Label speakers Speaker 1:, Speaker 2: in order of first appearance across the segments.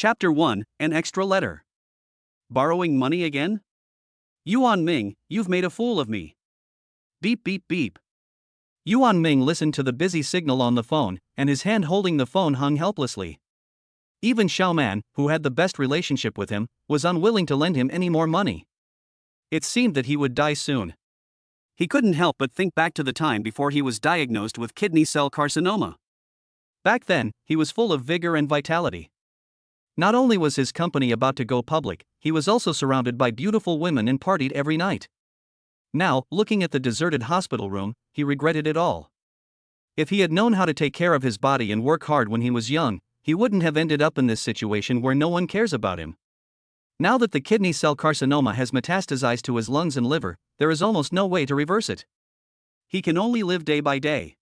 Speaker 1: Chapter 1, An Extra Letter. Borrowing money again? Yuan Ming, you've made a fool of me. Beep beep beep.
Speaker 2: Yuan Ming listened to the busy signal on the phone, and his hand holding the phone hung helplessly. Even Xiaoman, who had the best relationship with him, was unwilling to lend him any more money. It seemed that he would die soon.
Speaker 1: He couldn't help but think back to the time before he was diagnosed with kidney cell carcinoma.
Speaker 2: Back then, he was full of vigor and vitality. Not only was his company about to go public, he was also surrounded by beautiful women and partied every night. Now, looking at the deserted hospital room, he regretted it all. If he had known how to take care of his body and work hard when he was young, he wouldn't have ended up in this situation where no one cares about him. Now that the kidney cell carcinoma has metastasized to his lungs and liver, there is almost no way to reverse it.
Speaker 1: He can only live day by day.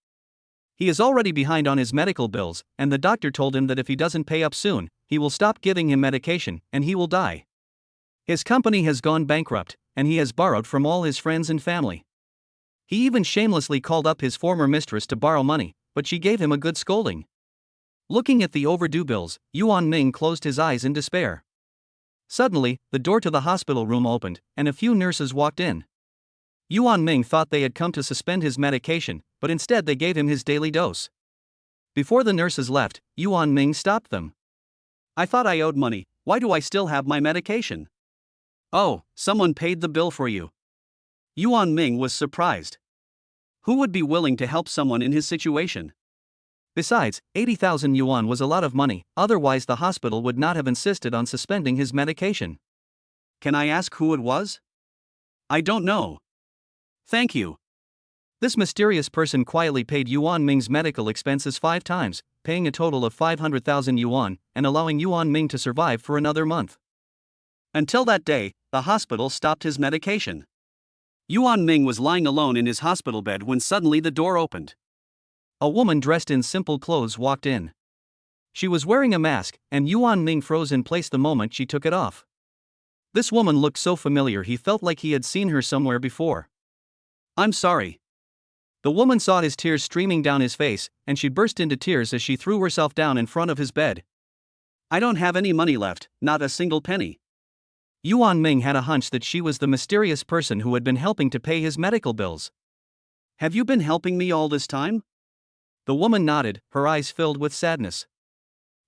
Speaker 2: He is already behind on his medical bills, and the doctor told him that if he doesn't pay up soon, he will stop giving him medication and he will die. His company has gone bankrupt, and he has borrowed from all his friends and family. He even shamelessly called up his former mistress to borrow money, but she gave him a good scolding. Looking at the overdue bills, Yuan Ming closed his eyes in despair. Suddenly, the door to the hospital room opened, and a few nurses walked in. Yuan Ming thought they had come to suspend his medication, but instead they gave him his daily dose. Before the nurses left, Yuan Ming stopped them.
Speaker 1: I thought I owed money, why do I still have my medication? Oh, someone paid the bill for you. Yuan Ming was surprised. Who would be willing to help someone in his situation?
Speaker 2: Besides, 80,000 yuan was a lot of money, otherwise the hospital would not have insisted on suspending his medication.
Speaker 1: Can I ask who it was? I don't know. Thank you.
Speaker 2: This mysterious person quietly paid Yuan Ming's medical expenses 5 times, paying a total of 500,000 yuan, and allowing Yuan Ming to survive for another month.
Speaker 1: Until that day, the hospital stopped his medication. Yuan Ming was lying alone in his hospital bed when suddenly the door opened.
Speaker 2: A woman dressed in simple clothes walked in. She was wearing a mask, and Yuan Ming froze in place the moment she took it off. This woman looked so familiar he felt like he had seen her somewhere before.
Speaker 1: I'm sorry.
Speaker 2: The woman saw his tears streaming down his face, and she burst into tears as she threw herself down in front of his bed.
Speaker 1: I don't have any money left, not a single penny.
Speaker 2: Yuan Ming had a hunch that she was the mysterious person who had been helping to pay his medical bills.
Speaker 1: Have you been helping me all this time?
Speaker 2: The woman nodded, her eyes filled with sadness.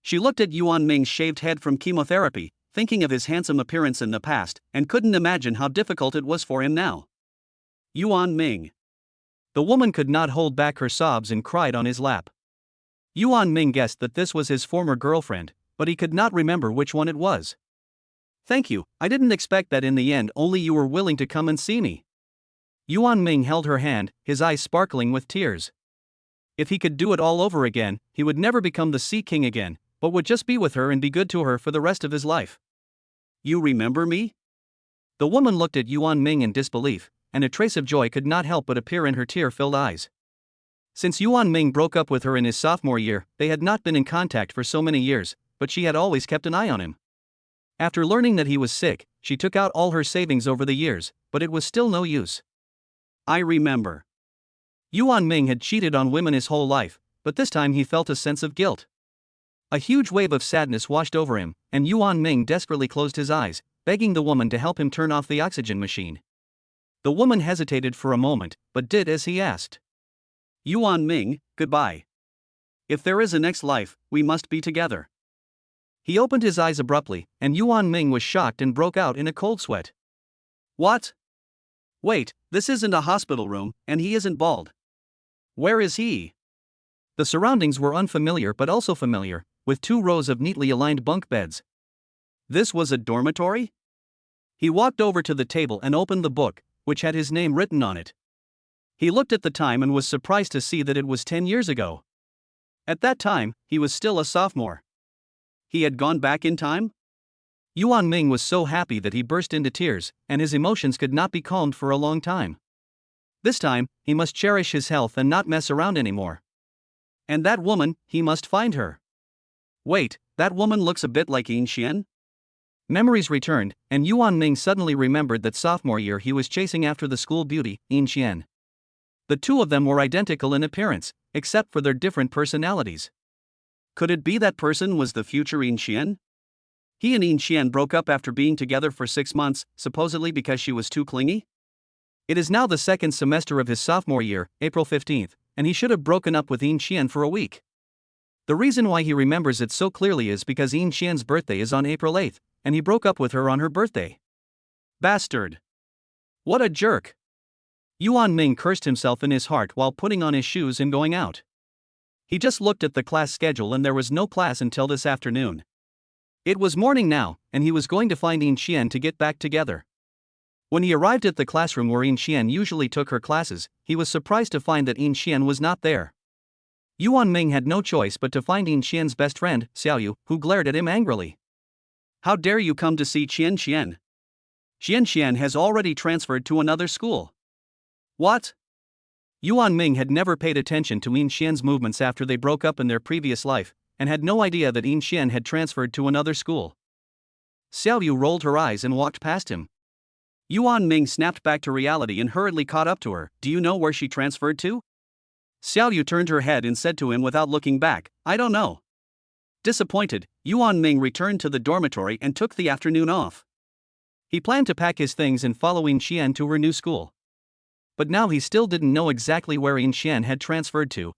Speaker 1: She looked at Yuan Ming's shaved head from chemotherapy, thinking of his handsome appearance in the past, and couldn't imagine how difficult it was for him now. Yuan Ming.
Speaker 2: The woman could not hold back her sobs and cried on his lap. Yuan Ming guessed that this was his former girlfriend, but he could not remember which one it was.
Speaker 1: Thank you, I didn't expect that in the end only you were willing to come and see me.
Speaker 2: Yuan Ming held her hand, his eyes sparkling with tears. If he could do it all over again, he would never become the Sea King again, but would just be with her and be good to her for the rest of his life.
Speaker 1: You remember me?
Speaker 2: The woman looked at Yuan Ming in disbelief, and a trace of joy could not help but appear in her tear-filled eyes. Since Yuan Ming broke up with her in his sophomore year, they had not been in contact for so many years, but she had always kept an eye on him. After learning that he was sick, she took out all her savings over the years, but it was still no use.
Speaker 1: I remember.
Speaker 2: Yuan Ming had cheated on women his whole life, but this time he felt a sense of guilt. A huge wave of sadness washed over him, and Yuan Ming desperately closed his eyes, begging the woman to help him turn off the oxygen machine. The woman hesitated for a moment, but did as he asked.
Speaker 1: Yuan Ming, goodbye. If there is a next life, we must be together.
Speaker 2: He opened his eyes abruptly, and Yuan Ming was shocked and broke out in a cold sweat.
Speaker 1: What? Wait, this isn't a hospital room, and he isn't bald. Where is he?
Speaker 2: The surroundings were unfamiliar but also familiar, with 2 rows of neatly aligned bunk beds.
Speaker 1: This was a dormitory? He walked over to the table and opened the book, which had his name written on it. He looked at the time and was surprised to see that it was 10 years ago. At that time, he was still a sophomore. He had gone back in time?
Speaker 2: Yuan Ming was so happy that he burst into tears, and his emotions could not be calmed for a long time. This time, he must cherish his health and not mess around anymore.
Speaker 1: And that woman, he must find her. Wait, that woman looks a bit like Yin Xian?
Speaker 2: Memories returned, and Yuan Ming suddenly remembered that sophomore year he was chasing after the school beauty, Yin Xian. The 2 of them were identical in appearance, except for their different personalities. Could it be that person was the future Yin Xian?
Speaker 1: He and Yin Qian broke up after being together for 6 months, supposedly because she was too clingy? It is now the second semester of his sophomore year, April 15th, and he should have broken up with Yin Qian for a week. The reason why he remembers it so clearly is because Yin Qian's birthday is on April 8th, and he broke up with her on her birthday. Bastard! What a jerk! Yuan Ming cursed himself in his heart while putting on his shoes and going out. He just looked at the class schedule and there was no class until this afternoon. It was morning now, and he was going to find Yin Qian to get back together. When he arrived at the classroom where Yin Qian usually took her classes, he was surprised to find that Yin Qian was not there. Yuan Ming had no choice but to find Yin Qian's best friend, Xiaoyu, who glared at him angrily. How dare you come to see Qian Qian? Qian Qian has already transferred to another school. What? Yuan Ming had never paid attention to Yin Qian's movements after they broke up in their previous life, and had no idea that Yin Qian had transferred to another school. Xiaoyu rolled her eyes and walked past him. Yuan Ming snapped back to reality and hurriedly caught up to her. Do you know where she transferred to? Xiaoyu turned her head and said to him without looking back, I don't know. Disappointed, Yuan Ming returned to the dormitory and took the afternoon off. He planned to pack his things and follow Yin Qian to her new school. But now he still didn't know exactly where Yin Qian had transferred to.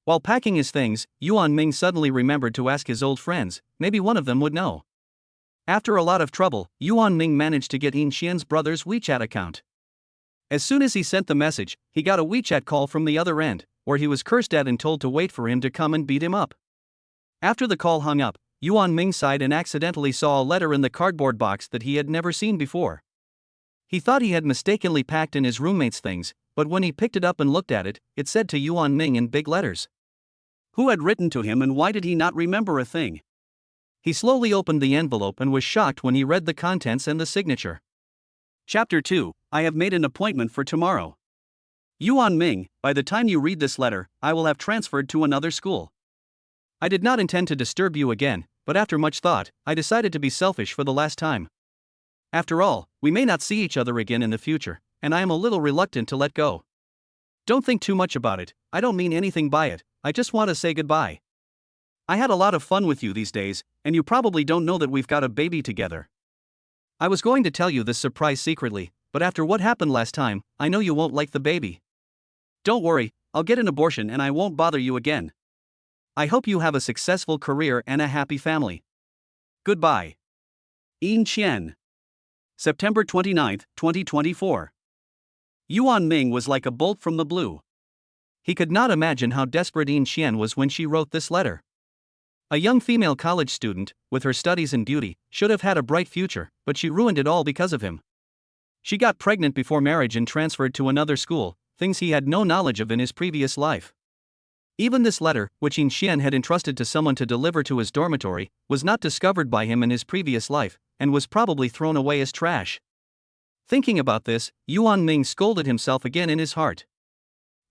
Speaker 1: While packing his things, Yuan Ming suddenly remembered to ask his old friends, maybe one of them would know. After a lot of trouble, Yuan Ming managed to get Yin Qian's brother's WeChat account. As soon as he sent the message, he got a WeChat call from the other end, where he was cursed at and told to wait for him to come and beat him up. After the call hung up, Yuan Ming sighed and accidentally saw a letter in the cardboard box that he had never seen before. He thought he had mistakenly packed in his roommate's things, but when he picked it up and looked at it, it said to Yuan Ming in big letters. Who had written to him and why did he not remember a thing? He slowly opened the envelope and was shocked when he read the contents and the signature. Chapter 2, I have made an appointment for tomorrow. Yuan Ming, by the time you read this letter, I will have transferred to another school. I did not intend to disturb you again, but after much thought, I decided to be selfish for the last time. After all, we may not see each other again in the future, and I am a little reluctant to let go. Don't think too much about it, I don't mean anything by it, I just want to say goodbye. I had a lot of fun with you these days, and you probably don't know that we've got a baby together. I was going to tell you this surprise secretly, but after what happened last time, I know you won't like the baby. Don't worry, I'll get an abortion and I won't bother you again. I hope you have a successful career and a happy family. Goodbye. Yin Qian. September 29, 2024. Yuan Ming was like a bolt from the blue. He could not imagine how desperate Yin Qian was when she wrote this letter. A young female college student, with her studies and beauty, should have had a bright future, but she ruined it all because of him. She got pregnant before marriage and transferred to another school, things he had no knowledge of in his previous life. Even this letter, which Yin Qian had entrusted to someone to deliver to his dormitory, was not discovered by him in his previous life, and was probably thrown away as trash. Thinking about this, Yuan Ming scolded himself again in his heart.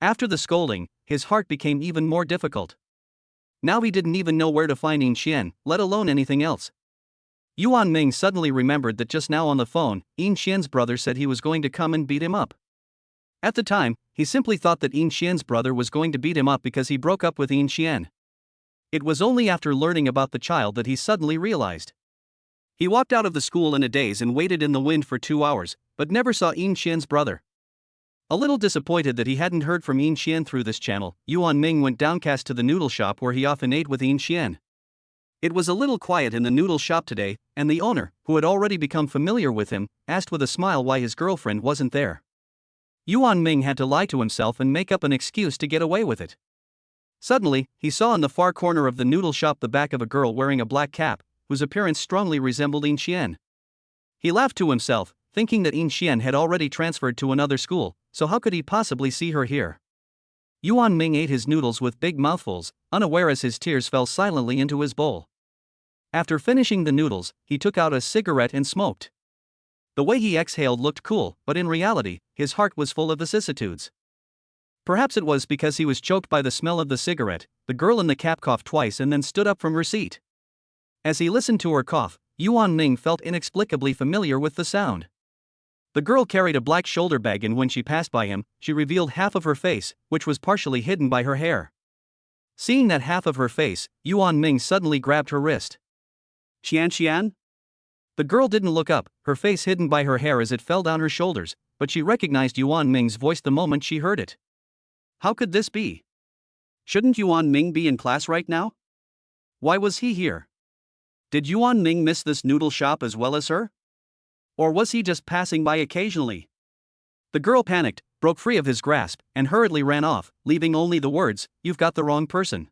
Speaker 1: After the scolding, his heart became even more difficult. Now he didn't even know where to find Yin Qian, let alone anything else. Yuan Ming suddenly remembered that just now on the phone, Yin Qian's brother said he was going to come and beat him up. At the time, he simply thought that Yin Qian's brother was going to beat him up because he broke up with Yin Qian. It was only after learning about the child that he suddenly realized. He walked out of the school in a daze and waited in the wind for 2 hours, but never saw Yin Qian's brother. A little disappointed that he hadn't heard from Yin Qian through this channel, Yuan Ming went downcast to the noodle shop where he often ate with Yin Qian. It was a little quiet in the noodle shop today, and the owner, who had already become familiar with him, asked with a smile why his girlfriend wasn't there. Yuan Ming had to lie to himself and make up an excuse to get away with it. Suddenly, he saw in the far corner of the noodle shop the back of a girl wearing a black cap, whose appearance strongly resembled Yin Qian. He laughed to himself, thinking that Yin Qian had already transferred to another school, so how could he possibly see her here? Yuan Ming ate his noodles with big mouthfuls, unaware as his tears fell silently into his bowl. After finishing the noodles, he took out a cigarette and smoked. The way he exhaled looked cool, but in reality, his heart was full of vicissitudes. Perhaps it was because he was choked by the smell of the cigarette. The girl in the cap coughed twice and then stood up from her seat. As he listened to her cough, Yuan Ming felt inexplicably familiar with the sound. The girl carried a black shoulder bag and when she passed by him, she revealed half of her face, which was partially hidden by her hair. Seeing that half of her face, Yuan Ming suddenly grabbed her wrist. Qian?
Speaker 2: The girl didn't look up, her face hidden by her hair as it fell down her shoulders, but she recognized Yuan Ming's voice the moment she heard it.
Speaker 1: How could this be? Shouldn't Yuan Ming be in class right now? Why was he here? Did Yuan Ming miss this noodle shop as well as her? Or was he just passing by occasionally?
Speaker 2: The girl panicked, broke free of his grasp, and hurriedly ran off, leaving only the words, "You've got the wrong person."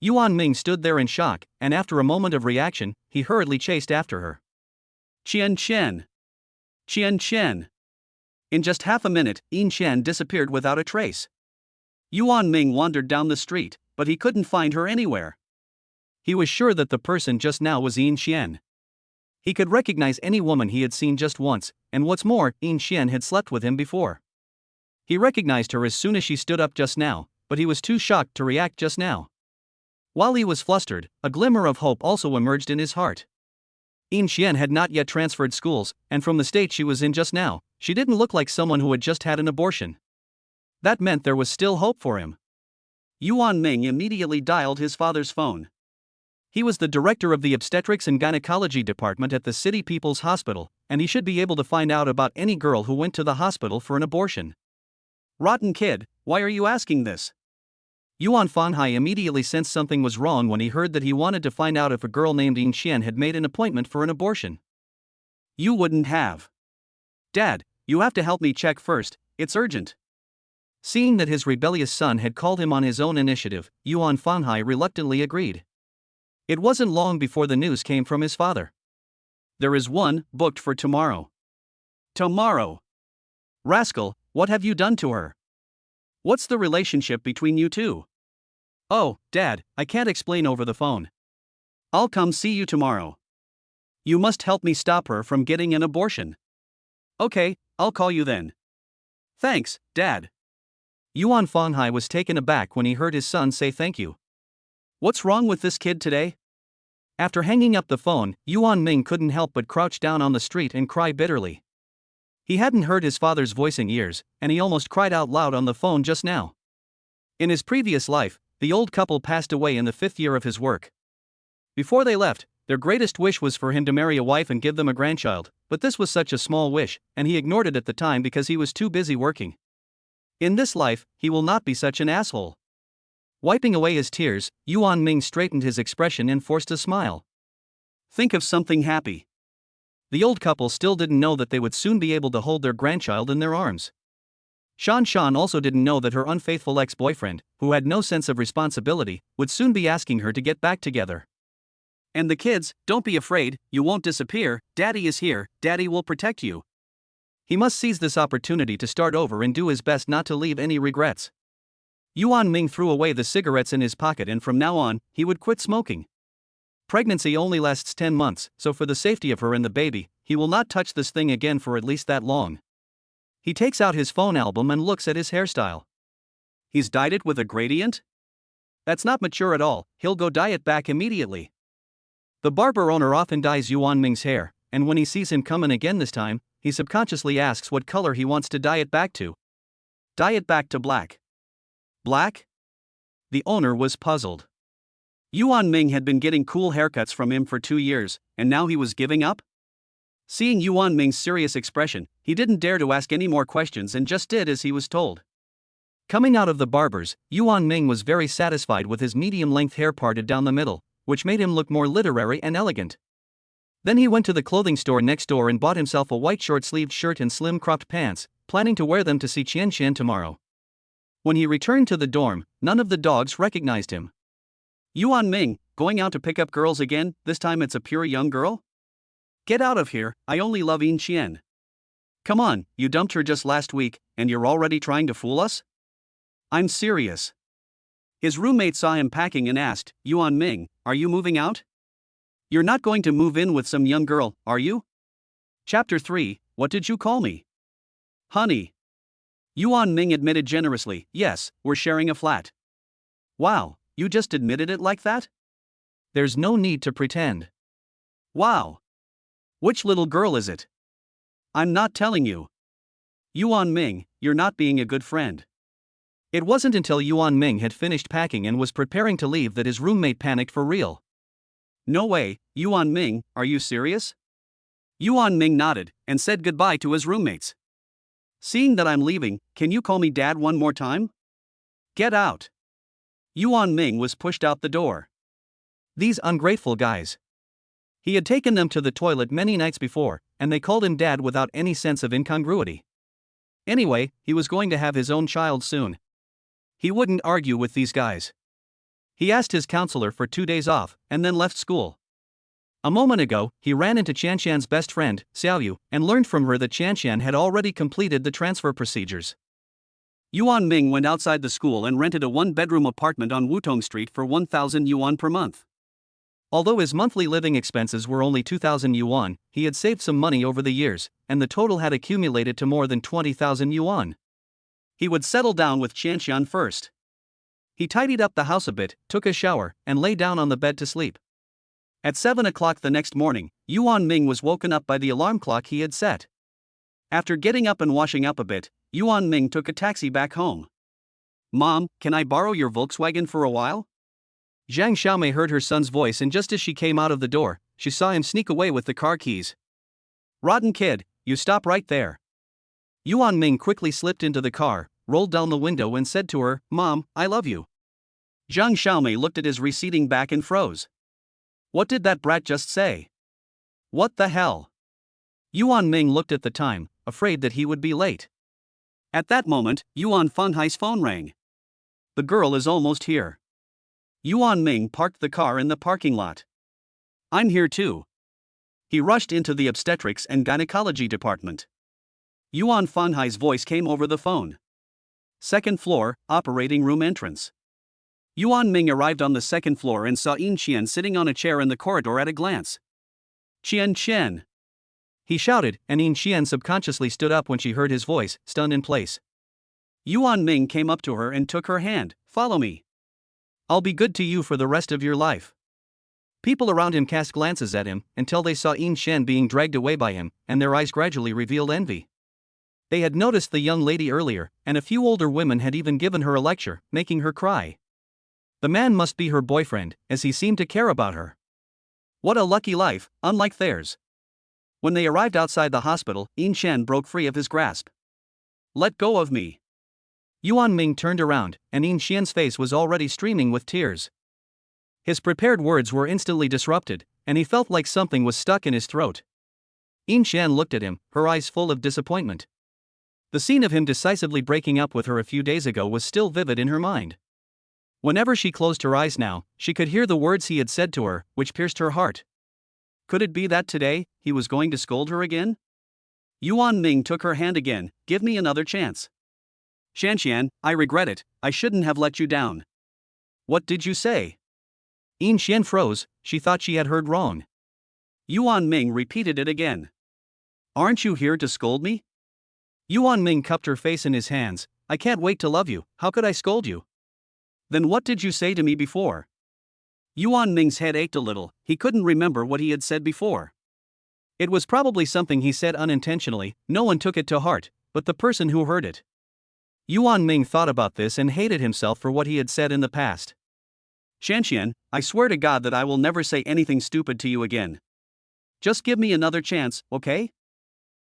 Speaker 2: Yuan Ming stood there in shock, and after a moment of reaction, he hurriedly chased after her.
Speaker 1: Qian. In just half a minute, Yin Qian disappeared without a trace. Yuan Ming wandered down the street, but he couldn't find her anywhere.
Speaker 2: He was sure that the person just now was Yin Qian. He could recognize any woman he had seen just once, and what's more, Yin Qian had slept with him before. He recognized her as soon as she stood up just now, but he was too shocked to react just now. While he was flustered, a glimmer of hope also emerged in his heart. Yin Qian had not yet transferred schools, and from the state she was in just now, she didn't look like someone who had just had an abortion. That meant there was still hope for him.
Speaker 1: Yuan Ming immediately dialed his father's phone.
Speaker 2: He was the director of the obstetrics and gynecology department at the City People's Hospital, and he should be able to find out about any girl who went to the hospital for an abortion.
Speaker 1: Rotten kid, why are you asking this?
Speaker 2: Yuan Fanhai immediately sensed something was wrong when he heard that he wanted to find out if a girl named Yin Qian had made an appointment for an abortion.
Speaker 1: You wouldn't have. Dad, you have to help me check first, it's urgent.
Speaker 2: Seeing that his rebellious son had called him on his own initiative, Yuan Fanhai reluctantly agreed. It wasn't long before the news came from his father.
Speaker 1: There is one booked for tomorrow. Tomorrow? Rascal, what have you done to her? What's the relationship between you two?
Speaker 2: Oh, Dad, I can't explain over the phone.
Speaker 1: I'll come see you tomorrow. You must help me stop her from getting an abortion. Okay, I'll call you then. Thanks, Dad.
Speaker 2: Yuan Fanhai was taken aback when he heard his son say thank you.
Speaker 1: What's wrong with this kid today?
Speaker 2: After hanging up the phone, Yuan Ming couldn't help but crouch down on the street and cry bitterly. He hadn't heard his father's voice in years, and he almost cried out loud on the phone just now. In his previous life, the old couple passed away in the 5th year of his work. Before they left, their greatest wish was for him to marry a wife and give them a grandchild, but this was such a small wish, and he ignored it at the time because he was too busy working. In this life, he will not be such an asshole. Wiping away his tears, Yuan Ming straightened his expression and forced a smile.
Speaker 1: Think of something happy.
Speaker 2: The old couple still didn't know that they would soon be able to hold their grandchild in their arms. Shan also didn't know that her unfaithful ex-boyfriend, who had no sense of responsibility, would soon be asking her to get back together.
Speaker 1: And the kids, don't be afraid, you won't disappear, Daddy is here, Daddy will protect you.
Speaker 2: He must seize this opportunity to start over and do his best not to leave any regrets. Yuan Ming threw away the cigarettes in his pocket and from now on, he would quit smoking. Pregnancy only lasts 10 months, so for the safety of her and the baby, he will not touch this thing again for at least that long. He takes out his phone album and looks at his hairstyle.
Speaker 1: He's dyed it with a gradient?
Speaker 2: That's not mature at all, he'll go dye it back immediately. The barber owner often dyes Yuan Ming's hair, and when he sees him coming again this time, he subconsciously asks what color he wants to dye it back to.
Speaker 1: Dye it back to black. Black?
Speaker 2: The owner was puzzled.
Speaker 1: Yuan Ming had been getting cool haircuts from him for 2 years, and now he was giving up? Seeing Yuan Ming's serious expression, he didn't dare to ask any more questions and just did as he was told.
Speaker 2: Coming out of the barber's, Yuan Ming was very satisfied with his medium-length hair parted down the middle, which made him look more literary and elegant. Then he went to the clothing store next door and bought himself a white short-sleeved shirt and slim cropped pants, planning to wear them to see Qian tomorrow. When he returned to the dorm, none of the dogs recognized him.
Speaker 1: Yuan Ming, going out to pick up girls again, this time it's a pure young girl? Get out of here, I only love Yin Qian. Come on, you dumped her just last week, and you're already trying to fool us? I'm serious. His roommate saw him packing and asked, Yuan Ming, are you moving out? You're not going to move in with some young girl, are you? Chapter 3, What did you call me? Honey. Yuan Ming admitted generously, yes, we're sharing a flat. Wow, you just admitted it like that?
Speaker 2: There's no need to pretend.
Speaker 1: Wow. Which little girl is it? I'm not telling you. Yuan Ming, you're not being a good friend.
Speaker 2: It wasn't until Yuan Ming had finished packing and was preparing to leave that his roommate panicked for real.
Speaker 1: No way, Yuan Ming, are you serious? Yuan Ming nodded and said goodbye to his roommates. Seeing that I'm leaving, can you call me Dad one more time? Get out. Yuan Ming was pushed out the door.
Speaker 2: These ungrateful guys. He had taken them to the toilet many nights before, and they called him Dad without any sense of incongruity. Anyway, he was going to have his own child soon. He wouldn't argue with these guys. He asked his counselor for 2 days off, and then left school. A moment ago, he ran into Chanshan's best friend, Xiaoyu, and learned from her that Chanshan had already completed the transfer procedures.
Speaker 1: Yuan Ming went outside the school and rented a one-bedroom apartment on Wutong Street for 1,000 yuan per month.
Speaker 2: Although his monthly living expenses were only 2,000 yuan, he had saved some money over the years, and the total had accumulated to more than 20,000 yuan.
Speaker 1: He would settle down with Chanshan first.
Speaker 2: He tidied up the house a bit, took a shower, and lay down on the bed to sleep.
Speaker 1: At 7 o'clock the next morning, Yuan Ming was woken up by the alarm clock he had set. After getting up and washing up a bit, Yuan Ming took a taxi back home. Mom, can I borrow your Volkswagen for a while?
Speaker 2: Zhang Xiaomei heard her son's voice, and just as she came out of the door, she saw him sneak away with the car keys.
Speaker 1: Rotten kid, you stop right there.
Speaker 2: Yuan Ming quickly slipped into the car, rolled down the window and said to her, Mom, I love you.
Speaker 1: Zhang Xiaomei looked at his receding back and froze. What did that brat just say? What the hell?
Speaker 2: Yuan Ming looked at the time, afraid that he would be late.
Speaker 1: At that moment, Yuan Fanhai's phone rang. The girl is almost here. Yuan Ming parked the car in the parking lot. I'm here too. He rushed into the obstetrics and gynecology department. Yuan Fanhai's voice came over the phone. Second floor, operating room entrance. Yuan Ming arrived on the second floor and saw Yin Qian sitting on a chair in the corridor at a glance. Qian.
Speaker 2: He shouted, and Yin Qian subconsciously stood up when she heard his voice, stunned in place.
Speaker 1: Yuan Ming came up to her and took her hand. Follow me.
Speaker 2: I'll be good to you for the rest of your life. People around him cast glances at him until they saw Yin Qian being dragged away by him, and their eyes gradually revealed envy. They had noticed the young lady earlier, and a few older women had even given her a lecture, making her cry. The man must be her boyfriend, as he seemed to care about her.
Speaker 1: What a lucky life, unlike theirs. When they arrived outside the hospital, Yin Qian broke free of his grasp. Let go of me.
Speaker 2: Yuan Ming turned around, and Yin Qian's face was already streaming with tears. His prepared words were instantly disrupted, and he felt like something was stuck in his throat. Yin Qian looked at him, her eyes full of disappointment. The scene of him decisively breaking up with her a few days ago was still vivid in her mind. Whenever she closed her eyes now, she could hear the words he had said to her, which pierced her heart.
Speaker 1: Could it be that today, he was going to scold her again? Yuan Ming took her hand again. Give me another chance. Shanshan, I regret it, I shouldn't have let you down. What did you say?
Speaker 2: Yin Qian froze, she thought she had heard wrong.
Speaker 1: Yuan Ming repeated it again. Aren't you here to scold me?
Speaker 2: Yuan Ming cupped her face in his hands. I can't wait to love you, how could I scold you?
Speaker 1: Then what did you say to me before? Yuan Ming's head ached a little, he couldn't remember what he had said before.
Speaker 2: It was probably something he said unintentionally, no one took it to heart, but the person who heard it. Yuan Ming thought about this and hated himself for what he had said in the past.
Speaker 1: Shanshan, I swear to God that I will never say anything stupid to you again. Just give me another chance, okay?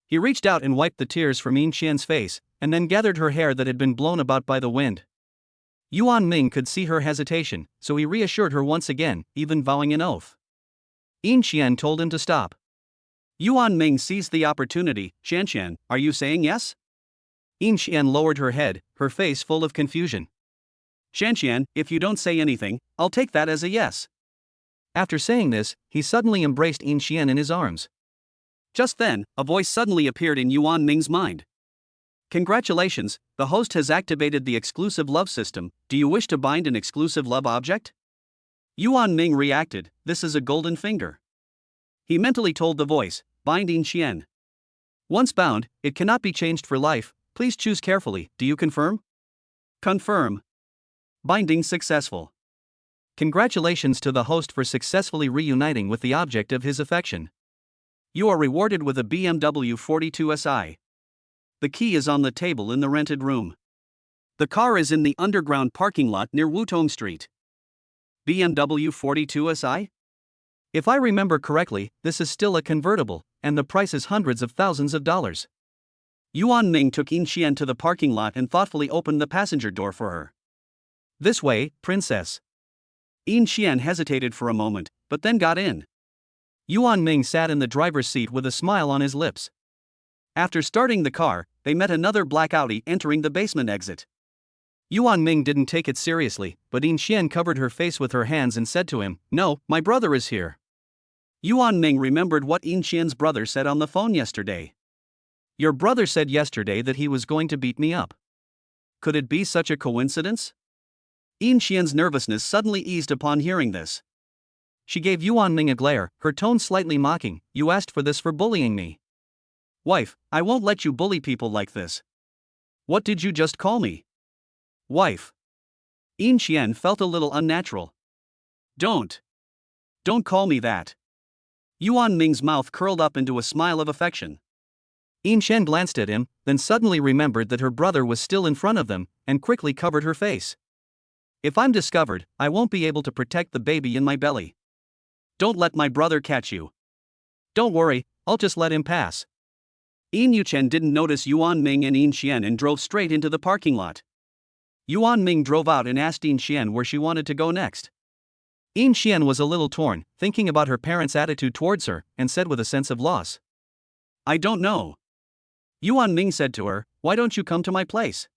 Speaker 2: He reached out and wiped the tears from Yin Qian's face, and then gathered her hair that had been blown about by the wind. Yuan Ming could see her hesitation, so he reassured her once again, even vowing an oath. Yin Qian told him to stop.
Speaker 1: Yuan Ming seized the opportunity. Shanshan, are you saying yes?
Speaker 2: Yin Qian lowered her head, her face full of confusion.
Speaker 1: Shanshan, if you don't say anything, I'll take that as a yes.
Speaker 2: After saying this, he suddenly embraced Yin Qian in his arms.
Speaker 1: Just then, a voice suddenly appeared in Yuan Ming's mind. Congratulations, the host has activated the exclusive love system. Do you wish to bind an exclusive love object? Yuan Ming reacted, this is a golden finger. He mentally told the voice, bind Yin Qian. Once bound, it cannot be changed for life. Please choose carefully. Do you confirm? Confirm. Binding successful.
Speaker 2: Congratulations to the host for successfully reuniting with the object of his affection.
Speaker 1: You are rewarded with a BMW 42Si. The key is on the table in the rented room. The car is in the underground parking lot near Wutong Street. BMW 42Si?
Speaker 2: If I remember correctly, this is still a convertible, and the price is hundreds of thousands of dollars.
Speaker 1: Yuan Ming took Yin Xian to the parking lot and thoughtfully opened the passenger door for her.
Speaker 2: This way, princess.
Speaker 1: Yin Xian hesitated for a moment, but then got in.
Speaker 2: Yuan Ming sat in the driver's seat with a smile on his lips.
Speaker 1: After starting the car, they met another black Audi entering the basement exit.
Speaker 2: Yuan Ming didn't take it seriously, but Yin Xian covered her face with her hands and said to him, "No, my brother is here."
Speaker 1: Yuan Ming remembered what Yin Xian's brother said on the phone yesterday.
Speaker 2: Your brother said yesterday that he was going to beat me up.
Speaker 1: Could it be such a coincidence? Yin Xian's nervousness suddenly eased upon hearing this.
Speaker 2: She gave Yuan Ming a glare, her tone slightly mocking. You asked for this for bullying me.
Speaker 1: Wife, I won't let you bully people like this. What did you just call me? Wife. Yin Xian felt a little unnatural. Don't call me that. Yuan Ming's mouth curled up into a smile of affection.
Speaker 2: Yin Xian glanced at him, then suddenly remembered that her brother was still in front of them, and quickly covered her face.
Speaker 1: If I'm discovered, I won't be able to protect the baby in my belly. Don't let my brother catch you.
Speaker 2: Don't worry, I'll just let him pass.
Speaker 1: Yin Yuchen didn't notice Yuan Ming and Yin Xian and drove straight into the parking lot. Yuan Ming drove out and asked Yin Xian where she wanted to go next.
Speaker 2: Yin Xian was a little torn, thinking about her parents' attitude towards her, and said with a sense of loss.
Speaker 1: I don't know. Yuan Ming said to her, why don't you come to my place?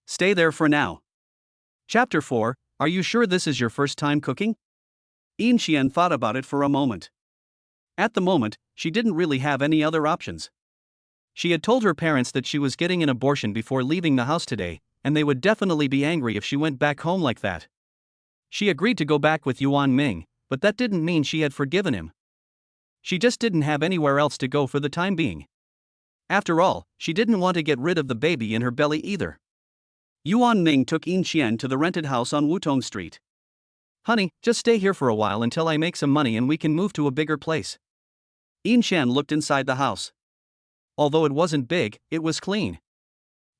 Speaker 1: Stay there for now.
Speaker 2: Chapter 4, Are you sure this is your first time cooking?
Speaker 1: Yin Xian thought about it for a moment. At the moment, she didn't really have any other options.
Speaker 2: She had told her parents that she was getting an abortion before leaving the house today, and they would definitely be angry if she went back home like that. She agreed to go back with Yuan Ming, but that didn't mean she had forgiven him. She just didn't have anywhere else to go for the time being. After all, she didn't want to get rid of the baby in her belly either.
Speaker 1: Yuan Ming took Yin Xian to the rented house on Wutong Street.
Speaker 2: Honey, just stay here for a while until I make some money and we can move to a bigger place.
Speaker 1: Yin Xian looked inside the house.
Speaker 2: Although it wasn't big, it was clean.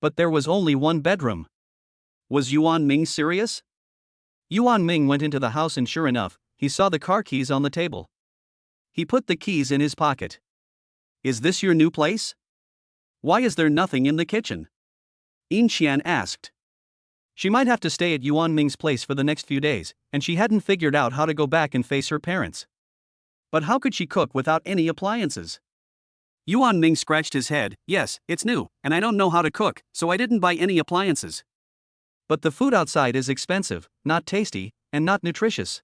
Speaker 2: But there was only one bedroom.
Speaker 1: Was Yuan Ming serious?
Speaker 2: Yuan Ming went into the house and sure enough, he saw the car keys on the table.
Speaker 1: He put the keys in his pocket. Is this your new place? Why is there nothing in the kitchen? Yin Xian asked.
Speaker 2: She might have to stay at Yuan Ming's place for the next few days, and she hadn't figured out how to go back and face her parents.
Speaker 1: But how could she cook without any appliances? Yuan Ming scratched his head. Yes, it's new, and I don't know how to cook, so I didn't buy any appliances.
Speaker 2: But the food outside is expensive, not tasty, and not nutritious.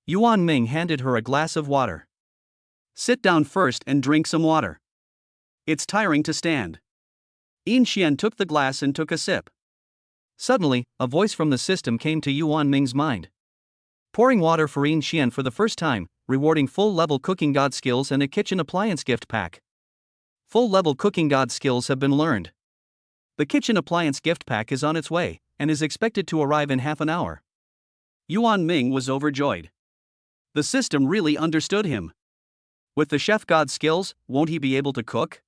Speaker 2: Yuan Ming handed her a glass of water.
Speaker 1: Sit down first and drink some water. It's tiring to stand. Yin Xian took the glass and took a sip.
Speaker 2: Suddenly, a voice from the system came to Yuan Ming's mind. Pouring water for Yin Xian for the first time, rewarding full-level cooking god skills and a kitchen appliance gift pack. Full-level cooking god skills have been learned. The kitchen appliance gift pack is on its way, and is expected to arrive in half an hour.
Speaker 1: Yuan Ming was overjoyed. The system really understood him. With the chef god skills, won't he be able to cook?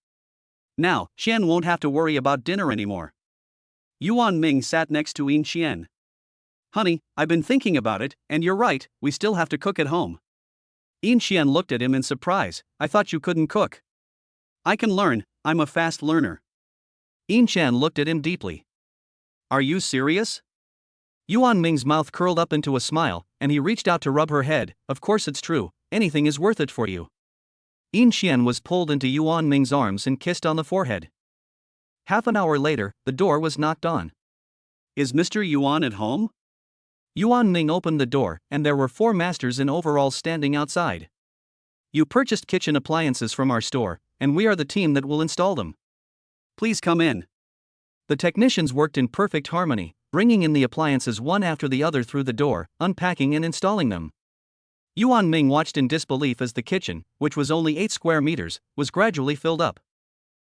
Speaker 1: Now, Xian won't have to worry about dinner anymore. Yuan Ming sat next to Yin Xian. Honey, I've been thinking about it, and you're right, we still have to cook at home. Yin Xian looked at him in surprise. I thought you couldn't cook. I can learn, I'm a fast learner.
Speaker 2: Yin Xian looked at him deeply.
Speaker 1: Are you serious?
Speaker 2: Yuan Ming's mouth curled up into a smile, and he reached out to rub her head. Of course it's true, anything is worth it for you. Yin Xian was pulled into Yuan Ming's arms and kissed on the forehead. Half an hour later, the door was knocked on.
Speaker 1: Is Mr. Yuan at home?
Speaker 2: Yuan Ming opened the door, and there were 4 masters in overalls standing outside. You purchased kitchen appliances from our store, and we are the team that will install them.
Speaker 1: Please come in.
Speaker 2: The technicians worked in perfect harmony, bringing in the appliances one after the other through the door, unpacking and installing them. Yuan Ming watched in disbelief as the kitchen, which was only 8 square meters, was gradually filled up.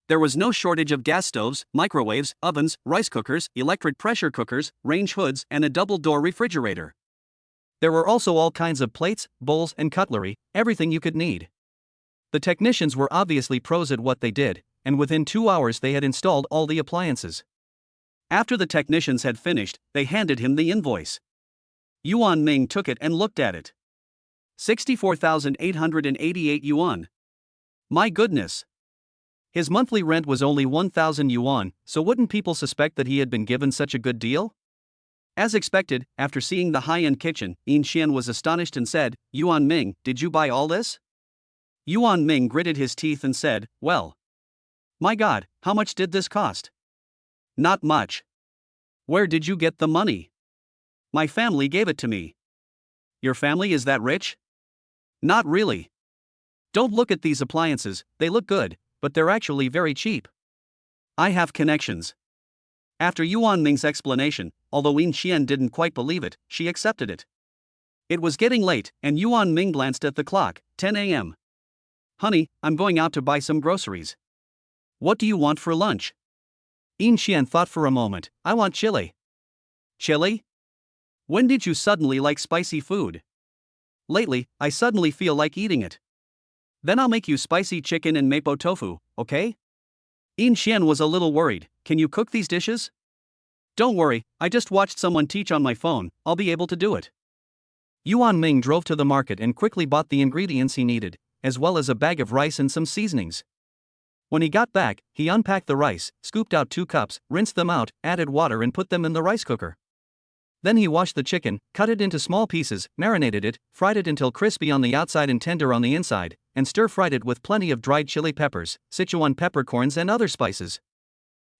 Speaker 1: There was no shortage of gas stoves, microwaves, ovens, rice cookers, electric pressure cookers, range hoods, and a double-door refrigerator.
Speaker 2: There were also all kinds of plates, bowls, and cutlery, everything you could need. The technicians were obviously pros at what they did, and within 2 hours they had installed all the appliances.
Speaker 1: After the technicians had finished, they handed him the invoice. Yuan Ming took it and looked at it. 64,888 yuan. My goodness. His monthly rent was only 1,000 yuan, so wouldn't people suspect that he had been given such a good deal? As expected, after seeing the high-end kitchen, Yin Xian was astonished and said, Yuan Ming, did you buy all this? Yuan Ming gritted his teeth and said, well. My God, how much did this cost? Not much. Where did you get the money? My family gave it to me. Your family is that rich? Not really. Don't look at these appliances, they look good, but they're actually very cheap. I have connections. After Yuan Ming's explanation, although Yin Xian didn't quite believe it, she accepted it. It was getting late, and Yuan Ming glanced at the clock, 10 a.m. Honey, I'm going out to buy some groceries. What do you want for lunch? Yin Xian thought for a moment. I want chili. Chili? When did you suddenly like spicy food? Lately, I suddenly feel like eating it. Then I'll make you spicy chicken and mapo tofu, okay? Yin Xian was a little worried. Can you cook these dishes? Don't worry, I just watched someone teach on my phone, I'll be able to do it. Yuan Ming drove to the market and quickly bought the ingredients he needed, as well as a bag of rice and some seasonings. When he got back, he unpacked the rice, scooped out 2 cups, rinsed them out, added water and put them in the rice cooker. Then he washed the chicken, cut it into small pieces, marinated it, fried it until crispy on the outside and tender on the inside, and stir-fried it with plenty of dried chili peppers, Sichuan peppercorns and other spices.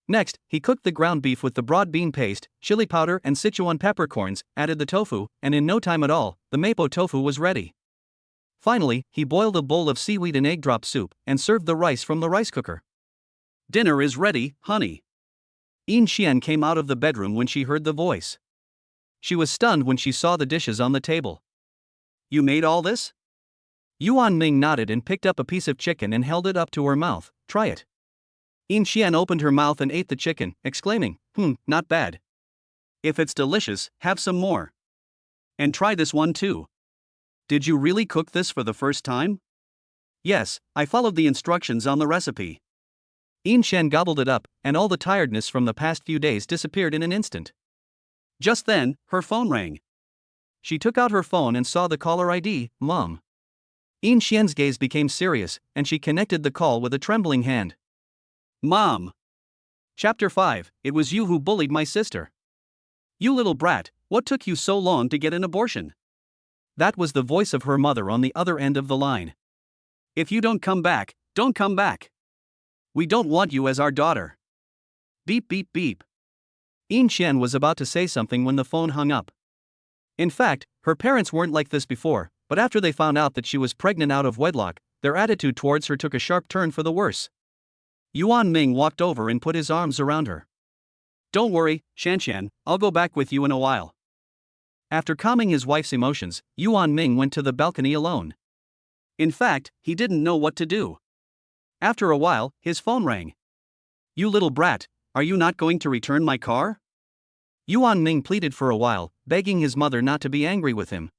Speaker 1: Next, he cooked the ground beef with the broad bean paste, chili powder and Sichuan peppercorns, added the tofu, and in no time at all, the mapo tofu was ready. Finally, he boiled a bowl of seaweed and egg drop soup, and served the rice from the rice cooker. Dinner is ready, honey. Yin Xian came out of the bedroom when she heard the voice. She was stunned when she saw the dishes on the table. You made all this? Yuan Ming nodded and picked up a piece of chicken and held it up to her mouth. Try it. Yin Xian opened her mouth and ate the chicken, exclaiming, not bad. If it's delicious, have some more. And try this one too. Did you really cook this for the first time? Yes, I followed the instructions on the recipe. Yin Xian gobbled it up, and all the tiredness from the past few days disappeared in an instant. Just then, her phone rang. She took out her phone and saw the caller ID, Mom. Yin Xian's gaze became serious, and she connected the call with a trembling hand. Mom. Chapter 5, It was you who bullied my sister. You little brat, what took you so long to get an abortion? That was the voice of her mother on the other end of the line. If you don't come back, don't come back. We don't want you as our daughter. Beep beep beep. Yin Xian was about to say something when the phone hung up. In fact, her parents weren't like this before, but after they found out that she was pregnant out of wedlock, their attitude towards her took a sharp turn for the worse. Yuan Ming walked over and put his arms around her. Don't worry, Shanshan, I'll go back with you in a while. After calming his wife's emotions, Yuan Ming went to the balcony alone. In fact, he didn't know what to do. After a while, his phone rang. You little brat, are you not going to return my car? Yuan Ming pleaded for a while, begging his mother not to be angry with him.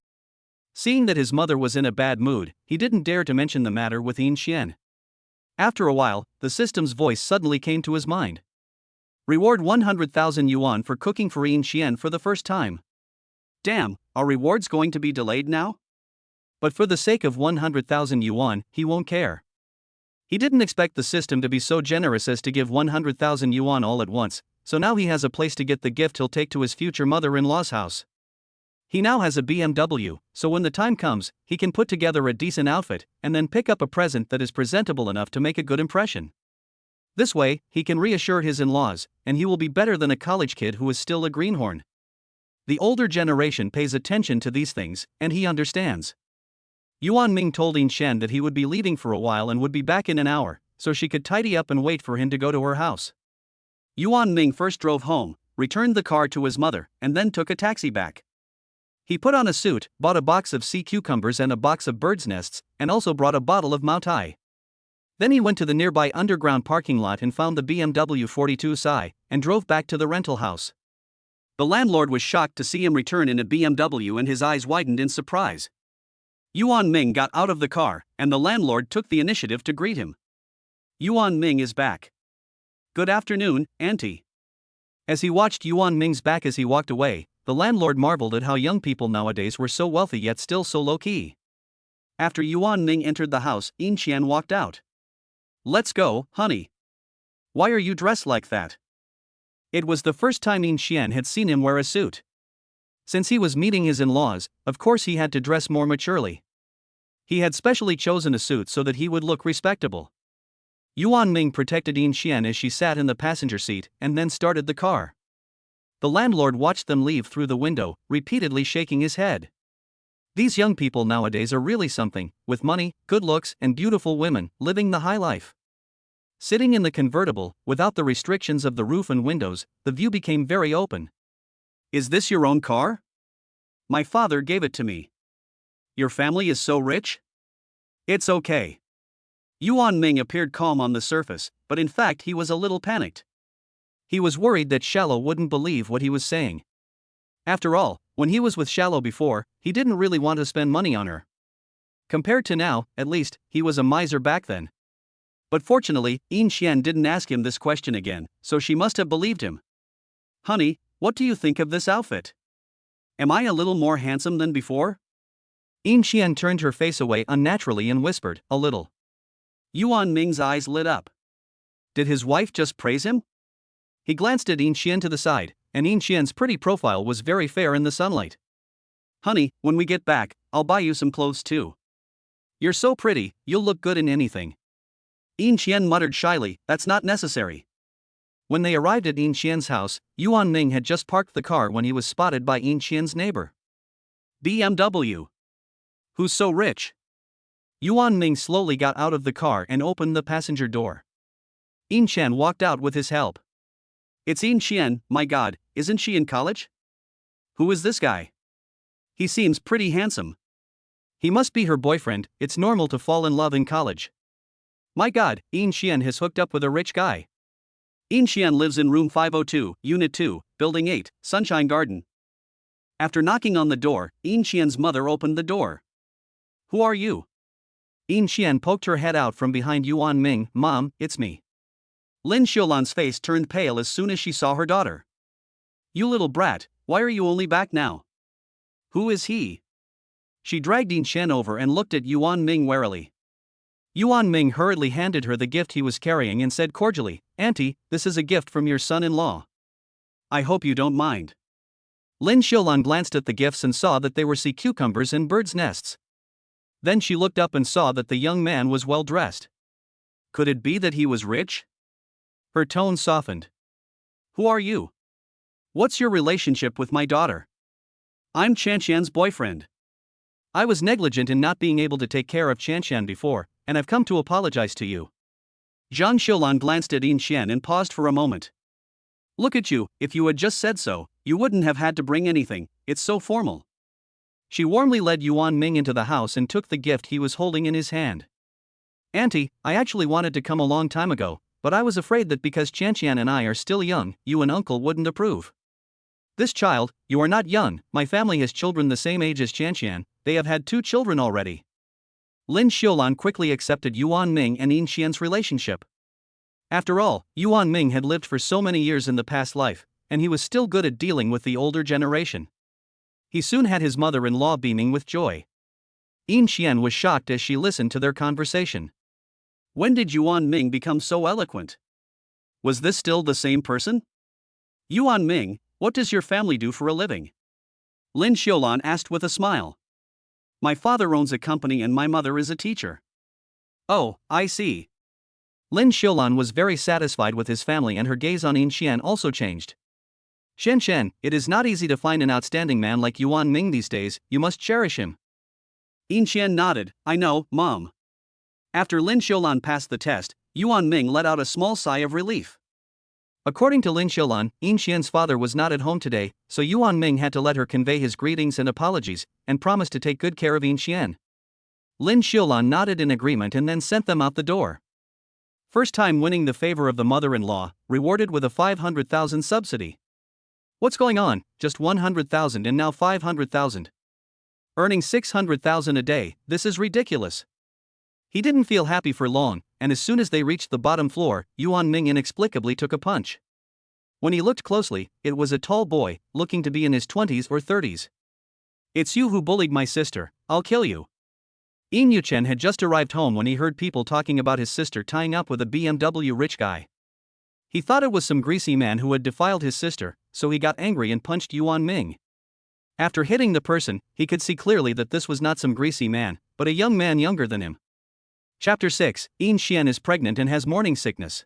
Speaker 1: Seeing that his mother was in a bad mood, he didn't dare to mention the matter with Yin Xian. After a while, the system's voice suddenly came to his mind. Reward 100,000 yuan for cooking for Yin Xian for the first time. Damn, are rewards going to be delayed now? But for the sake of 100,000 yuan, he won't care. He didn't expect the system to be so generous as to give 100,000 yuan all at once, so now he has a place to get the gift he'll take to his future mother-in-law's house. He now has a BMW, so when the time comes, he can put together a decent outfit, and then pick up a present that is presentable enough to make a good impression. This way, he can reassure his in-laws, and he will be better than a college kid who is still a greenhorn. The older generation pays attention to these things, and he understands. Yuan Ming told Yin Xian that he would be leaving for a while and would be back in an hour, so she could tidy up and wait for him to go to her house. Yuan Ming first drove home, returned the car to his mother, and then took a taxi back. He put on a suit, bought a box of sea cucumbers and a box of bird's nests, and also brought a bottle of Moutai. Then he went to the nearby underground parking lot and found the BMW 42 Psi, and drove back to the rental house. The landlord was shocked to see him return in a BMW and his eyes widened in surprise. Yuan Ming got out of the car, and the landlord took the initiative to greet him. Yuan Ming is back. Good afternoon, Auntie. As he watched Yuan Ming's back as he walked away, the landlord marveled at how young people nowadays were so wealthy yet still so low-key. After Yuan Ming entered the house, Yin Qian walked out. "Let's go, honey. Why are you dressed like that?" It was the first time Yin Qian had seen him wear a suit. Since he was meeting his in-laws, of course he had to dress more maturely. He had specially chosen a suit so that he would look respectable. Yuan Ming protected Yin Qian as she sat in the passenger seat and then started the car. The landlord watched them leave through the window, repeatedly shaking his head. These young people nowadays are really something, with money, good looks, and beautiful women, living the high life. Sitting in the convertible, without the restrictions of the roof and windows, the view became very open. "Is this your own car?" "My father gave it to me." "Your family is so rich?" "It's okay." Yuan Ming appeared calm on the surface, but in fact he was a little panicked. He was worried that Shallow wouldn't believe what he was saying. After all, when he was with Shallow before, he didn't really want to spend money on her. Compared to now, at least, he was a miser back then. But fortunately, Yin Qian didn't ask him this question again, so she must have believed him. "Honey, what do you think of this outfit? Am I a little more handsome than before?" Yin Qian turned her face away unnaturally and whispered, "A little." Yuan Ming's eyes lit up. Did his wife just praise him? He glanced at Yin Qian to the side, and Yin Qian's pretty profile was very fair in the sunlight. "Honey, when we get back, I'll buy you some clothes too. You're so pretty, you'll look good in anything." Yin Qian muttered shyly, "That's not necessary." When they arrived at Yin Qian's house, Yuan Ming had just parked the car when he was spotted by Yin Qian's neighbor. "BMW. Who's so rich?" Yuan Ming slowly got out of the car and opened the passenger door. Yin Qian walked out with his help. "It's Yin Qian, my god, isn't she in college? Who is this guy? He seems pretty handsome." "He must be her boyfriend, it's normal to fall in love in college." "My god, Yin Qian has hooked up with a rich guy." Yin Qian lives in room 502, Unit 2, Building 8, Sunshine Garden. After knocking on the door, Yin Qian's mother opened the door. "Who are you?" Yin Qian poked her head out from behind Yuan Ming. "Mom, it's me." Lin Xiulan's face turned pale as soon as she saw her daughter. "You little brat, why are you only back now? Who is he?" She dragged Yin Qian over and looked at Yuan Ming warily. Yuan Ming hurriedly handed her the gift he was carrying and said cordially, "Auntie, this is a gift from your son-in-law. I hope you don't mind." Lin Xiulan glanced at the gifts and saw that they were sea cucumbers and birds' nests. Then she looked up and saw that the young man was well dressed. Could it be that he was rich? Her tone softened. "Who are you? What's your relationship with my daughter?" "I'm Chanshan's boyfriend. I was negligent in not being able to take care of Chanshan before, and I've come to apologize to you." Zhang Xiulan glanced at Yin Qian and paused for a moment. "Look at you, if you had just said so, you wouldn't have had to bring anything, it's so formal." She warmly led Yuan Ming into the house and took the gift he was holding in his hand. "Auntie, I actually wanted to come a long time ago, but I was afraid that because Chanshan and I are still young, you and Uncle wouldn't approve." "This child, you are not young, my family has children the same age as Chanshan, they have had 2 children already." Lin Xiulan quickly accepted Yuan Ming and Yin Qian's relationship. After all, Yuan Ming had lived for so many years in the past life, and he was still good at dealing with the older generation. He soon had his mother-in-law beaming with joy. Yin Qian was shocked as she listened to their conversation. When did Yuan Ming become so eloquent? Was this still the same person? "Yuan Ming, what does your family do for a living?" Lin Xiulan asked with a smile. "My father owns a company and my mother is a teacher." "Oh, I see." Lin Xiulan was very satisfied with his family and her gaze on Yin Qian also changed. "Shen, it is not easy to find an outstanding man like Yuan Ming these days, you must cherish him." Yin Qian nodded, "I know, Mom." After Lin Xiulan passed the test, Yuan Ming let out a small sigh of relief. According to Lin Xiulan, Yin Qian's father was not at home today, so Yuan Ming had to let her convey his greetings and apologies, and promised to take good care of Yin Qian. Lin Xiulan nodded in agreement and then sent them out the door. First time winning the favor of the mother-in-law, rewarded with a 500,000 subsidy. What's going on, just 100,000 and now 500,000. Earning 600,000 a day, this is ridiculous. He didn't feel happy for long, and as soon as they reached the bottom floor, Yuan Ming inexplicably took a punch. When he looked closely, it was a tall boy, looking to be in his 20s or 30s. "It's you who bullied my sister, I'll kill you."
Speaker 2: Yin Yuchen had just arrived home when he heard people talking about his sister tying up with a BMW rich guy. He thought it was some greasy man who had defiled his sister, so he got angry and punched Yuan Ming. After hitting the person, he could see clearly that this was not some greasy man, but a young man younger than him. Chapter 6, Yin Xian is pregnant and has morning sickness.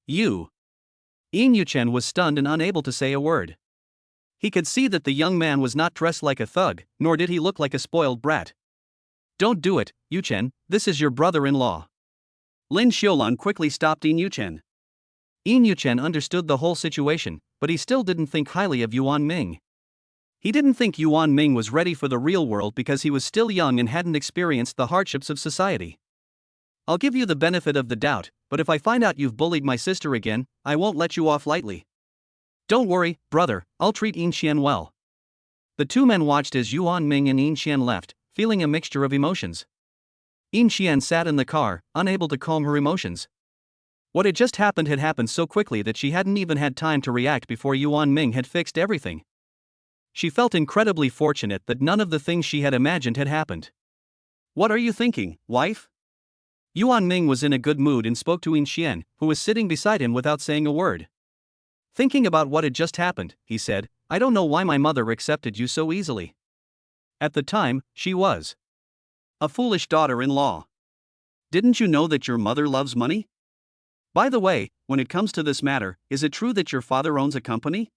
Speaker 2: Yin Yuchen was stunned and unable to say a word. He could see that the young man was not dressed like a thug, nor did he look like a spoiled brat. Don't do it, Yuchen, this is your brother-in-law.
Speaker 1: Lin Xiaolan quickly stopped Yin Yuchen.
Speaker 2: Yin Yuchen understood the whole situation, but he still didn't think highly of Yuan Ming. He didn't think Yuan Ming was ready for the real world because he was still young and hadn't experienced the hardships of society. I'll give you the benefit of the doubt, but if I find out you've bullied my sister again, I won't let you off lightly. Don't worry, brother, I'll treat Yin Xian well. The two men watched as Yuan Ming and Yin Xian left, feeling a mixture of emotions. Yin Xian sat in the car, unable to calm her emotions. What had just happened had happened so quickly that she hadn't even had time to react before Yuan Ming had fixed everything. She felt incredibly fortunate that none of the things she had imagined had happened.
Speaker 1: What are you thinking, wife?
Speaker 2: Yuan Ming was in a good mood and spoke to Yin Xian, who was sitting beside him without saying a word. Thinking about what had just happened, he said, I don't know why my mother accepted you so easily. At the time, she was
Speaker 1: a foolish daughter-in-law. Didn't you know that your mother loves money? By the way, when it comes to this matter, is it true that your father owns a company?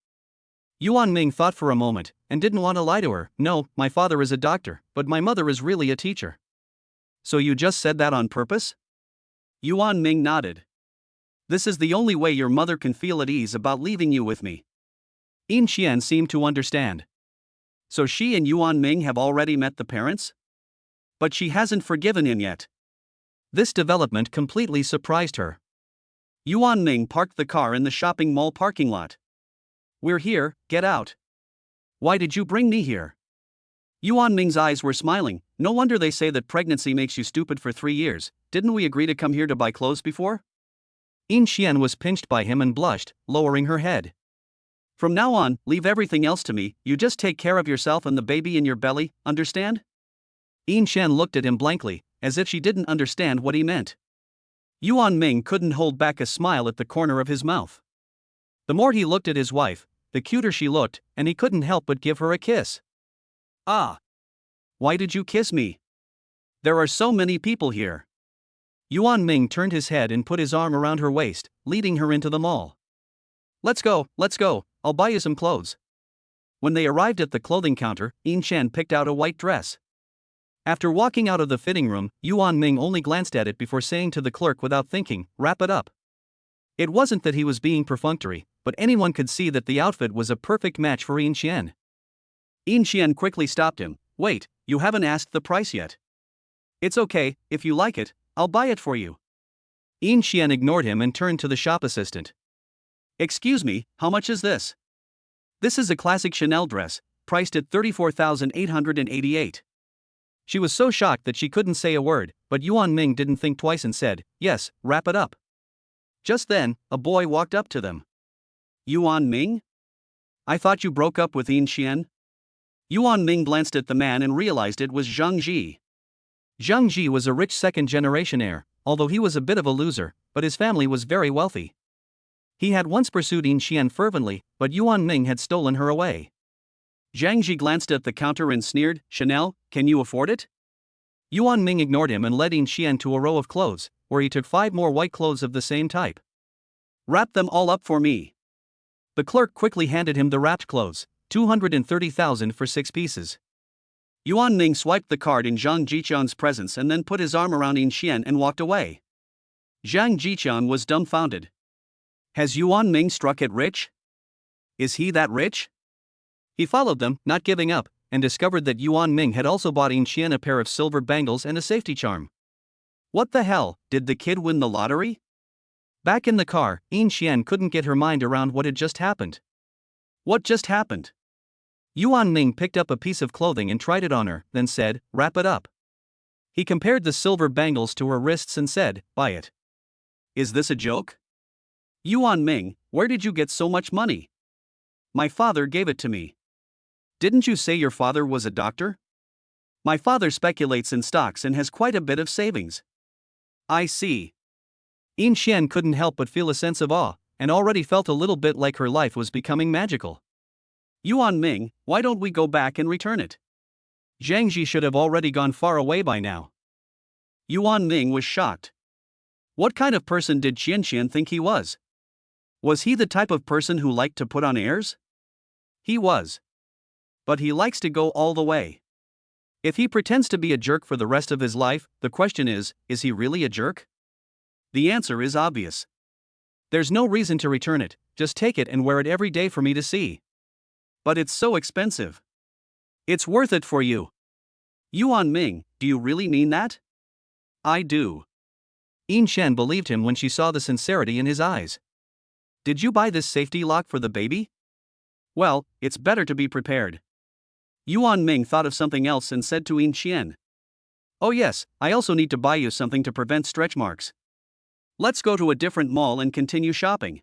Speaker 2: Yuan Ming thought for a moment, and didn't want to lie to her. No, my father is a doctor, but my mother is really a teacher.
Speaker 1: So you just said that on purpose? Yuan Ming nodded. This is the only way your mother can feel at ease about leaving you with me.
Speaker 2: Yin Xian seemed to understand.
Speaker 1: So she and Yuan Ming have already met the parents? But she hasn't forgiven him yet.
Speaker 2: This development completely surprised her.
Speaker 1: Yuan Ming parked the car in the shopping mall parking lot. We're here, get out.
Speaker 2: Why did you bring me here?
Speaker 1: Yuan Ming's eyes were smiling. No wonder they say that pregnancy makes you stupid for 3 years. Didn't we agree to come here to buy clothes before?
Speaker 2: Yin Xian was pinched by him and blushed, lowering her head.
Speaker 1: From now on, leave everything else to me. You just take care of yourself and the baby in your belly, understand?
Speaker 2: Yin Xian looked at him blankly, as if she didn't understand what he meant.
Speaker 1: Yuan Ming couldn't hold back a smile at the corner of his mouth.
Speaker 2: The more he looked at his wife, the cuter she looked, and he couldn't help but give her a kiss.
Speaker 1: Ah! Why did you kiss me? There are so many people here.
Speaker 2: Yuan Ming turned his head and put his arm around her waist, leading her into the mall. Let's go, I'll buy you some clothes. When they arrived at the clothing counter, Yin Xian picked out a white dress. After walking out of the fitting room, Yuan Ming only glanced at it before saying to the clerk without thinking, wrap it up. It wasn't that he was being perfunctory, but anyone could see that the outfit was a perfect match for Yin Xian.
Speaker 1: Yin Xian quickly stopped him. Wait, you haven't asked the price yet. It's okay, if you like it, I'll buy it for you.
Speaker 2: Yin Xian ignored him and turned to the shop assistant.
Speaker 1: Excuse me, how much is this? This is a classic Chanel dress, priced at 34,888.
Speaker 2: She was so shocked that she couldn't say a word, but Yuan Ming didn't think twice and said, yes, wrap it up. Just then, a boy walked up to them.
Speaker 1: Yuan Ming? I thought you broke up with Yin Xian? Yuan Ming glanced at the man and realized it was Zhang Ji.
Speaker 2: Zhang Ji was a rich second-generation heir, although he was a bit of a loser, but his family was very wealthy. He had once pursued Yin Xian fervently, but Yuan Ming had stolen her away.
Speaker 1: Zhang Ji glanced at the counter and sneered, Chanel, can you afford it?
Speaker 2: Yuan Ming ignored him and led Yin Xian to a row of clothes, where he took 5 more white clothes of the same type.
Speaker 1: Wrap them all up for me.
Speaker 2: The clerk quickly handed him the wrapped clothes, 230,000 for 6 pieces.
Speaker 1: Yuan Ming swiped the card in Zhang Jiqian's presence and then put his arm around Yin Xian and walked away. Zhang Jiqian was dumbfounded. Has Yuan Ming struck it rich? Is he that rich?
Speaker 2: He followed them, not giving up, and discovered that Yuan Ming had also bought Yin Xian a pair of silver bangles and a safety charm.
Speaker 1: What the hell, did the kid win the lottery?
Speaker 2: Back in the car, Yin Xian couldn't get her mind around what had just happened.
Speaker 1: What just happened?
Speaker 2: Yuan Ming picked up a piece of clothing and tried it on her, then said, wrap it up. He compared the silver bangles to her wrists and said, buy it.
Speaker 1: Is this a joke? Yuan Ming, where did you get so much money? My father gave it to me. Didn't you say your father was a doctor? My father speculates in stocks and has quite a bit of savings. I see.
Speaker 2: Yin Xian couldn't help but feel a sense of awe, and already felt a little bit like her life was becoming magical.
Speaker 1: Yuan Ming, why don't we go back and return it?
Speaker 2: Zhang Ji should have already gone far away by now.
Speaker 1: Yuan Ming was shocked. What kind of person did Qianqian think he was? Was he the type of person who liked to put on airs? He was. But he likes to go all the way. If he pretends to be a jerk for the rest of his life, the question is he really a jerk? The answer is obvious.
Speaker 2: There's no reason to return it, just take it and wear it every day for me to see.
Speaker 1: But it's so expensive. It's worth it for you. Yuan Ming, do you really mean that? I do.
Speaker 2: Yin Xian believed him when she saw the sincerity in his eyes.
Speaker 1: Did you buy this safety lock for the baby? Well, it's better to be prepared. Yuan Ming thought of something else and said to Yin Xian. Oh yes, I also need to buy you something to prevent stretch marks. Let's go to a different mall and continue shopping.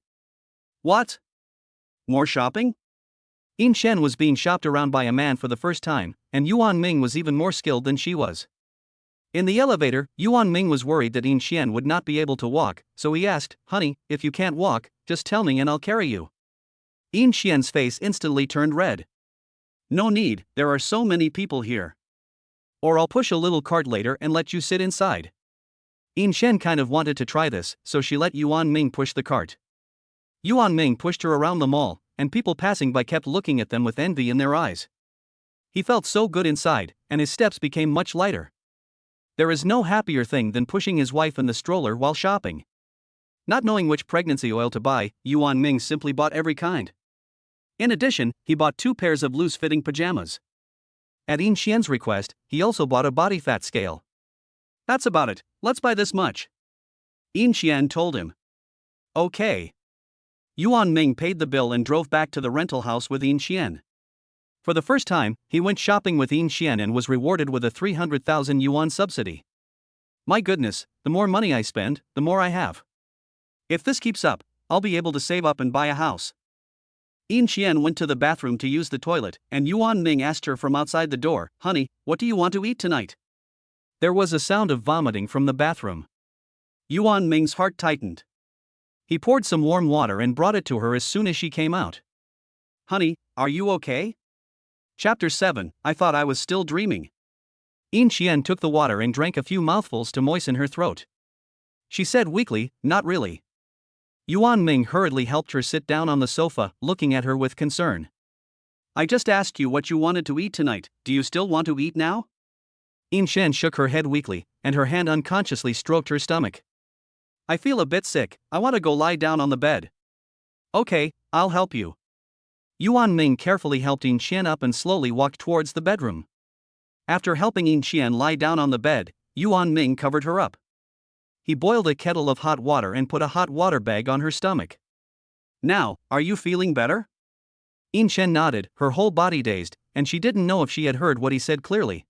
Speaker 1: What? More shopping?
Speaker 2: Yin Xian was being shopped around by a man for the first time, and Yuan Ming was even more skilled than she was. In the elevator, Yuan Ming was worried that Yin Xian would not be able to walk, so he asked, "Honey, if you can't walk, just tell me and I'll carry you."
Speaker 1: Yin Xian's face instantly turned red. No need, there are so many people here.
Speaker 2: Or I'll push a little cart later and let you sit inside. Yin Xian kind of wanted to try this, so she let Yuan Ming push the cart. Yuan Ming pushed her around the mall, and people passing by kept looking at them with envy in their eyes. He felt so good inside, and his steps became much lighter. There is no happier thing than pushing his wife in the stroller while shopping. Not knowing which pregnancy oil to buy, Yuan Ming simply bought every kind. In addition, he bought 2 pairs of loose-fitting pajamas. At Yin Xian's request, he also bought a body fat scale.
Speaker 1: That's about it, let's buy this much. Yin Xian told him. Okay. Yuan Ming paid the bill and drove back to the rental house with Yin Xian.
Speaker 2: For the first time, he went shopping with Yin Xian and was rewarded with a 300,000 yuan subsidy. My goodness, the more money I spend, the more I have.
Speaker 1: If this keeps up, I'll be able to save up and buy a house. Yin Xian went to the bathroom to use the toilet, and Yuan Ming asked her from outside the door, "Honey, what do you want to eat tonight?"
Speaker 2: There was a sound of vomiting from the bathroom.
Speaker 1: Yuan Ming's heart tightened.
Speaker 2: He poured some warm water and brought it to her as soon as she came out.
Speaker 1: Honey, are you okay? Chapter 7, I thought I was still dreaming.
Speaker 2: Yin Xian took the water and drank a few mouthfuls to moisten her throat. She said weakly, "Not really." Yuan Ming hurriedly helped her sit down on the sofa, looking at her with concern.
Speaker 1: I just asked you what you wanted to eat tonight, do you still want to eat now?
Speaker 2: Yin Xian shook her head weakly, and her hand unconsciously stroked her stomach.
Speaker 1: I feel a bit sick, I want to go lie down on the bed. Okay, I'll help you.
Speaker 2: Yuan Ming carefully helped Yin Xian up and slowly walked towards the bedroom.
Speaker 1: After helping Yin Xian lie down on the bed, Yuan Ming covered her up.
Speaker 2: He boiled a kettle of hot water and put a hot water bag on her stomach.
Speaker 1: Now, are you feeling better?
Speaker 2: Yin Xian nodded, her whole body dazed, and she didn't know if she had heard what he said clearly.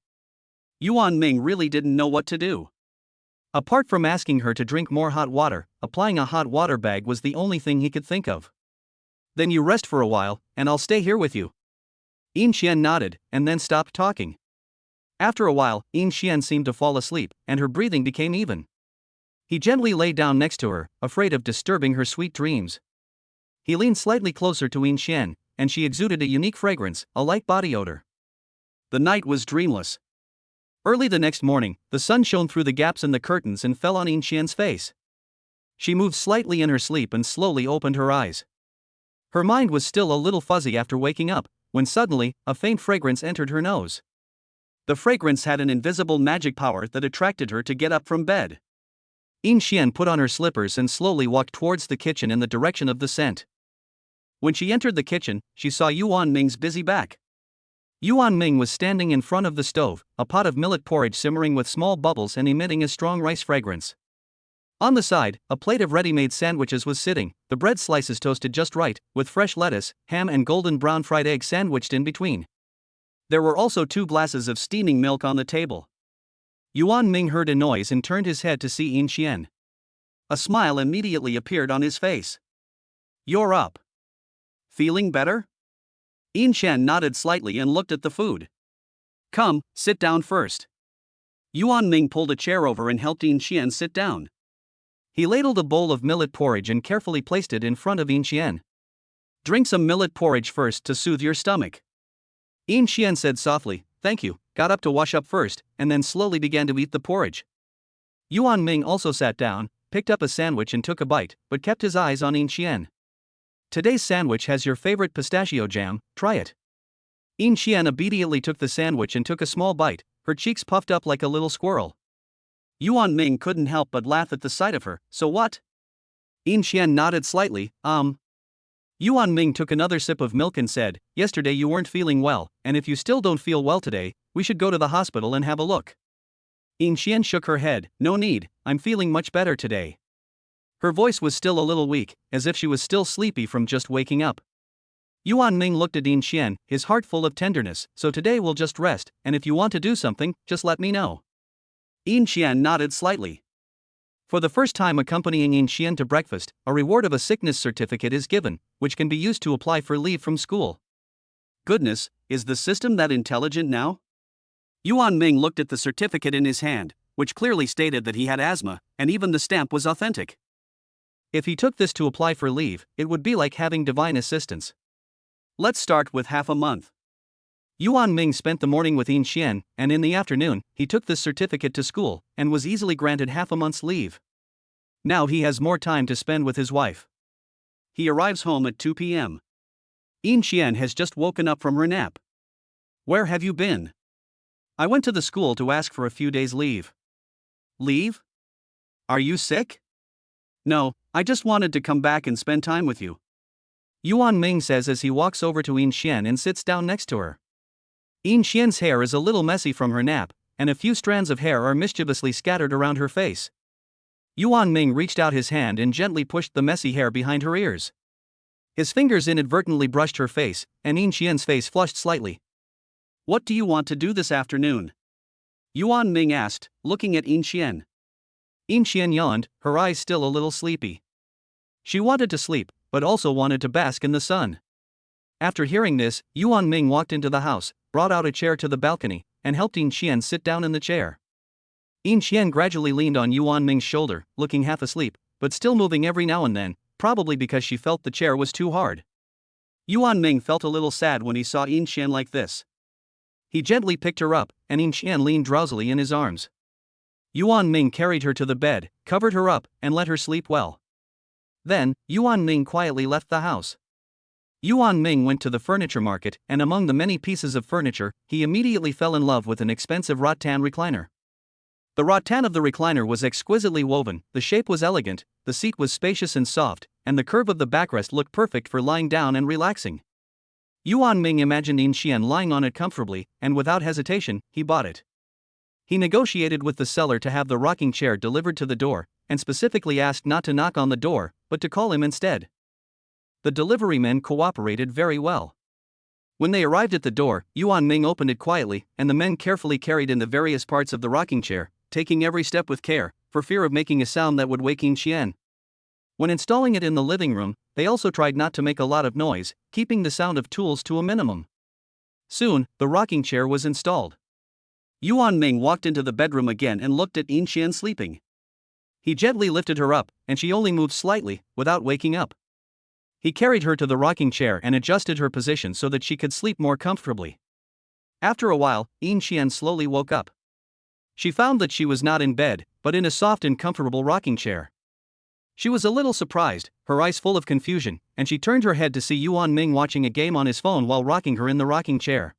Speaker 1: Yuan Ming really didn't know what to do.
Speaker 2: Apart from asking her to drink more hot water, applying a hot water bag was the only thing he could think of. Then you rest for a while, and I'll stay here with you. Yin Xian nodded, and then stopped talking. After a while, Yin Xian seemed to fall asleep, and her breathing became even. He gently lay down next to her, afraid of disturbing her sweet dreams. He leaned slightly closer to Yin Xian, and she exuded a unique fragrance, a light body odor.
Speaker 1: The night was dreamless.
Speaker 2: Early the next morning, the sun shone through the gaps in the curtains and fell on Yin Xian's face. She moved slightly in her sleep and slowly opened her eyes. Her mind was still a little fuzzy after waking up, when suddenly, a faint fragrance entered her nose.
Speaker 1: The fragrance had an invisible magic power that attracted her to get up from bed.
Speaker 2: Yin Xian put on her slippers and slowly walked towards the kitchen in the direction of the scent. When she entered the kitchen, she saw Yuan Ming's busy back. Yuan Ming was standing in front of the stove, a pot of millet porridge simmering with small bubbles and emitting a strong rice fragrance. On the side, a plate of ready-made sandwiches was sitting, the bread slices toasted just right, with fresh lettuce, ham and golden brown fried egg sandwiched in between.
Speaker 1: There were also 2 glasses of steaming milk on the table.
Speaker 2: Yuan Ming heard a noise and turned his head to see Yin Xian.
Speaker 1: A smile immediately appeared on his face. You're up. Feeling better? Yin Xian nodded slightly and looked at the food. Come, sit down first. Yuan Ming pulled a chair over and helped Yin Qian sit down.
Speaker 2: He ladled a bowl of millet porridge and carefully placed it in front of Yin Qian.
Speaker 1: Drink some millet porridge first to soothe your stomach.
Speaker 2: Yin Qian said softly, "Thank you," got up to wash up first, and then slowly began to eat the porridge. Yuan Ming also sat down, picked up a sandwich and took a bite, but kept his eyes on Yin Qian. "Today's sandwich has your favorite pistachio jam, try it." Yin Qian obediently took the sandwich and took a small bite, her cheeks puffed up like a little squirrel.
Speaker 1: Yuan Ming couldn't help but laugh at the sight of her. "So what?"
Speaker 2: Yin Qian nodded slightly. Yuan Ming took another sip of milk and said, "Yesterday you weren't feeling well, and if you still don't feel well today, we should go to the hospital and have a look." Yin Qian shook her head. "No need, I'm feeling much better today." Her voice was still a little weak, as if she was still sleepy from just waking up. Yuan Ming looked at Yin Qian, his heart full of tenderness. "So today we'll just rest, and if you want to do something, just let me know."
Speaker 1: Yin Qian nodded slightly.
Speaker 2: For the first time accompanying Yin Qian to breakfast, a reward of a sickness certificate is given, which can be used to apply for leave from school.
Speaker 1: Goodness, is the system that intelligent now? Yuan Ming looked at the certificate in his hand, which clearly stated that he had asthma, and even the stamp was authentic.
Speaker 2: If he took this to apply for leave, it would be like having divine assistance.
Speaker 1: Let's start with half a month.
Speaker 2: Yuan Ming spent the morning with Yin Qian, and in the afternoon, he took this certificate to school, and was easily granted half a month's leave. Now he has more time to spend with his wife.
Speaker 1: He arrives home at 2 p.m.
Speaker 2: Yin Qian has just woken up from her nap.
Speaker 1: "Where have you been?"
Speaker 2: "I went to the school to ask for a few days' leave."
Speaker 1: "Leave? Are you sick?"
Speaker 2: "No, I just wanted to come back and spend time with you," Yuan Ming says as he walks over to Yin Qian and sits down next to her. Yin Qian's hair is a little messy from her nap, and a few strands of hair are mischievously scattered around her face. Yuan Ming reached out his hand and gently pushed the messy hair behind her ears. His fingers inadvertently brushed her face, and Yin Qian's face flushed slightly.
Speaker 1: "What do you want to do this afternoon?" Yuan Ming asked, looking at Yin Qian.
Speaker 2: Yin Qian yawned, her eyes still a little sleepy. She wanted to sleep, but also wanted to bask in the sun. After hearing this, Yuan Ming walked into the house, brought out a chair to the balcony, and helped Yin Qian sit down in the chair. Yin Qian gradually leaned on Yuan Ming's shoulder, looking half asleep, but still moving every now and then, probably because she felt the chair was too hard.
Speaker 1: Yuan Ming felt a little sad when he saw Yin Qian like this.
Speaker 2: He gently picked her up, and Yin Qian leaned drowsily in his arms. Yuan Ming carried her to the bed, covered her up, and let her sleep well. Then, Yuan Ming quietly left the house. Yuan Ming went to the furniture market, and among the many pieces of furniture, he immediately fell in love with an expensive rattan recliner. The rattan of the recliner was exquisitely woven, the shape was elegant, the seat was spacious and soft, and the curve of the backrest looked perfect for lying down and relaxing. Yuan Ming imagined Yin Qian lying on it comfortably, and without hesitation, he bought it. He negotiated with the seller to have the rocking chair delivered to the door, and specifically asked not to knock on the door, but to call him instead. The delivery men cooperated very well. When they arrived at the door, Yuan Ming opened it quietly, and the men carefully carried in the various parts of the rocking chair, taking every step with care, for fear of making a sound that would wake Yin Qian. When installing it in the living room, they also tried not to make a lot of noise, keeping the sound of tools to a minimum. Soon, the rocking chair was installed.
Speaker 1: Yuan Ming walked into the bedroom again and looked at Yin Qian sleeping.
Speaker 2: He gently lifted her up, and she only moved slightly, without waking up. He carried her to the rocking chair and adjusted her position so that she could sleep more comfortably. After a while, Yin Qian slowly woke up. She found that she was not in bed, but in a soft and comfortable rocking chair. She was a little surprised, her eyes full of confusion, and she turned her head to see Yuan Ming watching a game on his phone while rocking her in the rocking chair.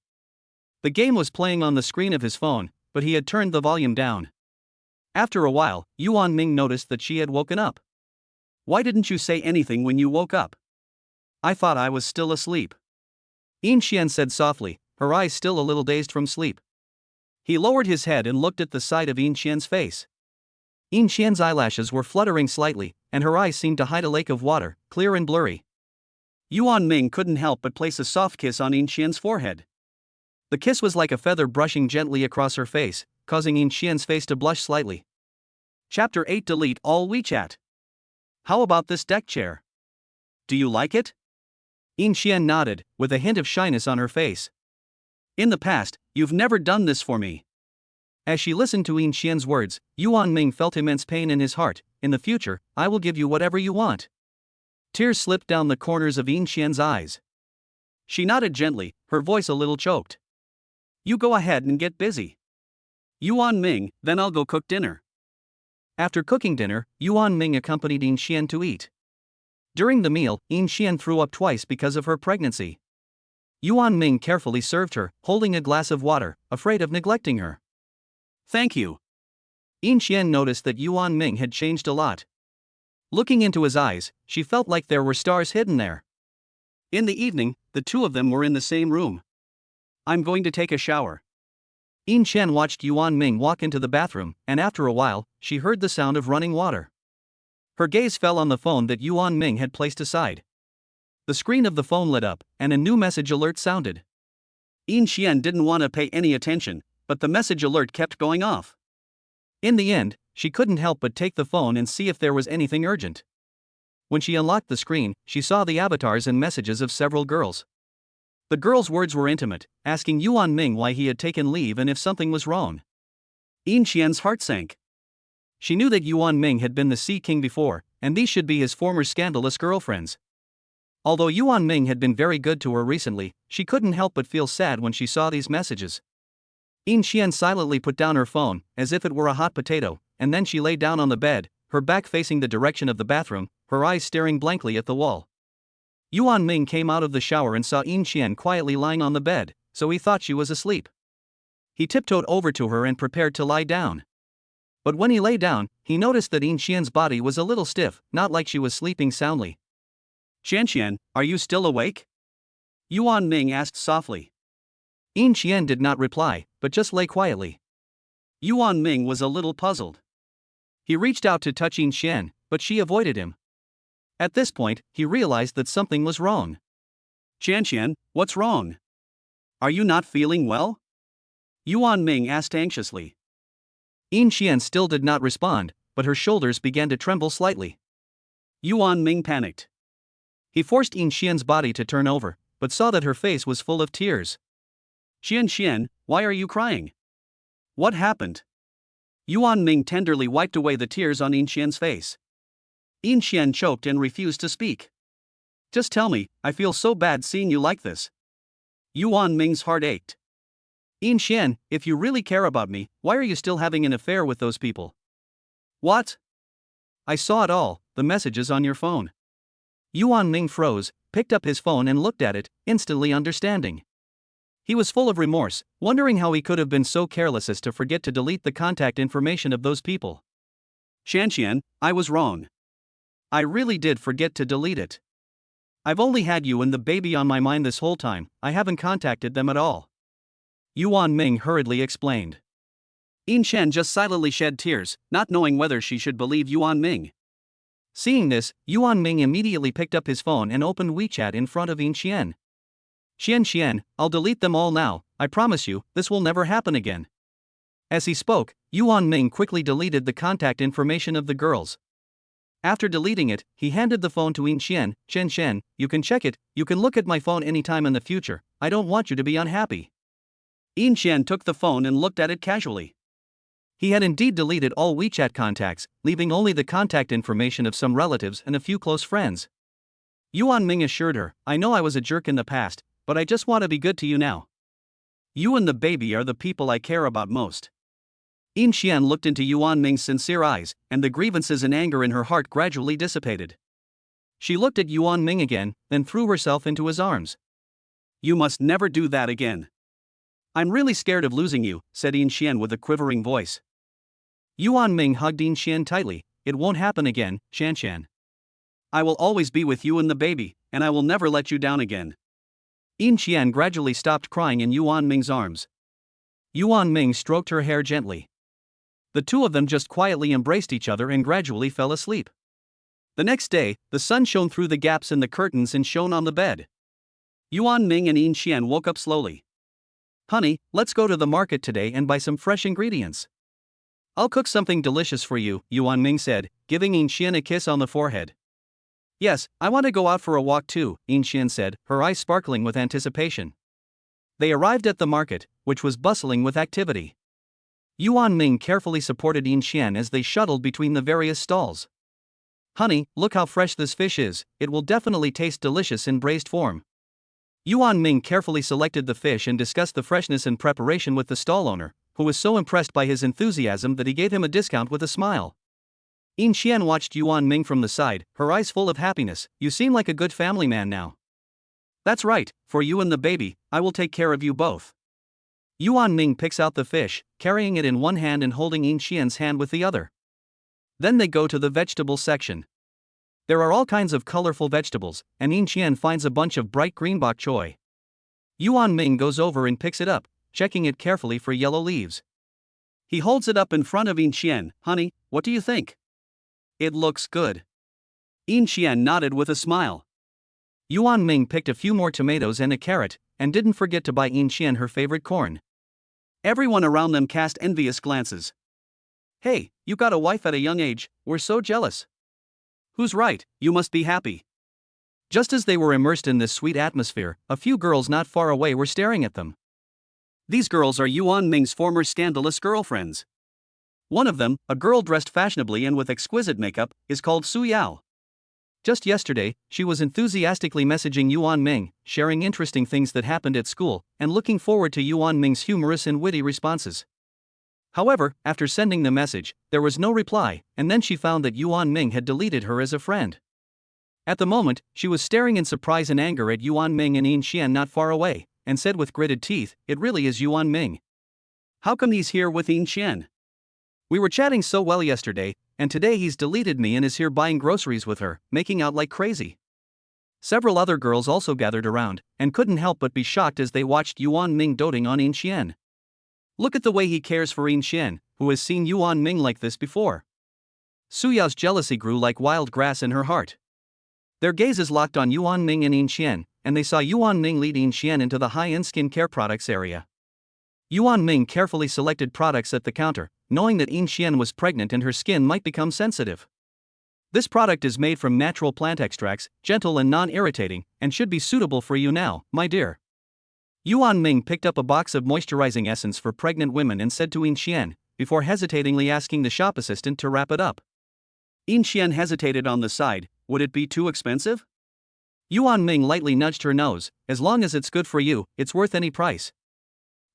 Speaker 2: The game was playing on the screen of his phone, but he had turned the volume down. After a while, Yuan Ming noticed that she had woken up.
Speaker 1: "Why didn't you say anything when you woke up?"
Speaker 2: "I thought I was still asleep," Yin Qian said softly, her eyes still a little dazed from sleep. He lowered his head and looked at the side of Yin Qian's face. Yin Qian's eyelashes were fluttering slightly, and her eyes seemed to hide a lake of water, clear and blurry.
Speaker 1: Yuan Ming couldn't help but place a soft kiss on Yin Qian's forehead.
Speaker 2: The kiss was like a feather brushing gently across her face, causing Yin Qian's face to blush slightly.
Speaker 1: Chapter 8: Delete all WeChat. How about this deck chair? Do you like it?
Speaker 2: Yin Qian nodded, with a hint of shyness on her face.
Speaker 1: In the past, you've never done this for me.
Speaker 2: As she listened to Yin Xian's words, Yuan Ming felt immense pain in his heart. In the future, I will give you whatever you want. Tears slipped down the corners of Yin Xian's eyes.
Speaker 1: She nodded gently, her voice a little choked. You go ahead and get busy. Yuan Ming, then I'll go cook dinner.
Speaker 2: After cooking dinner, Yuan Ming accompanied Yin Xian to eat. During the meal, Yin Xian threw up twice because of her pregnancy. Yuan Ming carefully served her, holding a glass of water, afraid of neglecting her.
Speaker 1: Thank you.
Speaker 2: Yin Xian noticed that Yuan Ming had changed a lot. Looking into his eyes, she felt like there were stars hidden there.
Speaker 1: In the evening, the two of them were in the same room. I'm going to take a shower.
Speaker 2: Yin Xian watched Yuan Ming walk into the bathroom, and after a while, she heard the sound of running water. Her gaze fell on the phone that Yuan Ming had placed aside. The screen of the phone lit up, and a new message alert sounded.
Speaker 1: Yin Xian didn't want to pay any attention, but the message alert kept going off.
Speaker 2: In the end, she couldn't help but take the phone and see if there was anything urgent. When she unlocked the screen, she saw the avatars and messages of several girls. The girls' words were intimate, asking Yuan Ming why he had taken leave and if something was wrong.
Speaker 1: Yin Xian's heart sank.
Speaker 2: She knew that Yuan Ming had been the Sea King before, and these should be his former scandalous girlfriends. Although Yuan Ming had been very good to her recently, she couldn't help but feel sad when she saw these messages. Yin Xian silently put down her phone, as if it were a hot potato, and then she lay down on the bed, her back facing the direction of the bathroom, her eyes staring blankly at the wall. Yuan Ming came out of the shower and saw Yin Xian quietly lying on the bed, so he thought she was asleep. He tiptoed over to her and prepared to lie down. But when he lay down, he noticed that Yin Xian's body was a little stiff, not like she was sleeping soundly.
Speaker 1: Xian, are you still awake? Yuan Ming asked softly.
Speaker 2: Yin Xian did not reply, but just lay quietly.
Speaker 1: Yuan Ming was a little puzzled.
Speaker 2: He reached out to touch Yin Xian, but she avoided him. At this point, he realized that something was wrong.
Speaker 1: Xian, what's wrong? Are you not feeling well? Yuan Ming asked anxiously.
Speaker 2: Yin Xian still did not respond, but her shoulders began to tremble slightly.
Speaker 1: Yuan Ming panicked.
Speaker 2: He forced Yin Xian's body to turn over, but saw that her face was full of tears.
Speaker 1: Xian, why are you crying? What happened? Yuan Ming tenderly wiped away the tears on Yin Xian's face. Yin Xian choked and refused to speak. Just tell me, I feel so bad seeing you like this. Yuan Ming's heart ached.
Speaker 2: Yin Xian, if you really care about me, why are you still having an affair with those people?
Speaker 1: What?
Speaker 2: I saw it all, the messages on your phone. Yuan Ming froze, picked up his phone and looked at it, instantly understanding. He was full of remorse, wondering how he could have been so careless as to forget to delete the contact information of those people.
Speaker 1: Xian, I was wrong. I really did forget to delete it. I've only had you and the baby on my mind this whole time, I haven't contacted them at all.
Speaker 2: Yuan Ming hurriedly explained.
Speaker 1: Yin Xian just silently shed tears, not knowing whether she should believe Yuan Ming.
Speaker 2: Seeing this, Yuan Ming immediately picked up his phone and opened WeChat in front of Yin Xian. Xian, I'll delete them all now, I promise you, this will never happen again. As he spoke, Yuan Ming quickly deleted the contact information of the girls. After deleting it, he handed the phone to Yin Xian. Xian, you can check it, you can look at my phone anytime in the future, I don't want you to be unhappy.
Speaker 1: Yin Xian took the phone and looked at it casually.
Speaker 2: He had indeed deleted all WeChat contacts, leaving only the contact information of some relatives and a few close friends. Yuan Ming assured her, I know I was a jerk in the past, but I just want to be good to you now.
Speaker 1: You and the baby are the people I care about most. Yin Xian looked into Yuan Ming's sincere eyes, and the grievances and anger in her heart gradually dissipated.
Speaker 2: She looked at Yuan Ming again, then threw herself into his arms.
Speaker 1: You must never do that again. I'm really scared of losing you, said Yin Xian with a quivering voice.
Speaker 2: Yuan Ming hugged Yin Xian tightly. It won't happen again, Xian.
Speaker 1: I will always be with you and the baby, and I will never let you down again.
Speaker 2: Yin Xian gradually stopped crying in Yuan Ming's arms. Yuan Ming stroked her hair gently. The two of them just quietly embraced each other and gradually fell asleep. The next day, the sun shone through the gaps in the curtains and shone on the bed.
Speaker 1: Yuan Ming and Yin Xian woke up slowly.
Speaker 2: Honey, let's go to the market today and buy some fresh ingredients. I'll cook something delicious for you, Yuan Ming said, giving Yin Xian a kiss on the forehead.
Speaker 1: Yes, I want to go out for a walk too, Yin Xian said, her eyes sparkling with anticipation.
Speaker 2: They arrived at the market, which was bustling with activity. Yuan Ming carefully supported Yin Xian as they shuttled between the various stalls. "Honey, look how fresh this fish is, it will definitely taste delicious in braised form." Yuan Ming carefully selected the fish and discussed the freshness and preparation with the stall owner, who was so impressed by his enthusiasm that he gave him a discount with a smile. Yin Xian watched Yuan Ming from the side, her eyes full of happiness. "You seem like a good family man now." "That's right, for you and the baby, I will take care of you both." Yuan Ming picks out the fish, carrying it in one hand and holding Yin Xian's hand with the other. Then they go to the vegetable section. There are all kinds of colorful vegetables, and Yin Xian finds a bunch of bright green bok choy. Yuan Ming goes over and picks it up, checking it carefully for yellow leaves. He holds it up in front of Yin Xian. "Honey, what do you think?" "It looks good." Yin Xian nodded with a smile. Yuan Ming picked a few more tomatoes and a carrot, and didn't forget to buy Yin Xian her favorite corn. Everyone around them cast envious glances. "Hey, you got a wife at a young age, we're so jealous." "Who's right, you must be happy." Just as they were immersed in this sweet atmosphere, a few girls not far away were staring at them. These girls are Yuan Ming's former scandalous girlfriends. One of them, a girl dressed fashionably and with exquisite makeup, is called Su Yao. Just yesterday, she was enthusiastically messaging Yuan Ming, sharing interesting things that happened at school, and looking forward to Yuan Ming's humorous and witty responses. However, after sending the message, there was no reply, and then she found that Yuan Ming had deleted her as a friend. At the moment, she was staring in surprise and anger at Yuan Ming and Yin Xian not far away, and said with gritted teeth, "It really is Yuan Ming. How come he's here with Yin Xian? We were chatting so well yesterday, and today he's deleted me and is here buying groceries with her, making out like crazy." Several other girls also gathered around, and couldn't help but be shocked as they watched Yuan Ming doting on Yin Xian. Look at the way he cares for Yin Xian, who has seen Yuan Ming like this before. Su Yao's jealousy grew like wild grass in her heart. Their gazes locked on Yuan Ming and Yin Xian, and they saw Yuan Ming lead Yin Xian into the high-end skincare products area. Yuan Ming carefully selected products at the counter, knowing that Yin Xian was pregnant and her skin might become sensitive. "This product is made from natural plant extracts, gentle and non-irritating, and should be suitable for you now, my dear." Yuan Ming picked up a box of moisturizing essence for pregnant women and said to Yin Xian, before hesitatingly asking the shop assistant to wrap it up. Yin Xian hesitated on the side. Would it be too expensive? Yuan Ming lightly nudged her nose. "As long as it's good for you, it's worth any price."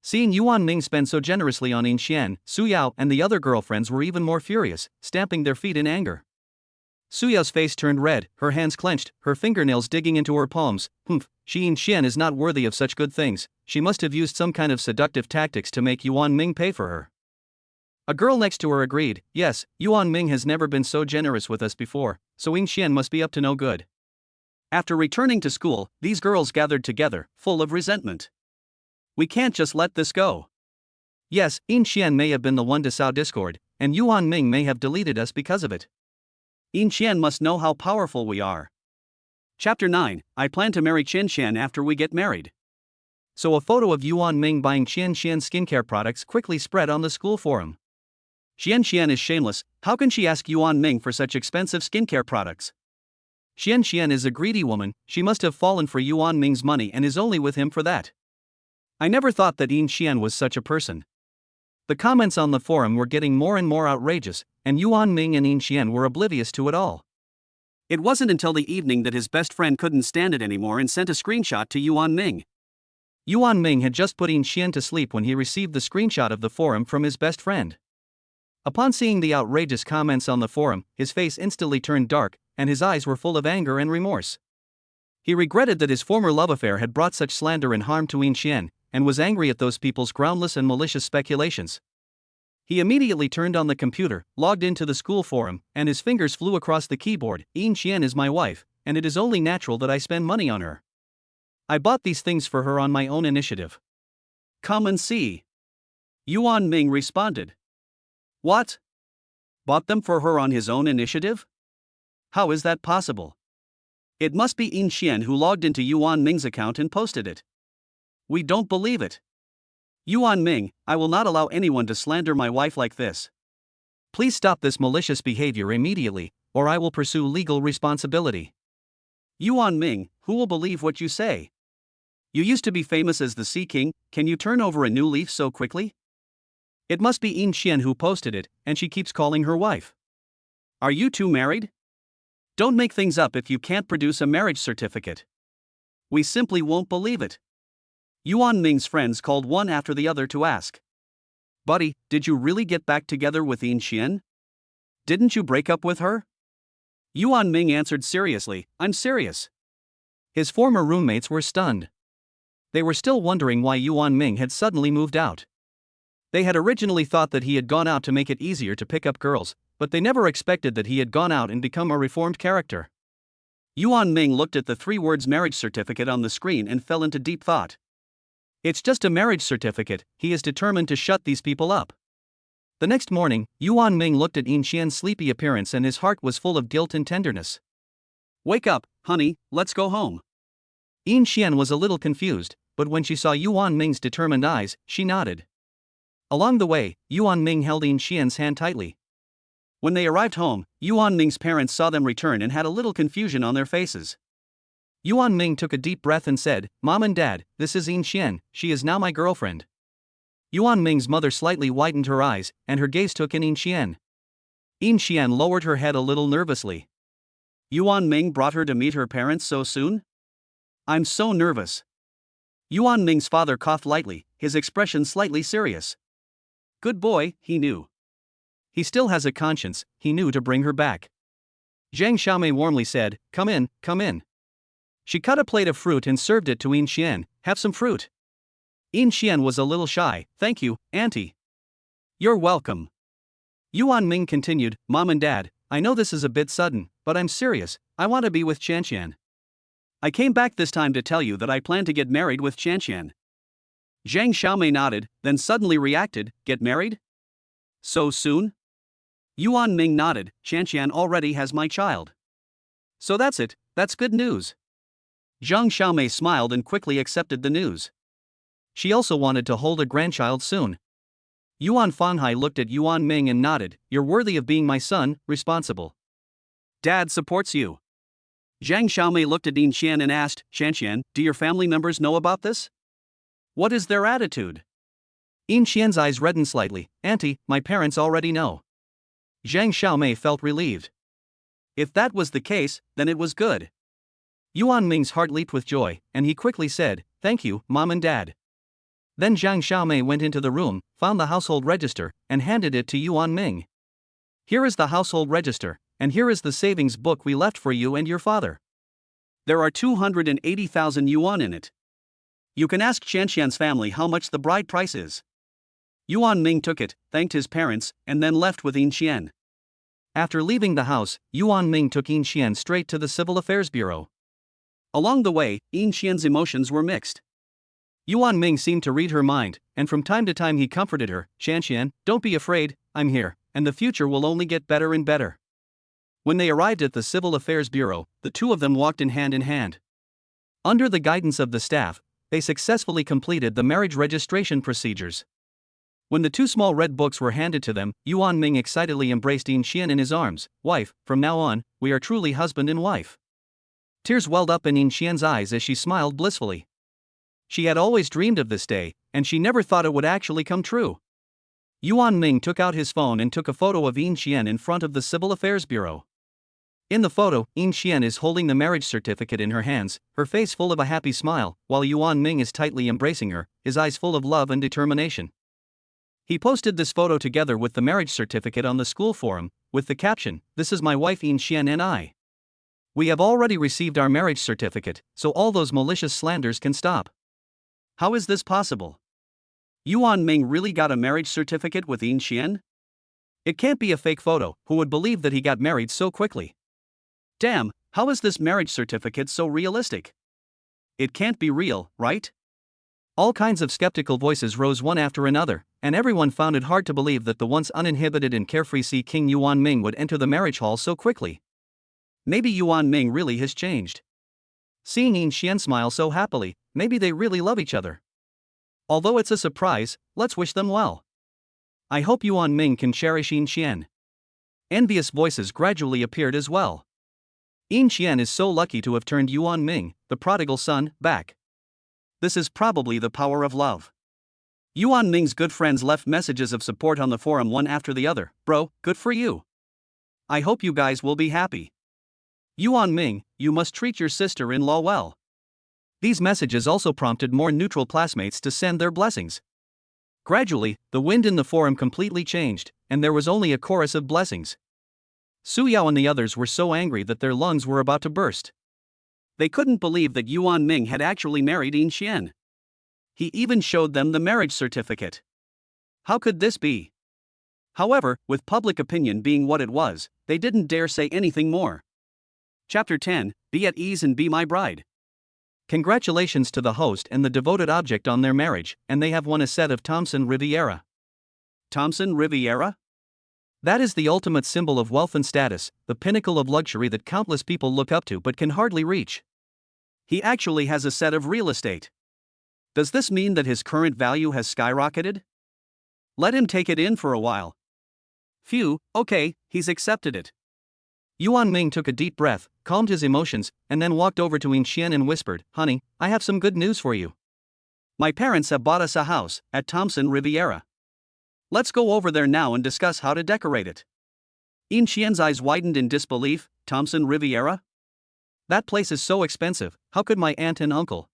Speaker 2: Seeing Yuan Ming spend so generously on Yin Xian, Su Yao and the other girlfriends were even more furious, stamping their feet in anger. Su Yao's face turned red, her hands clenched, her fingernails digging into her palms. "Humph, Yin Xian is not worthy of such good things. She must have used some kind of seductive tactics to make Yuan Ming pay for her." A girl next to her agreed. "Yes, Yuan Ming has never been so generous with us before, so Yin Xian must be up to no good." After returning to school, these girls gathered together, full of resentment. "We can't just let this go. Yes, Yin Xian may have been the one to sow discord, and Yuan Ming may have deleted us because of it. Yin Xian must know how powerful we are." Chapter 9, I plan to marry Qian Xian after we get married. So a photo of Yuan Ming buying Qian Xian skincare products quickly spread on the school forum. "Qian Xian is shameless, how can she ask Yuan Ming for such expensive skincare products? Qian Xian is a greedy woman, she must have fallen for Yuan Ming's money and is only with him for that. I never thought that Yin Xian was such a person." The comments on the forum were getting more and more outrageous, and Yuan Ming and Yin Xian were oblivious to it all. It wasn't until the evening that his best friend couldn't stand it anymore and sent a screenshot to Yuan Ming. Yuan Ming had just put Yin Xian to sleep when he received the screenshot of the forum from his best friend. Upon seeing the outrageous comments on the forum, his face instantly turned dark, and his eyes were full of anger and remorse. He regretted that his former love affair had brought such slander and harm to Yin Xian, and was angry at those people's groundless and malicious speculations. He immediately turned on the computer, logged into the school forum, and his fingers flew across the keyboard. "Yin Xian is my wife, and it is only natural that I spend money on her. I bought these things for her on my own initiative. Come and see." Yuan Ming responded. "What? Bought them for her on his own initiative? How is that possible? It must be Yin Xian who logged into Yuan Ming's account and posted it. We don't believe it. Yuan Ming, I will not allow anyone to slander my wife like this. Please stop this malicious behavior immediately, or I will pursue legal responsibility." "Yuan Ming, who will believe what you say?
Speaker 1: You used to be famous as the Sea King, can you turn over a new leaf so quickly? It must be Yin Xian who posted it, and she keeps calling her wife. Are you two married? Don't make things up if you can't produce a marriage certificate. We simply won't believe it. Yuan Ming's friends called one after the other to ask. Buddy, did you really get back together with Yin Xian? Didn't you break up with her? Yuan Ming answered seriously, I'm serious.
Speaker 2: His former roommates were stunned. They were still wondering why Yuan Ming had suddenly moved out. They had originally thought that he had gone out to make it easier to pick up girls, but they never expected that he had gone out and become a reformed character.
Speaker 1: Yuan Ming looked at the 3 words marriage certificate on the screen and fell into deep thought.
Speaker 2: It's just a marriage certificate, he is determined to shut these people up. The next morning, Yuan Ming looked at Yin Xian's sleepy appearance and his heart was full of guilt and tenderness.
Speaker 1: Wake up, honey, let's go home.
Speaker 2: Yin Xian was a little confused, but when she saw Yuan Ming's determined eyes, she nodded. Along the way, Yuan Ming held Yin Xian's hand tightly.
Speaker 1: When they arrived home, Yuan Ming's parents saw them return and had a little confusion on their faces.
Speaker 2: Yuan Ming took a deep breath and said, Mom and Dad, this is Yin Xian, she is now my girlfriend. Yuan Ming's mother slightly widened her eyes, and her gaze took in Yin Xian. Yin Xian lowered her head a little nervously.
Speaker 1: Yuan Ming brought her to meet her parents so soon? I'm so nervous. Yuan Ming's father coughed lightly, his expression slightly serious. Good boy, he knew.
Speaker 2: He still has a conscience, he knew to bring her back. Zhang Xiaomei warmly said, Come in, come in. She cut a plate of fruit and served it to Yin Xian, have some fruit. Yin Xian was a little shy, thank you, Auntie.
Speaker 1: You're welcome.
Speaker 2: Yuan Ming continued, Mom and Dad, I know this is a bit sudden, but I'm serious, I want to be with Qianqian.
Speaker 1: I came back this time to tell you that I plan to get married with Qianqian. Zhang Xiaomei nodded, then suddenly reacted, get married? So soon? Yuan Ming nodded, Qianqian already has my child.
Speaker 2: So that's it, that's good news.
Speaker 1: Zhang Xiaomei smiled and quickly accepted the news.
Speaker 2: She also wanted to hold a grandchild soon. Yuan Fanhai looked at Yuan Ming and nodded, you're worthy of being my son, responsible.
Speaker 1: Dad supports you. Zhang Xiaomei looked at Yin Xian and asked, Qianqian, do your family members know about this? What is their attitude?
Speaker 2: Yin Xian's eyes reddened slightly, Auntie, my parents already know. Zhang Xiaomei felt relieved.
Speaker 1: If that was the case, then it was good.
Speaker 2: Yuan Ming's heart leaped with joy, and he quickly said, Thank you, Mom and Dad. Then Zhang Xiaomei went into the room, found the household register, and handed it to Yuan Ming. Here is the household register, and here is the savings book we left for you and your father.
Speaker 1: There are 280,000 yuan in it. You can ask Qianqian's family how much the bride price is. Yuan Ming took it, thanked his parents, and then left with Yin Xian.
Speaker 2: After leaving the house, Yuan Ming took Yin Xian straight to the Civil Affairs Bureau.
Speaker 1: Along the way, Yin Xian's emotions were mixed.
Speaker 2: Yuan Ming seemed to read her mind, and from time to time he comforted her, Qianqian, don't be afraid, I'm here, and the future will only get better and better. When they arrived at the Civil Affairs Bureau, the two of them walked in hand. Under the guidance of the staff, they successfully completed the marriage registration procedures. When the 2 small red books were handed to them, Yuan Ming excitedly embraced Yin Xian in his arms, Wife, from now on, we are truly husband and wife. Tears welled up in Yin Xian's eyes as she smiled blissfully. She had always dreamed of this day, and she never thought it would actually come true. Yuan Ming took out his phone and took a photo of Yin Xian in front of the Civil Affairs Bureau. In the photo, Yin Xian is holding the marriage certificate in her hands, her face full of a happy smile, while Yuan Ming is tightly embracing her, his eyes full of love and determination. He posted this photo together with the marriage certificate on the school forum, with the caption, This is my wife Yin Xian and I. We have already received our marriage certificate, so all those malicious slanders can stop.
Speaker 1: How is this possible? Yuan Ming really got a marriage certificate with Yin Xian?
Speaker 2: It can't be a fake photo, who would believe that he got married so quickly?
Speaker 1: Damn, how is this marriage certificate so realistic? It can't be real, right?
Speaker 2: All kinds of skeptical voices rose one after another, and everyone found it hard to believe that the once uninhibited and carefree Sea King Yuan Ming would enter the marriage hall so quickly. Maybe Yuan Ming really has changed. Seeing Yin Xian smile so happily, maybe they really love each other. Although it's a surprise, let's wish them well. I hope Yuan Ming can cherish Yin Xian. Envious voices gradually appeared as well. Yin Xian is so lucky to have turned Yuan Ming, the prodigal son, back.
Speaker 1: This is probably the power of love. Yuan Ming's good friends left messages of support on the forum one after the other. Bro, good for you. I hope you guys will be happy. Yuan Ming, you must treat your sister-in-law well. These messages also prompted more neutral classmates to send their blessings. Gradually, the wind in the forum completely changed, and there was only a chorus of blessings. Su Yao and the others were so angry that their lungs were about to burst. They couldn't believe that Yuan Ming had actually married Yin Xian. He even showed them the marriage certificate. How could this be? However, with public opinion being what it was, they didn't dare say anything more. Chapter 10, Be at Ease and Be My Bride. Congratulations to the host and the devoted object on their marriage, and they have won a set of Thomson Riviera. Thomson Riviera? That is the ultimate symbol of wealth and status, the pinnacle of luxury that countless people look up to but can hardly reach. He actually has a set of real estate. Does this mean that his current value has skyrocketed? Let him take it in for a while. Phew, okay, he's accepted it. Yuan Ming took a deep breath, calmed his emotions, and then walked over to Yin Xian and whispered, "Honey, I have some good news for you. My parents have bought us a house at Thomson Riviera. Let's go over there now and discuss how to decorate it." Yin Xian's eyes widened in disbelief. Thomson Riviera? That place is so expensive, how could my aunt and uncle?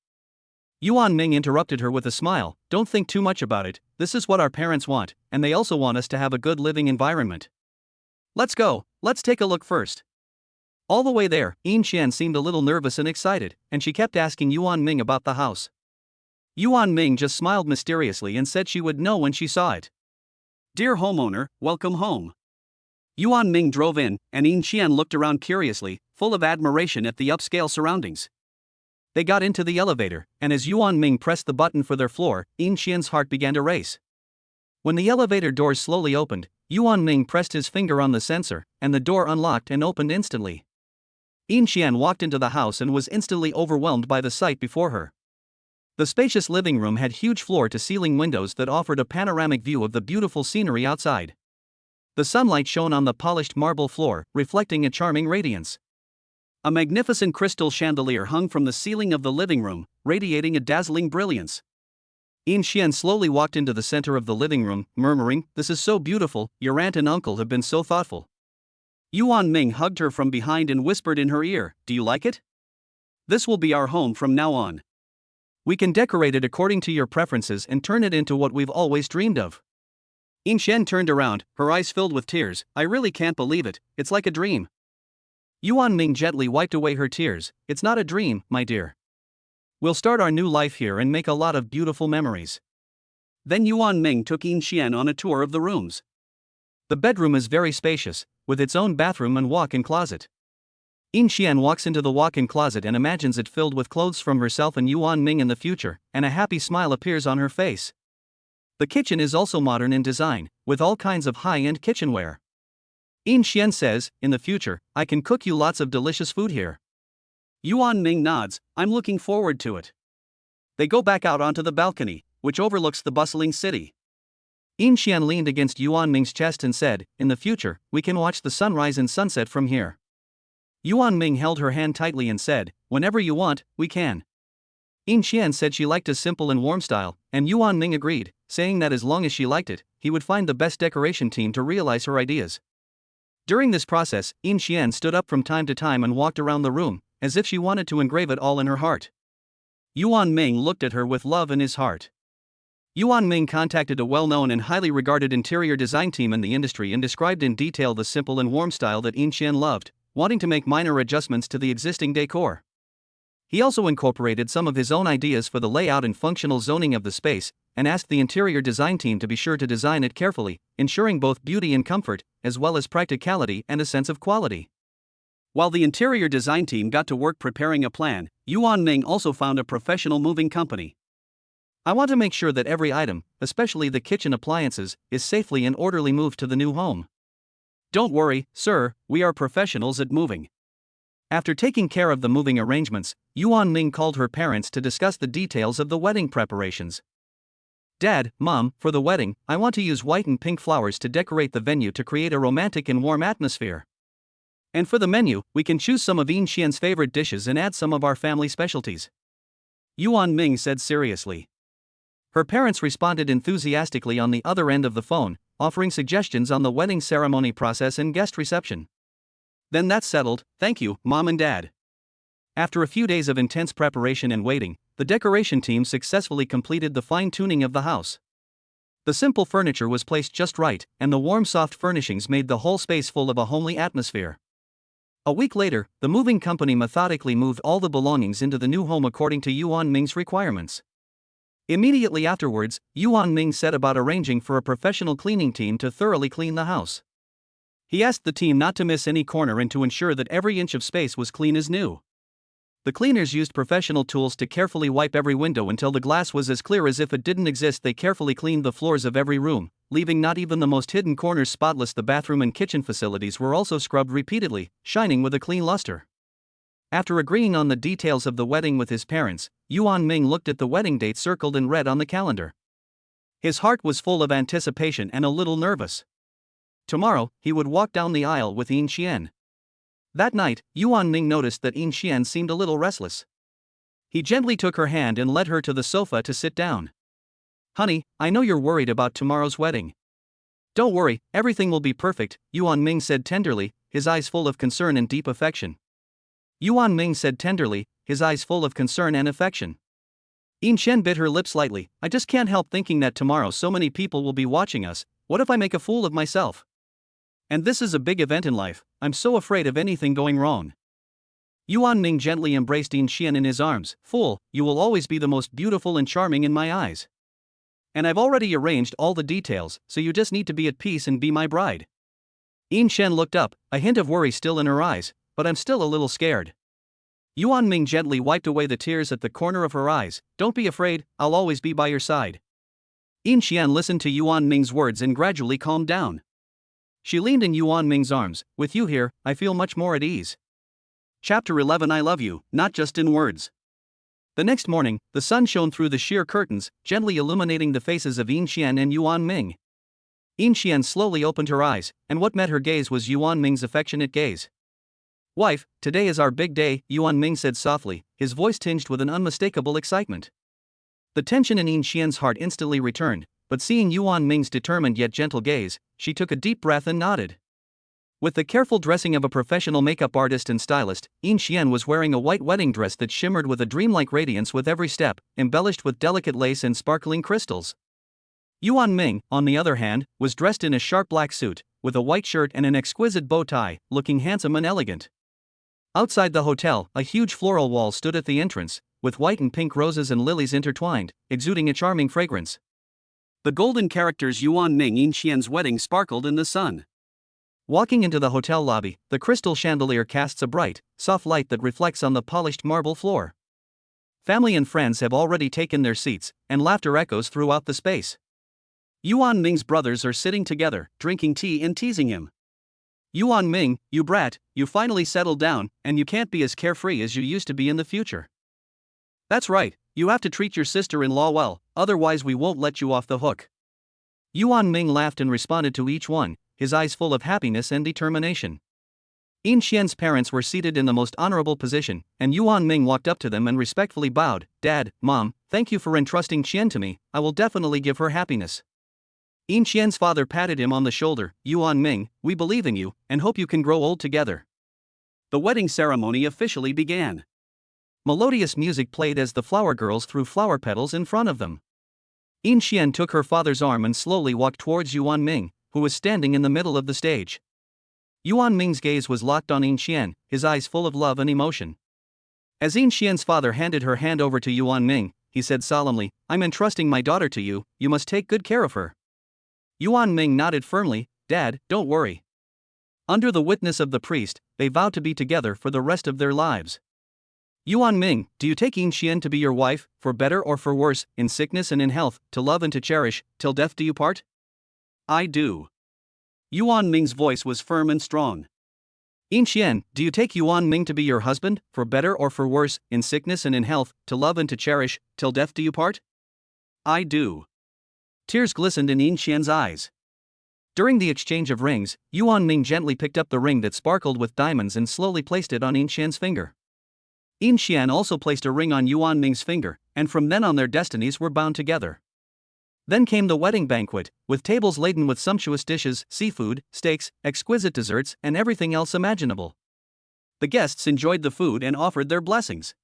Speaker 1: Yuan Ming interrupted her with a smile. Don't think too much about it, this is what our parents want, and they also want us to have a good living environment. Let's go, let's take a look first. All the way there, Yin Xian seemed a little nervous and excited, and she kept asking Yuan Ming about the house. Yuan Ming just smiled mysteriously and said she would know when she saw it. Dear homeowner, welcome home. Yuan Ming drove in, and Yin Xian looked around curiously, full of admiration at the upscale surroundings. They got into the elevator, and as Yuan Ming pressed the button for their floor, Yin Xian's heart began to race. When the elevator doors slowly opened, Yuan Ming pressed his finger on the sensor, and the door unlocked and opened instantly. Yin Xian walked into the house and was instantly overwhelmed by the sight before her. The spacious living room had huge floor-to-ceiling windows that offered a panoramic view of the beautiful scenery outside. The sunlight shone on the polished marble floor, reflecting a charming radiance. A magnificent crystal chandelier hung from the ceiling of the living room, radiating a dazzling brilliance. Yin Xian slowly walked into the center of the living room, murmuring, "This is so beautiful, your aunt and uncle have been so thoughtful." Yuan Ming hugged her from behind and whispered in her ear, "Do you like it? This will be our home from now on. We can decorate it according to your preferences and turn it into what we've always dreamed of." Yin Xian turned around, her eyes filled with tears. "I really can't believe it, it's like a dream." Yuan Ming gently wiped away her tears. "It's not a dream, my dear. We'll start our new life here and make a lot of beautiful memories." Then Yuan Ming took Yin Xian on a tour of the rooms. The bedroom is very spacious, with its own bathroom and walk-in closet. Yin Xian walks into the walk-in closet and imagines it filled with clothes from herself and Yuan Ming in the future, and a happy smile appears on her face. The kitchen is also modern in design, with all kinds of high-end kitchenware. Yin Xian says, "In the future, I can cook you lots of delicious food here." Yuan Ming nods, "I'm looking forward to it." They go back out onto the balcony, which overlooks the bustling city. Yin Xian leaned against Yuan Ming's chest and said, "In the future, we can watch the sunrise and sunset from here." Yuan Ming held her hand tightly and said, "Whenever you want, we can." Yin Xian said she liked a simple and warm style, and Yuan Ming agreed, saying that as long as she liked it, he would find the best decoration team to realize her ideas. During this process, Yin Xian stood up from time to time and walked around the room, as if she wanted to engrave it all in her heart. Yuan Ming looked at her with love in his heart. Yuan Ming contacted a well-known and highly regarded interior design team in the industry and described in detail the simple and warm style that Yin Xian loved, wanting to make minor adjustments to the existing decor. He also incorporated some of his own ideas for the layout and functional zoning of the space, and asked the interior design team to be sure to design it carefully, ensuring both beauty and comfort, as well as practicality and a sense of quality. While the interior design team got to work preparing a plan, Yuan Ming also found a professional moving company. "I want to make sure that every item, especially the kitchen appliances, is safely and orderly moved to the new home." "Don't worry, sir, we are professionals at moving." After taking care of the moving arrangements, Yuan Ming called her parents to discuss the details of the wedding preparations. "Dad, Mom, for the wedding, I want to use white and pink flowers to decorate the venue to create a romantic and warm atmosphere. And for the menu, we can choose some of Yin Xian's favorite dishes and add some of our family specialties." Yuan Ming said seriously. Her parents responded enthusiastically on the other end of the phone, offering suggestions on the wedding ceremony process and guest reception. Then that's settled, thank you, Mom and Dad. After a few days of intense preparation and waiting, the decoration team successfully completed the fine-tuning of the house. The simple furniture was placed just right, and the warm soft furnishings made the whole space full of a homely atmosphere. A week later, the moving company methodically moved all the belongings into the new home according to Yuan Ming's requirements. Immediately afterwards, Yuan Ming set about arranging for a professional cleaning team to thoroughly clean the house. He asked the team not to miss any corner and to ensure that every inch of space was clean as new. The cleaners used professional tools to carefully wipe every window until the glass was as clear as if it didn't exist. They carefully cleaned the floors of every room, leaving not even the most hidden corners spotless. The bathroom and kitchen facilities were also scrubbed repeatedly, shining with a clean luster. After agreeing on the details of the wedding with his parents, Yuan Ming looked at the wedding date circled in red on the calendar. His heart was full of anticipation and a little nervous. Tomorrow, he would walk down the aisle with Yin Xian. That night, Yuan Ming noticed that Yin Xian seemed a little restless. He gently took her hand and led her to the sofa to sit down. Honey, I know you're worried about tomorrow's wedding. Don't worry, everything will be perfect, Yuan Ming said tenderly, his eyes full of concern and deep affection. Yuan Ming said tenderly, his eyes full of concern and affection. Yin Xian bit her lip slightly. I just can't help thinking that tomorrow so many people will be watching us. What if I make a fool of myself? And this is a big event in life, I'm so afraid of anything going wrong. Yuan Ming gently embraced Yin Xian in his arms. Fool, you will always be the most beautiful and charming in my eyes. And I've already arranged all the details, so you just need to be at peace and be my bride. Yin Xian looked up, a hint of worry still in her eyes, but I'm still a little scared. Yuan Ming gently wiped away the tears at the corner of her eyes. Don't be afraid, I'll always be by your side. Yin Xian listened to Yuan Ming's words and gradually calmed down. She leaned in Yuan Ming's arms. With you here, I feel much more at ease. Chapter 11 I love you, not just in words. The next morning, the sun shone through the sheer curtains, gently illuminating the faces of Yin Xian and Yuan Ming. Yin Xian slowly opened her eyes, and what met her gaze was Yuan Ming's affectionate gaze. Wife, today is our big day, Yuan Ming said softly, his voice tinged with an unmistakable excitement. The tension in Yin Xian's heart instantly returned, but seeing Yuan Ming's determined yet gentle gaze, she took a deep breath and nodded. With the careful dressing of a professional makeup artist and stylist, Yin Xian was wearing a white wedding dress that shimmered with a dreamlike radiance with every step, embellished with delicate lace and sparkling crystals. Yuan Ming, on the other hand, was dressed in a sharp black suit, with a white shirt and an exquisite bow tie, looking handsome and elegant. Outside the hotel, a huge floral wall stood at the entrance, with white and pink roses and lilies intertwined, exuding a charming fragrance. The golden characters Yuan Ming Yin Xian's wedding sparkled in the sun. Walking into the hotel lobby, the crystal chandelier casts a bright, soft light that reflects on the polished marble floor. Family and friends have already taken their seats, and laughter echoes throughout the space. Yuan Ming's brothers are sitting together, drinking tea and teasing him. Yuan Ming, you brat, you finally settled down, and you can't be as carefree as you used to be in the future. That's right, you have to treat your sister-in-law well, otherwise we won't let you off the hook. Yuan Ming laughed and responded to each one, his eyes full of happiness and determination. Yin Xian's parents were seated in the most honorable position, and Yuan Ming walked up to them and respectfully bowed. Dad, Mom, thank you for entrusting Xian to me, I will definitely give her happiness. Yin Xian's father patted him on the shoulder. Yuan Ming, we believe in you, and hope you can grow old together. The wedding ceremony officially began. Melodious music played as the flower girls threw flower petals in front of them. Yin Xian took her father's arm and slowly walked towards Yuan Ming, who was standing in the middle of the stage. Yuan Ming's gaze was locked on Yin Xian, his eyes full of love and emotion. As Yin Xian's father handed her hand over to Yuan Ming, he said solemnly, I'm entrusting my daughter to you, you must take good care of her. Yuan Ming nodded firmly, Dad, don't worry. Under the witness of the priest, they vowed to be together for the rest of their lives. Yuan Ming, do you take Yin Xian to be your wife, for better or for worse, in sickness and in health, to love and to cherish, till death do you part? I do. Yuan Ming's voice was firm and strong. Yin Xian, do you take Yuan Ming to be your husband, for better or for worse, in sickness and in health, to love and to cherish, till death do you part? I do. Tears glistened in Yin Xian's eyes. During the exchange of rings, Yuan Ming gently picked up the ring that sparkled with diamonds and slowly placed it on Yin Xian's finger. Yin Xian also placed a ring on Yuan Ming's finger, and from then on their destinies were bound together. Then came the wedding banquet, with tables laden with sumptuous dishes, seafood, steaks, exquisite desserts, and everything else imaginable. The guests enjoyed the food and offered their blessings.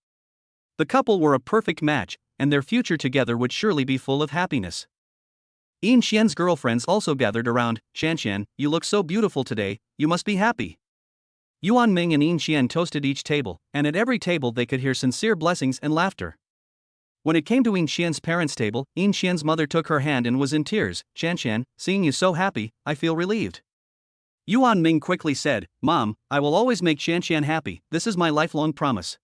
Speaker 1: The couple were a perfect match, and their future together would surely be full of happiness. Yin Xian's girlfriends also gathered around. Xian, you look so beautiful today, you must be happy. Yuan Ming and Yin Xian toasted each table, and at every table they could hear sincere blessings and laughter. When it came to Yin Xian's parents' table, Yin Xian's mother took her hand and was in tears. Xian, seeing you so happy, I feel relieved. Yuan Ming quickly said, Mom, I will always make Xian happy, this is my lifelong promise.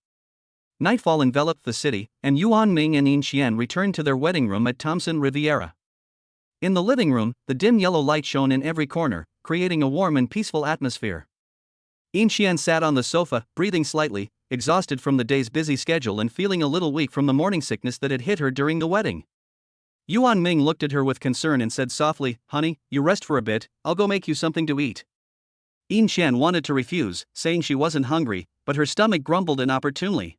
Speaker 1: Nightfall enveloped the city, and Yuan Ming and Yin Xian returned to their wedding room at Thompson Riviera. In the living room, the dim yellow light shone in every corner, creating a warm and peaceful atmosphere. Yin Xian sat on the sofa, breathing slightly, exhausted from the day's busy schedule and feeling a little weak from the morning sickness that had hit her during the wedding. Yuan Ming looked at her with concern and said softly, Honey, you rest for a bit, I'll go make you something to eat. Yin Xian wanted to refuse, saying she wasn't hungry, but her stomach grumbled inopportunely.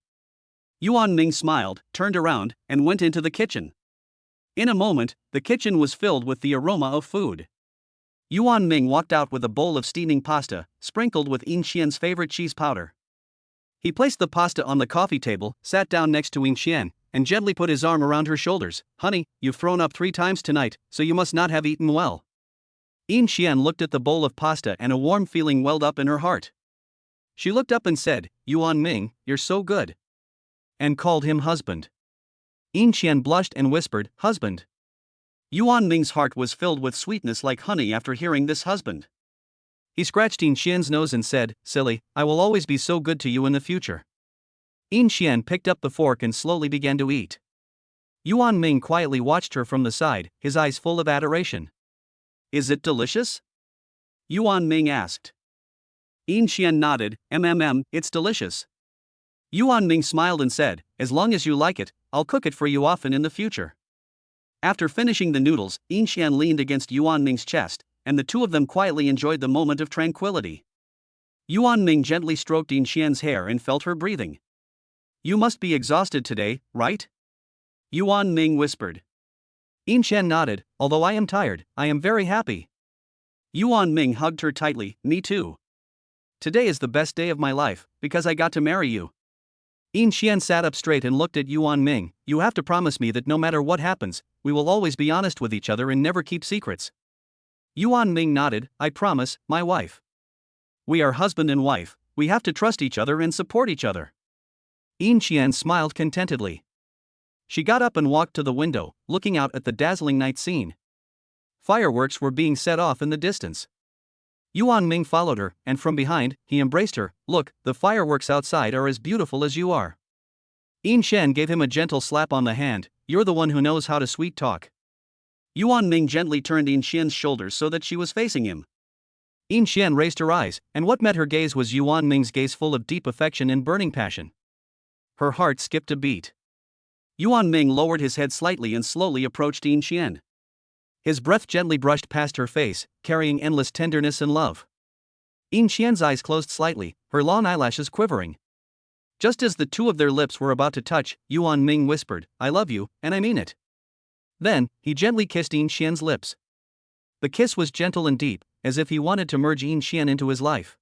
Speaker 1: Yuan Ming smiled, turned around, and went into the kitchen. In a moment, the kitchen was filled with the aroma of food. Yuan Ming walked out with a bowl of steaming pasta, sprinkled with Yin Xian's favorite cheese powder. He placed the pasta on the coffee table, sat down next to Yin Xian, and gently put his arm around her shoulders. Honey, you've thrown up 3 times tonight, so you must not have eaten well. Yin Xian looked at the bowl of pasta and a warm feeling welled up in her heart. She looked up and said, Yuan Ming, you're so good. And called him husband. Yin Xian blushed and whispered, Husband. Yuan Ming's heart was filled with sweetness like honey after hearing this husband. He scratched Yin Xian's nose and said, Silly, I will always be so good to you in the future. Yin Xian picked up the fork and slowly began to eat. Yuan Ming quietly watched her from the side, his eyes full of adoration. Is it delicious? Yuan Ming asked. Yin Xian nodded, it's delicious. Yuan Ming smiled and said, As long as you like it, I'll cook it for you often in the future. After finishing the noodles, Yin Xian leaned against Yuan Ming's chest, and the two of them quietly enjoyed the moment of tranquility. Yuan Ming gently stroked Yin Xian's hair and felt her breathing. You must be exhausted today, right? Yuan Ming whispered. Yin Xian nodded, Although I am tired, I am very happy. Yuan Ming hugged her tightly, Me too. Today is the best day of my life, because I got to marry you. Yin Xian sat up straight and looked at Yuan Ming. You have to promise me that no matter what happens, we will always be honest with each other and never keep secrets. Yuan Ming nodded, I promise, my wife. We are husband and wife, we have to trust each other and support each other. Yin Xian smiled contentedly. She got up and walked to the window, looking out at the dazzling night scene. Fireworks were being set off in the distance. Yuan Ming followed her, and from behind, he embraced her. Look, the fireworks outside are as beautiful as you are. Yin Xian gave him a gentle slap on the hand. You're the one who knows how to sweet talk. Yuan Ming gently turned Yin Xian's shoulders so that she was facing him. Yin Xian raised her eyes, and what met her gaze was Yuan Ming's gaze full of deep affection and burning passion. Her heart skipped a beat. Yuan Ming lowered his head slightly and slowly approached Yin Xian. His breath gently brushed past her face, carrying endless tenderness and love. Yin Xian's eyes closed slightly, her long eyelashes quivering. Just as the two of their lips were about to touch, Yuan Ming whispered, I love you, and I mean it. Then, he gently kissed Yin Xian's lips. The kiss was gentle and deep, as if he wanted to merge Yin Xian into his life.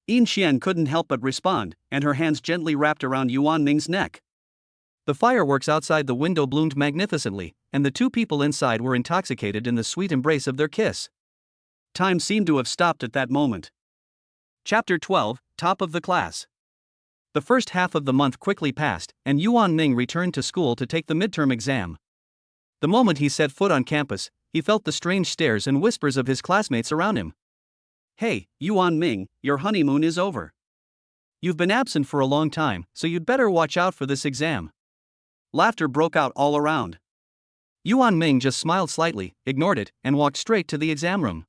Speaker 1: Yin Xian couldn't help but respond, and her hands gently wrapped around Yuan Ming's neck. The fireworks outside the window bloomed magnificently, and the two people inside were intoxicated in the sweet embrace of their kiss. Time seemed to have stopped at that moment. Chapter 12, Top of the Class. The first half of the month quickly passed, and Yuan Ming returned to school to take the midterm exam. The moment he set foot on campus, he felt the strange stares and whispers of his classmates around him. Hey, Yuan Ming, your honeymoon is over. You've been absent for a long time, so you'd better watch out for this exam. Laughter broke out all around. Yuan Ming just smiled slightly, ignored it, and walked straight to the exam room.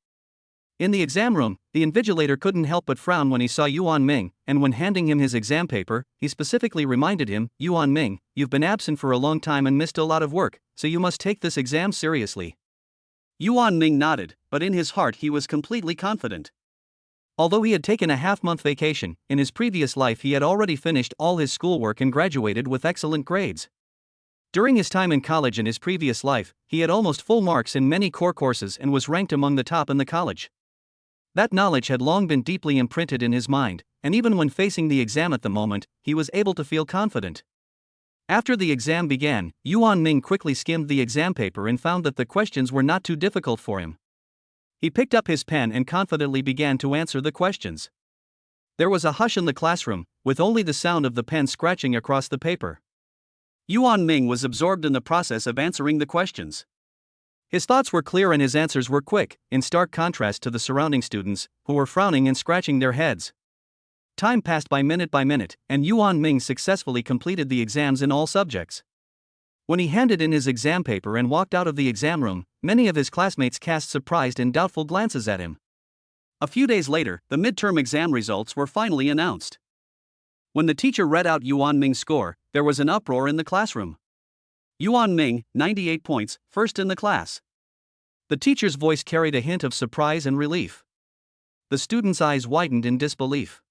Speaker 1: In the exam room, the invigilator couldn't help but frown when he saw Yuan Ming, and when handing him his exam paper, he specifically reminded him, Yuan Ming, you've been absent for a long time and missed a lot of work, so you must take this exam seriously. Yuan Ming nodded, but in his heart he was completely confident. Although he had taken a half-month vacation, in his previous life he had already finished all his schoolwork and graduated with excellent grades.
Speaker 2: During his time in college and his previous life, he had almost full marks in many core courses and was ranked among the top in the college. That knowledge had long been deeply imprinted in his mind, and even when facing the exam at the moment, he was able to feel confident. After the exam began, Yuan Ming quickly skimmed the exam paper and found that the questions were not too difficult for him. He picked up his pen and confidently began to answer the questions. There was a hush in the classroom, with only the sound of the pen scratching across the paper. Yuan Ming was absorbed in the process of answering the questions. His thoughts were clear and his answers were quick, in stark contrast to the surrounding students, who were frowning and scratching their heads. Time passed by minute, and Yuan Ming successfully completed the exams in all subjects. When he handed in his exam paper and walked out of the exam room, many of his classmates cast surprised and doubtful glances at him. A few days later, the midterm exam results were finally announced. When the teacher read out Yuan Ming's score, there was an uproar in the classroom. Yuan Ming, 98 points, first in the class. The teacher's voice carried a hint of surprise and relief. The students' eyes widened in disbelief.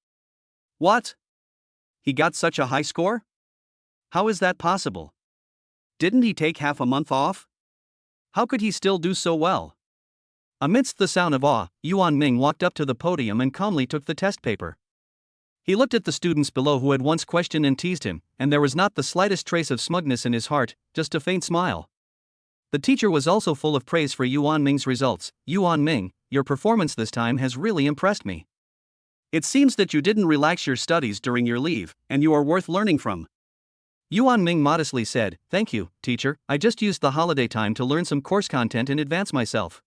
Speaker 2: What? He got such a high score? How is that possible? Didn't he take half a month off? How could he still do so well? Amidst the sound of awe, Yuan Ming walked up to the podium and calmly took the test paper. He looked at the students below who had once questioned and teased him, and there was not the slightest trace of smugness in his heart, just a faint smile. The teacher was also full of praise for Yuan Ming's results. Yuan Ming, your performance this time has really impressed me. It seems that you didn't relax your studies during your leave, and you are worth learning from. Yuan Ming modestly said, Thank you, teacher, I just used the holiday time to learn some course content and advance myself.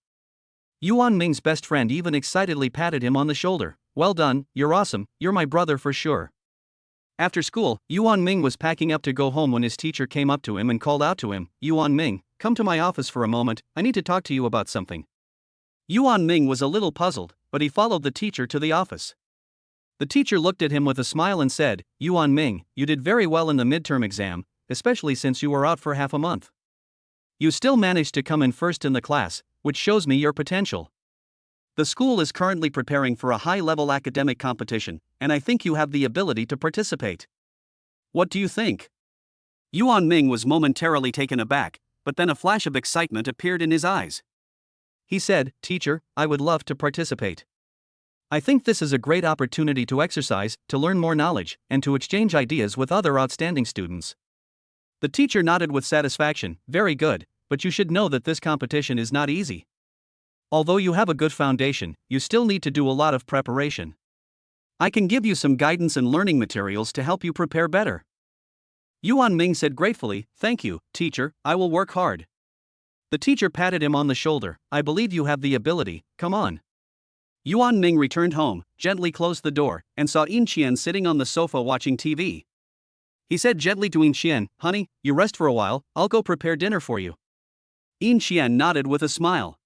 Speaker 2: Yuan Ming's best friend even excitedly patted him on the shoulder. Well done, you're awesome, you're my brother for sure. After school, Yuan Ming was packing up to go home when his teacher came up to him and called out to him, Yuan Ming, come to my office for a moment, I need to talk to you about something. Yuan Ming was a little puzzled, but he followed the teacher to the office. The teacher looked at him with a smile and said, Yuan Ming, you did very well in the midterm exam, especially since you were out for half a month. You still managed to come in first in the class, which shows me your potential. The school is currently preparing for a high-level academic competition, and I think you have the ability to participate. What do you think? Yuan Ming was momentarily taken aback, but then a flash of excitement appeared in his eyes. He said, Teacher, I would love to participate. I think this is a great opportunity to exercise, to learn more knowledge, and to exchange ideas with other outstanding students. The teacher nodded with satisfaction, Very good, but you should know that this competition is not easy. Although you have a good foundation, you still need to do a lot of preparation. I can give you some guidance and learning materials to help you prepare better. Yuan Ming said gratefully, Thank you, teacher, I will work hard. The teacher patted him on the shoulder, I believe you have the ability, come on. Yuan Ming returned home, gently closed the door, and saw Yin Qian sitting on the sofa watching TV. He said gently to Yin Qian, Honey, you rest for a while, I'll go prepare dinner for you. Yin Qian nodded with a smile.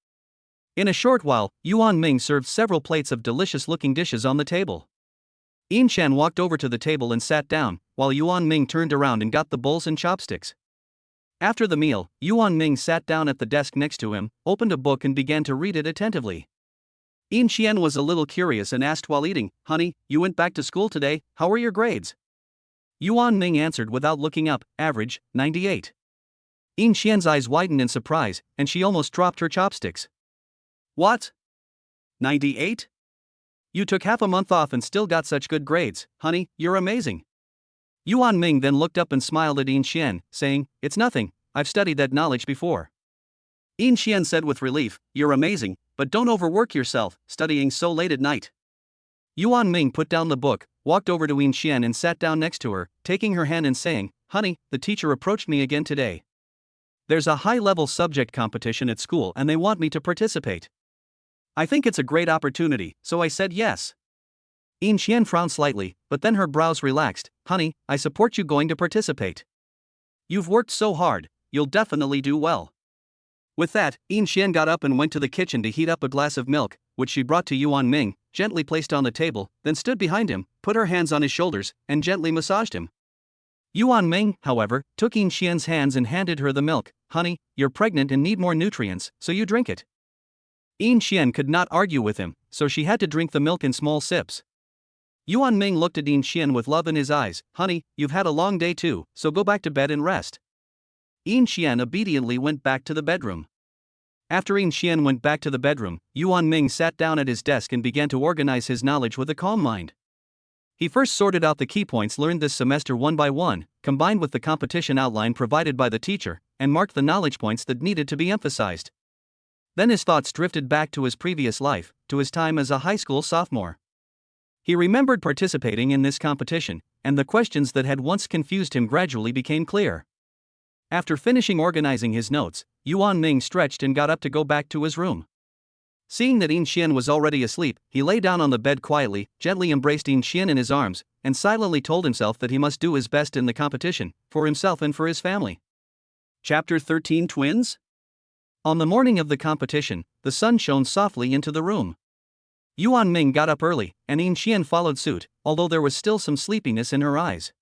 Speaker 2: In a short while, Yuan Ming served several plates of delicious-looking dishes on the table. Yin Qian walked over to the table and sat down, while Yuan Ming turned around and got the bowls and chopsticks. After the meal, Yuan Ming sat down at the desk next to him, opened a book and began to read it attentively. Yin Qian was a little curious and asked while eating, Honey, you went back to school today, how were your grades? Yuan Ming answered without looking up, Average, 98. Yin Qian's eyes widened in surprise, and she almost dropped her chopsticks. What? 98? You took half a month off and still got such good grades, honey, you're amazing. Yuan Ming then looked up and smiled at Yin Qian, saying, It's nothing, I've studied that knowledge before. Yin Qian said with relief, You're amazing, but don't overwork yourself, studying so late at night. Yuan Ming put down the book, walked over to Yin Qian and sat down next to her, taking her hand and saying, Honey, the teacher approached me again today. There's a high-level subject competition at school and they want me to participate. I think it's a great opportunity, so I said yes. Yin Qian frowned slightly, but then her brows relaxed. Honey, I support you going to participate. You've worked so hard, you'll definitely do well. With that, Yin Qian got up and went to the kitchen to heat up a glass of milk, which she brought to Yuan Ming, gently placed on the table, then stood behind him, put her hands on his shoulders, and gently massaged him. Yuan Ming, however, took Yin Qian's hands and handed her the milk. Honey, you're pregnant and need more nutrients, so you drink it. Yin Qian could not argue with him, so she had to drink the milk in small sips. Yuan Ming looked at Yin Qian with love in his eyes. Honey, you've had a long day too, so go back to bed and rest. Yin Xian obediently went back to the bedroom. After Yin Xian went back to the bedroom, Yuan Ming sat down at his desk and began to organize his knowledge with a calm mind. He first sorted out the key points learned this semester one by one, combined with the competition outline provided by the teacher, and marked the knowledge points that needed to be emphasized. Then his thoughts drifted back to his previous life, to his time as a high school sophomore. He remembered participating in this competition, and the questions that had once confused him gradually became clear. After finishing organizing his notes, Yuan Ming stretched and got up to go back to his room. Seeing that Yin Xian was already asleep, he lay down on the bed quietly, gently embraced Yin Xian in his arms, and silently told himself that he must do his best in the competition, for himself and for his family.
Speaker 1: Chapter 13 Twins?
Speaker 2: On the morning of the competition, the sun shone softly into the room. Yuan Ming got up early, and Yin Xian followed suit, although there was still some sleepiness in her eyes.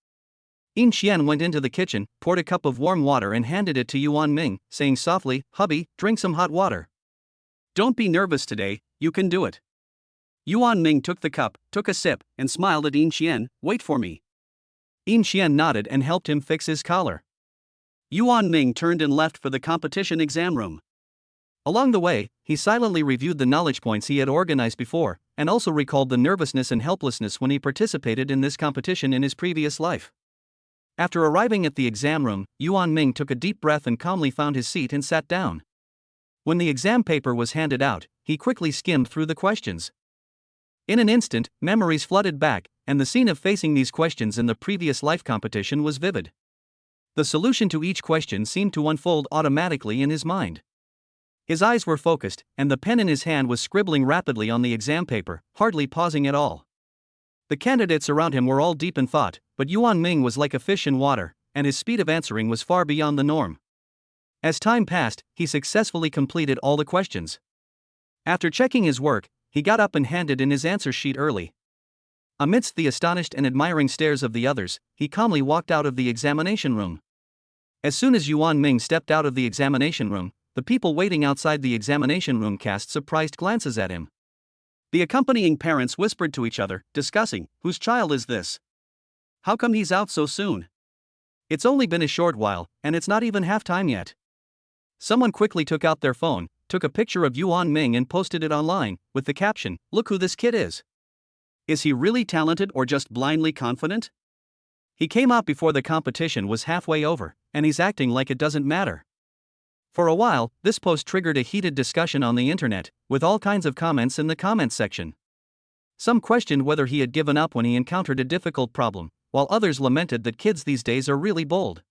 Speaker 2: Yin Xian went into the kitchen, poured a cup of warm water and handed it to Yuan Ming, saying softly, "Hubby, drink some hot water.
Speaker 1: Don't be nervous today, you can do it." Yuan Ming took the cup, took a sip, and smiled at Yin Xian. "Wait for me."
Speaker 2: Yin Xian nodded and helped him fix his collar.
Speaker 1: Yuan Ming turned and left for the competition exam room.
Speaker 2: Along the way, he silently reviewed the knowledge points he had organized before, and also recalled the nervousness and helplessness when he participated in this competition in his previous life. After arriving at the exam room, Yuan Ming took a deep breath and calmly found his seat and sat down. When the exam paper was handed out, he quickly skimmed through the questions. In an instant, memories flooded back, and the scene of facing these questions in the previous life competition was vivid. The solution to each question seemed to unfold automatically in his mind. His eyes were focused, and the pen in his hand was scribbling rapidly on the exam paper, hardly pausing at all. The candidates around him were all deep in thought, but Yuan Ming was like a fish in water, and his speed of answering was far beyond the norm. As time passed, he successfully completed all the questions. After checking his work, he got up and handed in his answer sheet early. Amidst the astonished and admiring stares of the others, he calmly walked out of the examination room. As soon as Yuan Ming stepped out of the examination room, the people waiting outside the examination room cast surprised glances at him.
Speaker 1: The accompanying parents whispered to each other, discussing, "Whose child is this? How come he's out so soon?
Speaker 2: It's only been a short while, and it's not even half time yet." Someone quickly took out their phone, took a picture of Yuan Ming and posted it online, with the caption, "Look who this kid is.
Speaker 1: Is he really talented or just blindly confident?
Speaker 2: He came out before the competition was halfway over, and he's acting like it doesn't matter." For a while, this post triggered a heated discussion on the internet, with all kinds of comments in the comments section. Some questioned whether he had given up when he encountered a difficult problem, while others lamented that kids these days are really bold.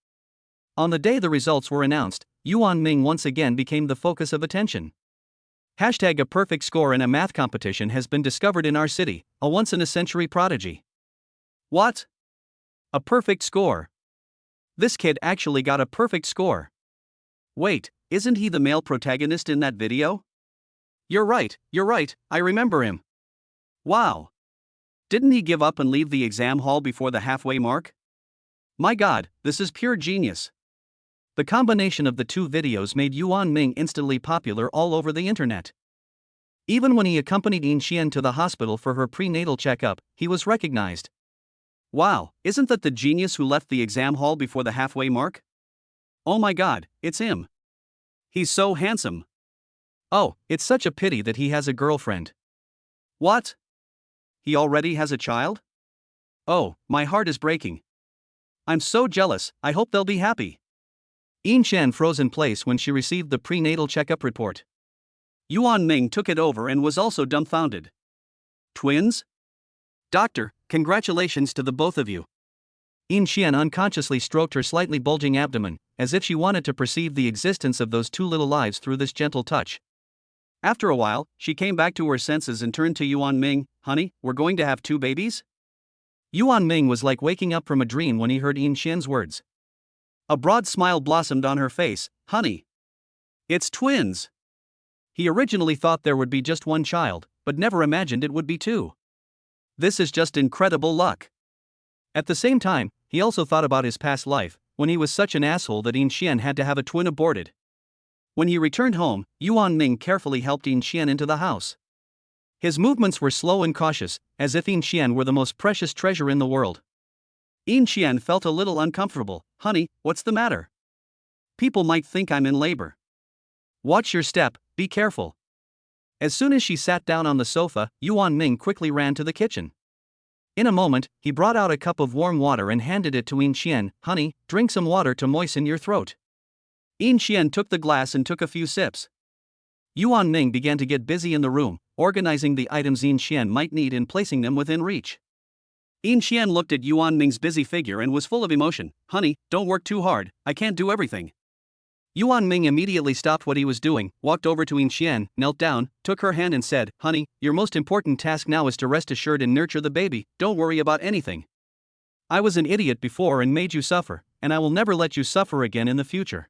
Speaker 2: On the day the results were announced, Yuan Ming once again became the focus of attention. #A perfect score in a math competition has been discovered in our city, a once-in-a-century prodigy.
Speaker 1: What?
Speaker 2: A perfect score. This kid actually got a perfect score.
Speaker 1: Wait, isn't he the male protagonist in that video?
Speaker 2: You're right, I remember him.
Speaker 1: Wow. Didn't he give up and leave the exam hall before the halfway mark? My God, this is pure genius.
Speaker 2: The combination of the two videos made Yuan Ming instantly popular all over the internet. Even when he accompanied Yin Xian to the hospital for her prenatal checkup, he was recognized.
Speaker 1: Wow, isn't that the genius who left the exam hall before the halfway mark? Oh my God, it's him. He's so handsome.
Speaker 2: Oh, it's such a pity that he has a girlfriend.
Speaker 1: What? He already has a child? Oh, my heart is breaking. I'm so jealous, I hope they'll be happy.
Speaker 2: Yin Xian froze in place when she received the prenatal checkup report.
Speaker 1: Yuan Ming took it over and was also dumbfounded. Twins? Doctor, congratulations to the both of you.
Speaker 2: Yin Xian unconsciously stroked her slightly bulging abdomen, as if she wanted to perceive the existence of those two little lives through this gentle touch.
Speaker 1: After a while, she came back to her senses and turned to Yuan Ming. "Honey, we're going to have 2 babies?"
Speaker 2: Yuan Ming was like waking up from a dream when he heard Yin Xian's words.
Speaker 1: A broad smile blossomed on her face. "Honey, it's twins."
Speaker 2: He originally thought there would be just one child, but never imagined it would be 2.
Speaker 1: This is just incredible luck.
Speaker 2: At the same time, he also thought about his past life, when he was such an asshole that Yin Xian had to have a twin aborted. When he returned home, Yuan Ming carefully helped Yin Xian into the house. His movements were slow and cautious, as if Yin Xian were the most precious treasure in the world.
Speaker 1: Yin Xian felt a little uncomfortable. "Honey, what's the matter?" People might think I'm in labor. Watch your step, be careful. As soon as she sat down on the sofa, Yuan Ming quickly ran to the kitchen. In a moment, he brought out a cup of warm water and handed it to Yin Qian. Honey, drink some water to moisten your throat. Yin Qian took the glass and took a few sips. Yuan Ming began to get busy in the room, organizing the items Yin Qian might need and placing them within reach. Yin Qian looked at Yuan Ming's busy figure and was full of emotion. Honey, don't work too hard, I can't do everything. Yuan Ming immediately stopped what he was doing, walked over to Yin Qian, knelt down, took her hand and said, Honey, your most important task now is to rest assured and nurture the baby, don't worry about anything. I was an idiot before and made you suffer, and I will never let you suffer again in the future.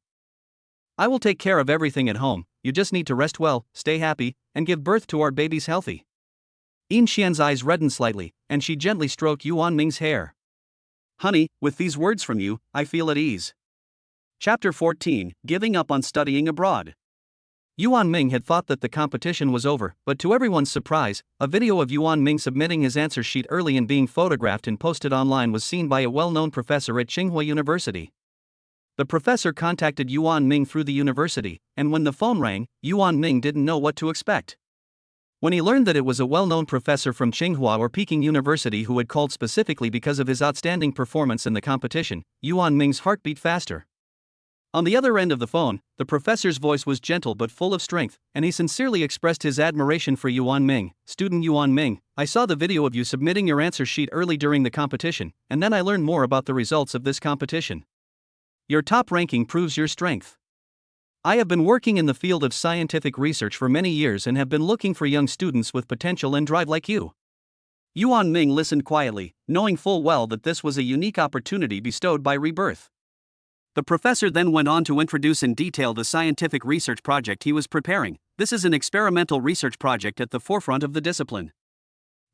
Speaker 1: I will take care of everything at home, you just need to rest well, stay happy, and give birth to our babies healthy. Yin Qian's eyes reddened slightly, and she gently stroked Yuan Ming's hair. Honey, with these words from you, I feel at ease. Chapter 14, Giving Up on Studying Abroad. Yuan Ming had thought that the competition was over, but to everyone's surprise, a video of Yuan Ming submitting his answer sheet early and being photographed and posted online was seen by a well-known professor at Tsinghua University. The professor contacted Yuan Ming through the university, and when the phone rang, Yuan Ming didn't know what to expect. When he learned that it was a well-known professor from Tsinghua or Peking University who had called specifically because of his outstanding performance in the competition, Yuan Ming's heart beat faster. On the other end of the phone, the professor's voice was gentle but full of strength, and he sincerely expressed his admiration for Yuan Ming. Student Yuan Ming, I saw the video of you submitting your answer sheet early during the competition, and then I learned more about the results of this competition. Your top ranking proves your strength. I have been working in the field of scientific research for many years and have been looking for young students with potential and drive like you. Yuan Ming listened quietly, knowing full well that this was a unique opportunity bestowed by Rebirth. The professor then went on to introduce in detail the scientific research project he was preparing. This is an experimental research project at the forefront of the discipline.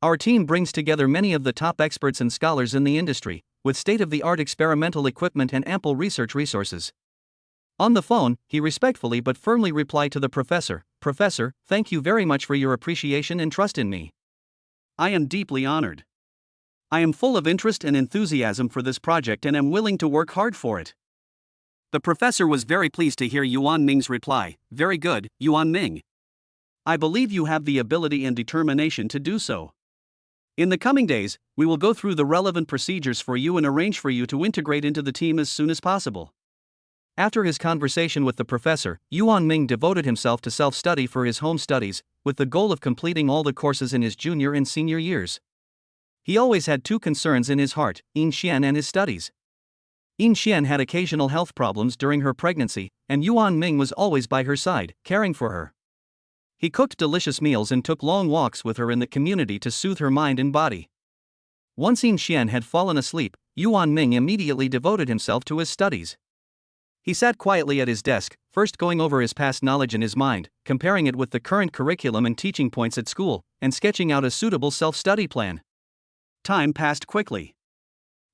Speaker 1: Our team brings together many of the top experts and scholars in the industry, with state-of-the-art experimental equipment and ample research resources. On the phone, he respectfully but firmly replied to the professor, Professor, thank you very much for your appreciation and trust in me. I am deeply honored. I am full of interest and enthusiasm for this project and am willing to work hard for it. The professor was very pleased to hear Yuan Ming's reply. Very good, Yuan Ming. I believe you have the ability and determination to do so. In the coming days, we will go through the relevant procedures for you and arrange for you to integrate into the team as soon as possible. After his conversation with the professor, Yuan Ming devoted himself to self-study for his home studies, with the goal of completing all the courses in his junior and senior years. He always had two concerns in his heart, Yin Qian and his studies. Yin Qian had occasional health problems during her pregnancy, and Yuan Ming was always by her side, caring for her. He cooked delicious meals and took long walks with her in the community to soothe her mind and body. Once Yin Qian had fallen asleep, Yuan Ming immediately devoted himself to his studies. He sat quietly at his desk, first going over his past knowledge in his mind, comparing it with the current curriculum and teaching points at school, and sketching out a suitable self-study plan. Time passed quickly.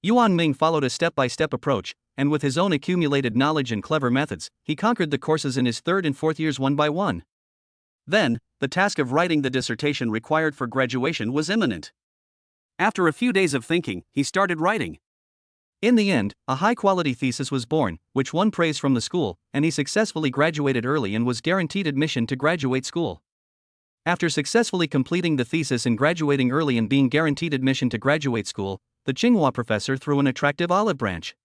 Speaker 1: Yuan Ming followed a step-by-step approach, and with his own accumulated knowledge and clever methods, he conquered the courses in his third and fourth years one by one. Then, the task of writing the dissertation required for graduation was imminent. After a few days of thinking, he started writing. In the end, a high-quality thesis was born, which won praise from the school, and he successfully graduated early and was guaranteed admission to graduate school. After successfully completing the thesis and graduating early and being guaranteed admission to graduate school, the Tsinghua professor threw an attractive olive branch.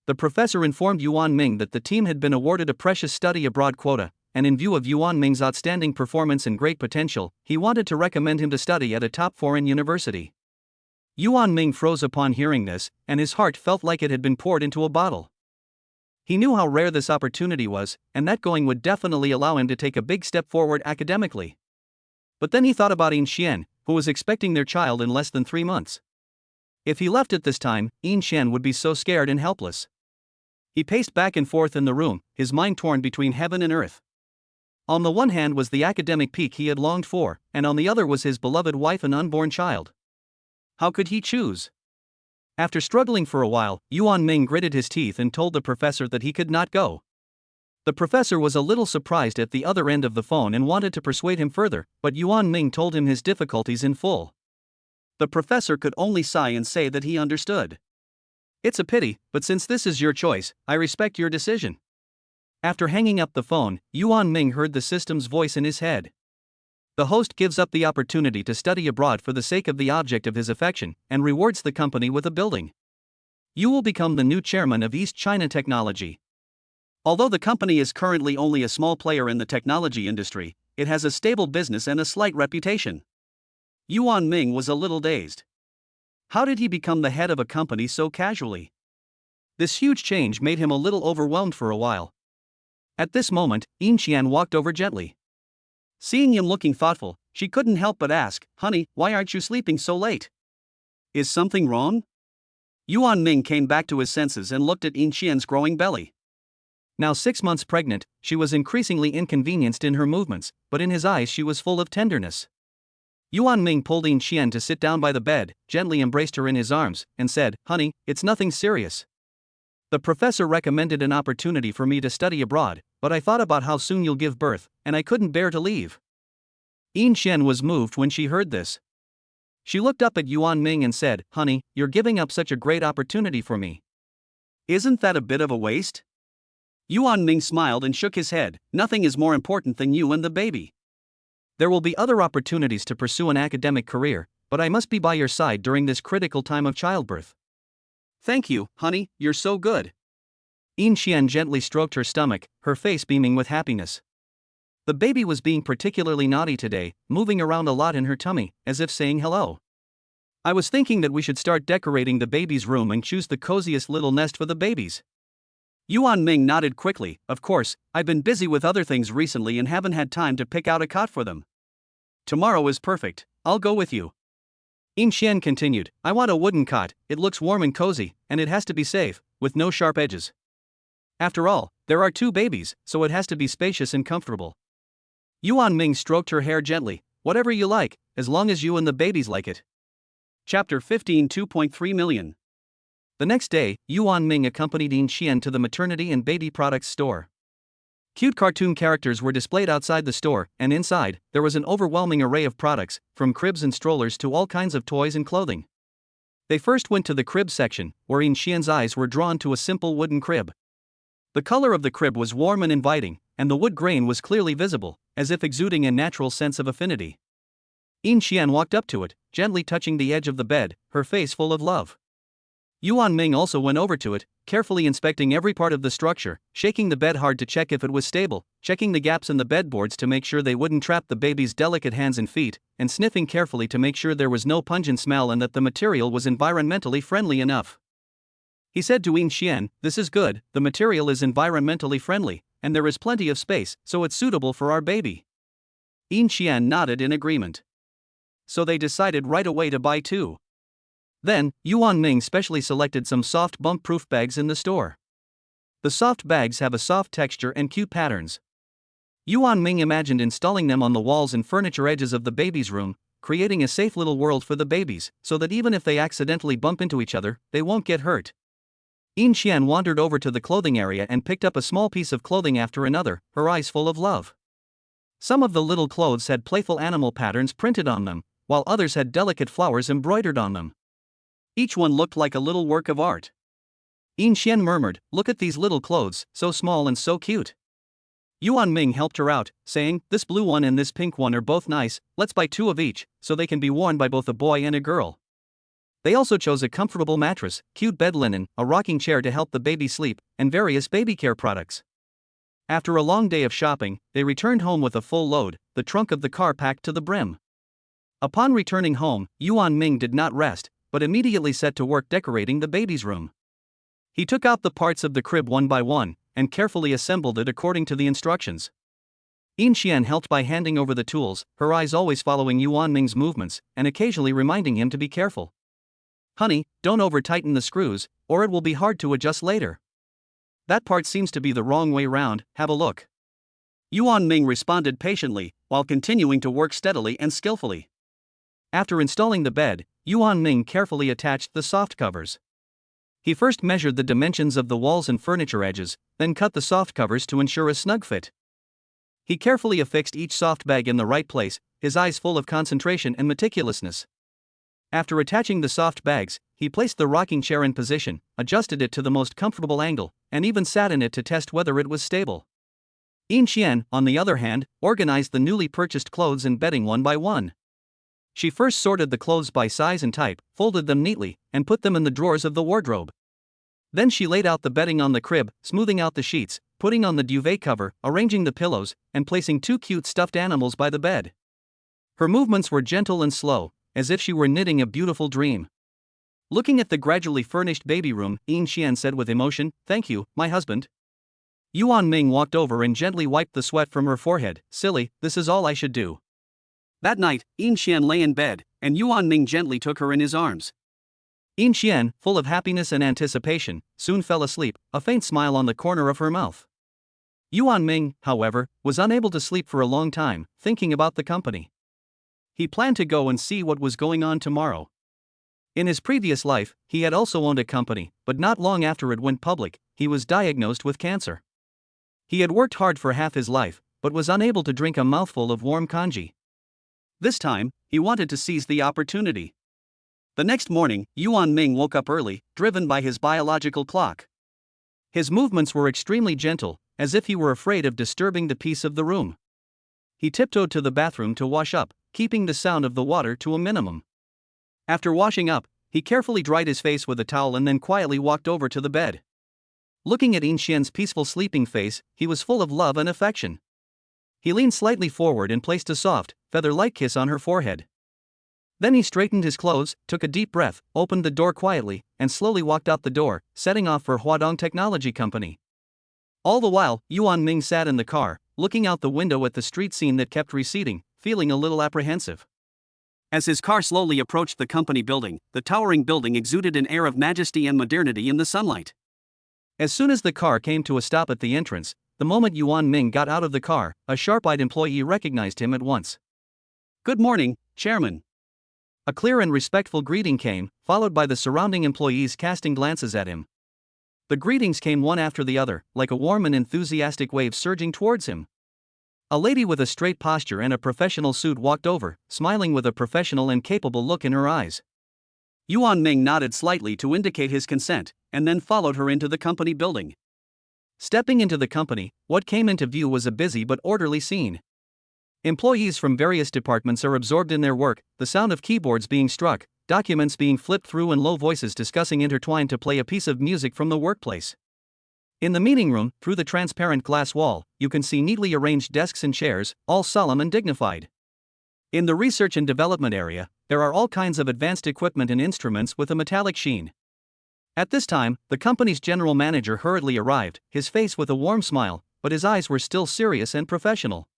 Speaker 1: The professor informed Yuan Ming that the team had been awarded a precious study abroad quota, and in view of Yuan Ming's outstanding performance and great potential, he wanted to recommend him to study at a top foreign university. Yuan Ming froze upon hearing this, and his heart felt like it had been poured into a bottle. He knew how rare this opportunity was, and that going would definitely allow him to take a big step forward academically. But then he thought about Yin Qian, who was expecting their child in less than 3 months. If he left at this time, Yin Qian would be so scared and helpless. He paced back and forth in the room, his mind torn between heaven and earth. On the one hand was the academic peak he had longed for, and on the other was his beloved wife and unborn child. How could he choose? After struggling for a while, Yuan Ming gritted his teeth and told the professor that he could not go. The professor was a little surprised at the other end of the phone and wanted to persuade him further, but Yuan Ming told him his difficulties in full. The professor could only sigh and say that he understood. It's a pity, but since this is your choice, I respect your decision.
Speaker 2: After hanging up the phone, Yuan Ming heard the system's voice in his head. The host gives up the opportunity to study abroad for the sake of the object of his affection, and rewards the company with a building. You will become the new chairman of East China Technology.
Speaker 1: Although the company is currently only a small player in the technology industry, it has a stable business and a slight reputation. Yuan Ming was a little dazed. How did he become the head of a company so casually? This huge change made him a little overwhelmed for a while. At this moment, Yin Qian walked over gently. Seeing him looking thoughtful, she couldn't help but ask, "Honey, why aren't you sleeping so late? Is something wrong?" Yuan Ming came back to his senses and looked at Yin Qian's growing belly.
Speaker 2: Now 6 months pregnant, she was increasingly inconvenienced in her movements, but in his eyes she was full of tenderness. Yuan Ming pulled Yin Qian to sit down by the bed, gently embraced her in his arms, and said, "Honey, it's nothing serious. The professor recommended an opportunity for me to study abroad, but I thought about how soon you'll give birth, and I couldn't bear to leave." Yin Qian was moved when she heard this. She looked up at Yuan Ming and said, "Honey, you're giving up such a great opportunity for me.
Speaker 1: Isn't that a bit of a waste?" Yuan Ming smiled and shook his head. "Nothing is more important than you and the baby.
Speaker 2: There will be other opportunities to pursue an academic career, but I must be by your side during this critical time of childbirth."
Speaker 1: "Thank you, honey, you're so good."
Speaker 2: Yin Qian gently stroked her stomach, her face beaming with happiness. The baby was being particularly naughty today, moving around a lot in her tummy, as if saying hello. "I was thinking that we should start decorating the baby's room and choose the coziest little nest for the babies."
Speaker 1: Yuan Ming nodded quickly. "Of course, I've been busy with other things recently and haven't had time to pick out a cot for them. Tomorrow is perfect, I'll go with you."
Speaker 2: Yin Qian continued, "I want a wooden cot, it looks warm and cozy, and it has to be safe, with no sharp edges. After all, there are 2 babies, so it has to be spacious and comfortable." Yuan Ming stroked her hair gently. "Whatever you like, as long as you and the babies like it."
Speaker 1: Chapter 15 2.3 million.
Speaker 2: The next day, Yuan Ming accompanied Yin Qian to the maternity and baby products store. Cute cartoon characters were displayed outside the store, and inside, there was an overwhelming array of products, from cribs and strollers to all kinds of toys and clothing. They first went to the crib section, where Yin Qian's eyes were drawn to a simple wooden crib. The color of the crib was warm and inviting, and the wood grain was clearly visible, as if exuding a natural sense of affinity. Yin Qian walked up to it, gently touching the edge of the bed, her face full of love. Yuan Ming also went over to it, carefully inspecting every part of the structure, shaking the bed hard to check if it was stable, checking the gaps in the bedboards to make sure they wouldn't trap the baby's delicate hands and feet, and sniffing carefully to make sure there was no pungent smell and that the material was environmentally friendly enough. He said to Yin Qian, "This is good, the material is environmentally friendly, and there is plenty of space, so it's suitable for our baby." Yin Qian nodded in agreement. So they decided right away to buy 2. Then, Yuan Ming specially selected some soft bump-proof bags in the store. The soft bags have a soft texture and cute patterns. Yuan Ming imagined installing them on the walls and furniture edges of the baby's room, creating a safe little world for the babies, so that even if they accidentally bump into each other, they won't get hurt. Yin Qian wandered over to the clothing area and picked up a small piece of clothing after another, her eyes full of love. Some of the little clothes had playful animal patterns printed on them, while others had delicate flowers embroidered on them. Each one looked like a little work of art. Yin Qian murmured, "Look at these little clothes, so small and so cute." Yuan Ming helped her out, saying, "This blue one and this pink one are both nice, let's buy 2 of each, so they can be worn by both a boy and a girl." They also chose a comfortable mattress, cute bed linen, a rocking chair to help the baby sleep, and various baby care products. After a long day of shopping, they returned home with a full load, the trunk of the car packed to the brim. Upon returning home, Yuan Ming did not rest, but immediately set to work decorating the baby's room. He took out the parts of the crib one by one, and carefully assembled it according to the instructions. Yin Qian helped by handing over the tools, her eyes always following Yuan Ming's movements, and occasionally reminding him to be careful. "Honey, don't over-tighten the screws, or it will be hard to adjust later. That part seems to be the wrong way round, have a look." Yuan Ming responded patiently, while continuing to work steadily and skillfully. After installing the bed, Yuan Ming carefully attached the soft covers. He first measured the dimensions of the walls and furniture edges, then cut the soft covers to ensure a snug fit. He carefully affixed each soft bag in the right place, his eyes full of concentration and meticulousness. After attaching the soft bags, he placed the rocking chair in position, adjusted it to the most comfortable angle, and even sat in it to test whether it was stable. Yin Qian, on the other hand, organized the newly purchased clothes and bedding one by one. She first sorted the clothes by size and type, folded them neatly, and put them in the drawers of the wardrobe. Then she laid out the bedding on the crib, smoothing out the sheets, putting on the duvet cover, arranging the pillows, and placing two cute stuffed animals by the bed. Her movements were gentle and slow, as if she were knitting a beautiful dream. Looking at the gradually furnished baby room, Yin Qian said with emotion, "Thank you, my husband." Yuan Ming walked over and gently wiped the sweat from her forehead. "Silly, this is all I should do."
Speaker 1: That night, Yin Qian lay in bed, and Yuan Ming gently took her in his arms.
Speaker 2: Yin Qian, full of happiness and anticipation, soon fell asleep, a faint smile on the corner of her mouth. Yuan Ming, however, was unable to sleep for a long time, thinking about the company. He planned to go and see what was going on tomorrow. In his previous life, he had also owned a company, but not long after it went public, he was diagnosed with cancer. He had worked hard for half his life, but was unable to drink a mouthful of warm congee.
Speaker 1: This time, he wanted to seize the opportunity. The next morning, Yuan Ming woke up early, driven by his biological clock.
Speaker 2: His movements were extremely gentle, as if he were afraid of disturbing the peace of the room. He tiptoed to the bathroom to wash up, keeping the sound of the water to a minimum. After washing up, he carefully dried his face with a towel and then quietly walked over to the bed. Looking at Yin Qian's peaceful sleeping face, he was full of love and affection. He leaned slightly forward and placed a soft, feather-like kiss on her forehead. Then he straightened his clothes, took a deep breath, opened the door quietly, and slowly walked out the door, setting off for Huadong Technology Company. All the while, Yuan Ming sat in the car, looking out the window at the street scene that kept receding, feeling a little apprehensive.
Speaker 1: As his car slowly approached the company building, the towering building exuded an air of majesty and modernity in the sunlight.
Speaker 2: As soon as the car came to a stop at the entrance, the moment Yuan Ming got out of the car, a sharp-eyed employee recognized him at once.
Speaker 1: "Good morning, Chairman."
Speaker 2: A clear and respectful greeting came, followed by the surrounding employees casting glances at him. The greetings came one after the other, like a warm and enthusiastic wave surging towards him. A lady with a straight posture and a professional suit walked over, smiling with a professional and capable look in her eyes.
Speaker 1: Yuan Ming nodded slightly to indicate his consent, and then followed her into the company building.
Speaker 2: Stepping into the company, what came into view was a busy but orderly scene. Employees from various departments are absorbed in their work, the sound of keyboards being struck, documents being flipped through, and low voices discussing intertwined to play a piece of music from the workplace. In the meeting room, through the transparent glass wall, you can see neatly arranged desks and chairs, all solemn and dignified. In the research and development area, there are all kinds of advanced equipment and instruments with a metallic sheen. At this time, the company's general manager hurriedly arrived, his face with a warm smile, but his eyes were still serious and professional.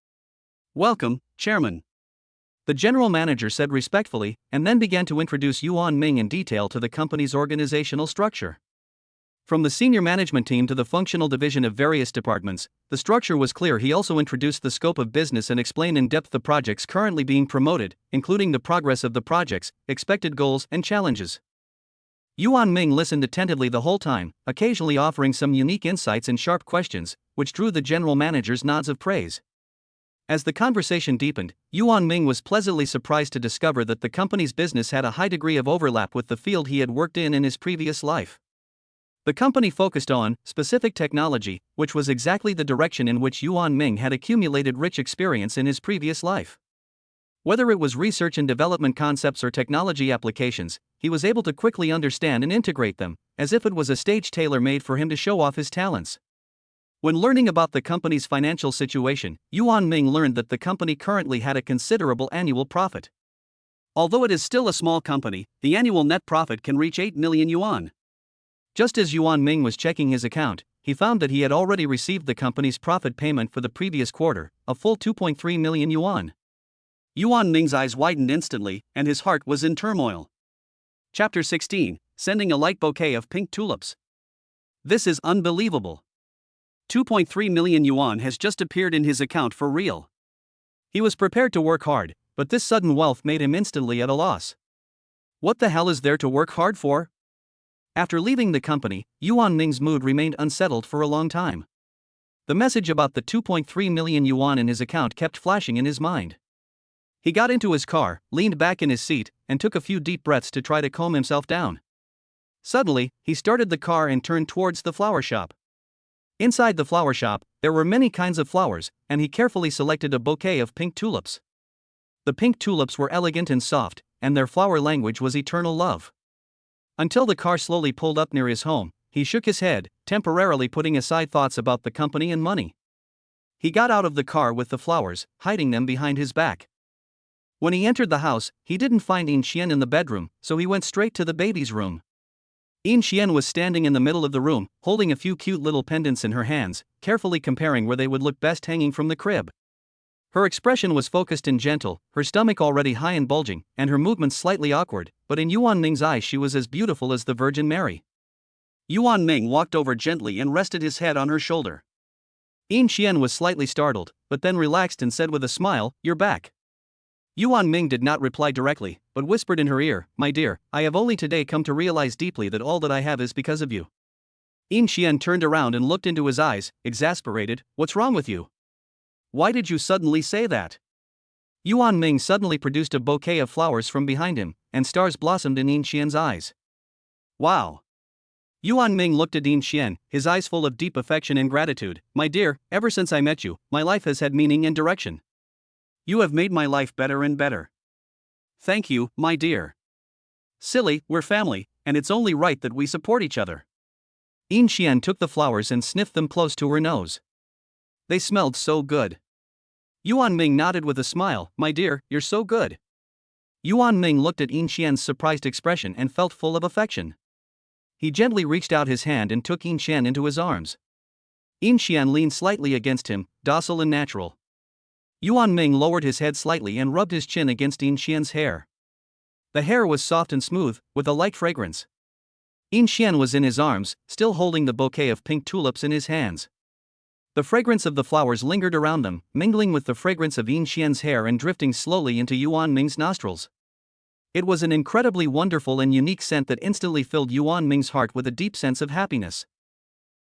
Speaker 1: "Welcome, Chairman,"
Speaker 2: the general manager said respectfully, and then began to introduce Yuan Ming in detail to the company's organizational structure. From the senior management team to the functional division of various departments, the structure was clear. He also introduced the scope of business and explained in depth the projects currently being promoted, including the progress of the projects, expected goals, and challenges. Yuan Ming listened attentively the whole time, occasionally offering some unique insights and sharp questions, which drew the general manager's nods of praise. As the conversation deepened, Yuan Ming was pleasantly surprised to discover that the company's business had a high degree of overlap with the field he had worked in his previous life. The company focused on specific technology, which was exactly the direction in which Yuan Ming had accumulated rich experience in his previous life. Whether it was research and development concepts or technology applications, he was able to quickly understand and integrate them, as if it was a stage tailor-made for him to show off his talents. When learning about the company's financial situation, Yuan Ming learned that the company currently had a considerable annual profit.
Speaker 1: Although it is still a small company, the annual net profit can reach 8 million yuan.
Speaker 2: Just as Yuan Ming was checking his account, he found that he had already received the company's profit payment for the previous quarter, a full 2.3 million yuan.
Speaker 1: Yuan Ming's eyes widened instantly, and his heart was in turmoil. Chapter 16, Sending a Light Bouquet of Pink Tulips. This is unbelievable. 2.3 million yuan has just appeared in his account for real. He was prepared to work hard, but this sudden wealth made him instantly at a loss. What the hell is there to work hard for? After leaving the company, Yuan Ming's mood remained unsettled for a long time. The message about the 2.3 million yuan in his account kept flashing in his mind. He got into his car, leaned back in his seat, and took a few deep breaths to try to calm himself down. Suddenly, he started the car and turned towards the flower shop.
Speaker 2: Inside the flower shop, there were many kinds of flowers, and he carefully selected a bouquet of pink tulips. The pink tulips were elegant and soft, and their flower language was eternal love. Until the car slowly pulled up near his home, he shook his head, temporarily putting aside thoughts about the company and money. He got out of the car with the flowers, hiding them behind his back. When he entered the house, he didn't find Yin Xian in the bedroom, so he went straight to the baby's room. Yin Xian was standing in the middle of the room, holding a few cute little pendants in her hands, carefully comparing where they would look best hanging from the crib. Her expression was focused and gentle, her stomach already high and bulging, and her movements slightly awkward, but in Yuan Ming's eyes she was as beautiful as the Virgin Mary.
Speaker 1: Yuan Ming walked over gently and rested his head on her shoulder.
Speaker 2: Yin Xian was slightly startled, but then relaxed and said with a smile, "You're back." Yuan Ming did not reply directly, but whispered in her ear, "My dear, I have only today come to realize deeply that all that I have is because of you." Yin Xian turned around and looked into his eyes, exasperated. "What's wrong with you? Why did you suddenly say that?" Yuan Ming suddenly produced a bouquet of flowers from behind him, and stars blossomed in Yin Xian's eyes.
Speaker 1: "Wow."
Speaker 2: Yuan Ming looked at Yin Xian, his eyes full of deep affection and gratitude. "My dear, ever since I met you, my life has had meaning and direction.
Speaker 1: You have made my life better and better. Thank you, my dear."
Speaker 2: "Silly, we're family, and it's only right that we support each other." Yin Xian took the flowers and sniffed them close to her nose. They smelled so good. Yuan Ming nodded with a smile. "My dear, you're so good." Yuan Ming looked at Yin Xian's surprised expression and felt full of affection. He gently reached out his hand and took Yin Xian into his arms. Yin Xian leaned slightly against him, docile and natural. Yuan Ming lowered his head slightly and rubbed his chin against Yin Xian's hair. The hair was soft and smooth, with a light fragrance. Yin Xian was in his arms, still holding the bouquet of pink tulips in his hands. The fragrance of the flowers lingered around them, mingling with the fragrance of Yin Xian's hair and drifting slowly into Yuan Ming's nostrils. It was an incredibly wonderful and unique scent that instantly filled Yuan Ming's heart with a deep sense of happiness.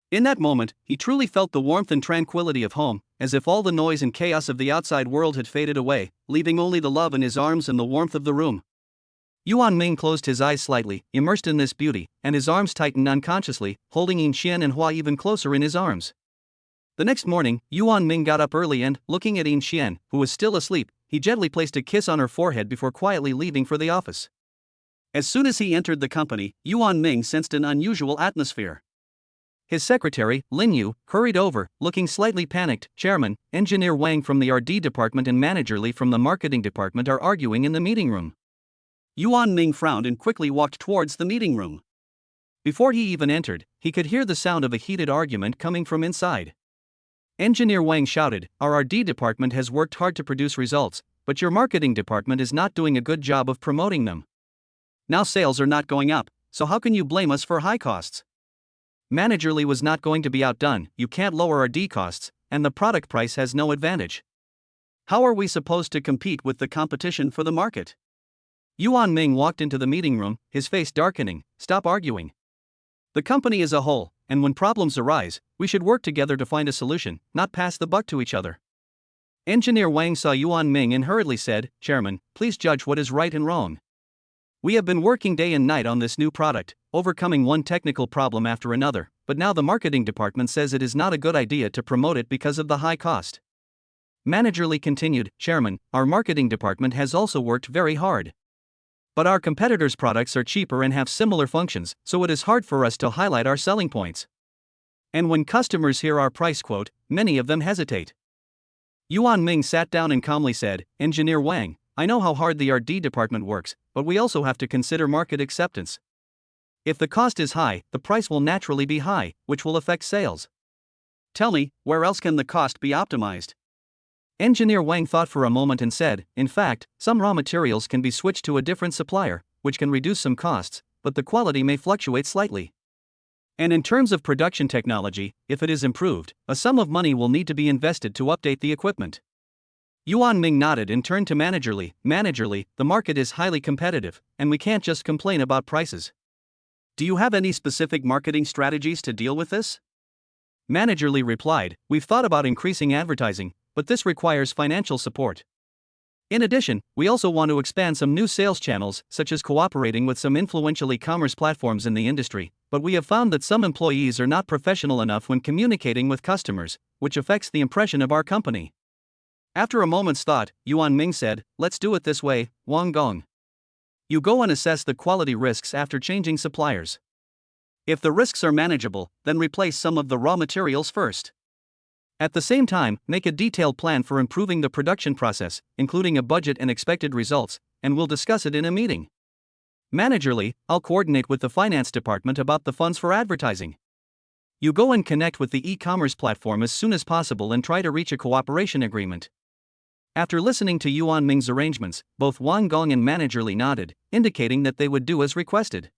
Speaker 2: In that moment, he truly felt the warmth and tranquility of home, as if all the noise and chaos of the outside world had faded away, leaving only the love in his arms and the warmth of the room. Yuan Ming closed his eyes slightly, immersed in this beauty, and his arms tightened unconsciously, holding Yin Xian and Hua even closer in his arms. The next morning, Yuan Ming got up early and, looking at Yin Xian, who was still asleep, he gently placed a kiss on her forehead before quietly leaving for the office.
Speaker 1: As soon as he entered the company, Yuan Ming sensed an unusual atmosphere.
Speaker 2: His secretary, Lin Yu, hurried over, looking slightly panicked. "Chairman, Engineer Wang from the RD department and Manager Li from the marketing department are arguing in the meeting room."
Speaker 1: Yuan Ming frowned and quickly walked towards the meeting room.
Speaker 2: Before he even entered, he could hear the sound of a heated argument coming from inside. Engineer Wang shouted, "Our RD department has worked hard to produce results, but your marketing department is not doing a good job of promoting them.
Speaker 1: Now sales are not going up, so how can you blame us for high costs?"
Speaker 2: Manager Li was not going to be outdone. "You can't lower RD costs, and the product price has no advantage.
Speaker 1: How are we supposed to compete with the competition for the market?"
Speaker 2: Yuan Ming walked into the meeting room, his face darkening. "Stop arguing. The company is a whole, and when problems arise, we should work together to find a solution, not pass the buck to each other." Engineer Wang saw Yuan Ming and hurriedly said, "Chairman, please judge what is right and wrong. We have been working day and night on this new product, overcoming one technical problem after another, but now the marketing department says it is not a good idea to promote it because of the high cost." Manager Li continued, "Chairman, our marketing department has also worked very hard. But our competitors' products are cheaper and have similar functions, so it is hard for us to highlight our selling points. And when customers hear our price quote, many of them hesitate." Yuan Ming sat down and calmly said, "Engineer Wang, I know how hard the RD department works, but we also have to consider market acceptance. If the cost is high, the price will naturally be high, which will affect sales.
Speaker 1: Tell me, where else can the cost be optimized?"
Speaker 2: Engineer Wang thought for a moment and said, "In fact, some raw materials can be switched to a different supplier, which can reduce some costs, but the quality may fluctuate slightly. And in terms of production technology, if it is improved, a sum of money will need to be invested to update the equipment." Yuan Ming nodded and turned to Manager Li. "Manager Li, the market is highly competitive, and we can't just complain about prices.
Speaker 1: Do you have any specific marketing strategies to deal with this?"
Speaker 2: Manager Li replied, "We've thought about increasing advertising, but this requires financial support. In addition, we also want to expand some new sales channels, such as cooperating with some influential e-commerce platforms in the industry, but we have found that some employees are not professional enough when communicating with customers, which affects the impression of our company. After a moment's thought, Yuan Ming said, let's do it this way, Wang Gong. You go and assess the quality risks after changing suppliers. If the risks are manageable, then replace some of the raw materials first. At the same time, make a detailed plan for improving the production process, including a budget and expected results, and we'll discuss it in a meeting. Managerly, I'll coordinate with the finance department about the funds for advertising. You go and connect with the e-commerce platform as soon as possible and try to reach a cooperation agreement. After listening to Yuan Ming's arrangements, both Wang Gong and Managerly nodded, indicating that they would do as requested.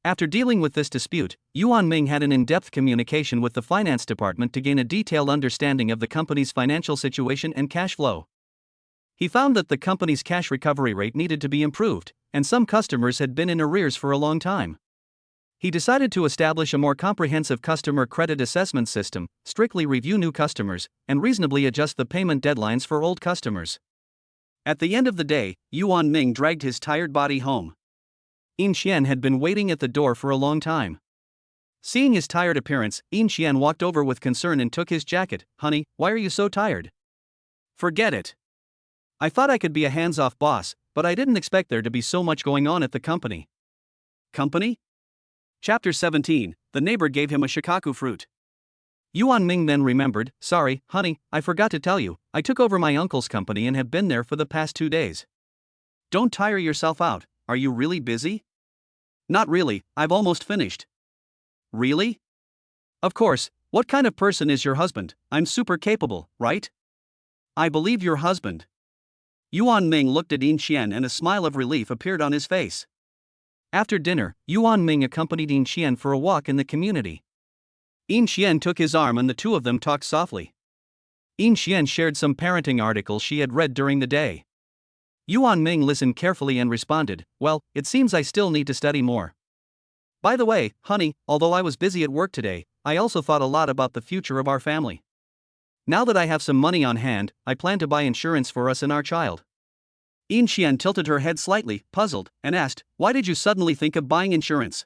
Speaker 2: After dealing with this dispute, Yuan Ming had an in-depth communication with the finance department to gain a detailed understanding of the company's financial situation and cash flow. He found that the company's cash recovery rate needed to be improved, and some customers had been in arrears for a long time. He decided to establish a more comprehensive customer credit assessment system, strictly review new customers, and reasonably adjust the payment deadlines for old customers. At the end of the day, Yuan Ming dragged his tired body home. Yin Xian had been waiting at the door for a long time. Seeing his tired appearance, Yin Xian walked over with concern and took his jacket. Honey, why are you so tired? Forget it. I thought I could be a hands-off boss, but I didn't expect there to be so much going on at the company. Company? Chapter 17, the neighbor gave him a shikaku fruit. Yuan Ming then remembered, sorry, honey, I forgot to tell you, I took over my uncle's company and have been there for the past 2 days. Don't tire yourself out, are you really busy? Not really, I've almost finished. Really? Of course, what kind of person is your husband? I'm super capable, right? I believe your husband. Yuan Ming looked at Yin Xian and a smile of relief appeared on his face. After dinner, Yuan Ming accompanied Yin Xian for a walk in the community. Yin Xian took his arm and the two of them talked softly. Yin Xian shared some parenting articles she had read during the day. Yuan Ming listened carefully and responded, well, it seems I still need to study more. By the way, honey, although I was busy at work today, I also thought a lot about the future of our family. Now that I have some money on hand, I plan to buy insurance for us and our child. Yin Xian tilted her head slightly, puzzled, and asked, why did you suddenly think of buying insurance?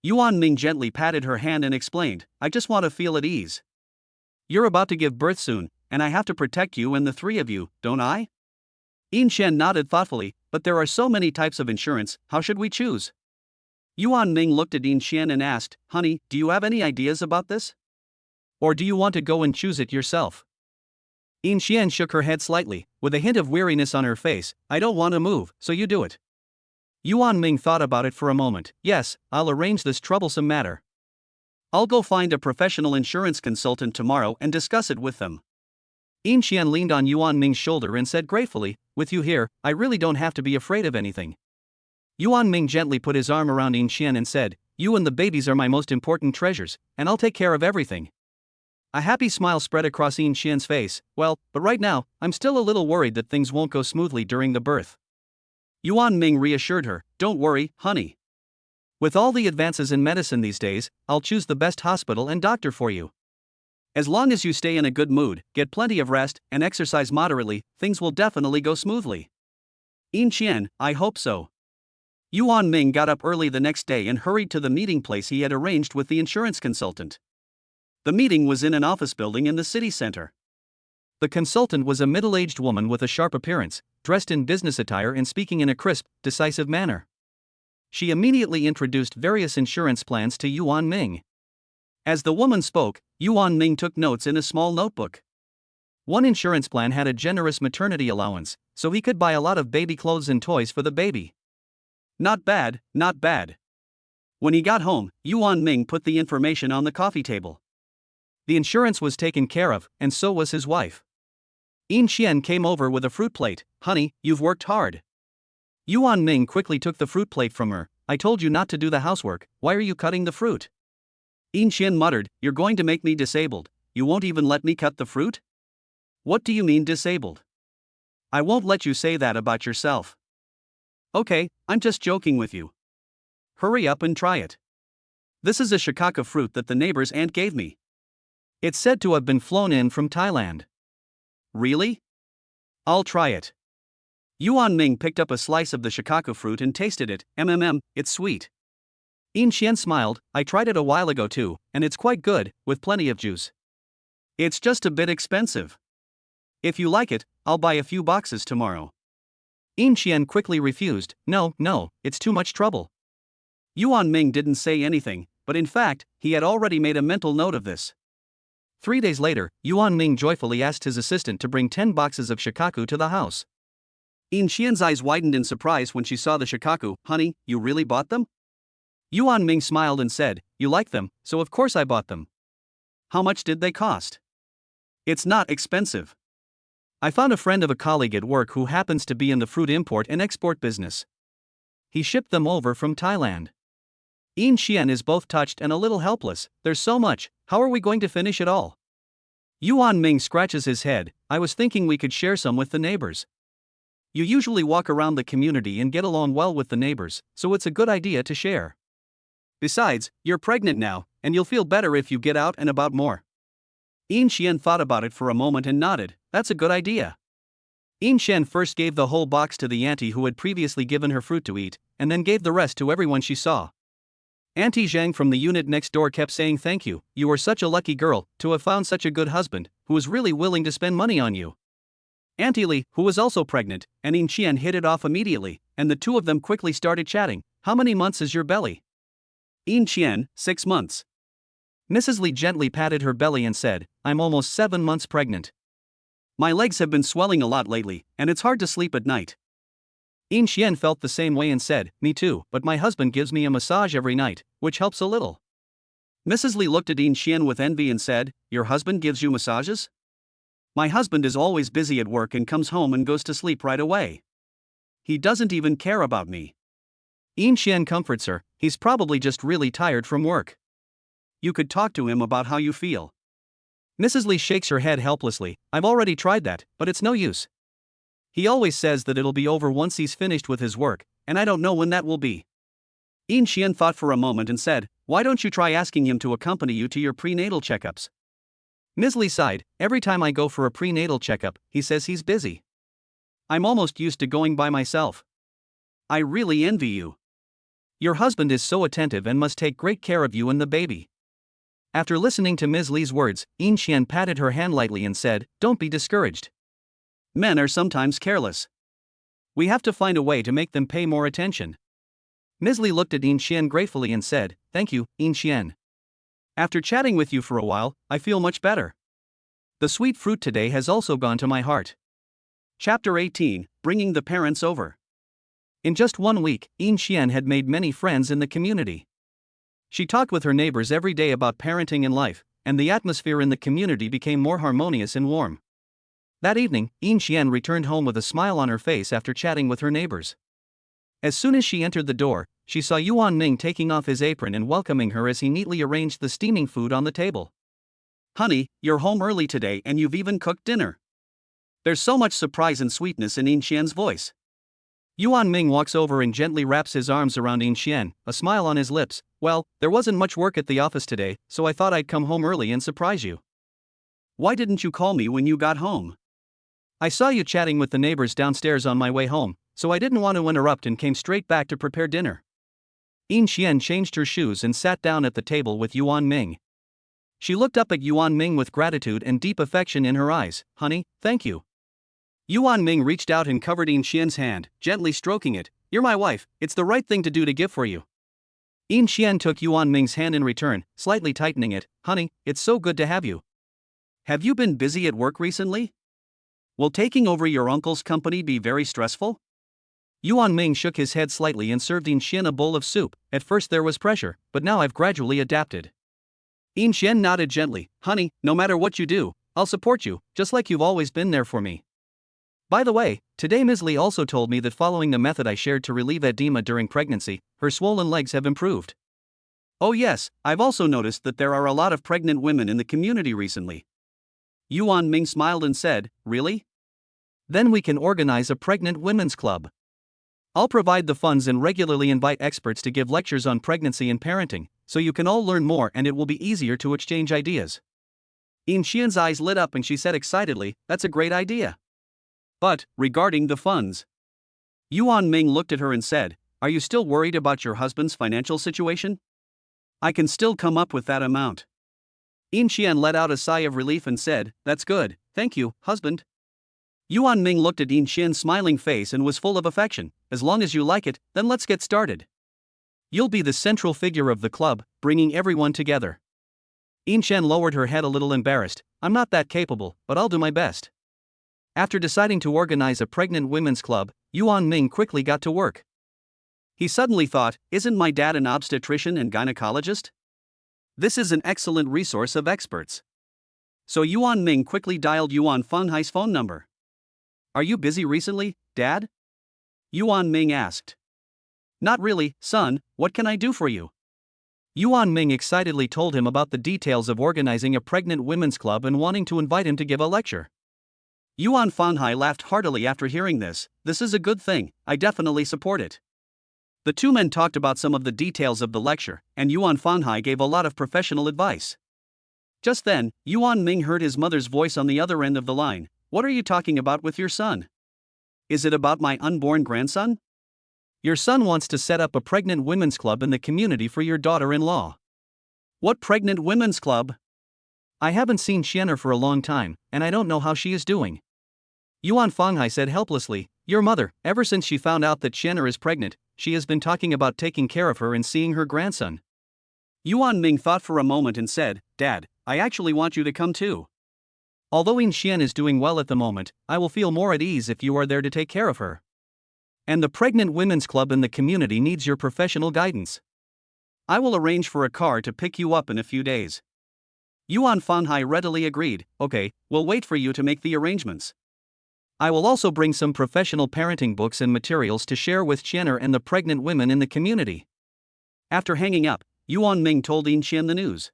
Speaker 2: Yuan Ming gently patted her hand and explained, I just want to feel at ease. You're about to give birth soon, and I have to protect you and the three of you, don't I? Yin Xian nodded thoughtfully, but there are so many types of insurance, how should we choose? Yuan Ming looked at Yin Xian and asked, honey, do you have any ideas about this? Or do you want to go and choose it yourself? Yin Xian shook her head slightly, with a hint of weariness on her face, I don't want to move, so you do it. Yuan Ming thought about it for a moment, yes, I'll arrange this troublesome matter. I'll go find a professional insurance consultant tomorrow and discuss it with them. Yin Xian leaned on Yuan Ming's shoulder and said gratefully, with you here, I really don't have to be afraid of anything. Yuan Ming gently put his arm around Yin Xian and said, you and the babies are my most important treasures, and I'll take care of everything. A happy smile spread across Yin Xian's face, well, but right now, I'm still a little worried that things won't go smoothly during the birth. Yuan Ming reassured her, don't worry, honey. With all the advances in medicine these days, I'll choose the best hospital and doctor for you. As long as you stay in a good mood, get plenty of rest, and exercise moderately, things will definitely go smoothly. Yin Xian, I hope so. Yuan Ming got up early the next day and hurried to the meeting place he had arranged with the insurance consultant. The meeting was in an office building in the city center. The consultant was a middle-aged woman with a sharp appearance, dressed in business attire and speaking in a crisp, decisive manner. She immediately introduced various insurance plans to Yuan Ming. As the woman spoke, Yuan Ming took notes in a small notebook. One insurance plan had a generous maternity allowance, so he could buy a lot of baby clothes and toys for the baby. Not bad, not bad. When he got home, Yuan Ming put the information on the coffee table. The insurance was taken care of, and so was his wife. Yin Xian came over with a fruit plate. Honey, you've worked hard. Yuan Ming quickly took the fruit plate from her. I told you not to do the housework, why are you cutting the fruit? Yin Xian muttered, you're going to make me disabled. You won't even let me cut the fruit? What do you mean disabled? I won't let you say that about yourself. Okay, I'm just joking with you. Hurry up and try it. This is a shikaka fruit that the neighbor's aunt gave me. It's said to have been flown in from Thailand. Really? I'll try it. Yuan Ming picked up a slice of the shikaka fruit and tasted it. It's sweet. Yin Xian smiled. I tried it a while ago too, and it's quite good, with plenty of juice.
Speaker 1: It's just a bit expensive. If you like it, I'll buy a few boxes tomorrow.
Speaker 2: Yin Xian quickly refused. No, it's too much trouble.
Speaker 1: Yuan Ming didn't say anything, but in fact, he had already made a mental note of this.
Speaker 2: 3 days later, Yuan Ming joyfully asked his assistant to bring 10 boxes of shikaku to the house.
Speaker 1: Yin Xian's eyes widened in surprise when she saw the shikaku. Honey, you really bought them?
Speaker 2: Yuan Ming smiled and said, you like them, so of course I bought them.
Speaker 1: How much did they cost? It's not expensive.
Speaker 2: I found a friend of a colleague at work who happens to be in the fruit import and export business. He shipped them over from Thailand. Yin Xian is both touched and a little helpless. There's so much, how are we going to finish it all?
Speaker 1: Yuan Ming scratches his head. I was thinking we could share some with the neighbors.
Speaker 2: You usually walk around the community and get along well with the neighbors, so it's a good idea to share.
Speaker 1: Besides, you're pregnant now, and you'll feel better if you get out and about more.
Speaker 2: Yin Xian thought about it for a moment and nodded. That's a good idea. Yin Xian first gave the whole box to the auntie who had previously given her fruit to eat, and then gave the rest to everyone she saw. Auntie Zhang from the unit next door kept saying thank you, you are such a lucky girl, to have found such a good husband, who is really willing to spend money on you. Auntie Li, who was also pregnant, and Yin Xian hit it off immediately, and the two of them quickly started chatting. How many months is your belly?
Speaker 1: Yin Xian, 6 months.
Speaker 2: Mrs. Li gently patted her belly and said, I'm almost 7 months pregnant.
Speaker 1: My legs have been swelling a lot lately, and it's hard to sleep at night.
Speaker 2: Yin Xian felt the same way and said, me too, but my husband gives me a massage every night, which helps a little.
Speaker 1: Mrs. Li looked at Yin Xian with envy and said, your husband gives you massages? My husband is always busy at work and comes home and goes to sleep right away. He doesn't even care about me.
Speaker 2: Yin Xian comforts her, he's probably just really tired from work.
Speaker 1: You could talk to him about how you feel.
Speaker 2: Mrs. Li shakes her head helplessly. I've already tried that, but it's no use. He always says that it'll be over once he's finished with his work, and I don't know when that will be.
Speaker 1: Yin Xian thought for a moment and said, why don't you try asking him to accompany you to your prenatal checkups?
Speaker 2: Ms. Li sighed. Every time I go for a prenatal checkup, he says he's busy.
Speaker 1: I'm almost used to going by myself. I really envy you.
Speaker 2: Your husband is so attentive and must take great care of you and the baby. After listening to Ms. Li's words, Yin Xian patted her hand lightly and said, don't be discouraged.
Speaker 1: Men are sometimes careless. We have to find a way to make them pay more attention.
Speaker 2: Ms. Li looked at Yin Xian gratefully and said, thank you, Yin Xian. After chatting with you for a while, I feel much better. The sweet fruit today has also gone to my heart.
Speaker 1: Chapter 18, Bringing the Parents Over.
Speaker 2: In just 1 week, Yin Xian had made many friends in the community. She talked with her neighbors every day about parenting and life, and the atmosphere in the community became more harmonious and warm. That evening, Yin Xian returned home with a smile on her face after chatting with her neighbors. As soon as she entered the door, she saw Yuan Ming taking off his apron and welcoming her as he neatly arranged the steaming food on the table.
Speaker 1: Honey, you're home early today and you've even cooked dinner. There's so much surprise and sweetness in Yin Xian's voice.
Speaker 2: Yuan Ming walks over and gently wraps his arms around Yin Xian, a smile on his lips. Well, there wasn't much work at the office today, so I thought I'd come home early and surprise you.
Speaker 1: Why didn't you call me when you got home?
Speaker 2: I saw you chatting with the neighbors downstairs on my way home, so I didn't want to interrupt and came straight back to prepare dinner. Yin Xian changed her shoes and sat down at the table with Yuan Ming. She looked up at Yuan Ming with gratitude and deep affection in her eyes. Honey, thank you.
Speaker 1: Yuan Ming reached out and covered Yin Xian's hand, gently stroking it. You're my wife, it's the right thing to do to give for you.
Speaker 2: Yin Xian took Yuan Ming's hand in return, slightly tightening it. Honey, it's so good to have you.
Speaker 1: Have you been busy at work recently? Will taking over your uncle's company be very stressful?
Speaker 2: Yuan Ming shook his head slightly and served Yin Xian a bowl of soup. At first there was pressure, but now I've gradually adapted.
Speaker 1: Yin Xian nodded gently. Honey, no matter what you do, I'll support you, just like you've always been there for me.
Speaker 2: By the way, today Ms. Li also told me that following the method I shared to relieve edema during pregnancy, her swollen legs have improved.
Speaker 1: Oh yes, I've also noticed that there are a lot of pregnant women in the community recently. Yuan Ming smiled and said, really?
Speaker 2: Then we can organize a pregnant women's club. I'll provide the funds and regularly invite experts to give lectures on pregnancy and parenting, so you can all learn more and it will be easier to exchange ideas.
Speaker 1: Yin Xian's eyes lit up and she said excitedly, that's a great idea. But, regarding the funds. Yuan Ming looked at her and said, are you still worried about your husband's financial situation? I can still come up with that amount. In Qian let out a sigh of relief and said, "That's good, thank you, husband." Yuan Ming looked at In Qian's smiling face and was full of affection. "As long as you like it, then let's get started. You'll be the central figure of the club, bringing everyone together." In Qian lowered her head a little embarrassed. "I'm not that capable, but I'll do my best." After deciding to organize a pregnant women's club, Yuan Ming quickly got to work. He suddenly thought, "Isn't my dad an obstetrician and gynecologist? This is an excellent resource of experts." So Yuan Ming quickly dialed Yuan Fanhai's phone number. "Are you busy recently, Dad?" Yuan Ming asked. "Not really, son, what can I do for you?" Yuan Ming excitedly told him about the details of organizing a pregnant women's club and wanting to invite him to give a lecture. Yuan Fanhai laughed heartily after hearing this. "This is a good thing, I definitely support it." The two men talked about some of the details of the lecture, and Yuan Fanhai gave a lot of professional advice. Just then, Yuan Ming heard his mother's voice on the other end of the line. "What are you talking about with your son? Is it about my unborn grandson? Your son wants to set up a pregnant women's club in the community for your daughter-in-law." "What pregnant women's club?" "I haven't seen Xianer for a long time, and I don't know how she is doing." Yuan Fanghai said helplessly. "Your mother, ever since she found out that Xianer is pregnant, she has been talking about taking care of her and seeing her grandson." Yuan Ming thought for a moment and said, "Dad, I actually want you to come too. Although In Xian is doing well at the moment, I will feel more at ease if you are there to take care of her. And the pregnant women's club in the community needs your professional guidance. I will arrange for a car to pick you up in a few days." Yuan Fanhai readily agreed. "Okay, we'll wait for you to make the arrangements. I will also bring some professional parenting books and materials to share with Qianer and the pregnant women in the community." After hanging up, Yuan Ming told In Qian the news.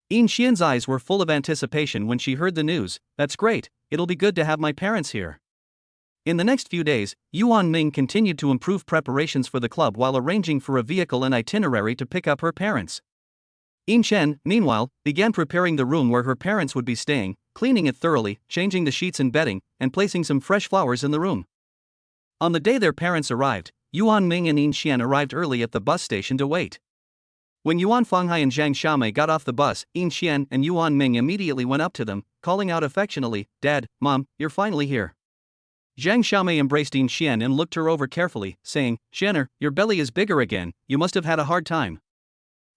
Speaker 1: In Qian's eyes were full of anticipation when she heard the news. "That's great, it'll be good to have my parents here." In the next few days, Yuan Ming continued to improve preparations for the club while arranging for a vehicle and itinerary to pick up her parents. In Qian, meanwhile, began preparing the room where her parents would be staying, cleaning it thoroughly, changing the sheets and bedding, and placing some fresh flowers in the room. On the day their parents arrived, Yuan Ming and In Qian arrived early at the bus station to wait. When Yuan Fanghai and Zhang Xiaomei got off the bus, In Qian and Yuan Ming immediately went up to them, calling out affectionately, "Dad, Mom, you're finally here." Zhang Xiaomei embraced In Qian and looked her over carefully, saying, "Xianer, your belly is bigger again, you must have had a hard time."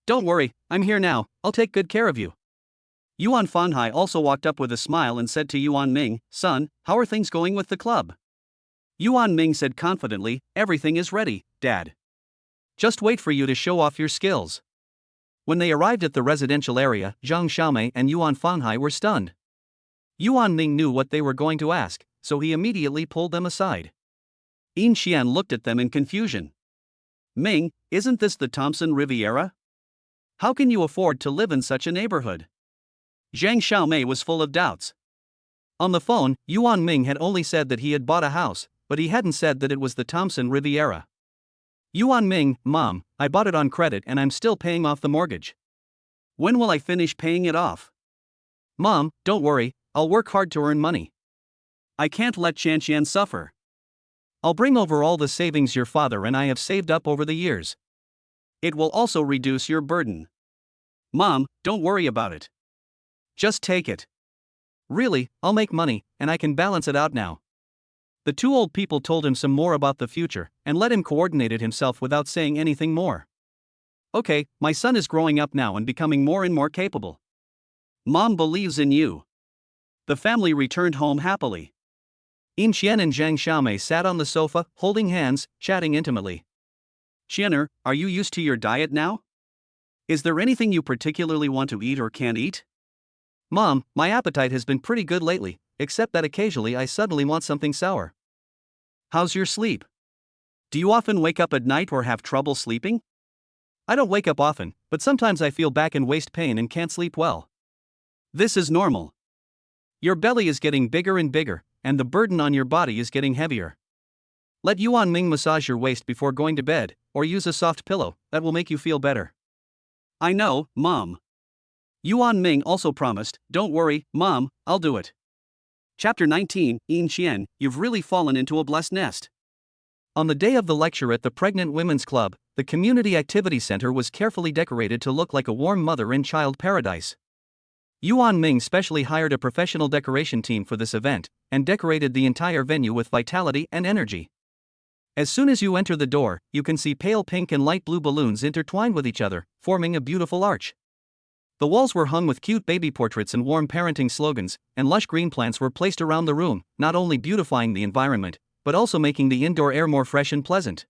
Speaker 1: "Don't worry, I'm here now, I'll take good care of you." Yuan Fanhai also walked up with a smile and said to Yuan Ming, "Son, how are things going with the club?" Yuan Ming said confidently, "Everything is ready, Dad. Just wait for you to show off your skills." When they arrived at the residential area, Zhang Xiaomei and Yuan Fanhai were stunned. Yuan Ming knew what they were going to ask, so he immediately pulled them aside. In Qian looked at them in confusion. "Ming, isn't this the Thompson Riviera? How can you afford to live in such a neighborhood?" Zhang Xiaomei was full of doubts. On the phone, Yuan Ming had only said that he had bought a house, but he hadn't said that it was the Thompson Riviera. "Yuan Ming, Mom, I bought it on credit and I'm still paying off the mortgage. When will I finish paying it off?" "Mom, don't worry, I'll work hard to earn money. I can't let Qian suffer. I'll bring over all the savings your father and I have saved up over the years. It will also reduce your burden. Mom, don't worry about it. Just take it. Really, I'll make money, and I can balance it out now." The two old people told him some more about the future, and let him coordinate it himself without saying anything more. "Okay, my son is growing up now and becoming more and more capable. Mom believes in you." The family returned home happily. In Qian and Zhang Xiaomei sat on the sofa, holding hands, chatting intimately. "Qianer, are you used to your diet now? Is there anything you particularly want to eat or can't eat?" "Mom, my appetite has been pretty good lately, except that occasionally I suddenly want something sour." "How's your sleep? Do you often wake up at night or have trouble sleeping?" "I don't wake up often, but sometimes I feel back and waist pain and can't sleep well." "This is normal. Your belly is getting bigger and bigger, and the burden on your body is getting heavier. Let Yuan Ming massage your waist before going to bed, or use a soft pillow, that will make you feel better." "I know, Mom." Yuan Ming also promised, "Don't worry, Mom, I'll do it." Chapter 19, In Qian, you've really fallen into a blessed nest. On the day of the lecture at the Pregnant Women's Club,
Speaker 2: the community activity center was carefully decorated to look like a warm mother and child paradise. Yuan Ming specially hired a professional decoration team for this event, and decorated the entire venue with vitality and energy. As soon as you enter the door, you can see pale pink and light blue balloons intertwined with each other, forming a beautiful arch. The walls were hung with cute baby portraits and warm parenting slogans, and lush green plants were placed around the room, not only beautifying the environment, but also making the indoor air more fresh and pleasant.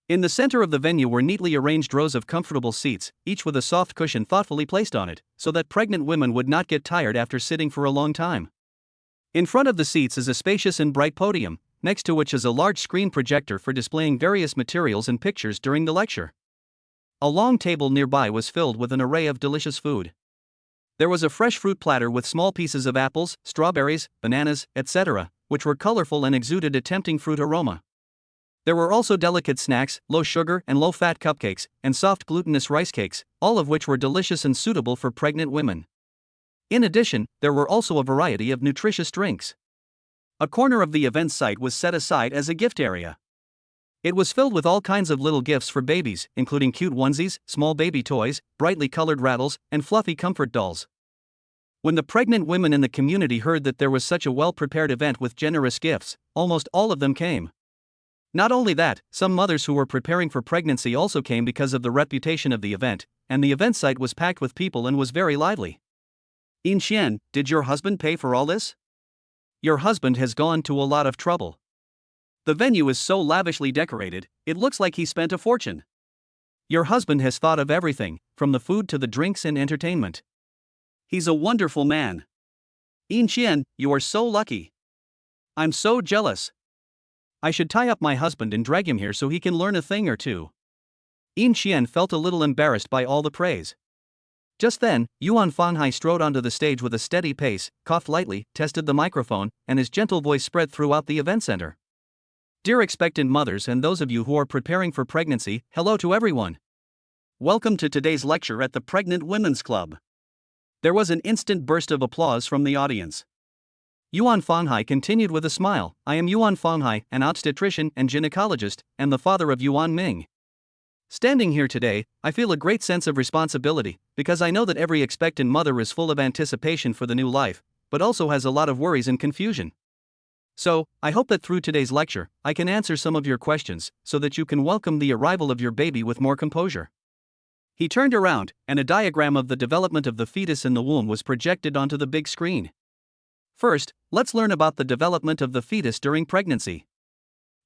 Speaker 2: In the center of the venue were neatly arranged rows of comfortable seats, each with a soft cushion thoughtfully placed on it, so that pregnant women would not get tired after sitting for a long time. In front of the seats is a spacious and bright podium, next to which is a large screen projector for displaying various materials and pictures during the lecture. A long table nearby was filled with an array of delicious food. There was a fresh fruit platter with small pieces of apples, strawberries, bananas, etc., which were colorful and exuded a tempting fruit aroma. There were also delicate snacks, low-sugar and low-fat cupcakes, and soft glutinous rice cakes, all of which were delicious and suitable for pregnant women. In addition, there were also a variety of nutritious drinks. A corner of the event site was set aside as a gift area. It was filled with all kinds of little gifts for babies, including cute onesies, small baby toys, brightly colored rattles, and fluffy comfort dolls. When the pregnant women in the community heard that there was such a well-prepared event with generous gifts, almost all of them came. Not only that, some mothers who were preparing for pregnancy also came because of the reputation of the event, and the event site was packed with people and was very lively. "In Xian, did your husband pay for all this? Your husband has gone to a lot of trouble. The venue is so lavishly decorated, it looks like he spent a fortune. Your husband has thought of everything, from the food to the drinks and entertainment. He's a wonderful man. In Xian, you are so lucky. I'm so jealous. I should tie up my husband and drag him here so he can learn a thing or two." In Xian felt a little embarrassed by all the praise. Just then, Yuan Fanghai strode onto the stage with a steady pace, coughed lightly, tested the microphone, and his gentle voice spread throughout the event center. "Dear expectant mothers and those of you who are preparing for pregnancy, hello to everyone. Welcome to today's lecture at the Pregnant Women's Club." There was an instant burst of applause from the audience. Yuan Fanghai continued with a smile, "I am Yuan Fanghai, an obstetrician and gynecologist, and the father of Yuan Ming. Standing here today, I feel a great sense of responsibility, because I know that every expectant mother is full of anticipation for the new life, but also has a lot of worries and confusion. So, I hope that through today's lecture, I can answer some of your questions, so that you can welcome the arrival of your baby with more composure." He turned around, and a diagram of the development of the fetus in the womb was projected onto the big screen. First, let's learn about the development of the fetus during pregnancy.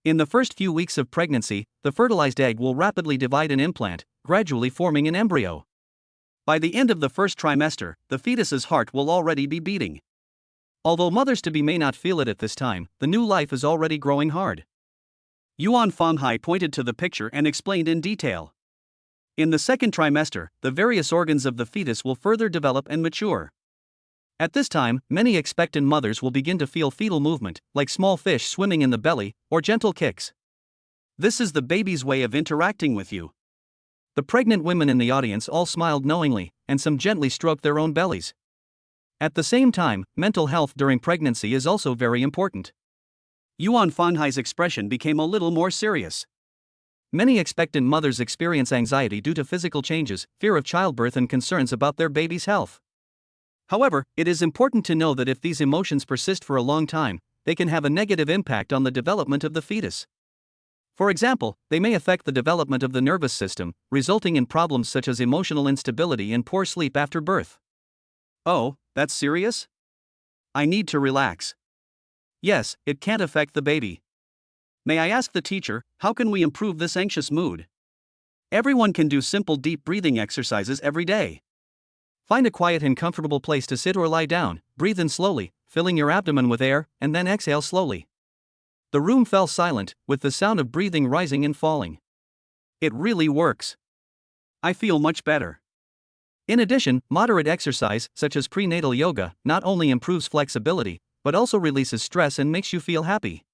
Speaker 2: In the first few weeks of pregnancy, the fertilized egg will rapidly divide and implant, gradually forming an embryo. By the end of the first trimester, the fetus's heart will already be beating. Although mothers-to-be may not feel it at this time, the new life is already growing hard. Yuan Fanghai pointed to the picture and explained in detail. In the second trimester, the various organs of the fetus will further develop and mature. At this time, many expectant mothers will begin to feel fetal movement, like small fish swimming in the belly, or gentle kicks. This is the baby's way of interacting with you. The pregnant women in the audience all smiled knowingly, and some gently stroked their own bellies. At the same time, mental health during pregnancy is also very important. Yuan Fanghai's expression became a little more serious. Many expectant mothers experience anxiety due to physical changes, fear of childbirth, and concerns about their baby's health. However, it is important to know that if these emotions persist for a long time, they can have a negative impact on the development of the fetus. For example, they may affect the development of the nervous system, resulting in problems such as emotional instability and poor sleep after birth. Oh, that's serious? I need to relax. Yes, it can't affect the baby. May I ask the teacher, how can we improve this anxious mood? Everyone can do simple deep breathing exercises every day. Find a quiet and comfortable place to sit or lie down, breathe in slowly, filling your abdomen with air, and then exhale slowly. The room fell silent, with the sound of breathing rising and falling. It really works. I feel much better. In addition, moderate exercise, such as prenatal yoga, not only improves flexibility, but also releases stress and makes you feel happy.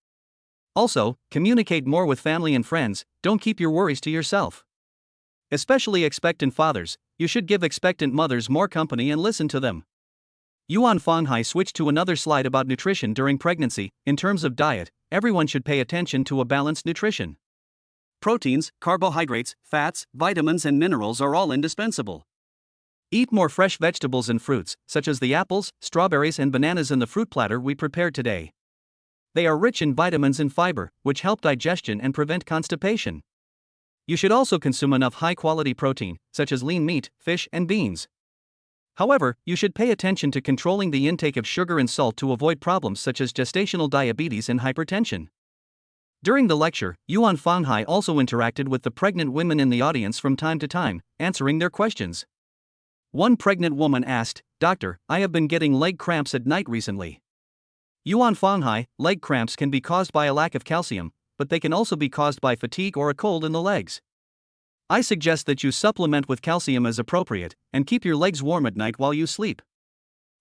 Speaker 2: Also, communicate more with family and friends, don't keep your worries to yourself. Especially expectant fathers, you should give expectant mothers more company and listen to them. Yuan Fanghai switched to another slide about nutrition during pregnancy. In terms of diet, everyone should pay attention to a balanced nutrition.
Speaker 1: Proteins, carbohydrates, fats, vitamins, and minerals are all indispensable. Eat more fresh vegetables and fruits, such as the apples, strawberries, and bananas in the fruit platter we prepared today. They are rich in vitamins and fiber, which help digestion and prevent constipation. You should also consume enough high-quality protein, such as lean meat, fish, and beans. However, you should pay attention to controlling the intake of sugar and salt to avoid problems such as gestational diabetes and hypertension. During the lecture, Yuan Fanghai also interacted with the pregnant women in the audience from time to time, answering their questions. One pregnant woman asked, "Doctor, I have been getting leg cramps at night recently." Yuan Fanghai, leg cramps can be caused by a lack of calcium, but they can also be caused by fatigue or a cold in the legs. I suggest that you supplement with calcium as appropriate, and keep your legs warm at night while you sleep.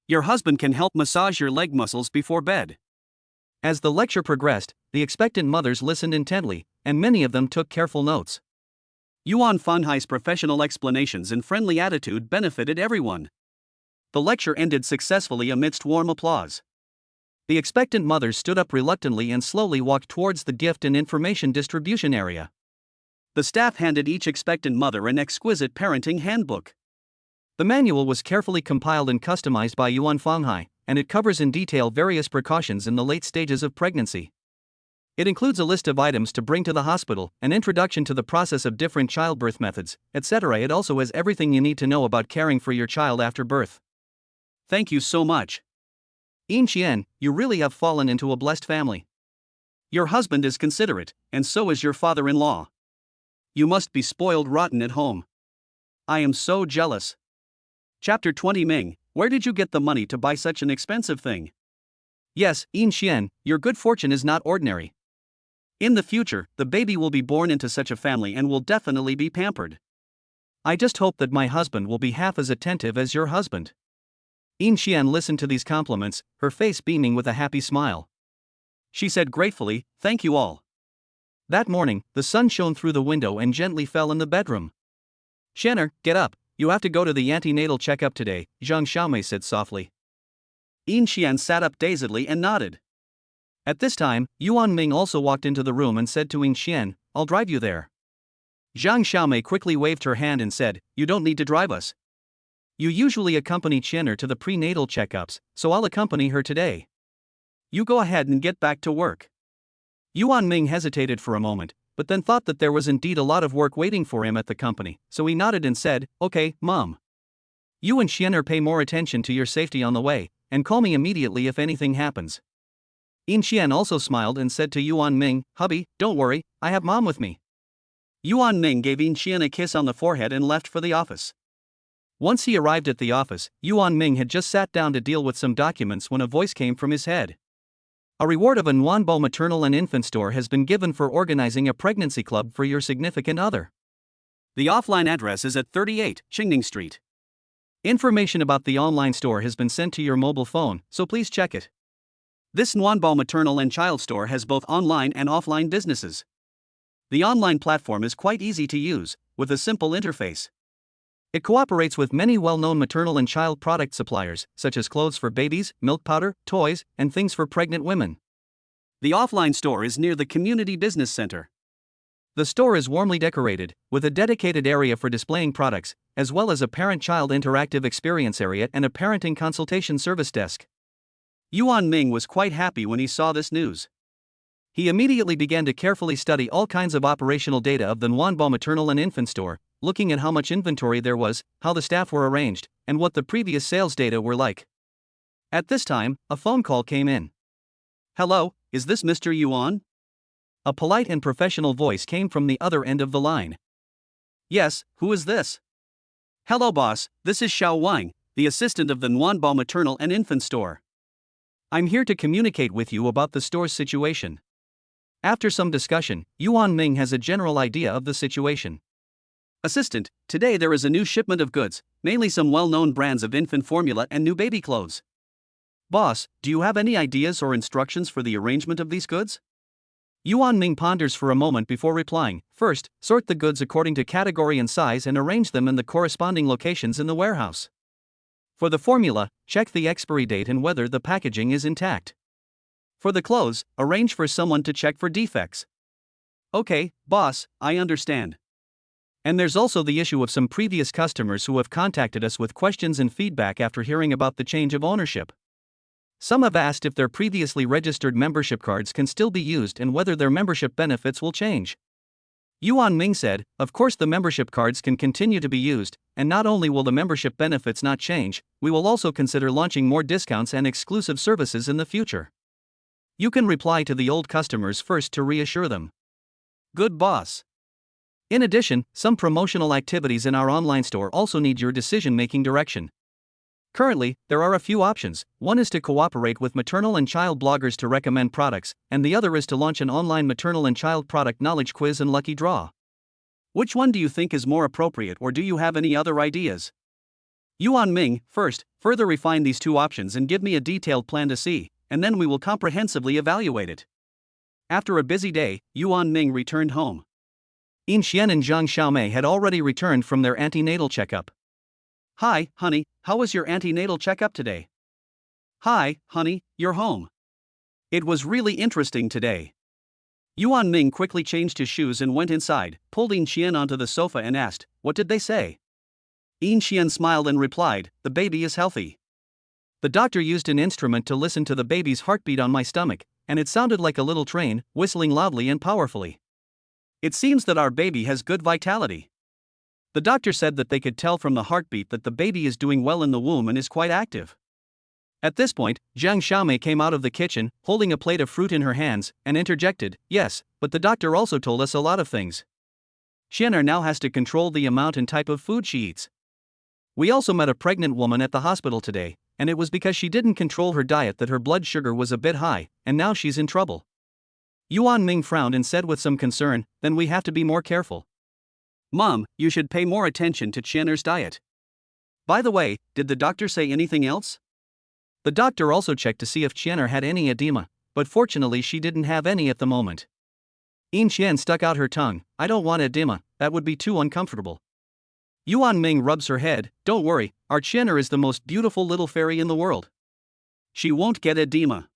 Speaker 1: Your husband can help massage your leg muscles before bed. As the lecture progressed, the expectant mothers listened intently, and many of them took careful notes. Yuan Fanhai's professional explanations and friendly attitude benefited everyone. The lecture ended successfully amidst warm applause. The expectant mothers stood up reluctantly and slowly walked towards the gift and information distribution area. The staff handed each expectant mother an exquisite parenting handbook. The manual was carefully compiled and customized by Yuan Fanghai, and it covers in detail various precautions in the late stages of pregnancy. It includes a list of items to bring to the hospital, an introduction to the process of different childbirth methods, etc. It also has everything you need to know about caring for your child after birth. Thank you so much. Yin Qian, you really have fallen into a blessed family. Your husband is considerate, and so is your father-in-law. You must be spoiled rotten at home. I am so jealous. Chapter 20 Ming, where did you get the money to buy such an expensive thing? Yes, Yin Xian, your good fortune is not ordinary. In the future, the baby will be born into such a family and will definitely be pampered. I just hope that my husband will be half as attentive as your husband. Yin Xian listened to these compliments, her face beaming with a happy smile. She said gratefully, "Thank you all." That morning, the sun shone through the window and gently fell in the bedroom. "Shanner, get up, you have to go to the antenatal checkup today," Zhang Xiaomei said softly. Yin Xian sat up dazedly and nodded. At this time, Yuan Ming also walked into the room and said to Yin Xian, "I'll drive you there." Zhang Xiaomei quickly waved her hand and said, "You don't need to drive us. You usually accompany Qianer to the prenatal checkups, so I'll accompany her today. You go ahead and get back to work." Yuan Ming hesitated for a moment, but then thought that there was indeed a lot of work waiting for him at the company, so he nodded and said, "Okay, Mom. You and Qianer pay more attention to your safety on the way, and call me immediately if anything happens." Yin Xian also smiled and said to Yuan Ming, "Hubby, don't worry, I have Mom with me." Yuan Ming gave Yin Xian a kiss on the forehead and left for the office. Once he arrived at the office, Yuan Ming had just sat down to deal with some documents when a voice came from his head. A reward of a Nuanbo Maternal and Infant Store has been given for organizing a pregnancy club for your significant other. The offline address is at 38 Qingning Street. Information about the online store has been sent to your mobile phone, so please check it. This Nuanbo Maternal and Child Store has both online and offline businesses. The online platform is quite easy to use, with a simple interface. It cooperates with many well-known maternal and child product suppliers, such as clothes for babies, milk powder, toys, and things for pregnant women. The offline store is near the Community Business Center. The store is warmly decorated, with a dedicated area for displaying products, as well as a parent-child interactive experience area and a parenting consultation service desk. Yuan Ming was quite happy when he saw this news. He immediately began to carefully study all kinds of operational data of the Nuanbo Maternal and Infant Store, looking at how much inventory there was, how the staff were arranged, and what the previous sales data were like. At this time, a phone call came in. "Hello, is this Mr. Yuan?" A polite and professional voice came from the other end of the line. "Yes, who is this?" "Hello boss, this is Xiao Wang, the assistant of the Nuanbo Maternal and Infant Store. I'm here to communicate with you about the store's situation." After some discussion, Yuan Ming has a general idea of the situation. "Assistant, today there is a new shipment of goods, mainly some well-known brands of infant formula and new baby clothes. Boss, do you have any ideas or instructions for the arrangement of these goods?" Yuan Ming ponders for a moment before replying. "First, sort the goods according to category and size and arrange them in the corresponding locations in the warehouse. For the formula, check the expiry date and whether the packaging is intact. For the clothes, arrange for someone to check for defects. Okay, boss, I understand. And there's also the issue of some previous customers who have contacted us with questions and feedback after hearing about the change of ownership. Some have asked if their previously registered membership cards can still be used and whether their membership benefits will change. Yuan Ming said, of course the membership cards can continue to be used, and not only will the membership benefits not change, we will also consider launching more discounts and exclusive services in the future. You can reply to the old customers first to reassure them. Good boss. In addition, some promotional activities in our online store also need your decision-making direction. Currently, there are a few options. One is to cooperate with maternal and child bloggers to recommend products, and the other is to launch an online maternal and child product knowledge quiz and lucky draw. Which one do you think is more appropriate, or do you have any other ideas? Yuan Ming, first, further refine these two options and give me a detailed plan to see, and then we will comprehensively evaluate it. After a busy day, Yuan Ming returned home. Yin Xian and Zhang Xiaomei had already returned from their antenatal checkup. Hi, honey, how was your antenatal checkup today? Hi, honey, you're home. It was really interesting today. Yuan Ming quickly changed his shoes and went inside, pulled Yin Xian onto the sofa and asked, what did they say? Yin Xian smiled and replied, the baby is healthy. The doctor used an instrument to listen to the baby's heartbeat on my stomach, and it sounded like a little train, whistling loudly and powerfully. It seems that our baby has good vitality. The doctor said that they could tell from the heartbeat that the baby is doing well in the womb and is quite active. At this point, Zhang Xiaomei came out of the kitchen, holding a plate of fruit in her hands, and interjected, yes, but the doctor also told us a lot of things. Xianer now has to control the amount and type of food she eats. We also met a pregnant woman at the hospital today, and it was because she didn't control her diet that her blood sugar was a bit high, and now she's in trouble. Yuan Ming frowned and said with some concern, then we have to be more careful. Mom, you should pay more attention to Xianer's diet. By the way, did the doctor say anything else? The doctor also checked to see if Xianer had any edema, but fortunately she didn't have any at the moment. Yin Xian stuck out her tongue, I don't want edema, that would be too uncomfortable. Yuan Ming rubs her head, don't worry, our Xianer is the most beautiful little fairy in the world. She won't get edema.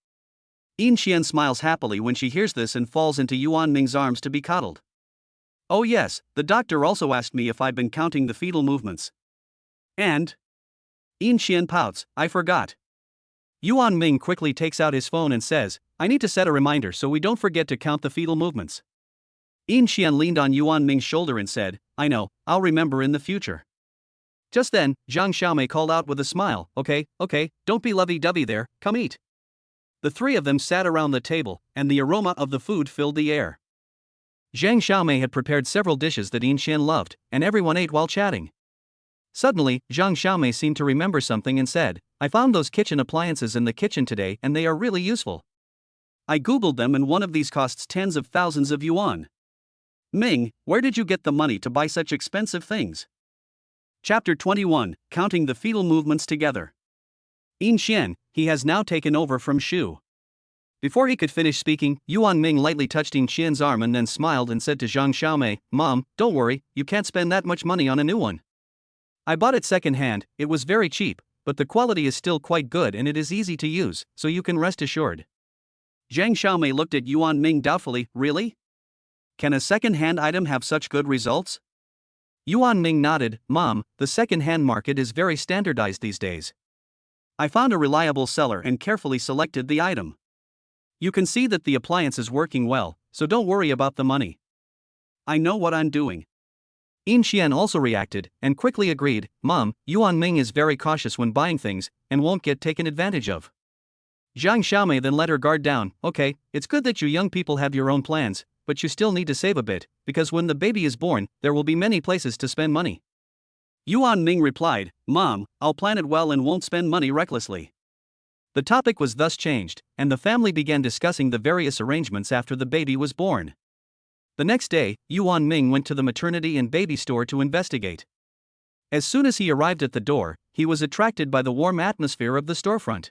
Speaker 1: Yin Xian smiles happily when she hears this and falls into Yuan Ming's arms to be coddled. Oh yes, the doctor also asked me if I'd been counting the fetal movements. And? Yin Xian pouts, I forgot. Yuan Ming quickly takes out his phone and says, I need to set a reminder so we don't forget to count the fetal movements. Yin Xian leaned on Yuan Ming's shoulder and said, I know, I'll remember in the future. Just then, Zhang Xiaomei called out with a smile, okay, don't be lovey-dovey there, come eat. The three of them sat around the table, and the aroma of the food filled the air. Zhang Xiaomei had prepared several dishes that Yin Xian loved, and everyone ate while chatting. Suddenly, Zhang Xiaomei seemed to remember something and said, I found those kitchen appliances in the kitchen today and they are really useful. I googled them and one of these costs tens of thousands of yuan. Ming, where did you get the money to buy such expensive things? Chapter 21, Counting the Fetal Movements Together. Yin Xian, he has now taken over from Shu. Before he could finish speaking, Yuan Ming lightly touched Yin Xian's arm and then smiled and said to Zhang Xiaomei, Mom, don't worry, you can't spend that much money on a new one. I bought it second-hand, it was very cheap, but the quality is still quite good and it is easy to use, so you can rest assured. Zhang Xiaomei looked at Yuan Ming doubtfully, really? Can a second-hand item have such good results? Yuan Ming nodded, Mom, the second-hand market is very standardized these days. I found a reliable seller and carefully selected the item. You can see that the appliance is working well, so don't worry about the money. I know what I'm doing. Yin Xian also reacted, and quickly agreed, Mom, Yuan Ming is very cautious when buying things, and won't get taken advantage of. Zhang Xiaomei then let her guard down, okay, it's good that you young people have your own plans, but you still need to save a bit, because when the baby is born, there will be many places to spend money. Yuan Ming replied, Mom, I'll plan it well and won't spend money recklessly. The topic was thus changed, and the family began discussing the various arrangements after the baby was born. The next day, Yuan Ming went to the maternity and baby store to investigate. As soon as he arrived at the door, he was attracted by the warm atmosphere of the storefront.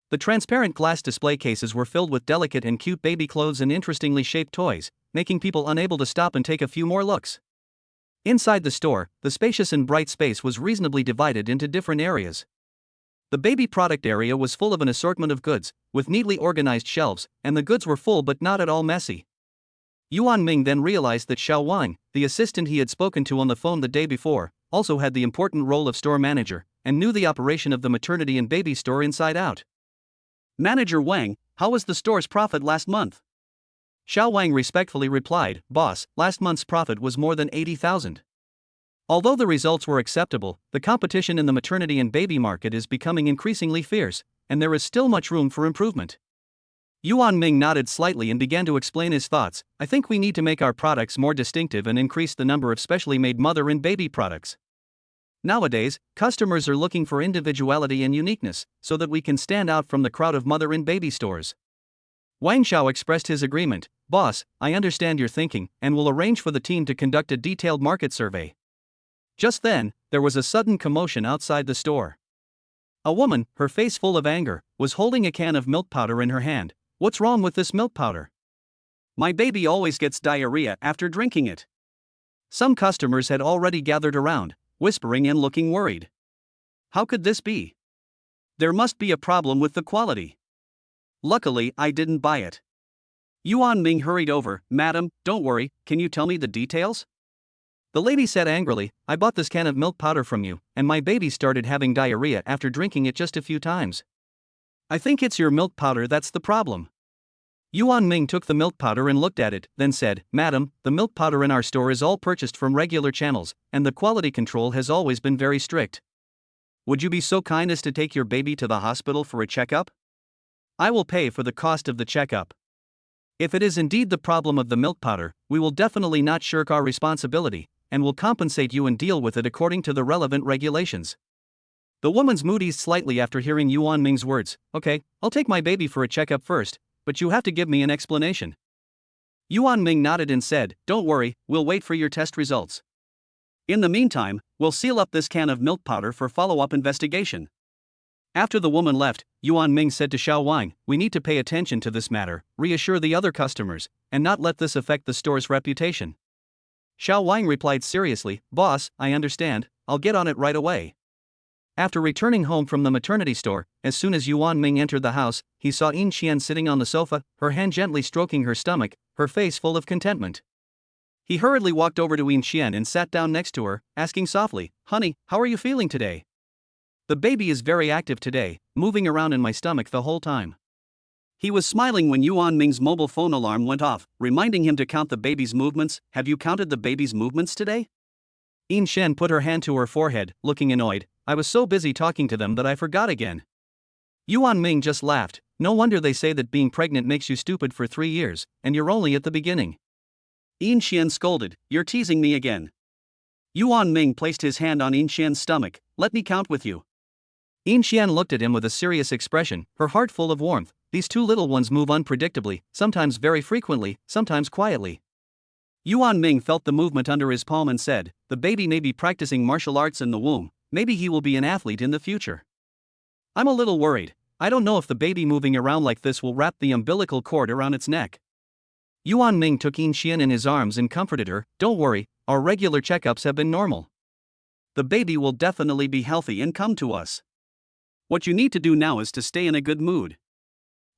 Speaker 1: The transparent glass display cases were filled with delicate and cute baby clothes and interestingly shaped toys, making people unable to stop and take a few more looks. Inside the store, the spacious and bright space was reasonably divided into different areas. The baby product area was full of an assortment of goods, with neatly organized shelves, and the goods were full but not at all messy.
Speaker 2: Yuan Ming then realized that Xiao Wang, the assistant he had spoken to on the phone the day before, also had the important role of store manager, and knew the operation of the maternity and baby store inside out.
Speaker 1: Manager Wang, how was the store's profit last month?
Speaker 2: Xiao Wang respectfully replied, Boss, last month's profit was more than 80,000. Although the results were acceptable, the competition in the maternity and baby market is becoming increasingly fierce, and there is still much room for improvement. Yuan Ming nodded slightly and began to explain his thoughts. I think we need to make our products more distinctive and increase the number of specially made mother and baby products. Nowadays, customers are looking for individuality and uniqueness, so that we can stand out from the crowd of mother and baby stores. Wang Xiao expressed his agreement. Boss, I understand your thinking, and will arrange for the team to conduct a detailed market survey. Just then, there was a sudden commotion outside the store. A woman, her face full of anger, was holding a can of milk powder in her hand. What's wrong with this milk powder?
Speaker 1: My baby always gets diarrhea after drinking it.
Speaker 2: Some customers had already gathered around, whispering and looking worried.
Speaker 1: How could this be? There must be a problem with the quality. Luckily, I didn't buy it. Yuan Ming hurried over. Madam, don't worry, can you tell me the details?
Speaker 2: The lady said angrily, I bought this can of milk powder from you, and my baby started having diarrhea after drinking it just a few times.
Speaker 1: I think it's your milk powder that's the problem.
Speaker 2: Yuan Ming took the milk powder and looked at it, then said, Madam, the milk powder in our store is all purchased from regular channels, and the quality control has always been very strict.
Speaker 1: Would you be so kind as to take your baby to the hospital for a checkup? I will pay for the cost of the checkup.
Speaker 2: If it is indeed the problem of the milk powder, we will definitely not shirk our responsibility, and will compensate you and deal with it according to the relevant regulations. The woman's mood eased slightly after hearing Yuan Ming's words. Okay, I'll take my baby for a checkup first, but you have to give me an explanation.
Speaker 1: Yuan Ming nodded and said, Don't worry, we'll wait for your test results. In the meantime, we'll seal up this can of milk powder for follow-up investigation.
Speaker 2: After the woman left, Yuan Ming said to Xiao Wang, We need to pay attention to this matter, reassure the other customers, and not let this affect the store's reputation. Xiao Wang replied seriously, Boss, I understand, I'll get on it right away. After returning home from the maternity store, as soon as Yuan Ming entered the house, he saw Yin Qian sitting on the sofa, her hand gently stroking her stomach, her face full of contentment. He hurriedly walked over to Yin Qian and sat down next to her, asking softly, Honey, how are you feeling today? The baby is very active today, moving around in my stomach the whole time.
Speaker 1: He was smiling when Yuan Ming's mobile phone alarm went off, reminding him to count the baby's movements. Have you counted the baby's movements today?
Speaker 2: Yin Qian put her hand to her forehead, looking annoyed. I was so busy talking to them that I forgot again. Yuan Ming just laughed. No wonder they say that being pregnant makes you stupid for 3 years, and you're only at the beginning.
Speaker 1: Yin Qian scolded, You're teasing me again. Yuan Ming placed his hand on Yin Qian's stomach. Let me count with you.
Speaker 2: Yin Qian looked at him with a serious expression, her heart full of warmth. These two little ones move unpredictably, sometimes very frequently, sometimes quietly.
Speaker 1: Yuan Ming felt the movement under his palm and said, The baby may be practicing martial arts in the womb. Maybe he will be an athlete in the future. I'm a little worried. I don't know if the baby moving around like this will wrap the umbilical cord around its neck. Yuan Ming took Yin Qian in his arms and comforted her. Don't worry, our regular checkups have been normal. The baby will definitely be healthy and come to us. What you need to do now is to stay in a good mood.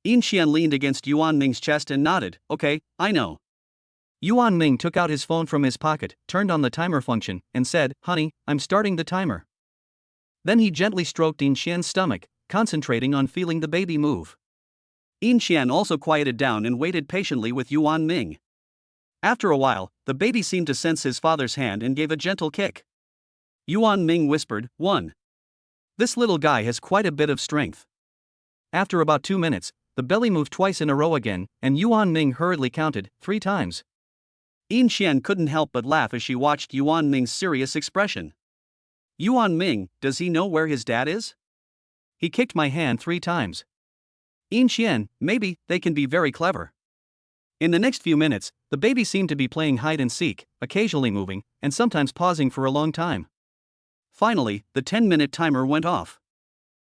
Speaker 1: Yin Qian leaned against Yuan Ming's chest and nodded. Okay, I know.
Speaker 2: Yuan Ming took out his phone from his pocket, turned on the timer function, and said, Honey, I'm starting the timer. Then he gently stroked Yin Qian's stomach, concentrating on feeling the baby move.
Speaker 1: Yin Qian also quieted down and waited patiently with Yuan Ming. After a while, the baby seemed to sense his father's hand and gave a gentle kick. Yuan Ming whispered, 1.
Speaker 2: This little guy has quite a bit of strength. After about 2 minutes, the belly moved twice in a row again, and Yuan Ming hurriedly counted 3 times.
Speaker 1: Yin Qian couldn't help but laugh as she watched Yuan Ming's serious expression. Yuan Ming, does he know where his dad is?
Speaker 2: He kicked my hand 3 times. Yin Qian, maybe they can be very clever. In the next few minutes, the baby seemed to be playing hide and seek, occasionally moving, and sometimes pausing for a long time.
Speaker 1: Finally, the 10-minute timer went off.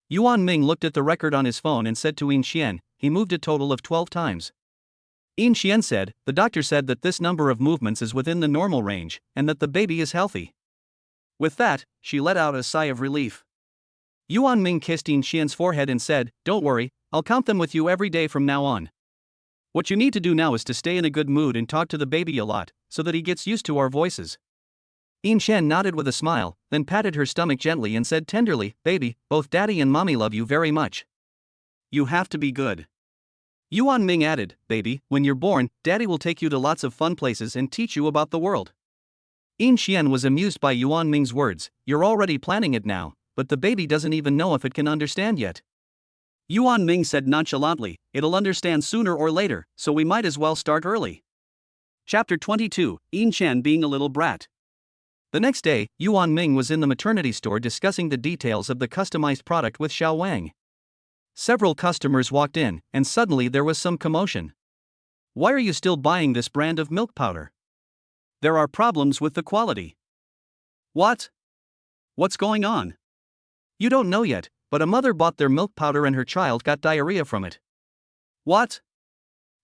Speaker 2: Yuan Ming looked at the record on his phone and said to Yin Qian, he moved a total of 12 times. Yin Qian said, the doctor said that this number of movements is within the normal range, and that the baby is healthy.
Speaker 1: With that, she let out a sigh of relief.
Speaker 2: Yuan Ming kissed Yin Qian's forehead and said, Don't worry, I'll count them with you every day from now on.
Speaker 1: What you need to do now is to stay in a good mood and talk to the baby a lot, so that he gets used to our voices.
Speaker 2: Yin Shan nodded with a smile, then patted her stomach gently and said tenderly, "Baby, both Daddy and Mommy love you very much."
Speaker 1: You have to be good. Yuan Ming added, "Baby, when you're born, Daddy will take you to lots of fun places and teach you about the world."
Speaker 2: Yin Xian was amused by Yuan Ming's words. "You're already planning it now, but the baby doesn't even know if it can understand yet."
Speaker 1: Yuan Ming said nonchalantly, "It'll understand sooner or later, so we might as well start early." Chapter 22, Yin Shan being a little brat.
Speaker 2: The next day, Yuan Ming was in the maternity store discussing the details of the customized product with Xiao Wang. Several customers walked in, and suddenly there was some commotion.
Speaker 1: "Why are you still buying this brand of milk powder? There are problems with the quality." "What? What's going on?"
Speaker 2: "You don't know yet, but a mother bought their milk powder and her child got diarrhea from it."
Speaker 1: "What?"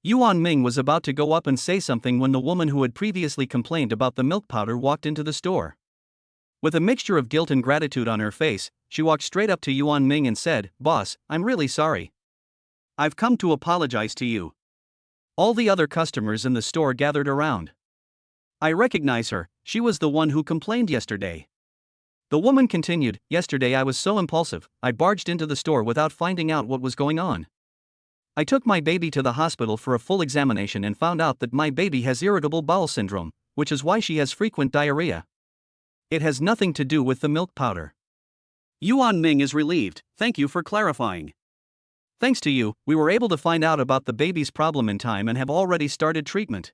Speaker 2: Yuan Ming was about to go up and say something when the woman who had previously complained about the milk powder walked into the store. With a mixture of guilt and gratitude on her face, she walked straight up to Yuan Ming and said, "Boss, I'm really sorry.
Speaker 1: I've come to apologize to you."
Speaker 2: All the other customers in the store gathered around.
Speaker 1: "I recognize her, she was the one who complained yesterday."
Speaker 2: The woman continued, "Yesterday I was so impulsive, I barged into the store without finding out what was going on. I took my baby to the hospital for a full examination and found out that my baby has irritable bowel syndrome, which is why she has frequent diarrhea. It has nothing to do with the milk powder."
Speaker 1: Yuan Ming is relieved, "Thank you for clarifying.
Speaker 2: Thanks to you, we were able to find out about the baby's problem in time and have already started treatment."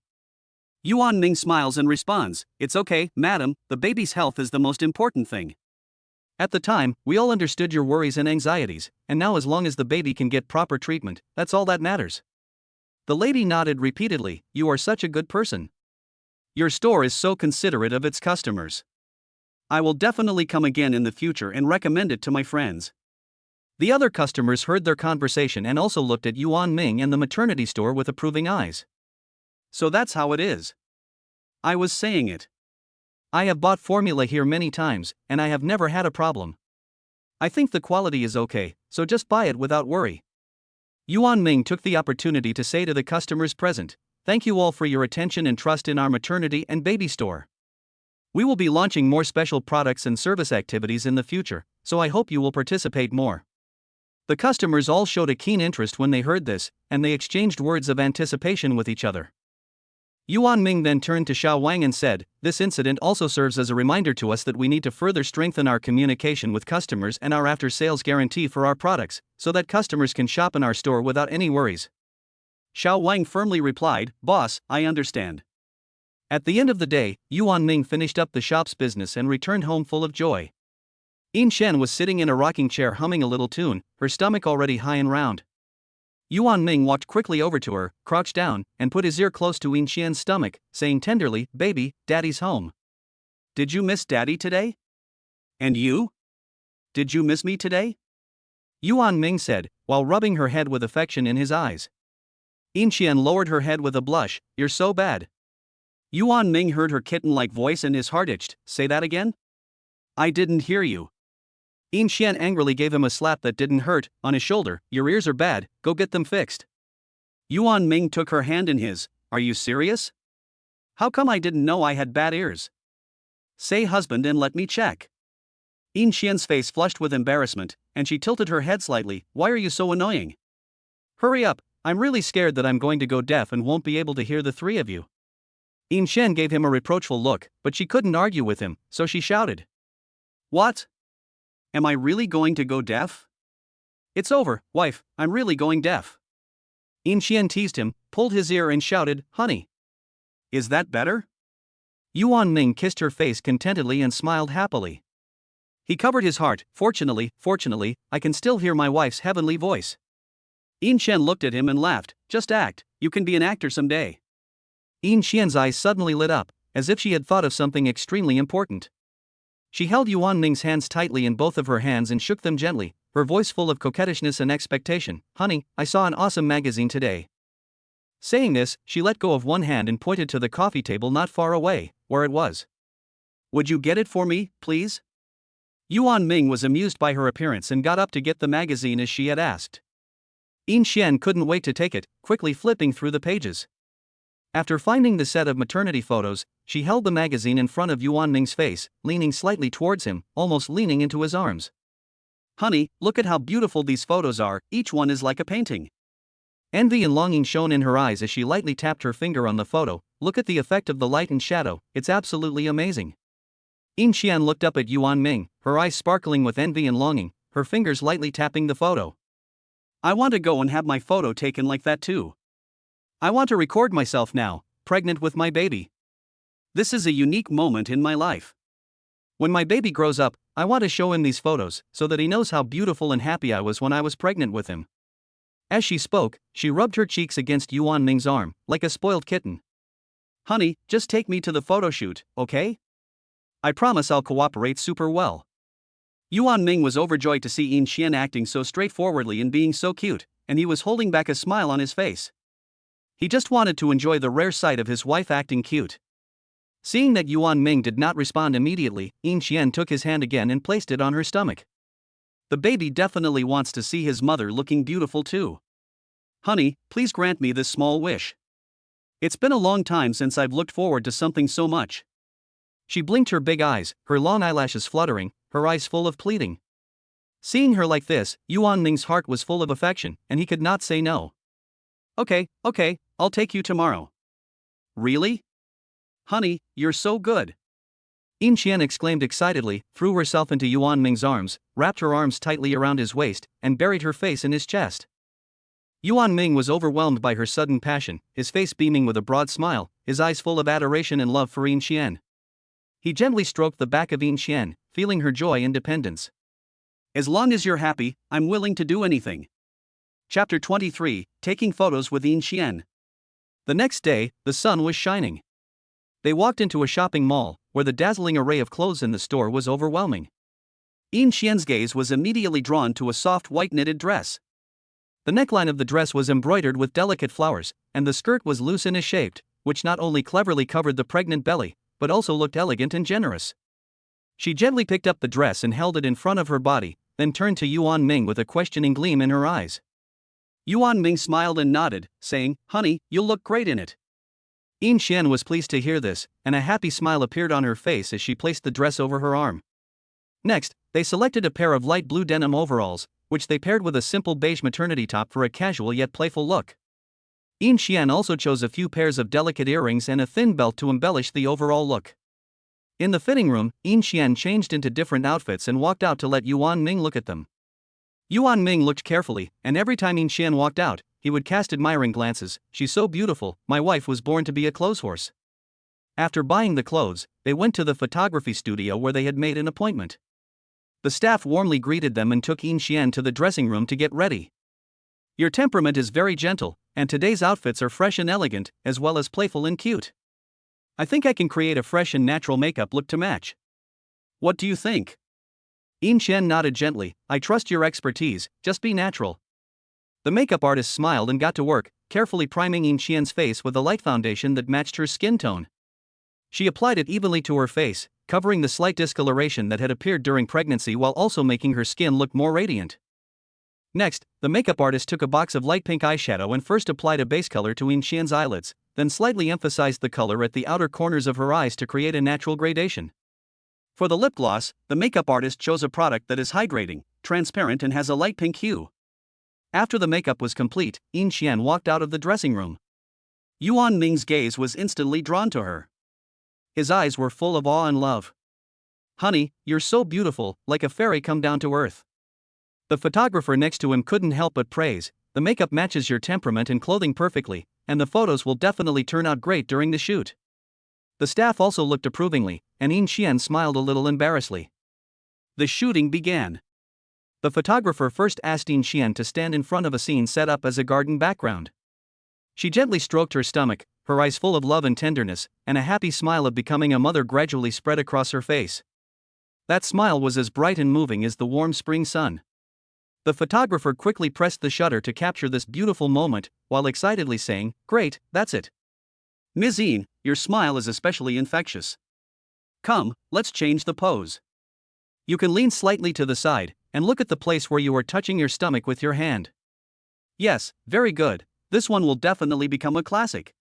Speaker 1: Yuan Ming smiles and responds, "It's okay, madam, the baby's health is the most important thing."
Speaker 2: At the time, we all understood your worries and anxieties, and now as long as the baby can get proper treatment, that's all that matters." The lady nodded repeatedly, "You are such a good person.
Speaker 1: Your store is so considerate of its customers. I will definitely come again in the future and recommend it to my friends."
Speaker 2: The other customers heard their conversation and also looked at Yuan Ming and the maternity store with approving eyes.
Speaker 1: "So that's how it is. I was saying it.
Speaker 2: I have bought formula here many times, and I have never had a problem. I think the quality is okay, so just buy it without worry." Yuan Ming took the opportunity to say to the customers present, "Thank you all for your attention and trust in our maternity and baby store. We will be launching more special products and service activities in the future, so I hope you will participate more." The customers all showed a keen interest when they heard this, and they exchanged words of anticipation with each other. Yuan Ming then turned to Xiao Wang and said, "This incident also serves as a reminder to us that we need to further strengthen our communication with customers and our after-sales guarantee for our products, so that customers can shop in our store without any worries."
Speaker 1: Xiao Wang firmly replied, "Boss, I understand."
Speaker 2: At the end of the day, Yuan Ming finished up the shop's business and returned home full of joy. Yin Shan was sitting in a rocking chair humming a little tune, her stomach already high and round. Yuan Ming walked quickly over to her, crouched down, and put his ear close to Yin Shan's stomach, saying tenderly, "Baby, Daddy's home."
Speaker 1: "Did you miss Daddy today? And you? Did you miss me today?"
Speaker 2: Yuan Ming said, while rubbing her head with affection in his eyes. Yin Shan lowered her head with a blush, "You're so bad."
Speaker 1: Yuan Ming heard her kitten-like voice and his heart itched. "Say that again? I didn't hear you."
Speaker 2: Yin Shan angrily gave him a slap that didn't hurt, on his shoulder. "Your ears are bad, go get them fixed."
Speaker 1: Yuan Ming took her hand in his. "Are you serious? How come I didn't know I had bad ears? Say husband and let me check." Yin Shan's face flushed with embarrassment, and she tilted her head slightly. "Why are you so annoying?
Speaker 2: Hurry up, I'm really scared that I'm going to go deaf and won't be able to hear the three of you." Yin Shan gave him a reproachful look, but she couldn't argue with him, so she shouted.
Speaker 1: "What? Am I really going to go deaf? It's over, wife, I'm really going deaf."
Speaker 2: Yin Shan teased him, pulled his ear and shouted, "Honey.
Speaker 1: Is that better?"
Speaker 2: Yuan Ming kissed her face contentedly and smiled happily.
Speaker 1: He covered his heart. Fortunately, I can still hear my wife's heavenly voice." Yin Shan looked at him and laughed. "Just act, you can be an actor someday."
Speaker 2: Yin Shan's eyes suddenly lit up, as if she had thought of something extremely important. She held Yuan Ming's hands tightly in both of her hands and shook them gently, her voice full of coquettishness and expectation. "Honey, I saw an awesome magazine today." Saying this, she let go of one hand and pointed to the coffee table not far away, where it was.
Speaker 1: "Would you get it for me, please?" Yuan Ming was amused by her appearance and got up to get the magazine as she had asked.
Speaker 2: Yin Xian couldn't wait to take it, quickly flipping through the pages. After finding the set of maternity photos, she held the magazine in front of Yuan Ming's face, leaning slightly towards him, almost leaning into his arms.
Speaker 1: Honey, look at how beautiful these photos are, each one is like a painting.
Speaker 2: Envy and longing shone in her eyes as she lightly tapped her finger on the photo. Look at the effect of the light and shadow, it's absolutely amazing. Yin Xian looked up at Yuan Ming, her eyes sparkling with envy and longing, her fingers lightly tapping the photo.
Speaker 1: I want to go and have my photo taken like that too. I want to record myself now, pregnant with my baby. This is a unique moment in my life.
Speaker 2: When my baby grows up, I want to show him these photos, so that he knows how beautiful and happy I was when I was pregnant with him. As she spoke, she rubbed her cheeks against Yuan Ming's arm, like a spoiled kitten.
Speaker 1: Honey, just take me to the photo shoot, okay? I promise I'll cooperate super well. Yuan Ming was overjoyed to see Yin Xian acting so straightforwardly and being so cute, and he was holding back a smile on his face. He just wanted to enjoy the rare sight of his wife acting cute. Seeing that Yuan Ming did not respond immediately, Yin Xian took his hand again and placed it on her stomach. The baby definitely wants to see his mother looking beautiful too. Honey, please grant me this small wish. It's been a long time since I've looked forward to something so much.
Speaker 2: She blinked her big eyes, her long eyelashes fluttering, her eyes full of pleading. Seeing her like this, Yuan Ming's heart was full of affection, and he could not say no.
Speaker 1: Okay, I'll take you tomorrow. Really? Honey, you're so good.
Speaker 2: Yin Xian exclaimed excitedly, threw herself into Yuan Ming's arms, wrapped her arms tightly around his waist, and buried her face in his chest. Yuan Ming was overwhelmed by her sudden passion, his face beaming with a broad smile, his eyes full of adoration and love for Yin Xian. He gently stroked the back of Yin Xian, feeling her joy and dependence.
Speaker 1: As long as you're happy, I'm willing to do anything. Chapter 23, Taking Photos with Yin Xian.
Speaker 2: The next day, the sun was shining. They walked into a shopping mall, where the dazzling array of clothes in the store was overwhelming.
Speaker 1: Yin Xian's gaze was immediately drawn to a soft white knitted dress.
Speaker 2: The neckline of the dress was embroidered with delicate flowers, and the skirt was loose and is-shaped, which not only cleverly covered the pregnant belly, but also looked elegant and generous. She gently picked up the dress and held it in front of her body, then turned to Yuan Ming with a questioning gleam in her eyes.
Speaker 1: Yuan Ming smiled and nodded, saying, Honey, you'll look great in it.
Speaker 2: Yin Xian was pleased to hear this, and a happy smile appeared on her face as she placed the dress over her arm. Next, they selected a pair of light blue denim overalls, which they paired with a simple beige maternity top for a casual yet playful look. Yin Xian also chose a few pairs of delicate earrings and a thin belt to embellish the overall look. In the fitting room, Yin Xian changed into different outfits and walked out to let Yuan Ming look at them. Yuan Ming looked carefully, and every time Yin Xian walked out, he would cast admiring glances. She's so beautiful, my wife was born to be a clothes horse. After buying the clothes, they went to the photography studio where they had made an appointment. The staff warmly greeted them and took Yin Xian to the dressing room to get ready. Your temperament is very gentle, and today's outfits are fresh and elegant, as well as playful and cute. I think I can create a fresh and natural makeup look to match. What do you think? Yin Xian nodded gently. I trust your expertise, just be natural. The makeup artist smiled and got to work, carefully priming Yin Xian's face with a light foundation that matched her skin tone. She applied it evenly to her face, covering the slight discoloration that had appeared during pregnancy while also making her skin look more radiant. Next, the makeup artist took a box of light pink eyeshadow and first applied a base color to Yin Xian's eyelids, then slightly emphasized the color at the outer corners of her eyes to create a natural gradation. For the lip gloss, the makeup artist chose a product that is hydrating, transparent and has a light pink hue. After the makeup was complete, Yin Xian walked out of the dressing room. Yuan Ming's gaze was instantly drawn to her. His eyes were full of awe and love. Honey, you're so beautiful, like a fairy come down to earth. The photographer next to him couldn't help but praise, the makeup matches your temperament and clothing perfectly, and the photos will definitely turn out great during the shoot. The staff also looked approvingly, and Yin Xian smiled a little embarrassedly. The shooting began. The photographer first asked Yin Xian to stand in front of a scene set up as a garden background. She gently stroked her stomach, her eyes full of love and tenderness, and a happy smile of becoming a mother gradually spread across her face. That smile was as bright and moving as the warm spring sun. The photographer quickly pressed the shutter to capture this beautiful moment, while excitedly saying, Great, that's it. Ms. Yin, your smile is especially infectious. Come, let's change the pose. You can lean slightly to the side, and look at the place where you are touching your stomach with your hand.
Speaker 1: Yes, very good, this one will definitely become a classic.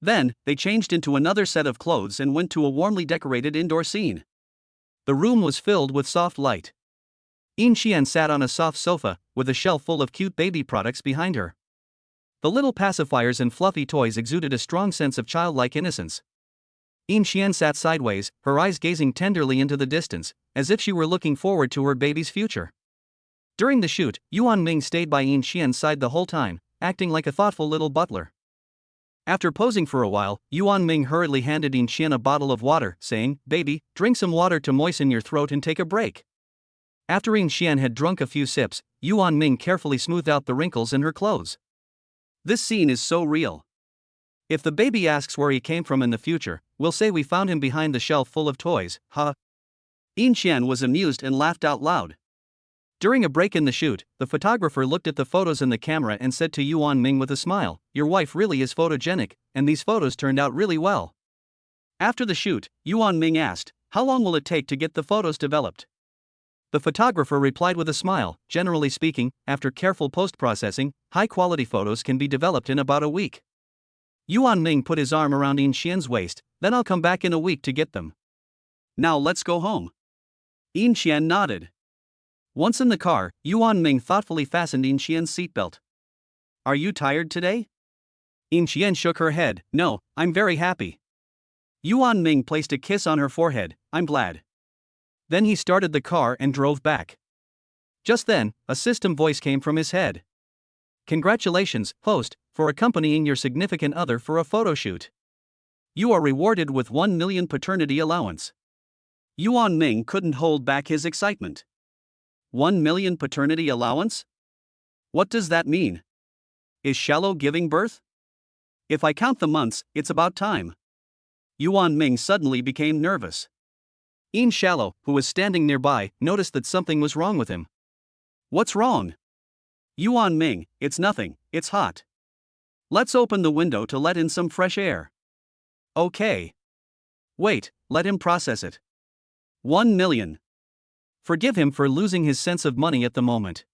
Speaker 1: Then, they changed into another set of clothes and went to a warmly decorated indoor scene. The room was filled with soft light. In Xian sat on a soft sofa, with a shelf full of cute baby products behind her. The little pacifiers and fluffy toys exuded a strong sense of childlike innocence. In Xian sat sideways, her eyes gazing tenderly into the distance, as if she were looking forward to her baby's future. During the shoot, Yuan Ming stayed by In Xian's side the whole time, acting like a thoughtful little butler. After posing for a while, Yuan Ming hurriedly handed In Xian a bottle of water, saying, "Baby, drink some water to moisten your throat and take a break." After In Xian had drunk a few sips, Yuan Ming carefully smoothed out the wrinkles in her clothes. This scene is so real. If the baby asks where he came from in the future, we'll say we found him behind the shelf full of toys, huh? In Xian was amused and laughed out loud. During a break in the shoot, the photographer looked at the photos in the camera and said to Yuan Ming with a smile, "Your wife really is photogenic, and these photos turned out really well." After the shoot, Yuan Ming asked, "How long will it take to get the photos developed?" The photographer replied with a smile, "Generally speaking, after careful post-processing, high-quality photos can be developed in about a week." Yuan Ming put his arm around In Xian's waist, "Then I'll come back in a week to get them." "Now let's go home." In Xian nodded. Once in the car, Yuan Ming thoughtfully fastened In Xian's seatbelt. "Are you tired today?" In Xian shook her head, "No, I'm very happy." Yuan Ming placed a kiss on her forehead, "I'm glad." Then he started the car and drove back. Just then, a system voice came from his head. "Congratulations, host, for accompanying your significant other for a photo shoot. You are rewarded with 1 million paternity allowance." Yuan Ming couldn't hold back his excitement. 1 million paternity allowance? What does that mean? Is Shallow giving birth? If I count the months, it's about time. Yuan Ming suddenly became nervous. In Shallow, who was standing nearby, noticed that something was wrong with him. "What's wrong?" "Yuan Ming, it's nothing, it's hot. Let's open the window to let in some fresh air." "Okay." "Wait, let him process it. 1 million. Forgive him for losing his sense of money at the moment.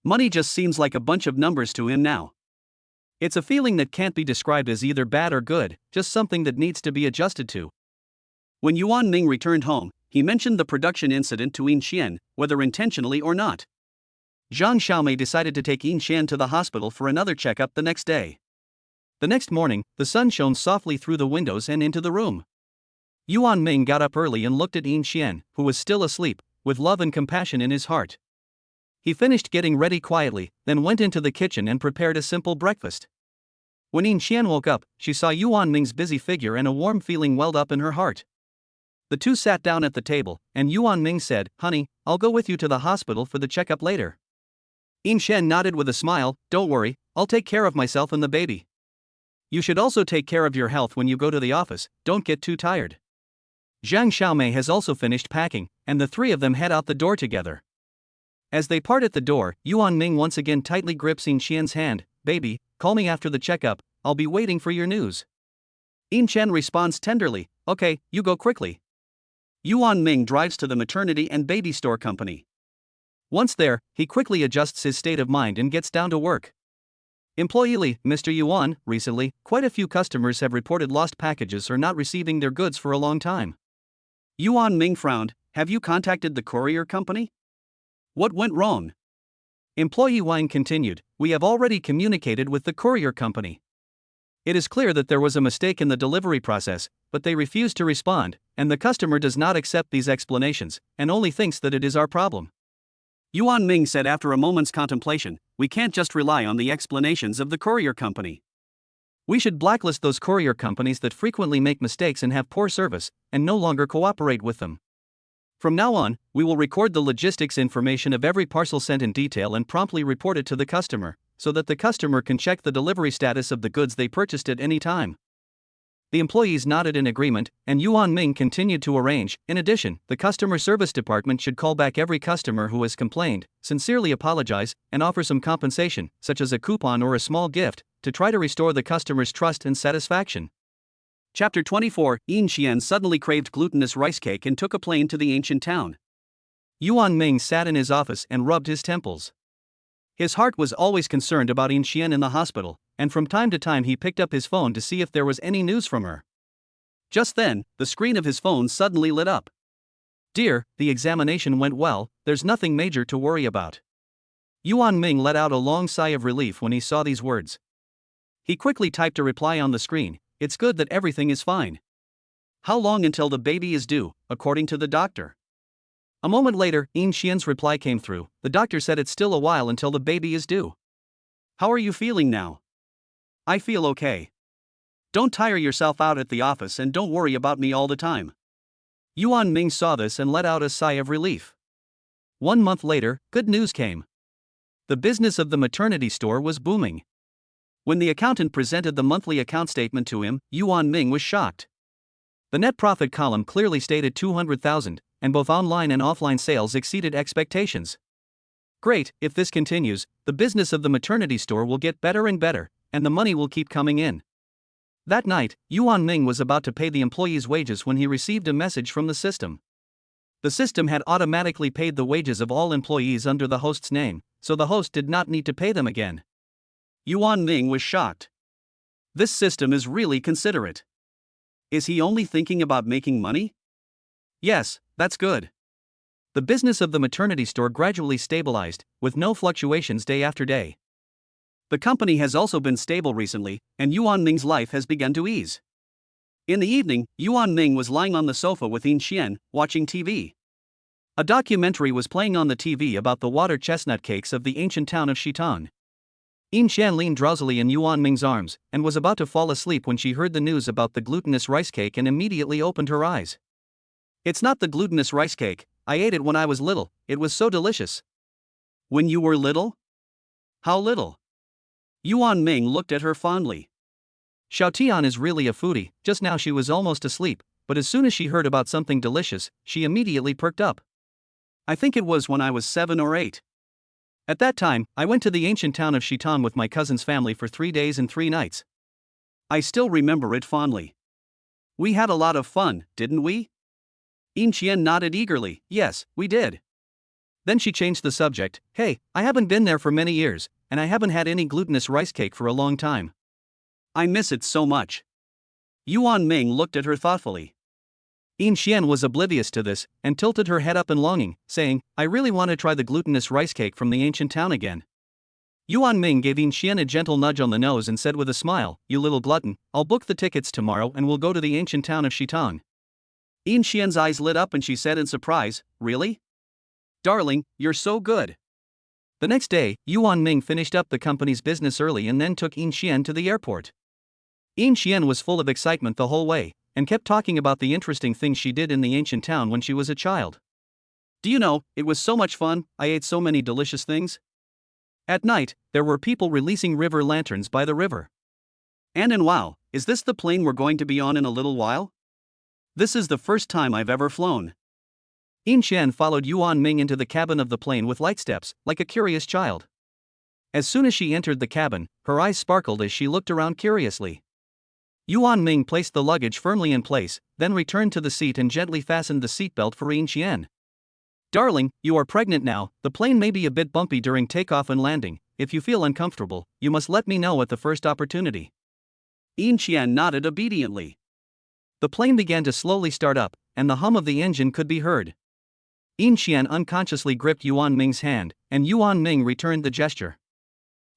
Speaker 1: Money just seems like a bunch of numbers to him now. It's a feeling that can't be described as either bad or good, just something that needs to be adjusted to." When Yuan Ming returned home, he mentioned the production incident to In Xian, whether intentionally or not. Zhang Xiaomei decided to take In Xian to the hospital for another checkup the next day. The next morning, the sun shone softly through the windows and into the room. Yuan Ming got up early and looked at In Xian, who was still asleep, with love and compassion in his heart. He finished getting ready quietly, then went into the kitchen and prepared a simple breakfast. When In Xian woke up, she saw Yuan Ming's busy figure and a warm feeling welled up in her heart. The two sat down at the table, and Yuan Ming said, "Honey, I'll go with you to the hospital for the checkup later." In Xian nodded with a smile, "Don't worry, I'll take care of myself and the baby. You should also take care of your health when you go to the office, don't get too tired." Zhang Xiaomei has also finished packing, and the three of them head out the door together. As they part at the door, Yuan Ming once again tightly grips In Xian's hand, "Baby, call me after the checkup, I'll be waiting for your news." In Xian responds tenderly, "Okay, you go quickly." Yuan Ming drives to the maternity and baby store company. Once there, he quickly adjusts his state of mind and gets down to work. Employee Mr. Yuan, recently, quite a few customers have reported lost packages or not receiving their goods for a long time. Yuan Ming frowned, "Have you contacted the courier company? What went wrong?" Employee Wang continued, "We have already communicated with the courier company. It is clear that there was a mistake in the delivery process, but they refuse to respond, and the customer does not accept these explanations, and only thinks that it is our problem." Yuan Ming said after a moment's contemplation, "We can't just rely on the explanations of the courier company. We should blacklist those courier companies that frequently make mistakes and have poor service, and no longer cooperate with them. From now on, we will record the logistics information of every parcel sent in detail and promptly report it to the customer, so that the customer can check the delivery status of the goods they purchased at any time." The employees nodded in agreement, and Yuan Ming continued to arrange. In addition, the customer service department should call back every customer who has complained, sincerely apologize, and offer some compensation, such as a coupon or a small gift, to try to restore the customer's trust and satisfaction. Chapter 24. In Xian suddenly craved glutinous rice cake and took a plane to the ancient town. Yuan Ming sat in his office and rubbed his temples. His heart was always concerned about Yin Xian in the hospital, and from time to time he picked up his phone to see if there was any news from her. Just then, the screen of his phone suddenly lit up. "Dear, the examination went well, there's nothing major to worry about." Yuan Ming let out a long sigh of relief when he saw these words. He quickly typed a reply on the screen, "It's good that everything is fine. How long until the baby is due, according to the doctor?" A moment later, Yin Xian's reply came through. "The doctor said it's still a while until the baby is due. How are you feeling now?" "I feel okay. Don't tire yourself out at the office and don't worry about me all the time." Yuan Ming saw this and let out a sigh of relief. 1 month later, good news came. The business of the maternity store was booming. When the accountant presented the monthly account statement to him, Yuan Ming was shocked. The net profit column clearly stated 200,000, and both online and offline sales exceeded expectations. Great, if this continues, the business of the maternity store will get better and better, and the money will keep coming in. That night, Yuan Ming was about to pay the employees' wages when he received a message from the system. The system had automatically paid the wages of all employees under the host's name, so the host did not need to pay them again. Yuan Ming was shocked. This system is really considerate. Is he only thinking about making money? Yes, that's good. The business of the maternity store gradually stabilized, with no fluctuations day after day. The company has also been stable recently, and Yuan Ming's life has begun to ease. In the evening, Yuan Ming was lying on the sofa with Yin Xian, watching TV. A documentary was playing on the TV about the water chestnut cakes of the ancient town of Xitan. Yin Xian leaned drowsily in Yuan Ming's arms, and was about to fall asleep when she heard the news about the glutinous rice cake and immediately opened her eyes. "It's not the glutinous rice cake, I ate it when I was little, it was so delicious." "When you were little? How little?" Yuan Ming looked at her fondly. Xiaotian is really a foodie. Just now she was almost asleep, but as soon as she heard about something delicious, she immediately perked up. "I think it was when I was 7 or 8. At that time, I went to the ancient town of Xitan with my cousin's family for 3 days and 3 nights. I still remember it fondly. We had a lot of fun, didn't we?" Yin Qian nodded eagerly, "Yes, we did." Then she changed the subject. "Hey, I haven't been there for many years, and I haven't had any glutinous rice cake for a long time. I miss it so much." Yuan Ming looked at her thoughtfully. Yin Xian was oblivious to this, and tilted her head up in longing, saying, "I really want to try the glutinous rice cake from the ancient town again." Yuan Ming gave Yin Xian a gentle nudge on the nose and said with a smile, "You little glutton, I'll book the tickets tomorrow and we'll go to the ancient town of Xitan." Yin Xian's eyes lit up and she said in surprise, "Really? Darling, you're so good." The next day, Yuan Ming finished up the company's business early and then took Yin Xian to the airport. Yin Xian was full of excitement the whole way, and kept talking about the interesting things she did in the ancient town when she was a child. "Do you know, it was so much fun, I ate so many delicious things." At night, there were people releasing river lanterns by the river. "And wow, is this the plane we're going to be on in a little while? This is the first time I've ever flown." Yin Xian followed Yuan Ming into the cabin of the plane with light steps, like a curious child. As soon as she entered the cabin, her eyes sparkled as she looked around curiously. Yuan Ming placed the luggage firmly in place, then returned to the seat and gently fastened the seatbelt for Yin Xian. "Darling, you are pregnant now, the plane may be a bit bumpy during takeoff and landing. If you feel uncomfortable, you must let me know at the first opportunity." Yin Xian nodded obediently. The plane began to slowly start up, and the hum of the engine could be heard. Yin Xian unconsciously gripped Yuan Ming's hand, and Yuan Ming returned the gesture.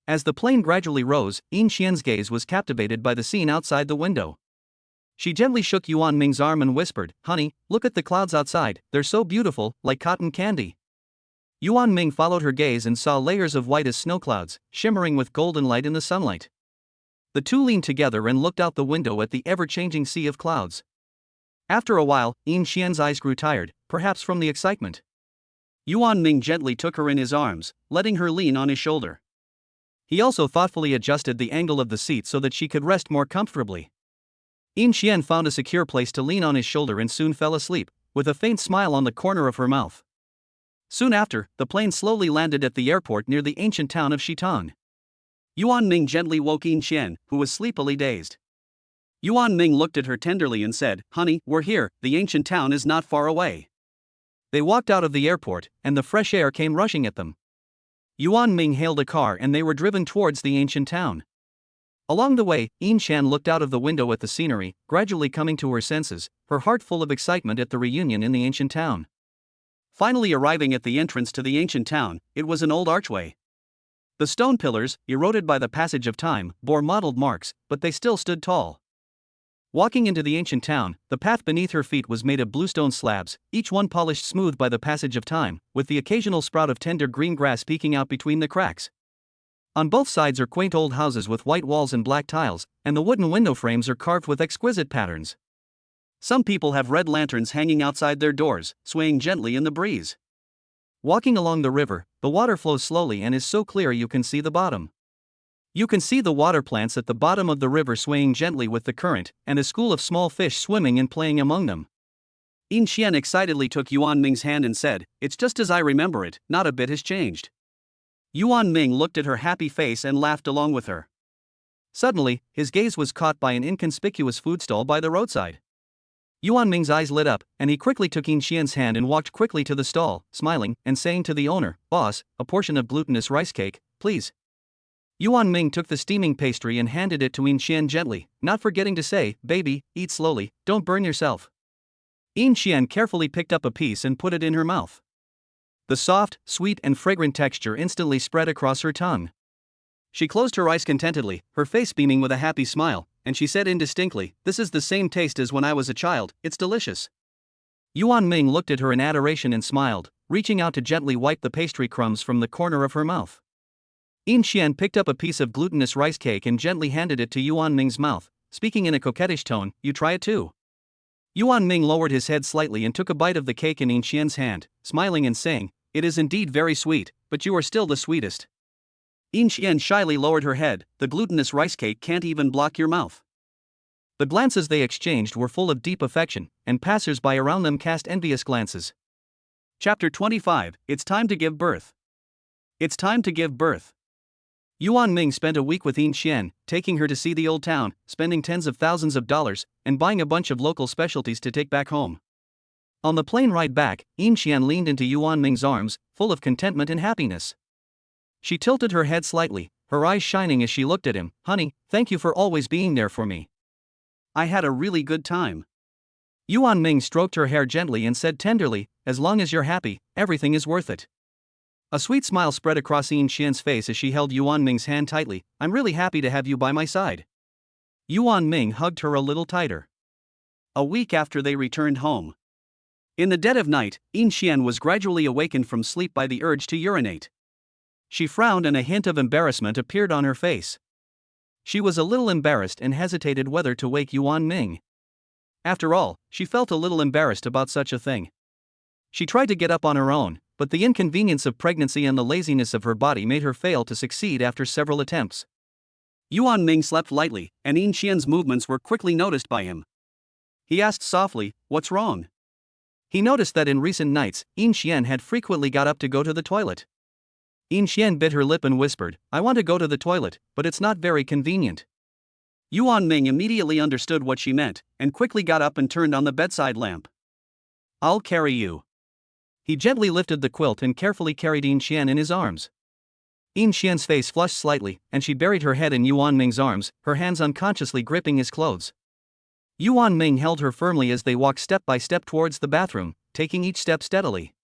Speaker 1: As the plane gradually rose, Yin Xian's gaze was captivated by the scene outside the window. She gently shook Yuan Ming's arm and whispered, "Honey, look at the clouds outside, they're so beautiful, like cotton candy." Yuan Ming followed her gaze and saw layers of white as snow clouds, shimmering with golden light in the sunlight. The two leaned together and looked out the window at the ever-changing sea of clouds. After a while, Yin Xian's eyes grew tired, perhaps from the excitement. Yuan Ming gently took her in his arms, letting her lean on his shoulder. He also thoughtfully adjusted the angle of the seat so that she could rest more comfortably. Yin Xian found a secure place to lean on his shoulder and soon fell asleep, with a faint smile on the corner of her mouth. Soon after, the plane slowly landed at the airport near the ancient town of Xitan. Yuan Ming gently woke Yin Xian, who was sleepily dazed. Yuan Ming looked at her tenderly and said, "Honey, we're here, the ancient town is not far away." They walked out of the airport, and the fresh air came rushing at them.
Speaker 2: Yuan Ming hailed a car and they were driven towards the ancient town. Along the way, Yin Shan looked out of the window at the scenery, gradually coming to her senses, her heart full of excitement at the reunion in the ancient town.
Speaker 1: Finally arriving at the entrance to the ancient town, it was an old archway. The stone pillars, eroded by the passage of time, bore mottled marks, but they still stood tall. Walking into the ancient town, the path beneath her feet was made of bluestone slabs, each one polished smooth by the passage of time, with the occasional sprout of tender green grass peeking out between the cracks. On both sides are quaint old houses with white walls and black tiles, and the wooden window frames are carved with exquisite patterns. Some people have red lanterns hanging outside their doors, swaying gently in the breeze.
Speaker 2: Walking along the river, the water flows slowly and is so clear you can see the bottom. You can see the water plants at the bottom of the river swaying gently with the current, and a school of small fish swimming and playing among them.
Speaker 1: Yin Xian excitedly took Yuan Ming's hand and said, "It's just as I remember it, not a bit has changed." Yuan Ming looked at her happy face and laughed along with her.
Speaker 2: Suddenly, his gaze was caught by an inconspicuous food stall by the roadside. Yuan Ming's eyes lit up, and he quickly took Yin Xian's hand and walked quickly to the stall, smiling, and saying to the owner, "Boss, a portion of glutinous rice cake, please." Yuan Ming took the steaming pastry and handed it to Yin Xian gently, not forgetting to say, "Baby, eat slowly, don't burn yourself." Yin Xian carefully picked up a piece and put it in her mouth. The soft, sweet and fragrant texture instantly spread across her tongue. She closed her eyes contentedly, her face beaming with a happy smile, and she said indistinctly, "This is the same taste as when I was a child, it's delicious." Yuan Ming looked at her in adoration and smiled, reaching out to gently wipe the pastry crumbs from the corner of her mouth. Yin Xian picked up a piece of glutinous rice cake and gently handed it to Yuan Ming's mouth, speaking in a coquettish tone, "You try it too." Yuan Ming lowered his head slightly and took a bite of the cake in Yin Xian's hand, smiling and saying, "It is indeed very sweet, but you are still the sweetest." Yin Xian shyly lowered her head, "The glutinous rice cake can't even block your mouth." The glances they exchanged were full of deep affection, and passers-by around them cast envious glances.
Speaker 1: Chapter 25, It's Time to Give Birth. It's time to give birth.
Speaker 2: Yuan Ming spent a week with Yin Xian, taking her to see the old town, spending tens of thousands of dollars, and buying a bunch of local specialties to take back home. On the plane ride back, Yin Xian leaned into Yuan Ming's arms, full of contentment and happiness. She tilted her head slightly, her eyes shining as she looked at him. "Honey, thank you for always being there for me.
Speaker 1: I had a really good time."
Speaker 2: Yuan Ming stroked her hair gently and said tenderly, "As long as you're happy, everything is worth it." A sweet smile spread across Yin Xian's face as she held Yuan Ming's hand tightly. "I'm really happy to have you by my side." Yuan Ming hugged her a little tighter.
Speaker 1: A week after they returned home. In the dead of night, Yin Xian was gradually awakened from sleep by the urge to urinate. She frowned and a hint of embarrassment appeared on her face. She was a little embarrassed and hesitated whether to wake Yuan Ming. After all, she felt a little embarrassed about such a thing. She tried to get up on her own, but the inconvenience of pregnancy and the laziness of her body made her fail to succeed after several attempts. Yuan Ming slept lightly, and Yin Xian's movements were quickly noticed by him. He asked softly, "What's wrong?"
Speaker 2: He noticed that in recent nights, Yin Xian had frequently got up to go to the toilet. Yin Xian bit her lip and whispered, "I want to go to the toilet, but it's not very convenient."
Speaker 1: Yuan Ming immediately understood what she meant, and quickly got up and turned on the bedside lamp.
Speaker 2: "I'll carry you." He gently lifted the quilt and carefully carried Yin Xian in his arms. Yin Xian's face flushed slightly, and she buried her head in Yuan Ming's arms, her hands unconsciously gripping his clothes. Yuan Ming held her firmly as they walked step by step towards the bathroom, taking each step steadily.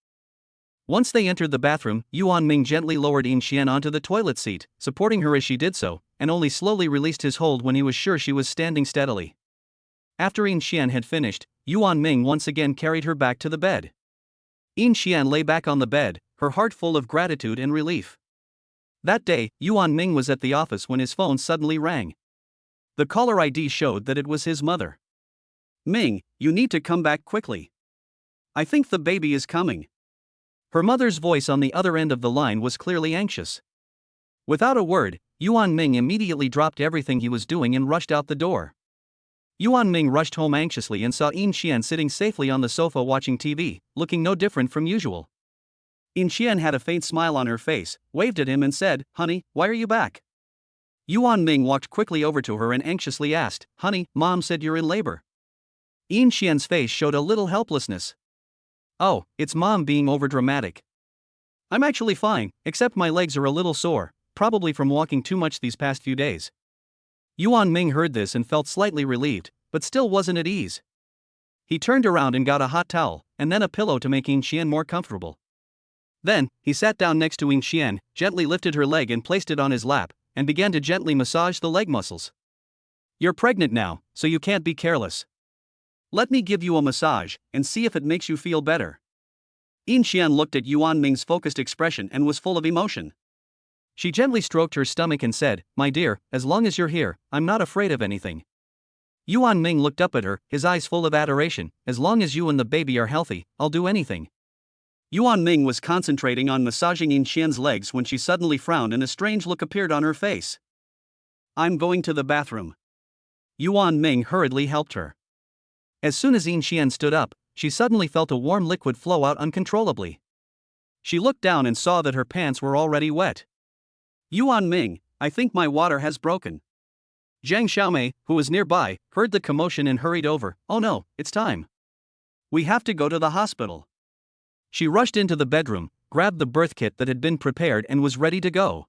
Speaker 2: Once they entered the bathroom, Yuan Ming gently lowered Yin Xian onto the toilet seat, supporting her as she did so, and only slowly released his hold when he was sure she was standing steadily. After Yin Xian had finished, Yuan Ming once again carried her back to the bed. Yin Xian lay back on the bed, her heart full of gratitude and relief. That day, Yuan Ming was at the office when his phone suddenly rang. The caller ID showed that it was his mother.
Speaker 1: "Ming, you need to come back quickly. I think the baby is coming."
Speaker 2: Her mother's voice on the other end of the line was clearly anxious. Without a word, Yuan Ming immediately dropped everything he was doing and rushed out the door. Yuan Ming rushed home anxiously and saw Yin Xian sitting safely on the sofa watching TV, looking no different from usual.
Speaker 1: Yin Xian had a faint smile on her face, waved at him and said, "Honey, why are you back?" Yuan Ming walked quickly over to her and anxiously asked, "Honey, Mom said you're in labor."
Speaker 2: Yin Xian's face showed a little helplessness. "Oh, it's Mom being overdramatic."
Speaker 1: I'm actually fine, except my legs are a little sore, probably from walking too much these past few days. Yuan Ming heard this and felt slightly relieved, but still wasn't at ease. He turned around and got a hot towel, and then a pillow to make Yin more comfortable. Then, he sat down next to Yin, gently lifted her leg and placed it on his lap, and began to gently massage the leg muscles. You're pregnant now, so you can't be careless. Let me give you a massage, and see if it makes you feel better. Yin looked at Yuan Ming's focused expression and was full of emotion. She gently stroked her stomach and said, "My dear, as long as you're here, I'm not afraid of anything." Yuan Ming looked up at her, his eyes full of adoration. "As long as you and the baby are healthy, I'll do anything." Yuan Ming was concentrating on massaging Yin legs when she suddenly frowned and a strange look appeared on her face. "I'm going to the bathroom." Yuan Ming hurriedly helped her. As soon as Yin stood up, she suddenly felt a warm liquid flow out uncontrollably. She looked down and saw that her pants were already wet. "Yuan Ming, I think my water has broken." Zhang Xiaomei, who was nearby, heard the commotion and hurried over. "Oh no, it's time. We have to go to the hospital." She rushed into the bedroom, grabbed the birth kit that had been prepared and was ready to go.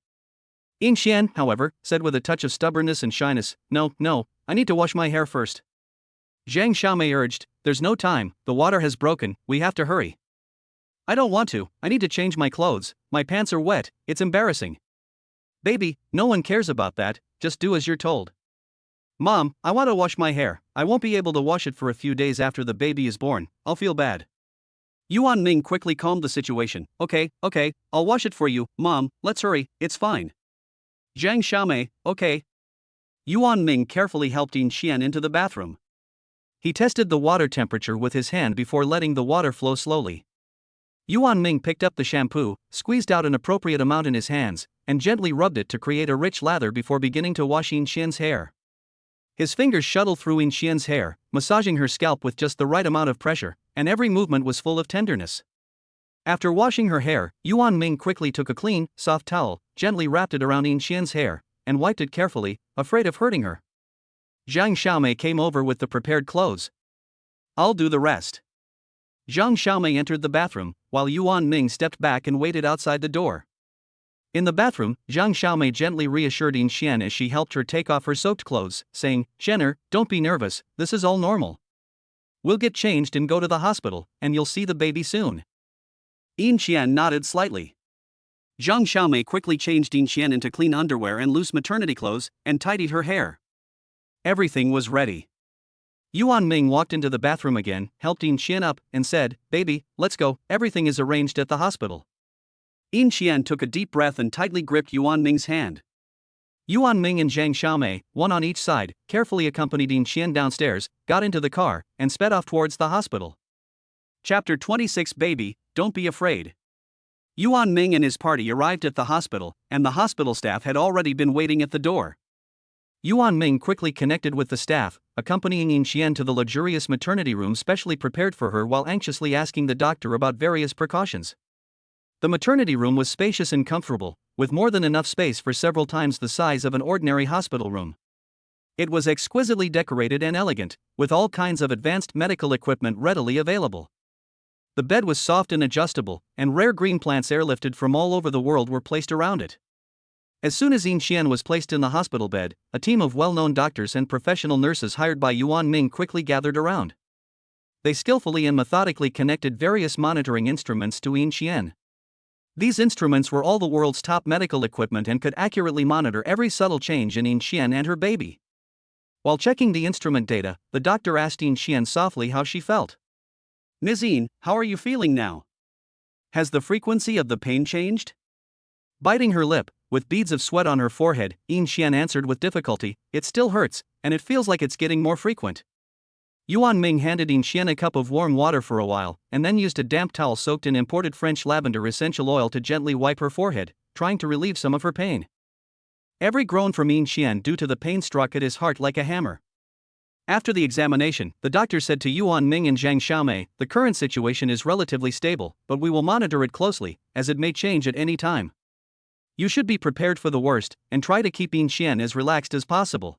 Speaker 1: Yin, however, said with a touch of stubbornness and shyness, No, I need to wash my hair first." Zhang Xiaomei urged, "There's no time, the water has broken, we have to hurry." "I don't want to, I need to change my clothes, my pants are wet, it's embarrassing." "Baby, no one cares about that, just do as you're told." "Mom, I want to wash my hair, I won't be able to wash it for a few days after the baby is born, I'll feel bad." Yuan Ming quickly calmed the situation. Okay, I'll wash it for you, Mom, let's hurry, it's fine." Zhang Xiaomei, "Okay." Yuan Ming carefully helped Yin into the bathroom. He tested the water temperature with his hand before letting the water flow slowly. Yuan Ming picked up the shampoo, squeezed out an appropriate amount in his hands, and gently rubbed it to create a rich lather before beginning to wash Yin's hair. His fingers shuttled through Yin's hair, massaging her scalp with just the right amount of pressure, and every movement was full of tenderness. After washing her hair, Yuan Ming quickly took a clean, soft towel, gently wrapped it around Yin's hair, and wiped it carefully, afraid of hurting her. Zhang Xiaomei came over with the prepared clothes. "I'll do the rest." Zhang Xiaomei entered the bathroom, while Yuan Ming stepped back and waited outside the door. In the bathroom, Zhang Xiaomei gently reassured Yin as she helped her take off her soaked clothes, saying, "Jenner, don't be nervous, this is all normal. We'll get changed and go to the hospital, and you'll see the baby soon." Yin nodded slightly. Zhang Xiaomei quickly changed Yin into clean underwear and loose maternity clothes, and tidied her hair. Everything was ready. Yuan Ming walked into the bathroom again, helped Yin up, and said, "Baby, let's go, everything is arranged at the hospital." Yin took a deep breath and tightly gripped Yuan Ming's hand. Yuan Ming and Zhang Xiaomei, one on each side, carefully accompanied Yin downstairs, got into the car, and sped off towards the hospital. Chapter 26 Baby, Don't Be Afraid. Yuan Ming and his party arrived at the hospital, and the hospital staff had already been waiting at the door. Yuan Ming quickly connected with the staff, accompanying Yin to the luxurious maternity room specially prepared for her while anxiously asking the doctor about various precautions. The maternity room was spacious and comfortable, with more than enough space for several times the size of an ordinary hospital room. It was exquisitely decorated and elegant, with all kinds of advanced medical equipment readily available. The bed was soft and adjustable, and rare green plants airlifted from all over the world were placed around it. As soon as Yin was placed in the hospital bed, a team of well-known doctors and professional nurses hired by Yuan Ming quickly gathered around. They skillfully and methodically connected various monitoring instruments to Yin. These instruments were all the world's top medical equipment and could accurately monitor every subtle change in Yin and her baby. While checking the instrument data, the doctor asked Yin softly how she felt. "Ms. Yin, how are you feeling now? Has the frequency of the pain changed?" Biting her lip, with beads of sweat on her forehead, Yin answered with difficulty, "It still hurts, and it feels like it's getting more frequent." Yuan Ming handed Yin a cup of warm water for a while, and then used a damp towel soaked in imported French lavender essential oil to gently wipe her forehead, trying to relieve some of her pain. Every groan from Yin due to the pain struck at his heart like a hammer. After the examination, the doctor said to Yuan Ming and Zhang Xiaomei, "The current situation is relatively stable, but we will monitor it closely, as it may change at any time. You should be prepared for the worst, and try to keep Yin as relaxed as possible."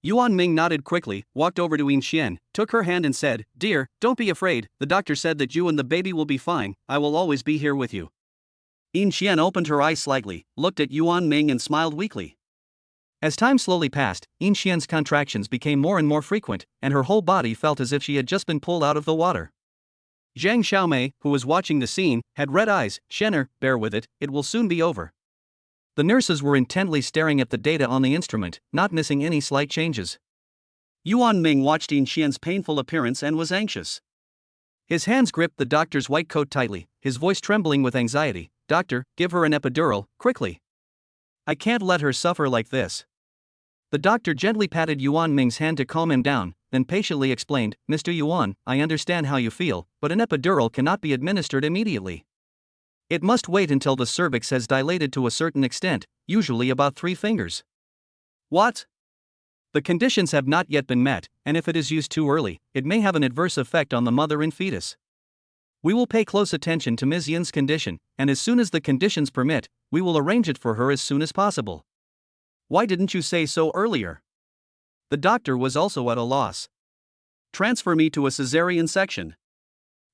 Speaker 1: Yuan Ming nodded quickly, walked over to Yin, took her hand and said, "Dear, don't be afraid, the doctor said that you and the baby will be fine, I will always be here with you." Yin Xian opened her eyes slightly, looked at Yuan Ming and smiled weakly.
Speaker 2: As time slowly passed, Yin Xian's contractions became more and more frequent, and her whole body felt as if she had just been pulled out of the water.
Speaker 1: Zhang Xiaomei, who was watching the scene, had red eyes. "Shenner, bear with it, it will soon be over."
Speaker 2: The nurses were intently staring at the data on the instrument, not missing any slight changes.
Speaker 1: Yuan Ming watched Yin Xian's painful appearance and was anxious.
Speaker 2: His hands gripped the doctor's white coat tightly, his voice trembling with anxiety. "Doctor, give her an epidural, quickly. I can't let her suffer like this." The doctor gently patted Yuan Ming's hand to calm him down, then patiently explained, "Mr. Yuan, I understand how you feel, but an epidural cannot be administered immediately. It must wait until the cervix has dilated to a certain extent, usually about 3 fingers.
Speaker 1: What?
Speaker 2: The conditions have not yet been met, and if it is used too early, it may have an adverse effect on the mother and fetus. We will pay close attention to Ms. Yin's condition, and as soon as the conditions permit, we will arrange it for her as soon as possible."
Speaker 1: Why didn't you say so earlier?
Speaker 2: The doctor was also at a loss.
Speaker 1: Transfer me to a cesarean section.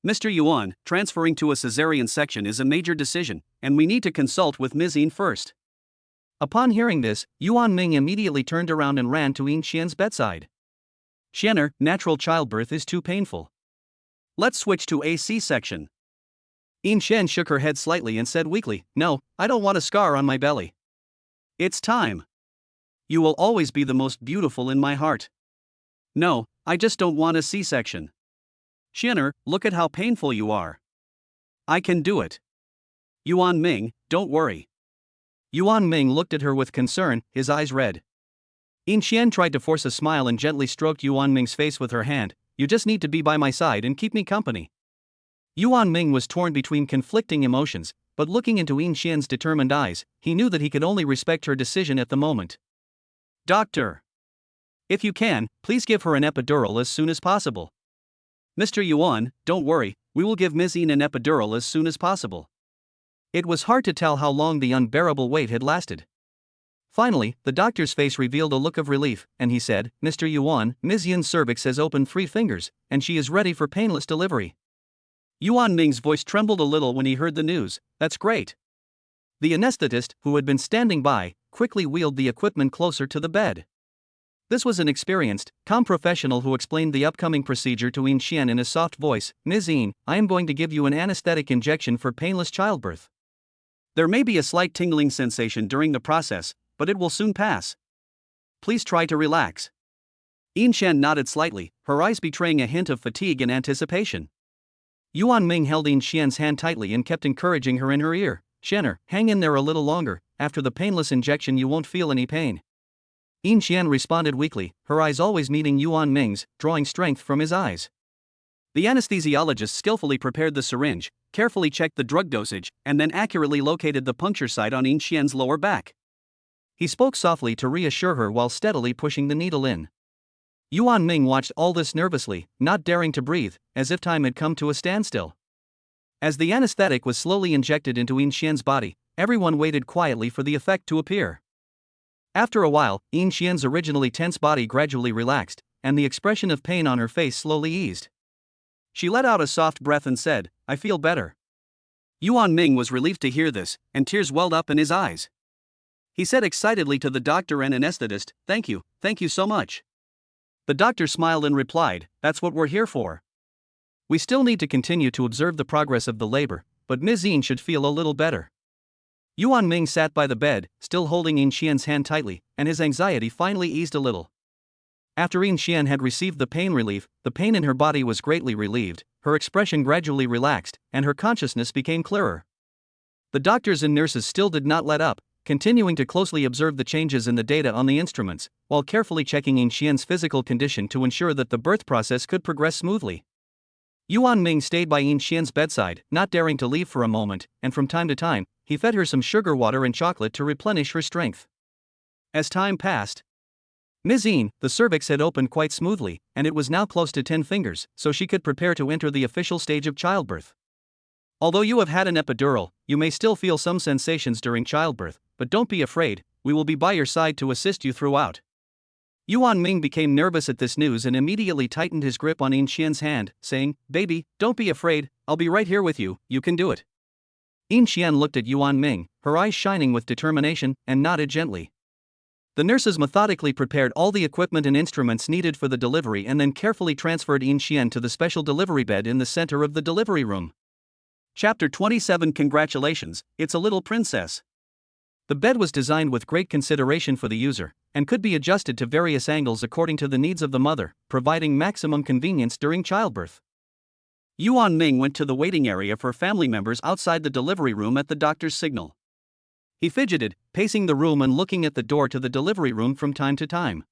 Speaker 1: Mr. Yuan, transferring to a cesarean section is a major decision, and we need to consult with Ms. Yin first.
Speaker 2: Upon hearing this, Yuan Ming immediately turned around and ran to Yin Xian's bedside.
Speaker 1: "Shenner, natural childbirth is too painful. Let's switch to a C-section."
Speaker 2: Yin Xian shook her head slightly and said weakly, "No, I don't want a scar on my belly."
Speaker 1: "It's time. You will always be the most beautiful in my heart." "No, I just don't want a C-section." "Shenner, look at how painful you are." "I can do it." "Yuan Ming, don't worry."
Speaker 2: Yuan Ming looked at her with concern, his eyes red. Yin Xian tried to force a smile and gently stroked Yuan Ming's face with her hand. "You just need to be by my side and keep me company." Yuan Ming was torn between conflicting emotions, but looking into Yin Xian's determined eyes, he knew that he could only respect her decision at the moment.
Speaker 1: "Doctor, if you can, please give her an epidural as soon as possible." "Mr. Yuan, don't worry, we will give Ms. Yin an epidural as soon as possible."
Speaker 2: It was hard to tell how long the unbearable wait had lasted. Finally, the doctor's face revealed a look of relief, and he said, "Mr. Yuan, Ms. Yin's cervix has opened 3 fingers, and she is ready for painless delivery."
Speaker 1: Yuan Ming's voice trembled a little when he heard the news. "That's great."
Speaker 2: The anesthetist, who had been standing by, quickly wheeled the equipment closer to the bed. This was an experienced, calm professional who explained the upcoming procedure to Yin Xian in a soft voice. "Ms. Yin, I am going to give you an anesthetic injection for painless childbirth.
Speaker 1: There may be a slight tingling sensation during the process, but it will soon pass. Please try to relax." Yin Xian nodded slightly, her eyes betraying a hint of fatigue and anticipation.
Speaker 2: Yuan Ming held Yin Xian's hand tightly and kept encouraging her in her ear. "Shenner, hang in there a little longer, after the painless injection you won't feel any pain." Yin Xian responded weakly, her eyes always meeting Yuan Ming's, drawing strength from his eyes.
Speaker 1: The anesthesiologist skillfully prepared the syringe, carefully checked the drug dosage, and then accurately located the puncture site on Yin Xian's lower back.
Speaker 2: He spoke softly to reassure her while steadily pushing the needle in. Yuan Ming watched all this nervously, not daring to breathe, as if time had come to a standstill. As the anesthetic was slowly injected into Yin Xian's body, everyone waited quietly for the effect to appear. After a while, Yin Xian's originally tense body gradually relaxed, and the expression of pain on her face slowly eased.
Speaker 1: She let out a soft breath and said, "I feel better." Yuan Ming was relieved to hear this, and tears welled up in his eyes. He said excitedly to the doctor and anesthetist, thank you so much." The doctor smiled and replied, "That's what we're here for. We still need to continue to observe the progress of the labor, but Ms. Yin should feel a little better." Yuan Ming sat by the bed, still holding Yin Xian's hand tightly, and his anxiety finally eased a little. After Yin Xian had received the pain relief, the pain in her body was greatly relieved, her expression gradually relaxed, and her consciousness became clearer. The doctors and nurses still did not let up, continuing to closely observe the changes in the data on the instruments, while carefully checking Yin Xian's physical condition to ensure that the birth process could progress smoothly. Yuan Ming stayed by Yin Xian's bedside, not daring to leave for a moment, and from time to time, he fed her some sugar water and chocolate to replenish her strength. As time passed, Ms. Yin, the cervix had opened quite smoothly, and it was now close to 10 fingers, so she could prepare to enter the official stage of childbirth. Although you have had an epidural, you may still feel some sensations during childbirth, but don't be afraid, we will be by your side to assist you throughout. Yuan Ming became nervous at this news and immediately tightened his grip on Yin Xian's hand, saying, "Baby, don't be afraid, I'll be right here with you, you can do it."
Speaker 2: Yin Xian looked at Yuan Ming, her eyes shining with determination, and nodded gently. The nurses methodically prepared all the equipment and instruments needed for the delivery and then carefully transferred Yin Xian to the special delivery bed in the center of the delivery room.
Speaker 1: Chapter 27. Congratulations, it's a little princess.
Speaker 2: The bed was designed with great consideration for the user, and could be adjusted to various angles according to the needs of the mother, providing maximum convenience during childbirth.
Speaker 1: Yuan Ming went to the waiting area for family members outside the delivery room at the doctor's signal. He fidgeted, pacing the room and looking at the door to the delivery room from time to time.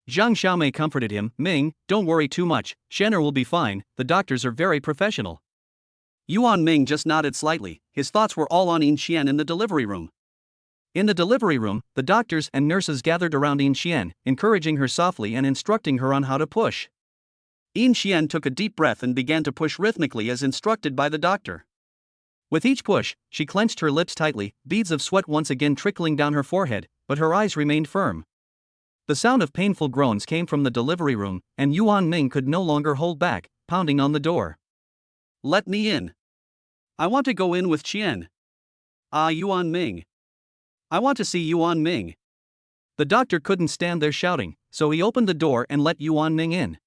Speaker 1: Zhang Xiaomei comforted him, Ming, don't worry too much, Shenner will be fine, the doctors are very professional.
Speaker 2: Yuan Ming just nodded slightly, his thoughts were all on Yin Xian in the delivery room. In the delivery room, the doctors and nurses gathered around Yin Xian, encouraging her softly and instructing her on how to push.
Speaker 1: Yin Xian took a deep breath and began to push rhythmically as instructed by the doctor.
Speaker 2: With each push, she clenched her lips tightly, beads of sweat once again trickling down her forehead, but her eyes remained firm. The sound of painful groans came from the delivery room, and Yuan Ming could no longer hold back, pounding on the door.
Speaker 1: Let me in. I want to go in with Qian. Yuan Ming. I want to see Yuan Ming.
Speaker 2: The doctor couldn't stand there shouting, so he opened the door and let Yuan Ming in.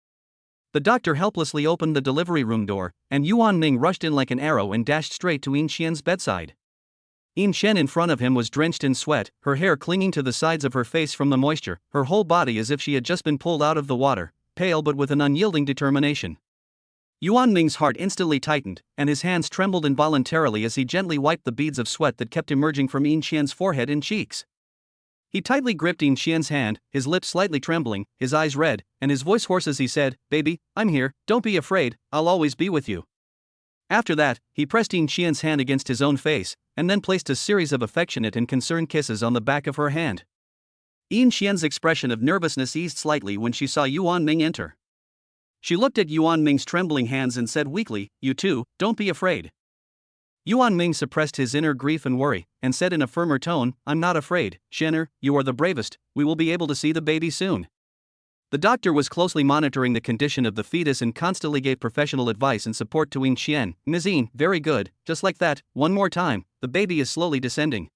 Speaker 2: The doctor helplessly opened the delivery room door, and Yuan Ming rushed in like an arrow and dashed straight to Yin Xian's bedside. Yin Xian in front of him was drenched in sweat, her hair clinging to the sides of her face from the moisture, her whole body as if she had just been pulled out of the water, pale but with an unyielding determination. Yuan Ming's heart instantly tightened, and his hands trembled involuntarily as he gently wiped the beads of sweat that kept emerging from Yin Xian's forehead and cheeks. He tightly gripped Yin Xian's hand, his lips slightly trembling, his eyes red, and his voice hoarse as he said, Baby, I'm here, don't be afraid, I'll always be with you. After that, he pressed Yin Xian's hand against his own face, and then placed a series of affectionate and concerned kisses on the back of her hand. Yin Xian's expression of nervousness eased slightly when she saw Yuan Ming enter. She looked at Yuan Ming's trembling hands and said weakly, You too, don't be afraid. Yuan Ming suppressed his inner grief and worry, and said in a firmer tone, I'm not afraid, Shenner, you are the bravest, we will be able to see the baby soon. The doctor was closely monitoring the condition of the fetus and constantly gave professional advice and support to Yin Xian. Nizine, very good, just like that, one more time, the baby is slowly descending.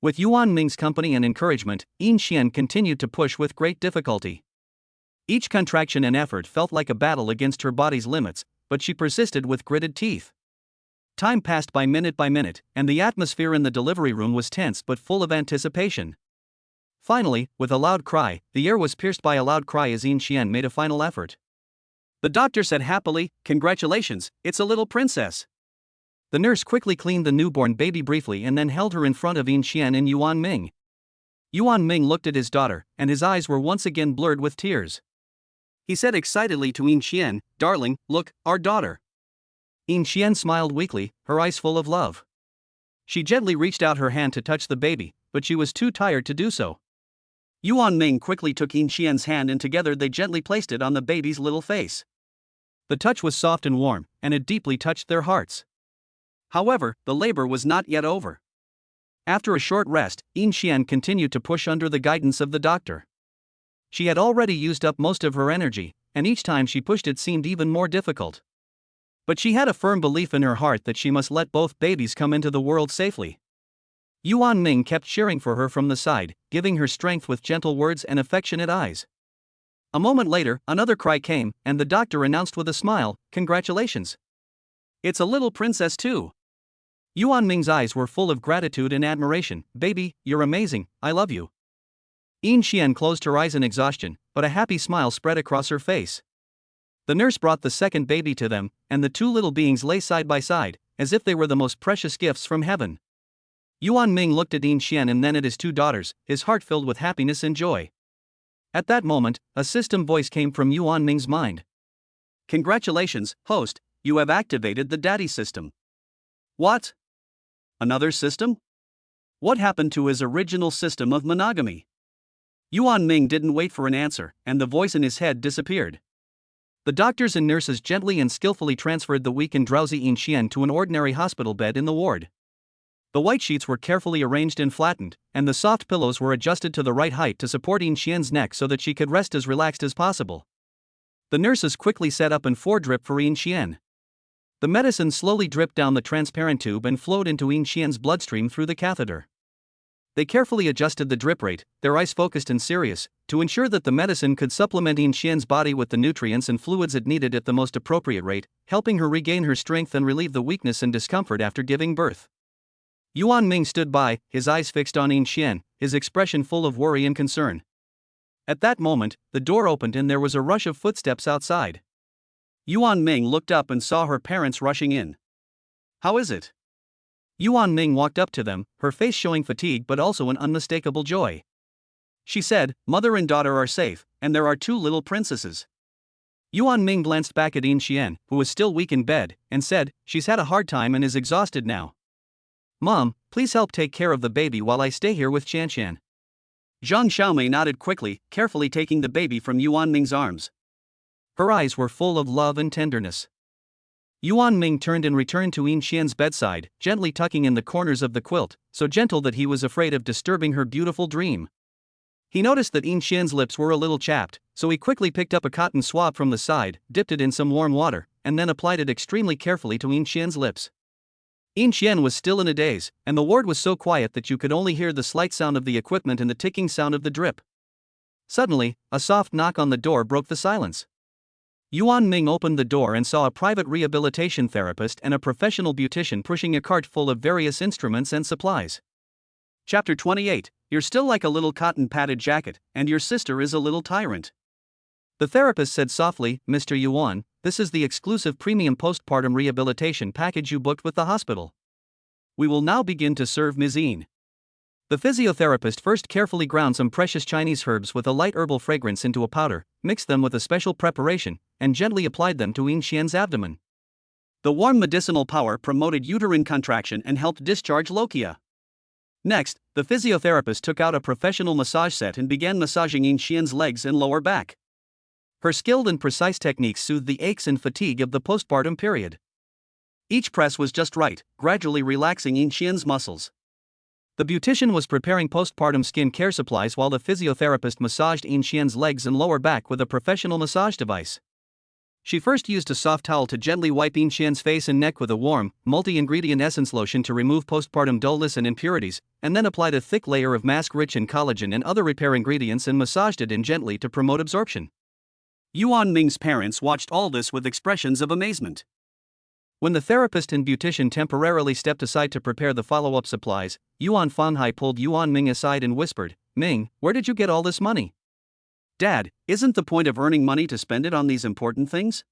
Speaker 2: With Yuan Ming's company and encouragement, Yin Xian continued to push with great difficulty. Each contraction and effort felt like a battle against her body's limits, but she persisted with gritted teeth. Time passed by minute, and the atmosphere in the delivery room was tense but full of anticipation. Finally, with a loud cry, the air was pierced by a loud cry as Yin Xian made a final effort.
Speaker 1: The doctor said happily, Congratulations, it's a little princess.
Speaker 2: The nurse quickly cleaned the newborn baby briefly and then held her in front of Yin Xian and Yuan Ming. Yuan Ming looked at his daughter, and his eyes were once again blurred with tears. He said excitedly to Yin Xian, Darling, look, our daughter. Yin Xian smiled weakly, her eyes full of love. She gently reached out her hand to touch the baby, but she was too tired to do so.
Speaker 1: Yuan Ming quickly took Yin Xian's hand and together they gently placed it on the baby's little face.
Speaker 2: The touch was soft and warm, and it deeply touched their hearts.
Speaker 1: However, the labor was not yet over.
Speaker 2: After a short rest, Yin Xian continued to push under the guidance of the doctor. She had already used up most of her energy, and each time she pushed it seemed even more difficult. But she had a firm belief in her heart that she must let both babies come into the world safely. Yuan Ming kept cheering for her from the side, giving her strength with gentle words and affectionate eyes. A moment later, another cry came, and the doctor announced with a smile, Congratulations.
Speaker 1: It's a little princess too.
Speaker 2: Yuan Ming's eyes were full of gratitude and admiration. Baby, you're amazing, I love you. Yin Xian closed her eyes in exhaustion, but a happy smile spread across her face. The nurse brought the second baby to them, and the two little beings lay side by side, as if they were the most precious gifts from heaven. Yuan Ming looked at Yin Xian and then at his two daughters, his heart filled with happiness and joy. At that moment, a system voice came from Yuan Ming's mind.
Speaker 1: Congratulations, host, you have activated the daddy system. What? Another system? What happened to his original system of monogamy? Yuan Ming didn't wait for an answer, and the voice in his head disappeared.
Speaker 2: The doctors and nurses gently and skillfully transferred the weak and drowsy Yin Xian to an ordinary hospital bed in the ward. The white sheets were carefully arranged and flattened, and the soft pillows were adjusted to the right height to support Yin Xian's neck so that she could rest as relaxed as possible. The nurses quickly set up an foredrip for Yin Xian. The medicine slowly dripped down the transparent tube and flowed into Yin Xian's bloodstream through the catheter. They carefully adjusted the drip rate, their eyes focused and serious, to ensure that the medicine could supplement Yin Xian's body with the nutrients and fluids it needed at the most appropriate rate, helping her regain her strength and relieve the weakness and discomfort after giving birth. Yuan Ming stood by, his eyes fixed on Yin Xian, his expression full of worry and concern. At that moment, the door opened and there was a rush of footsteps outside.
Speaker 1: Yuan Ming looked up and saw her parents rushing in. "How is it?"
Speaker 2: Yuan Ming walked up to them, her face showing fatigue but also an unmistakable joy.
Speaker 1: She said, "Mother and daughter are safe, and there are 2 little princesses."
Speaker 2: Yuan Ming glanced back at Yin Xian, who was still weak in bed, and said, "She's had a hard time and is exhausted now. Mom, please help take care of the baby while I stay here with Qianshan."
Speaker 1: Zhang Xiaomei nodded quickly, carefully taking the baby from Yuan Ming's arms.
Speaker 2: Her eyes were full of love and tenderness. Yuan Ming turned and returned to Yin Xian's bedside, gently tucking in the corners of the quilt, so gentle that he was afraid of disturbing her beautiful dream. He noticed that Yin Xian's lips were a little chapped, so he quickly picked up a cotton swab from the side, dipped it in some warm water, and then applied it extremely carefully to Yin Xian's lips. Yin Xian was still in a daze, and the ward was so quiet that you could only hear the slight sound of the equipment and the ticking sound of the drip. Suddenly, a soft knock on the door broke the silence. Yuan Ming opened the door and saw a private rehabilitation therapist and a professional beautician pushing a cart full of various instruments and supplies.
Speaker 1: Chapter 28. You're still like a little cotton-padded jacket, and your sister is a little tyrant.
Speaker 2: The therapist said softly, "Mr. Yuan, this is the exclusive premium postpartum rehabilitation package you booked with the hospital. We will now begin to serve Ms. Yin." The physiotherapist first carefully ground some precious Chinese herbs with a light herbal fragrance into a powder, mixed them with a special preparation, and gently applied them to Yin Xian's abdomen.
Speaker 1: The warm medicinal power promoted uterine contraction and helped discharge lochia. Next, the physiotherapist took out a professional massage set and began massaging Yin Xian's legs and lower back. Her skilled and precise techniques soothed the aches and fatigue of the postpartum period. Each press was just right, gradually relaxing Yin Xian's muscles. The beautician was preparing postpartum skin care supplies while the physiotherapist massaged Yin Xian's legs and lower back with a professional massage device. She first used a soft towel to gently wipe Yin Xian's face and neck with a warm, multi-ingredient essence lotion to remove postpartum dullness and impurities, and then applied a thick layer of mask rich in collagen and other repair ingredients and massaged it in gently to promote absorption. Yuan Ming's parents watched all this with expressions of amazement.
Speaker 2: When the therapist and beautician temporarily stepped aside to prepare the follow-up supplies, Yuan Fanhai pulled Yuan Ming aside and whispered, "Ming, where did you get all this money?"
Speaker 1: "Dad, isn't the point of earning money to spend it on these important things?"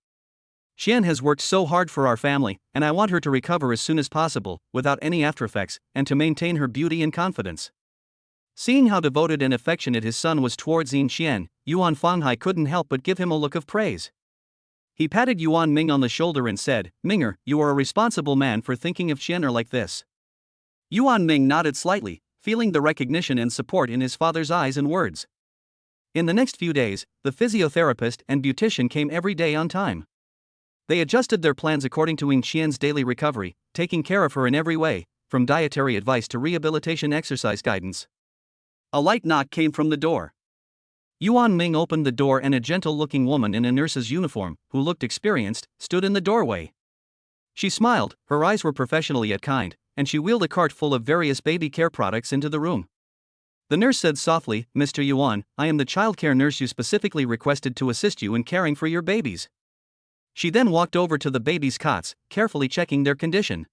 Speaker 2: "Xian has worked so hard for our family, and I want her to recover as soon as possible, without any aftereffects, and to maintain her beauty and confidence." Seeing how devoted and affectionate his son was towards Yin Xian, Yuan Fanhai couldn't help but give him a look of praise. He patted Yuan Ming on the shoulder and said, "Minger, you are a responsible man for thinking of Xianer like this."
Speaker 1: Yuan Ming nodded slightly, feeling the recognition and support in his father's eyes and words.
Speaker 2: In the next few days, the physiotherapist and beautician came every day on time. They adjusted their plans according to Yin Xian's daily recovery, taking care of her in every way, from dietary advice to rehabilitation exercise guidance.
Speaker 1: A light knock came from the door.
Speaker 2: Yuan Ming opened the door and a gentle-looking woman in a nurse's uniform, who looked experienced, stood in the doorway. She smiled, her eyes were professionally yet kind, and she wheeled a cart full of various baby care products into the room. The nurse said softly, "Mr. Yuan, I am the childcare nurse you specifically requested to assist you in caring for your babies." She then walked over to the babies' cots, carefully checking their condition.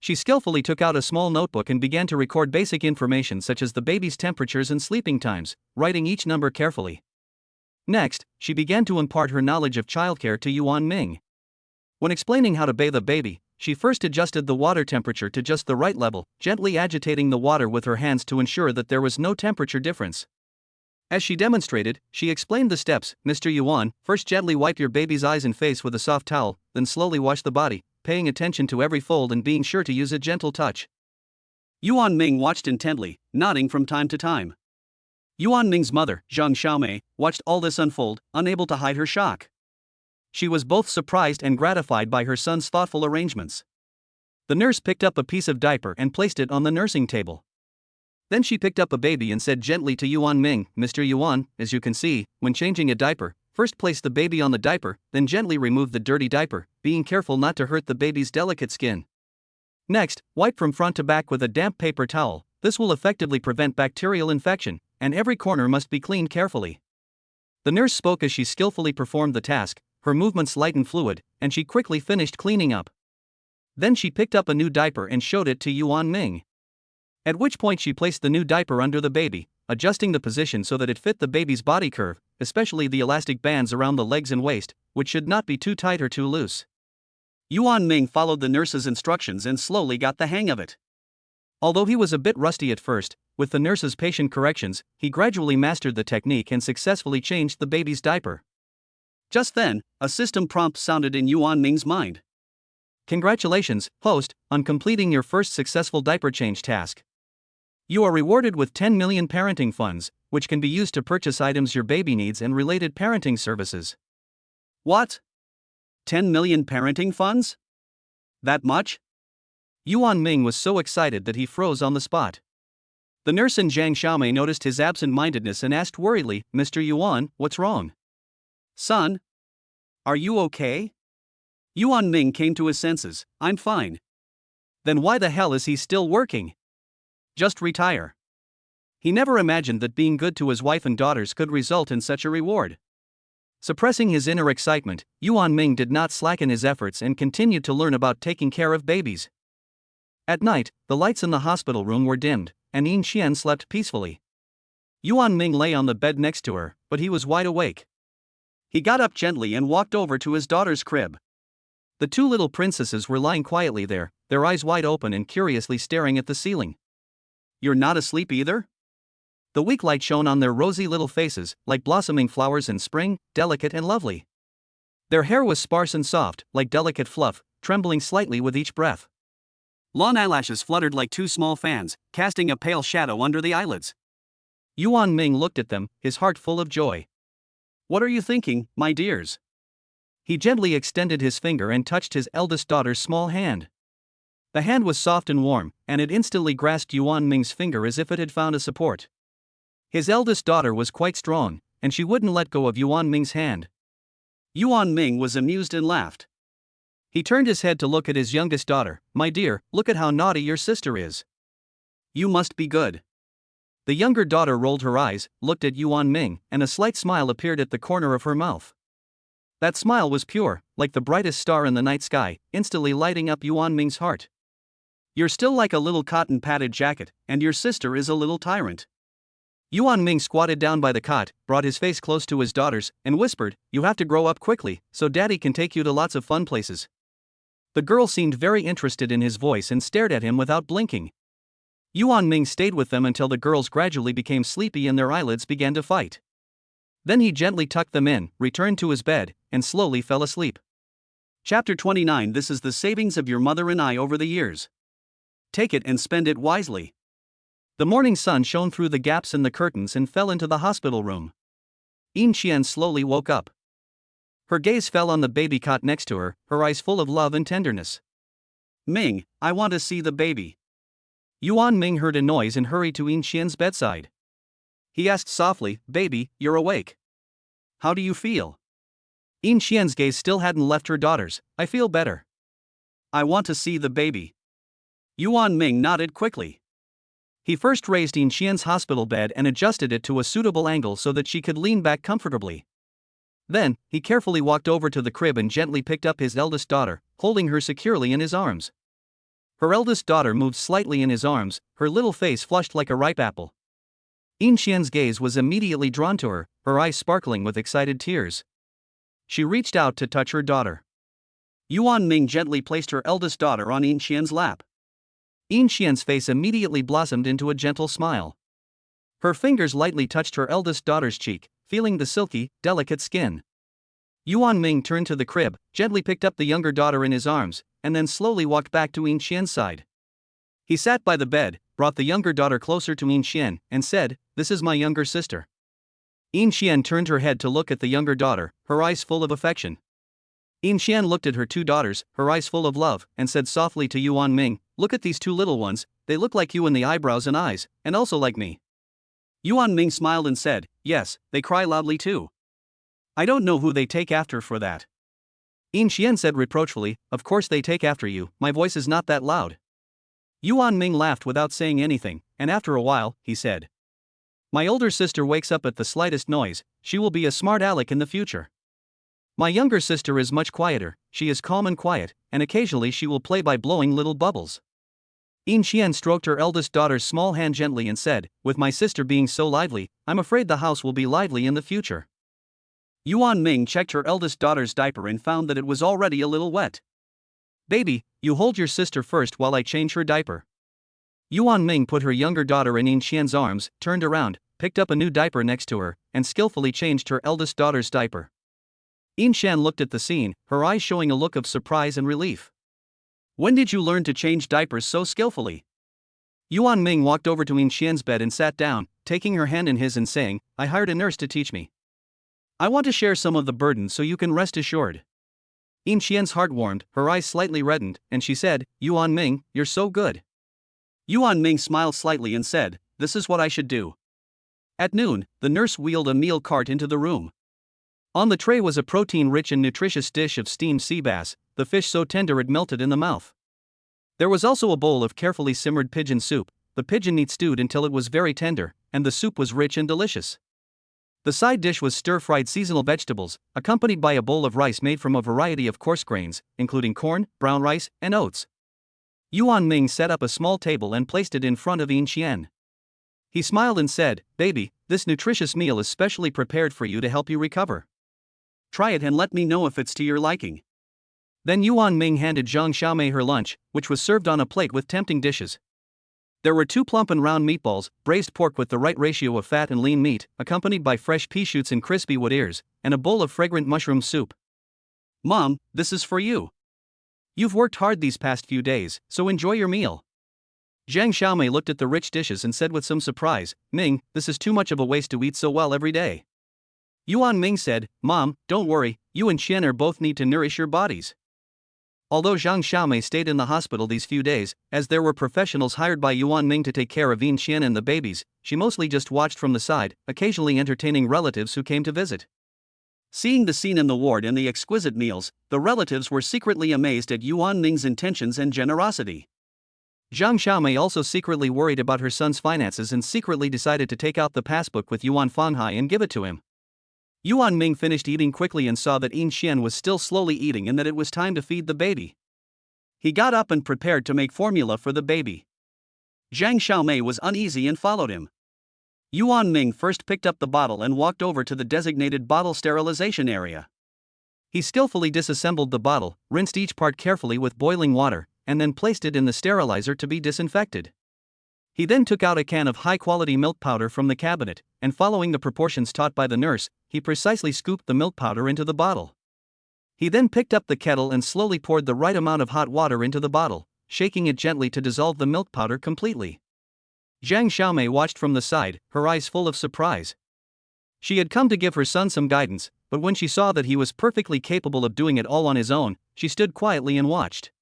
Speaker 2: She skillfully took out a small notebook and began to record basic information such as the baby's temperatures and sleeping times, writing each number carefully. Next, she began to impart her knowledge of childcare to Yuan Ming. When explaining how to bathe a baby, she first adjusted the water temperature to just the right level, gently agitating the water with her hands to ensure that there was no temperature difference. As she demonstrated, she explained the steps. "Mr. Yuan, first gently wipe your baby's eyes and face with a soft towel, then slowly wash the body, paying attention to every fold and being sure to use a gentle touch."
Speaker 1: Yuan Ming watched intently, nodding from time to time. Yuan Ming's mother, Zhang Xiaomei, watched all this unfold, unable to hide her shock. She was both surprised and gratified by her son's thoughtful arrangements. The nurse picked up a piece of diaper and placed it on the nursing table. Then she picked up a baby and said gently to Yuan Ming, "Mr. Yuan, as you can see, when changing a diaper,
Speaker 2: First place the baby on the diaper, then gently remove the dirty diaper, being careful not to hurt the baby's delicate skin. Next, wipe from front to back with a damp paper towel. This will effectively prevent bacterial infection, and every corner must be cleaned carefully. The nurse spoke as she skillfully performed the task, her movements light and fluid, and she quickly finished cleaning up. Then she picked up a new diaper and showed it to Yuan Ming. At which point she placed the new diaper under the baby, adjusting the position so that it fit the baby's body curve, especially the elastic bands around the legs and waist, which should not be too tight or too loose.
Speaker 1: Yuan Ming followed the nurse's instructions and slowly got the hang of it.
Speaker 2: Although he was a bit rusty at first, with the nurse's patient corrections, he gradually mastered the technique and successfully changed the baby's diaper.
Speaker 1: Just then, a system prompt sounded in Yuan Ming's mind.
Speaker 2: Congratulations, host, on completing your first successful diaper change task. You are rewarded with 10 million parenting funds, which can be used to purchase items your baby needs and related parenting services.
Speaker 1: What? 10 million parenting funds? That much?
Speaker 2: Yuan Ming was so excited that he froze on the spot. The nurse in Jiang Xiaomei noticed his absent-mindedness and asked worriedly, "Mr. Yuan, what's wrong?"
Speaker 1: Son? Are you okay? Yuan Ming came to his senses. I'm fine.
Speaker 2: Then why the hell is he still working?
Speaker 1: Just retire.
Speaker 2: He never imagined that being good to his wife and daughters could result in such a reward. Suppressing his inner excitement, Yuan Ming did not slacken his efforts and continued to learn about taking care of babies. At night, the lights in the hospital room were dimmed, and Yin Xian slept peacefully. Yuan Ming lay on the bed next to her, but he was wide awake.
Speaker 1: He got up gently and walked over to his daughter's crib.
Speaker 2: The two little princesses were lying quietly there, their eyes wide open and curiously staring at the ceiling.
Speaker 1: You're not asleep either?
Speaker 2: The weak light shone on their rosy little faces, like blossoming flowers in spring, delicate and lovely. Their hair was sparse and soft, like delicate fluff, trembling slightly with each breath.
Speaker 1: Long eyelashes fluttered like two small fans, casting a pale shadow under the eyelids.
Speaker 2: Yuan Ming looked at them, his heart full of joy.
Speaker 1: What are you thinking, my dears?
Speaker 2: He gently extended his finger and touched his eldest daughter's small hand. The hand was soft and warm, and it instantly grasped Yuan Ming's finger as if it had found a support. His eldest daughter was quite strong, and she wouldn't let go of Yuan Ming's hand.
Speaker 1: Yuan Ming was amused and laughed.
Speaker 2: He turned his head to look at his youngest daughter. "My dear, look at how naughty your sister is.
Speaker 1: You must be good."
Speaker 2: The younger daughter rolled her eyes, looked at Yuan Ming, and a slight smile appeared at the corner of her mouth. That smile was pure, like the brightest star in the night sky, instantly lighting up Yuan Ming's heart.
Speaker 1: You're still like a little cotton padded jacket, and your sister is a little tyrant.
Speaker 2: Yuan Ming squatted down by the cot, brought his face close to his daughter's, and whispered, "You have to grow up quickly, so daddy can take you to lots of fun places." The girl seemed very interested in his voice and stared at him without blinking. Yuan Ming stayed with them until the girls gradually became sleepy and their eyelids began to fight. Then he gently tucked them in, returned to his bed, and slowly fell asleep.
Speaker 1: Chapter 29. This is the savings of your mother and I over the years. Take it and spend it wisely.
Speaker 2: The morning sun shone through the gaps in the curtains and fell into the hospital room. Yin Xian slowly woke up. Her gaze fell on the baby cot next to her, her eyes full of love and tenderness.
Speaker 1: Ming, I want to see the baby.
Speaker 2: Yuan Ming heard a noise and hurried to Yin Xian's bedside. He asked softly, "Baby, you're awake. How do you feel?" Yin Xian's gaze still hadn't left her daughter's. "I feel better."
Speaker 1: I want to see the baby. Yuan Ming nodded quickly.
Speaker 2: He first raised Yin Xian's hospital bed and adjusted it to a suitable angle so that she could lean back comfortably. Then, he carefully walked over to the crib and gently picked up his eldest daughter, holding her securely in his arms. Her eldest daughter moved slightly in his arms, her little face flushed like a ripe apple. Yin Xian's gaze was immediately drawn to her, her eyes sparkling with excited tears. She reached out to touch her daughter.
Speaker 1: Yuan Ming gently placed her eldest daughter on Yin Xian's lap.
Speaker 2: Yin Xian's face immediately blossomed into a gentle smile. Her fingers lightly touched her eldest daughter's cheek, feeling the silky, delicate skin. Yuan Ming turned to the crib, gently picked up the younger daughter in his arms, and then slowly walked back to Yin Xian's side. He sat by the bed, brought the younger daughter closer to Yin Xian, and said, "This is my younger sister." Yin Xian turned her head to look at the younger daughter, her eyes full of affection. Yin Xian looked at her two daughters, her eyes full of love, and said softly to Yuan Ming, "Look at these two little ones, they look like you in the eyebrows and eyes, and also like me."
Speaker 1: Yuan Ming smiled and said, "Yes, they cry loudly too. I don't know who they take after for that.
Speaker 2: Yin Xian said reproachfully, of course they take after you, my voice is not that loud. Yuan Ming laughed without saying anything, and after a while, he said. My older sister wakes up at the slightest noise, she will be a smart aleck in the future. My younger sister is much quieter, she is calm and quiet, and occasionally she will play by blowing little bubbles. Yin Xian stroked her eldest daughter's small hand gently and said, with my sister being so lively, I'm afraid the house will be lively in the future.
Speaker 1: Yuan Ming checked her eldest daughter's diaper and found that it was already a little wet.
Speaker 2: Baby, you hold your sister first while I change her diaper. Yuan Ming put her younger daughter in Yin Xian's arms, turned around, picked up a new diaper next to her, and skillfully changed her eldest daughter's diaper. Yin Xian looked at the scene, her eyes showing a look of surprise and relief.
Speaker 1: When did you learn to change diapers so skillfully?
Speaker 2: Yuan Ming walked over to Yin Xian's bed and sat down, taking her hand in his and saying, I hired a nurse to teach me. I want to share some of the burden so you can rest assured. Yin Xian's heart warmed, her eyes slightly reddened, and she said, Yuan Ming, you're so good.
Speaker 1: Yuan Ming smiled slightly and said, this is what I should do. At noon, the nurse wheeled a meal cart into the room. On the tray was a protein-rich and nutritious dish of steamed sea bass, the fish so tender it melted in the mouth. There was also a bowl of carefully simmered pigeon soup, the pigeon meat stewed until it was very tender, and the soup was rich and delicious. The side dish was stir-fried seasonal vegetables, accompanied by a bowl of rice made from a variety of coarse grains, including corn, brown rice, and oats. Yuan Ming set up a small table and placed it in front of Yin Xian. He smiled and said, Baby, this nutritious meal is specially prepared for you to help you recover. Try it and let me know if it's to your liking.
Speaker 2: Then Yuan Ming handed Zhang Xiaomei her lunch, which was served on a plate with tempting dishes. There were 2 plump and round meatballs, braised pork with the right ratio of fat and lean meat, accompanied by fresh pea shoots and crispy wood ears, and a bowl of fragrant mushroom soup.
Speaker 1: Mom, this is for you.
Speaker 2: You've worked hard these past few days, so enjoy your meal. Zhang Xiaomei looked at the rich dishes and said with some surprise, Ming, this is too much of a waste to eat so well every day. Yuan Ming said, Mom, don't worry, you and Xian both need to nourish your bodies. Although Zhang Xiaomei stayed in the hospital these few days, as there were professionals hired by Yuan Ming to take care of Yin Xian and the babies, she mostly just watched from the side, occasionally entertaining relatives who came to visit.
Speaker 1: Seeing the scene in the ward and the exquisite meals, the relatives were secretly amazed at Yuan Ming's intentions and generosity.
Speaker 2: Zhang Xiaomei also secretly worried about her son's finances and secretly decided to take out the passbook with Yuan Fanhai and give it to him. Yuan Ming finished eating quickly and saw that Yin Xian was still slowly eating and that it was time to feed the baby.
Speaker 1: He got up and prepared to make formula for the baby. Zhang Xiaomei was uneasy and followed him. Yuan Ming first picked up the bottle and walked over to the designated bottle sterilization area.
Speaker 2: He skillfully disassembled the bottle, rinsed each part carefully with boiling water, and then placed it in the sterilizer to be disinfected. He then took out a can of high-quality milk powder from the cabinet, and following the proportions taught by the nurse, he precisely scooped the milk powder into the bottle. He then picked up the kettle and slowly poured the right amount of hot water into the bottle, shaking it gently to dissolve the milk powder completely. Zhang Xiaomei watched from the side, her eyes full of surprise. She had come to give her son some guidance, but when she saw that he was perfectly capable of doing it all on his own, she stood quietly and watched.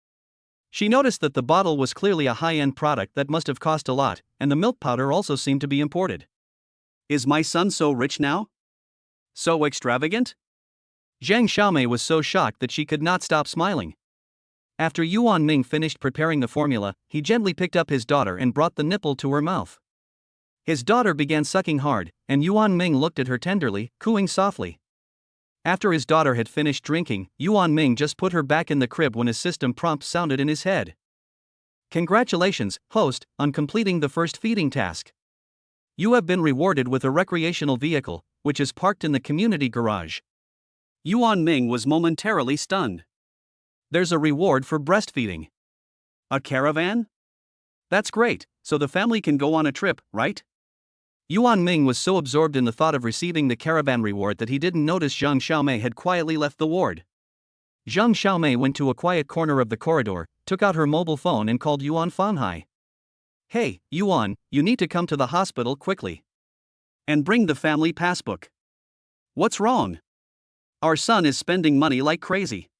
Speaker 2: She noticed that the bottle was clearly a high-end product that must have cost a lot, and the milk powder also seemed to be imported.
Speaker 1: Is my son so rich now? So extravagant?
Speaker 2: Zhang Xiaomei was so shocked that she could not stop smiling. After Yuan Ming finished preparing the formula, he gently picked up his daughter and brought the nipple to her mouth. His daughter began sucking hard, and Yuan Ming looked at her tenderly, cooing softly. After his daughter had finished drinking, Yuan Ming just put her back in the crib when a system prompt sounded in his head. Congratulations, host, on completing the first feeding task. You have been rewarded with a recreational vehicle, which is parked in the community garage.
Speaker 1: Yuan Ming was momentarily stunned.
Speaker 2: There's a reward for breastfeeding.
Speaker 1: A caravan? That's great, so the family can go on a trip, right?
Speaker 2: Yuan Ming was so absorbed in the thought of receiving the caravan reward that he didn't notice Zhang Xiaomei had quietly left the ward. Zhang Xiaomei went to a quiet corner of the corridor, took out her mobile phone and called Yuan Fanhai. Hey, Yuan, you need to come to the hospital quickly.
Speaker 1: And bring the family passbook. What's wrong? Our son is spending money like crazy.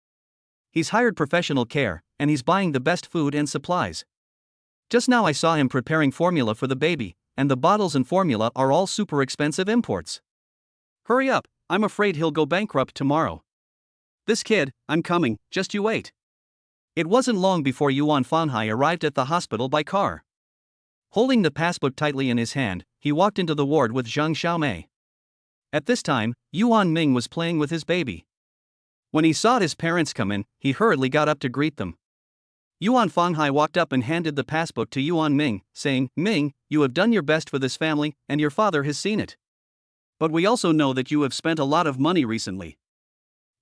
Speaker 2: He's hired professional care, and he's buying the best food and supplies. Just now I saw him preparing formula for the baby, and the bottles and formula are all super expensive imports.
Speaker 1: Hurry up, I'm afraid he'll go bankrupt tomorrow. This kid, I'm coming, just you wait. It wasn't long before Yuan Fanhai arrived at the hospital by car. Holding the passbook tightly in his hand, he walked into the ward with Zhang Xiaomei. At this time, Yuan Ming was playing with his baby. When he saw his parents come in, he hurriedly got up to greet them. Yuan Fanghai walked up and handed the passbook to Yuan Ming, saying, "Ming, you have done your best for this family, and your father has seen it. But we also know that you have spent a lot of money recently.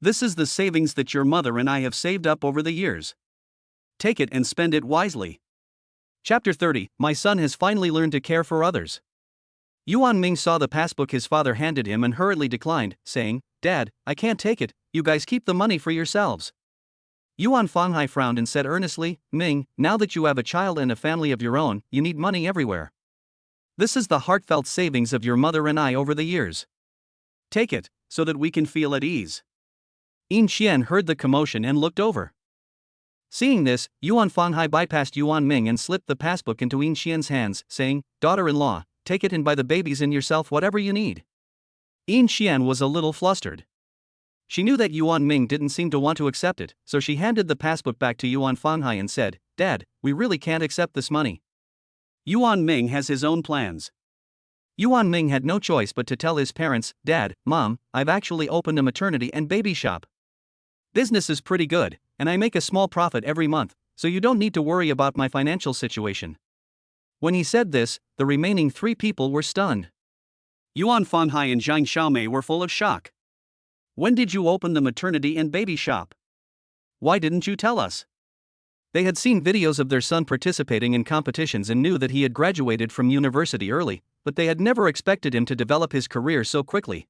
Speaker 1: This is the savings that your mother and I have saved up over the years. Take it and spend it wisely." Chapter 30, My son has finally learned to care for others. Yuan Ming saw the passbook his father handed him and hurriedly declined, saying, "Dad, I can't take it, you guys keep the money for yourselves." Yuan Fanghai frowned and said earnestly, "Ming, now that you have a child and a family of your own, you need money everywhere. This is the heartfelt savings of your mother and I over the years. Take it, so that we can feel at ease." Yin Xian heard the commotion and looked over. Seeing this, Yuan Fanghai bypassed Yuan Ming and slipped the passbook into Yin Xian's hands, saying, "Daughter-in-law, take it and buy the babies and yourself whatever you need." Yin Xian was a little flustered. She knew that Yuan Ming didn't seem to want to accept it, so she handed the passbook back to Yuan Fanghai and said, "Dad, we really can't accept this money. Yuan Ming has his own plans." Yuan Ming had no choice but to tell his parents, "Dad, Mom, I've actually opened a maternity and baby shop. Business is pretty good, and I make a small profit every month, so you don't need to worry about my financial situation." When he said this, the remaining three people were stunned. Yuan Fanhai and Zhang Xiaomei were full of shock. "When did you open the maternity and baby shop? Why didn't you tell us?" They had seen videos of their son participating in competitions and knew that he had graduated from university early, but they had never expected him to develop his career so quickly.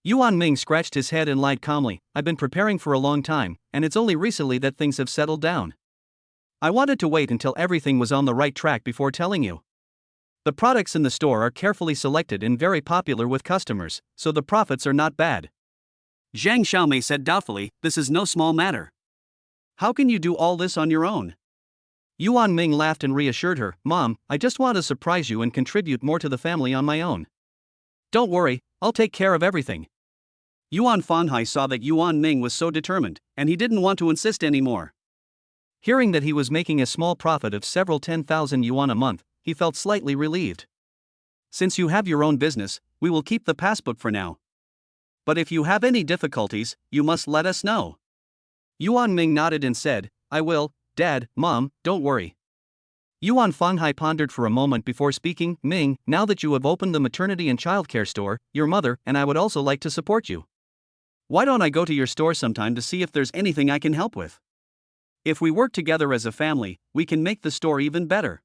Speaker 1: Yuan Ming scratched his head and lied calmly, "I've been preparing for a long time, and it's only recently that things have settled down. I wanted to wait until everything was on the right track before telling you. The products in the store are carefully selected and very popular with customers, so the profits are not bad." Zhang Xiaomei said doubtfully, "This is no small matter. How can you do all this on your own?" Yuan Ming laughed and reassured her, "Mom, I just want to surprise you and contribute more to the family on my own. Don't worry, I'll take care of everything." Yuan Fanhai saw that Yuan Ming was so determined, and he didn't want to insist anymore. Hearing that he was making a small profit of several 10,000 yuan a month, he felt slightly relieved. "Since you have your own business, we will keep the passbook for now. But if you have any difficulties, you must let us know." Yuan Ming nodded and said, "I will, Dad, Mom, don't worry." Yuan Fanghai pondered for a moment before speaking, "Ming, now that you have opened the maternity and childcare store, your mother and I would also like to support you. Why don't I go to your store sometime to see if there's anything I can help with? If we work together as a family, we can make the store even better."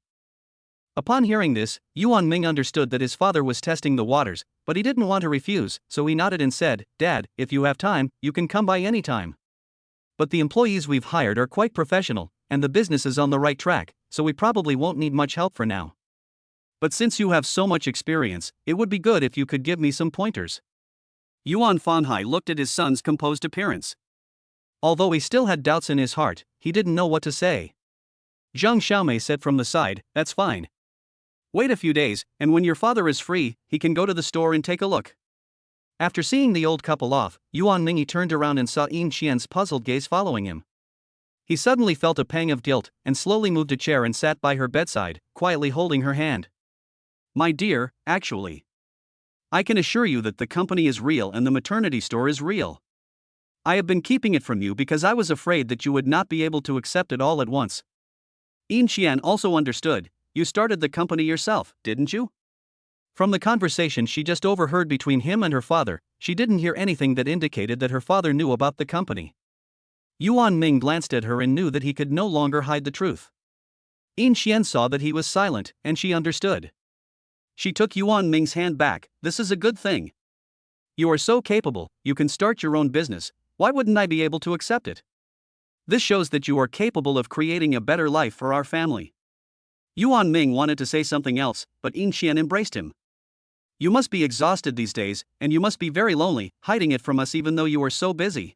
Speaker 1: Upon hearing this, Yuan Ming understood that his father was testing the waters, but he didn't want to refuse, so he nodded and said, "Dad, if you have time, you can come by any time. But the employees we've hired are quite professional, and the business is on the right track, so we probably won't need much help for now. But since you have so much experience, it would be good if you could give me some pointers." Yuan Fanhai looked at his son's composed appearance. Although he still had doubts in his heart, he didn't know what to say. Zhang Xiaomei said from the side, "That's fine. Wait a few days, and when your father is free, he can go to the store and take a look." After seeing the old couple off, Yuan Ming turned around and saw Yin Xian's puzzled gaze following him. He suddenly felt a pang of guilt, and slowly moved a chair and sat by her bedside, quietly holding her hand. "My dear, actually, I can assure you that the company is real and the maternity store is real. I have been keeping it from you because I was afraid that you would not be able to accept it all at once." Yin Xian also understood. "You started the company yourself, didn't you?" From the conversation she just overheard between him and her father, she didn't hear anything that indicated that her father knew about the company. Yuan Ming glanced at her and knew that he could no longer hide the truth. Yin Xian saw that he was silent, and she understood. She took Yuan Ming's hand back. "This is a good thing. You are so capable, you can start your own business, why wouldn't I be able to accept it? This shows that you are capable of creating a better life for our family." Yuan Ming wanted to say something else, but Yin Xian embraced him. "You must be exhausted these days, and you must be very lonely, hiding it from us even though you are so busy."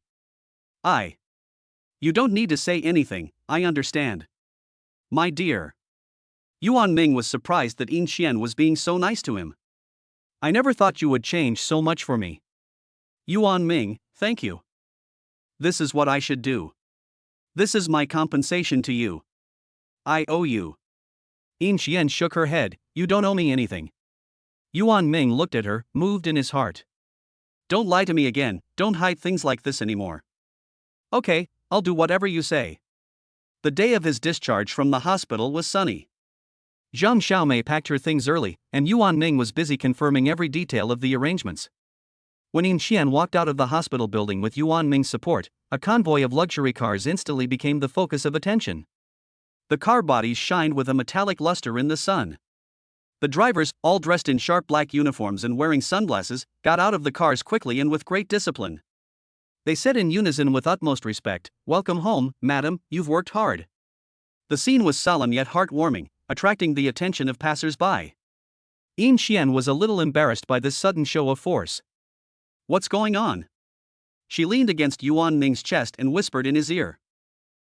Speaker 1: You don't need to say anything, I understand. My dear." Yuan Ming was surprised that Yin Xian was being so nice to him. "I never thought you would change so much for me." Yuan Ming, thank you. This is what I should do. This is my compensation to you. I owe you.
Speaker 2: Yin Xian shook her head. You don't owe me anything. Yuan Ming looked at her, moved in his heart.
Speaker 1: Don't lie to me again, don't hide things like this anymore.
Speaker 2: Okay, I'll do whatever you say.
Speaker 1: The day of his discharge from the hospital was sunny.
Speaker 2: Zhang Xiaomei packed her things early, and Yuan Ming was busy confirming every detail of the arrangements. When Yin Xian walked out of the hospital building with Yuan Ming's support, a convoy of luxury cars instantly became the focus of attention.
Speaker 1: The car bodies shined with a metallic luster in the sun. The drivers, all dressed in sharp black uniforms and wearing sunglasses, got out of the cars quickly and with great discipline. They said in unison with utmost respect, "Welcome home, madam, you've worked hard." The scene was solemn yet heartwarming, attracting the attention of passers-by.
Speaker 2: Yin Xian was a little embarrassed by this sudden show of force.
Speaker 1: What's going on? She leaned against Yuan Ming's chest and whispered in his ear.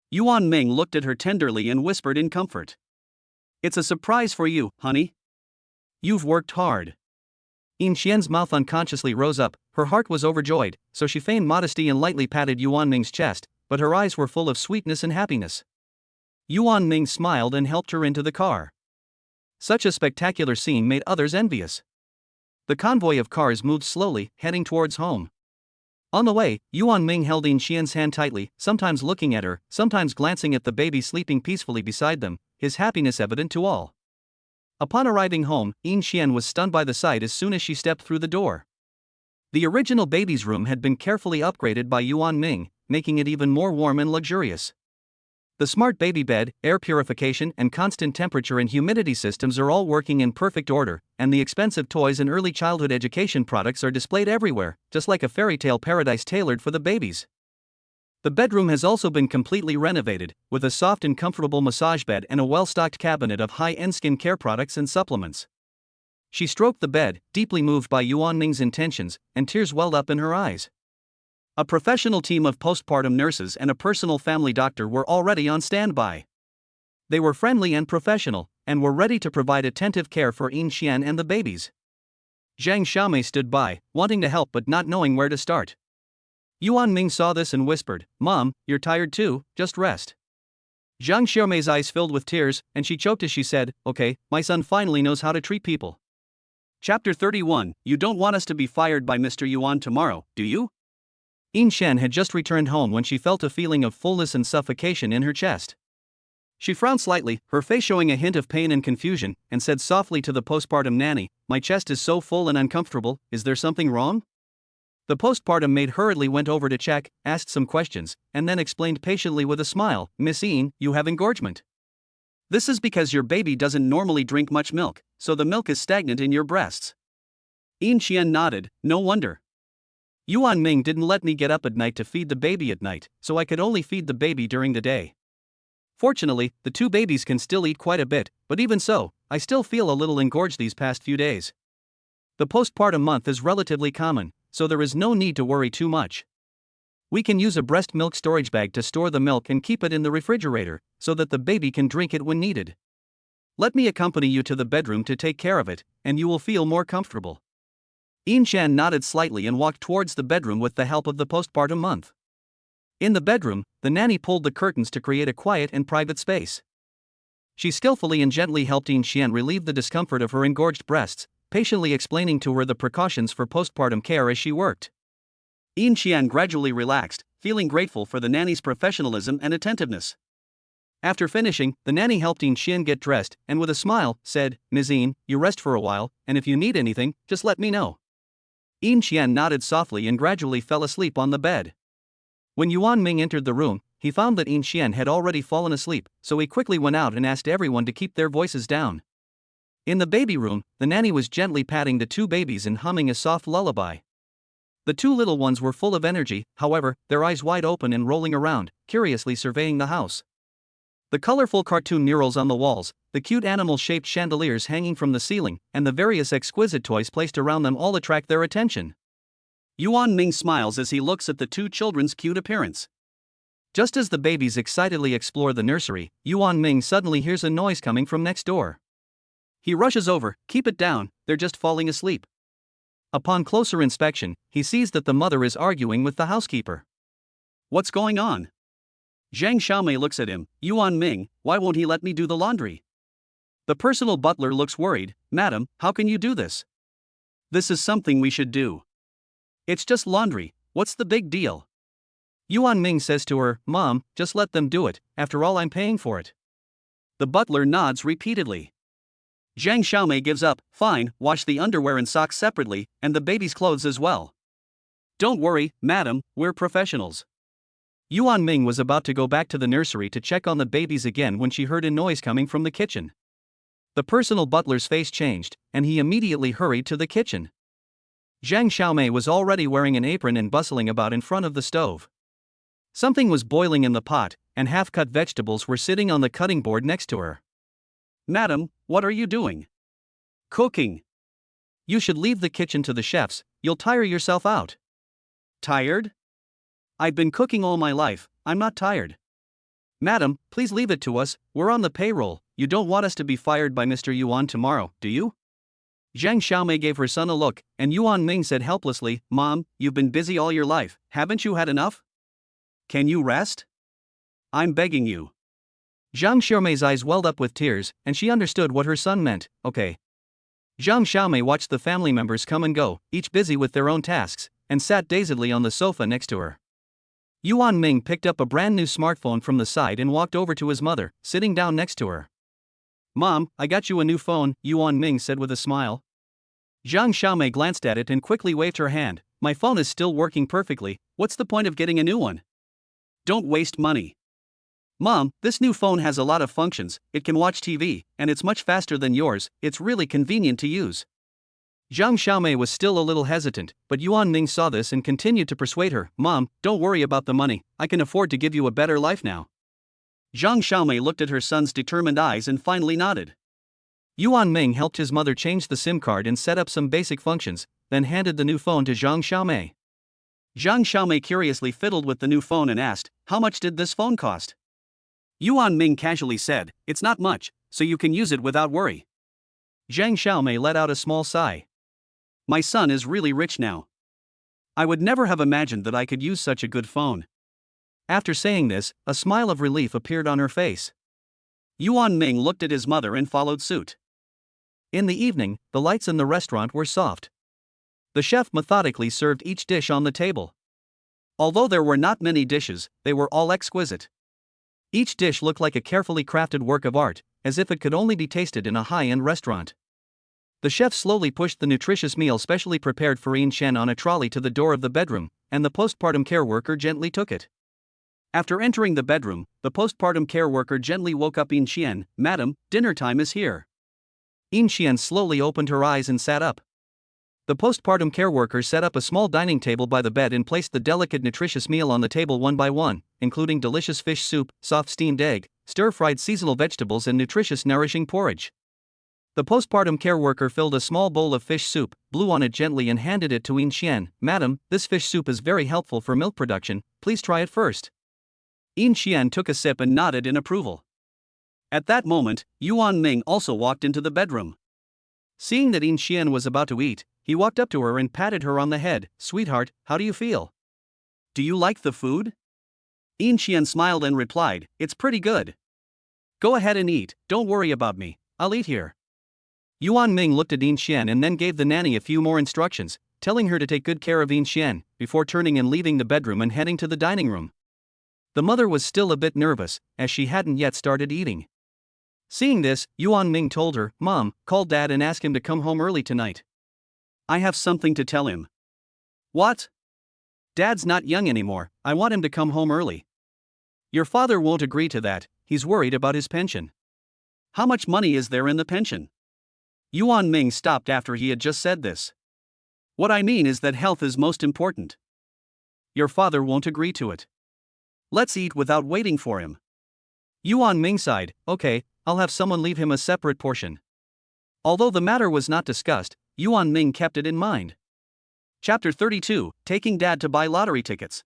Speaker 1: Yuan Ming looked at her tenderly and whispered in comfort. It's a surprise for you, honey. You've worked hard.
Speaker 2: Yin Xian's mouth unconsciously rose up, her heart was overjoyed, so she feigned modesty and lightly patted Yuan Ming's chest, but her eyes were full of sweetness and happiness. Yuan Ming smiled and helped her into the car. Such a spectacular scene made others envious. The convoy of cars moved slowly, heading towards home. On the way, Yuan Ming held Yin Xian's hand tightly, sometimes looking at her, sometimes glancing at the baby sleeping peacefully beside them, his happiness evident to all. Upon arriving home, Yin Xian was stunned by the sight as soon as she stepped through the door. The original baby's room had been carefully upgraded by Yuan Ming, making it even more warm and luxurious. The smart baby bed, air purification, and constant temperature and humidity systems are all working in perfect order, and the expensive toys and early childhood education products are displayed everywhere, just like a fairy tale paradise tailored for the babies. The bedroom has also been completely renovated, with a soft and comfortable massage bed and a well-stocked cabinet of high-end skin care products and supplements. She stroked the bed, deeply moved by Yuan Ming's intentions, and tears welled up in her eyes. A professional team of postpartum nurses and a personal family doctor were already on standby. They were friendly and professional, and were ready to provide attentive care for Yin Xian and the babies. Zhang Xiaomei stood by, wanting to help but not knowing where to start. Yuan Ming saw this and whispered, "Mom, you're tired too, just rest." Zhang Xiaomei's eyes filled with tears, and she choked as she said, "Okay, my son finally knows how to treat people."
Speaker 1: Chapter 31. You don't want us to be fired by Mr. Yuan tomorrow, do you?
Speaker 2: Yin Xian had just returned home when she felt a feeling of fullness and suffocation in her chest. She frowned slightly, her face showing a hint of pain and confusion, and said softly to the postpartum nanny, "My chest is so full and uncomfortable, is there something wrong?" The postpartum maid hurriedly went over to check, asked some questions, and then explained patiently with a smile, "Miss Yin, you have engorgement. This is because your baby doesn't normally drink much milk, so the milk is stagnant in your breasts."
Speaker 1: Yin Xian nodded, "No wonder.
Speaker 2: Yuan Ming didn't let me get up at night to feed the baby at night, so I could only feed the baby during the day. Fortunately, the two babies can still eat quite a bit, but even so, I still feel a little engorged these past few days. The postpartum month is relatively common, so there is no need to worry too much. We can use a breast milk storage bag to store the milk and keep it in the refrigerator, so that the baby can drink it when needed. Let me accompany you to the bedroom to take care of it, and you will feel more comfortable." Yin Xian nodded slightly and walked towards the bedroom with the help of the postpartum month. In the bedroom, the nanny pulled the curtains to create a quiet and private space. She skillfully and gently helped Yin Xian relieve the discomfort of her engorged breasts, patiently explaining to her the precautions for postpartum care as she worked.
Speaker 1: Yin Xian gradually relaxed, feeling grateful for the nanny's professionalism and attentiveness.
Speaker 2: After finishing, the nanny helped Yin Xian get dressed, and with a smile, said, "Ms. Yin, you rest for a while, and if you need anything, just let me know." Yin Xian nodded softly and gradually fell asleep on the bed. When Yuan Ming entered the room, he found that Yin Xian had already fallen asleep, so he quickly went out and asked everyone to keep their voices down. In the baby room, the nanny was gently patting the two babies and humming a soft lullaby. The two little ones were full of energy, however, their eyes wide open and rolling around, curiously surveying the house. The colorful cartoon murals on the walls, the cute animal-shaped chandeliers hanging from the ceiling, and the various exquisite toys placed around them all attract their attention.
Speaker 1: Yuan Ming smiles as he looks at the two children's cute appearance.
Speaker 2: Just as the babies excitedly explore the nursery, Yuan Ming suddenly hears a noise coming from next door. He rushes over, "Keep it down, they're just falling asleep." Upon closer inspection, he sees that the mother is arguing with the housekeeper.
Speaker 1: What's going on? Zhang Xiaomei looks at him. Yuan Ming, why won't he let me do the laundry? The personal butler looks worried. Madam, how can you do this? This is something we should do. It's just laundry, what's the big deal?
Speaker 2: Yuan Ming says to her, Mom, just let them do it, after all I'm paying for it.
Speaker 1: The butler nods repeatedly. Zhang Xiaomei gives up. Fine, wash the underwear and socks separately, and the baby's clothes as well. Don't worry, madam, we're professionals.
Speaker 2: Yuan Ming was about to go back to the nursery to check on the babies again when she heard a noise coming from the kitchen. The personal butler's face changed, and he immediately hurried to the kitchen. Zhang Xiaomei was already wearing an apron and bustling about in front of the stove. Something was boiling in the pot, and half-cut vegetables were sitting on the cutting board next to her.
Speaker 1: Madam, what are you doing? Cooking.
Speaker 2: You should leave the kitchen to the chefs, you'll tire yourself out.
Speaker 1: Tired? I've been cooking all my life, I'm not tired.
Speaker 2: Madam, please leave it to us, we're on the payroll, you don't want us to be fired by Mr. Yuan tomorrow, do you?
Speaker 1: Zhang Xiaomei gave her son a look, and Yuan Ming said helplessly, Mom, you've been busy all your life, haven't you had enough? Can you rest? I'm begging you.
Speaker 2: Zhang Xiaomei's eyes welled up with tears, and she understood what her son meant. Okay. Zhang Xiaomei watched the family members come and go, each busy with their own tasks, and sat dazedly on the sofa next to her. Yuan Ming picked up a brand new smartphone from the side and walked over to his mother, sitting down next to her.
Speaker 1: Mom, I got you a new phone, Yuan Ming said with a smile.
Speaker 2: Zhang Xiaomei glanced at it and quickly waved her hand. My phone is still working perfectly, what's the point of getting a new one?
Speaker 1: Don't waste money. Mom, this new phone has a lot of functions, it can watch TV, and it's much faster than yours, it's really convenient to use.
Speaker 2: Zhang Xiaomei was still a little hesitant, but Yuan Ming saw this and continued to persuade her. Mom, don't worry about the money, I can afford to give you a better life now.
Speaker 1: Zhang Xiaomei looked at her son's determined eyes and finally nodded.
Speaker 2: Yuan Ming helped his mother change the SIM card and set up some basic functions, then handed the new phone to Zhang Xiaomei.
Speaker 1: Zhang Xiaomei curiously fiddled with the new phone and asked, How much did this phone cost? Yuan Ming casually said, It's not much, so you can use it without worry.
Speaker 2: Zhang Xiaomei let out a small sigh.
Speaker 1: My son is really rich now. I would never have imagined that I could use such a good phone.
Speaker 2: After saying this, a smile of relief appeared on her face.
Speaker 1: Yuan Ming looked at his mother and followed suit.
Speaker 2: In the evening, the lights in the restaurant were soft. The chef methodically served each dish on the table.
Speaker 1: Although there were not many dishes, they were all exquisite.
Speaker 2: Each dish looked like a carefully crafted work of art, as if it could only be tasted in a high-end restaurant. The chef slowly pushed the nutritious meal specially prepared for Yin Qian on a trolley to the door of the bedroom, and the postpartum care worker gently took it.
Speaker 1: After entering the bedroom, the postpartum care worker gently woke up Yin Qian. Madam, dinner time is here.
Speaker 2: Yin Qian slowly opened her eyes and sat up. The postpartum care worker set up a small dining table by the bed and placed the delicate nutritious meal on the table one by one, including delicious fish soup, soft steamed egg, stir-fried seasonal vegetables and nutritious nourishing porridge. The postpartum care worker filled a small bowl of fish soup, blew on it gently and handed it to Yin Qian. Madam, this fish soup is very helpful for milk production, please try it first.
Speaker 1: Yin Qian took a sip and nodded in approval. At that moment, Yuan Ming also walked into the bedroom.
Speaker 2: Seeing that Yin Qian was about to eat, he walked up to her and patted her on the head. Sweetheart, how do you feel?
Speaker 1: Do you like the food? Yin Qian smiled and replied, It's pretty good. Go ahead and eat, don't worry about me, I'll eat here.
Speaker 2: Yuan Ming looked at Yin Qian and then gave the nanny a few more instructions, telling her to take good care of Yin Qian, before turning and leaving the bedroom and heading to the dining room. The mother was still a bit nervous, as she hadn't yet started eating. Seeing this, Yuan Ming told her, Mom, call Dad and ask him to come home early tonight.
Speaker 1: I have something to tell him. What? Dad's not young anymore, I want him to come home early.
Speaker 2: Your father won't agree to that, he's worried about his pension.
Speaker 1: How much money is there in the pension? Yuan Ming stopped after he had just said this. What I mean is that health is most important. Your father won't agree to it. Let's eat without waiting for him.
Speaker 2: Yuan Ming sighed, okay, I'll have someone leave him a separate portion. Although the matter was not discussed, Yuan Ming kept it in mind.
Speaker 1: Chapter 32, Taking Dad to Buy Lottery Tickets.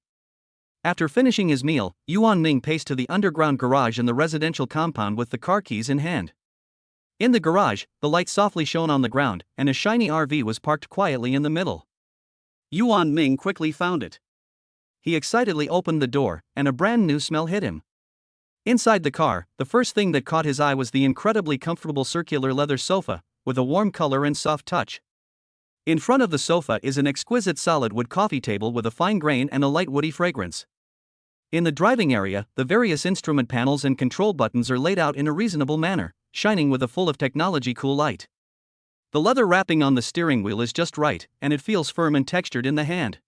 Speaker 2: After finishing his meal, Yuan Ming paced to the underground garage in the residential compound with the car keys in hand. In the garage, the light softly shone on the ground, and a shiny RV was parked quietly in the middle.
Speaker 1: Yuan Ming quickly found it.
Speaker 2: He excitedly opened the door, and a brand new smell hit him. Inside the car, the first thing that caught his eye was the incredibly comfortable circular leather sofa, with a warm color and soft touch. In front of the sofa is an exquisite solid wood coffee table with a fine grain and a light woody fragrance. In the driving area, the various instrument panels and control buttons are laid out in a reasonable manner, shining with a full of technology cool light. The leather wrapping on the steering wheel is just right, and it feels firm and textured in the hand.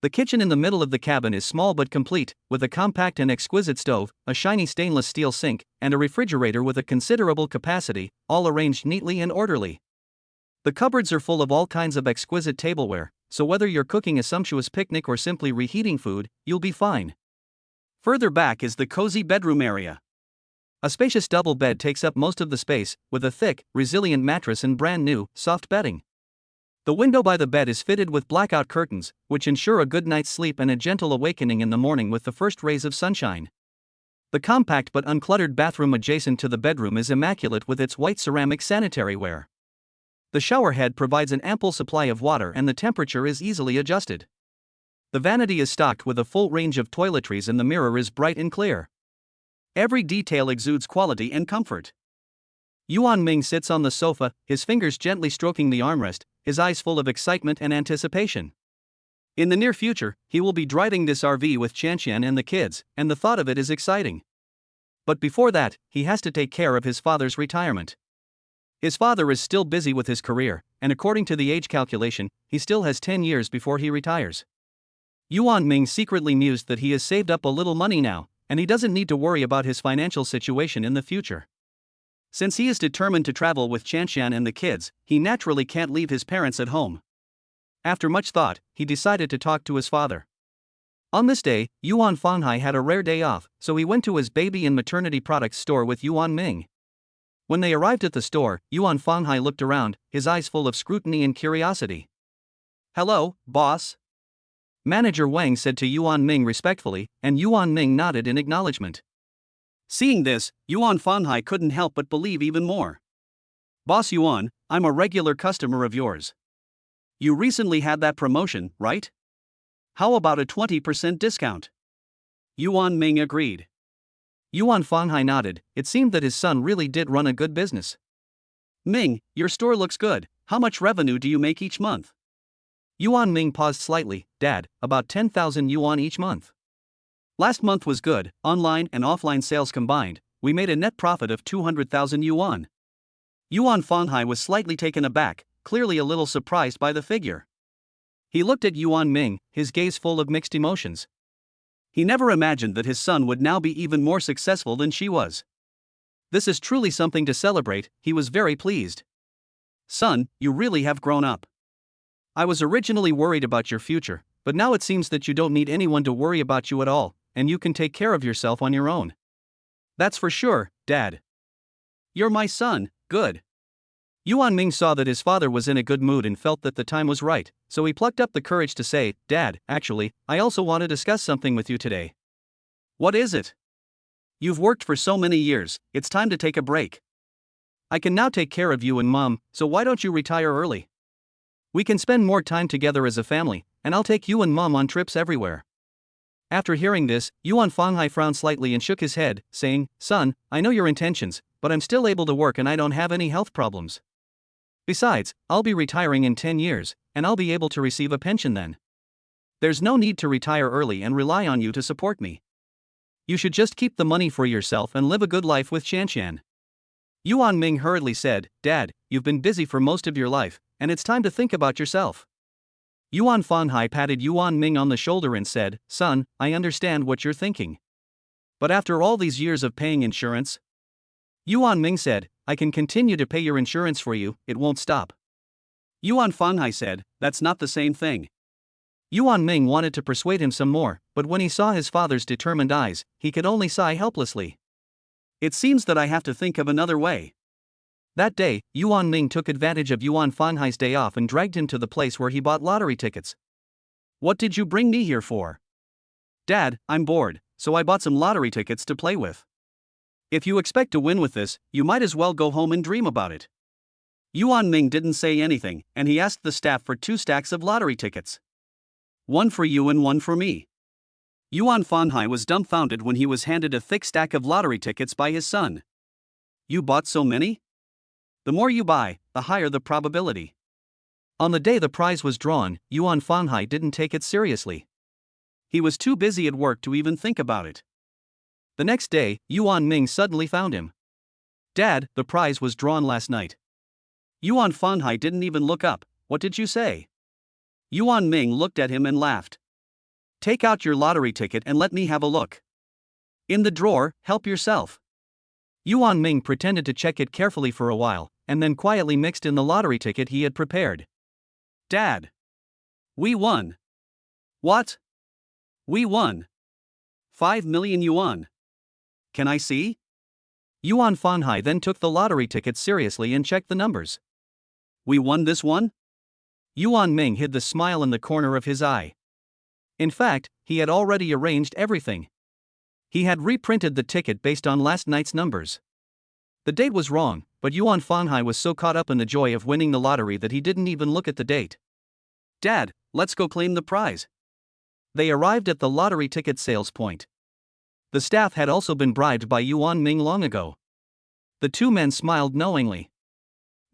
Speaker 2: The kitchen in the middle of the cabin is small but complete, with a compact and exquisite stove, a shiny stainless steel sink, and a refrigerator with a considerable capacity, all arranged neatly and orderly. The cupboards are full of all kinds of exquisite tableware, so whether you're cooking a sumptuous picnic or simply reheating food, you'll be fine.
Speaker 1: Further back is the cozy bedroom area.
Speaker 2: A spacious double bed takes up most of the space, with a thick, resilient mattress and brand new, soft bedding. The window by the bed is fitted with blackout curtains, which ensure a good night's sleep and a gentle awakening in the morning with the first rays of sunshine. The compact but uncluttered bathroom adjacent to the bedroom is immaculate with its white ceramic sanitary ware. The shower head provides an ample supply of water and the temperature is easily adjusted. The vanity is stocked with a full range of toiletries and the mirror is bright and clear.
Speaker 1: Every detail exudes quality and comfort.
Speaker 2: Yuan Ming sits on the sofa, his fingers gently stroking the armrest, his eyes full of excitement and anticipation. In the near future, he will be driving this RV with Qianqian and the kids, and the thought of it is exciting. But before that, he has to take care of his father's retirement. His father is still busy with his career, and according to the age calculation, he still has 10 years before he retires. Yuan Ming secretly mused that he has saved up a little money now, and he doesn't need to worry about his financial situation in the future.
Speaker 1: Since he is determined to travel with Qianqian and the kids, he naturally can't leave his parents at home.
Speaker 2: After much thought, he decided to talk to his father. On this day, Yuan Fanghai had a rare day off, so he went to his baby and maternity products store with Yuan Ming. When they arrived at the store, Yuan Fanghai looked around, his eyes full of scrutiny and curiosity.
Speaker 1: "Hello, boss,"
Speaker 2: Manager Wang said to Yuan Ming respectfully, and Yuan Ming nodded in acknowledgement.
Speaker 1: Seeing this, Yuan Fanhai couldn't help but believe even more. "Boss Yuan, I'm a regular customer of yours. You recently had that promotion, right? How about a 20% discount?" Yuan Ming agreed.
Speaker 2: Yuan Fanghai nodded. It seemed that his son really did run a good business.
Speaker 1: "Ming, your store looks good. How much revenue do you make each month?"
Speaker 2: Yuan Ming paused slightly. "Dad, about 10,000 yuan each month.
Speaker 1: Last month was good, online and offline sales combined, we made a net profit of 200,000 yuan. Yuan Fanghai was slightly taken aback, clearly a little surprised by the figure. He looked at Yuan Ming, his gaze full of mixed emotions. He never imagined that his son would now be even more successful than she was. This is truly something to celebrate, he was very pleased. "Son, you really have grown up. I was originally worried about your future, but now it seems that you don't need anyone to worry about you at all, and you can take care of yourself on your own." "That's for sure, Dad." "You're my son, good." Yuan Ming saw that his father was in a good mood and felt that the time was right, so he plucked up the courage to say, "Dad, actually, I also want to discuss something with you today." "What is it?" "You've worked for so many years, it's time to take a break. I can now take care of you and Mom, so why don't you retire early? We can spend more time together as a family, and I'll take you and Mom on trips everywhere." After hearing this, Yuan Fanghai frowned slightly and shook his head, saying, "Son, I know your intentions, but I'm still able to work and I don't have any health problems. Besides, I'll be retiring in 10 years, and I'll be able to receive a pension then. There's no need to retire early and rely on you to support me. You should just keep the money for yourself and live a good life with Qianqian." Yuan Ming hurriedly said, "Dad, you've been busy for most of your life, and it's time to think about yourself." Yuan Fanhai patted Yuan Ming on the shoulder and said, "Son, I understand what you're thinking. But after all these years of paying insurance?" Yuan Ming said, "I can continue to pay your insurance for you, it won't stop." Yuan Fanhai said, "That's not the same thing." Yuan Ming wanted to persuade him some more, but when he saw his father's determined eyes, he could only sigh helplessly. "It seems that I have to think of another way." That day, Yuan Ming took advantage of Yuan Fanhai's day off and dragged him to the place where he bought lottery tickets. "What did you bring me here for?" "Dad, I'm bored, so I bought some lottery tickets to play with." If you expect to win with this, you might as well go home and dream about it. Yuan Ming didn't say anything, and he asked the staff for 2 stacks of lottery tickets. One for you and one for me. Yuan Fanhai was dumbfounded when he was handed a thick stack of lottery tickets by his son. You bought so many? The more you buy, the higher the probability. On the day the prize was drawn, Yuan Fanhai didn't take it seriously. He was too busy at work to even think about it. The next day, Yuan Ming suddenly found him. Dad, the prize was drawn last night. Yuan Fanhai didn't even look up. What did you say? Yuan Ming looked at him and laughed. Take out your lottery ticket and let me have a look. In the drawer, help yourself. Yuan Ming pretended to check it carefully for a while, and then quietly mixed in the lottery ticket he had prepared. Dad. We won. What? We won. 5 million yuan. Can I see? Yuan Fanhai then took the lottery ticket seriously and checked the numbers. We won this one? Yuan Ming hid the smile in the corner of his eye. In fact, he had already arranged everything. He had reprinted the ticket based on last night's numbers. The date was wrong, but Yuan Fanhai was so caught up in the joy of winning the lottery that he didn't even look at the date. Dad, let's go claim the prize. They arrived at the lottery ticket sales point. The staff had also been bribed by Yuan Ming long ago. The 2 men smiled knowingly.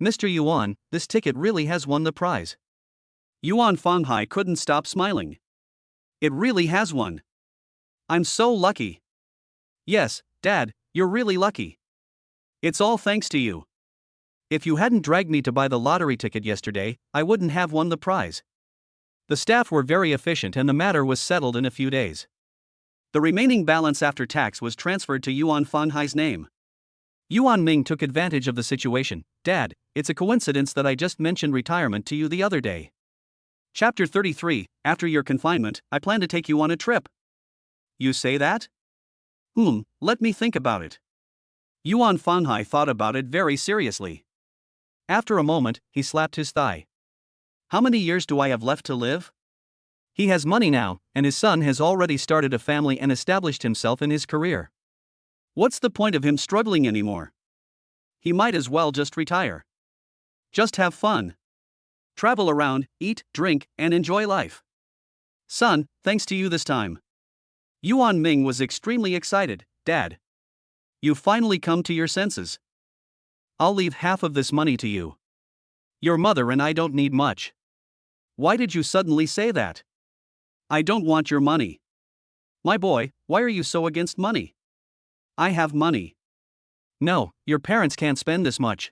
Speaker 1: Mr. Yuan, this ticket really has won the prize. Yuan Fanhai couldn't stop smiling. It really has won. I'm so lucky. Yes, Dad, you're really lucky. It's all thanks to you. If you hadn't dragged me to buy the lottery ticket yesterday, I wouldn't have won the prize. The staff were very efficient and the matter was settled in a few days. The remaining balance after tax was transferred to Yuan Fanhai's name. Yuan Ming took advantage of the situation. Dad, it's a coincidence that I just mentioned retirement to you the other day. Chapter 33, After your confinement, I plan to take you on a trip. You say that? Let me think about it. Yuan Fanhai thought about it very seriously. After a moment, he slapped his thigh. How many years do I have left to live? He has money now, and his son has already started a family and established himself in his career. What's the point of him struggling anymore? He might as well just retire. Just have fun. Travel around, eat, drink, and enjoy life. Son, thanks to you this time. Yuan Ming was extremely excited. Dad. You've finally come to your senses. I'll leave half of this money to you. Your mother and I don't need much. Why did you suddenly say that? I don't want your money. My boy, why are you so against money? I have money. No, your parents can't spend this much.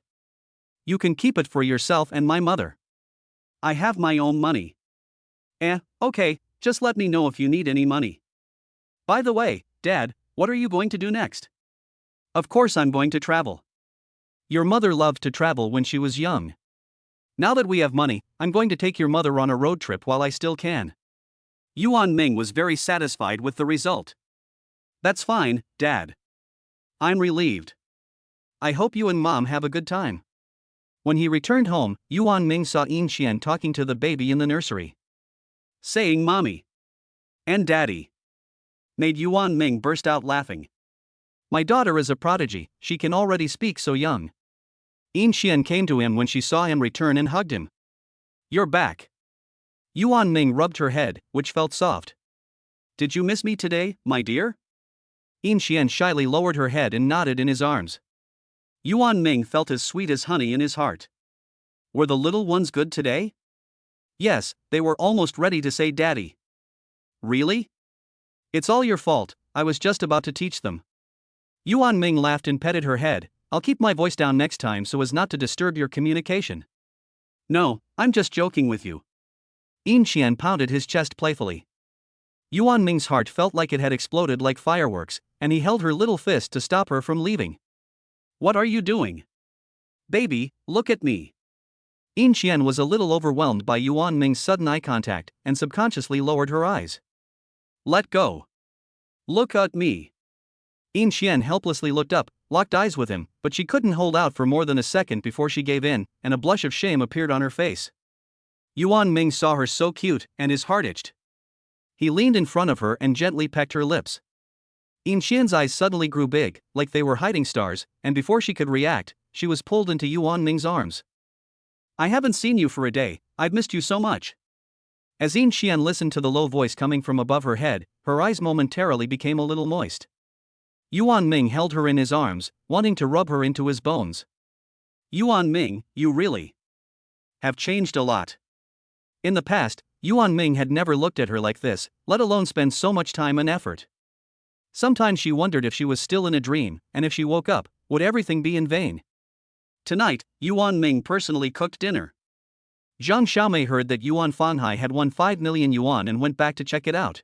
Speaker 1: You can keep it for yourself and my mother. I have my own money. Okay, just let me know if you need any money. By the way, Dad, what are you going to do next? Of course I'm going to travel. Your mother loved to travel when she was young. Now that we have money, I'm going to take your mother on a road trip while I still can. Yuan Ming was very satisfied with the result. That's fine, Dad. I'm relieved. I hope you and Mom have a good time. When he returned home, Yuan Ming saw Yin Xian talking to the baby in the nursery. Saying Mommy and Daddy made Yuan Ming burst out laughing. My daughter is a prodigy, she can already speak so young. Yin Xian came to him when she saw him return and hugged him. You're back. Yuan Ming rubbed her head, which felt soft. Did you miss me today, my dear? Yin Xian shyly lowered her head and nodded in his arms. Yuan Ming felt as sweet as honey in his heart. Were the little ones good today? Yes, they were almost ready to say Daddy. Really? It's all your fault, I was just about to teach them. Yuan Ming laughed and petted her head. I'll keep my voice down next time so as not to disturb your communication. No, I'm just joking with you. Yin Xian pounded his chest playfully. Yuan Ming's heart felt like it had exploded like fireworks, and he held her little fist to stop her from leaving. What are you doing? Baby, look at me. Yin Xian was a little overwhelmed by Yuan Ming's sudden eye contact and subconsciously lowered her eyes. Let go. Look at me. Yin Xian helplessly looked up, locked eyes with him, but she couldn't hold out for more than a second before she gave in, and a blush of shame appeared on her face. Yuan Ming saw her so cute, and his heart itched. He leaned in front of her and gently pecked her lips.
Speaker 2: Yin Xian's eyes suddenly grew big, like they were hiding stars, and before she could react, she was pulled into Yuan Ming's arms.
Speaker 1: I haven't seen you for a day, I've missed you so much.
Speaker 2: As Yin Xian listened to the low voice coming from above her head, her eyes momentarily became a little moist. Yuan Ming held her in his arms, wanting to rub her into his bones.
Speaker 1: Yuan Ming, you really have changed a lot.
Speaker 2: In the past, Yuan Ming had never looked at her like this, let alone spend so much time and effort. Sometimes she wondered if she was still in a dream, and if she woke up, would everything be in vain?
Speaker 1: Tonight, Yuan Ming personally cooked dinner.
Speaker 2: Zhang Xiaomei heard that Yuan Fanhai had won 5 million yuan and went back to check it out.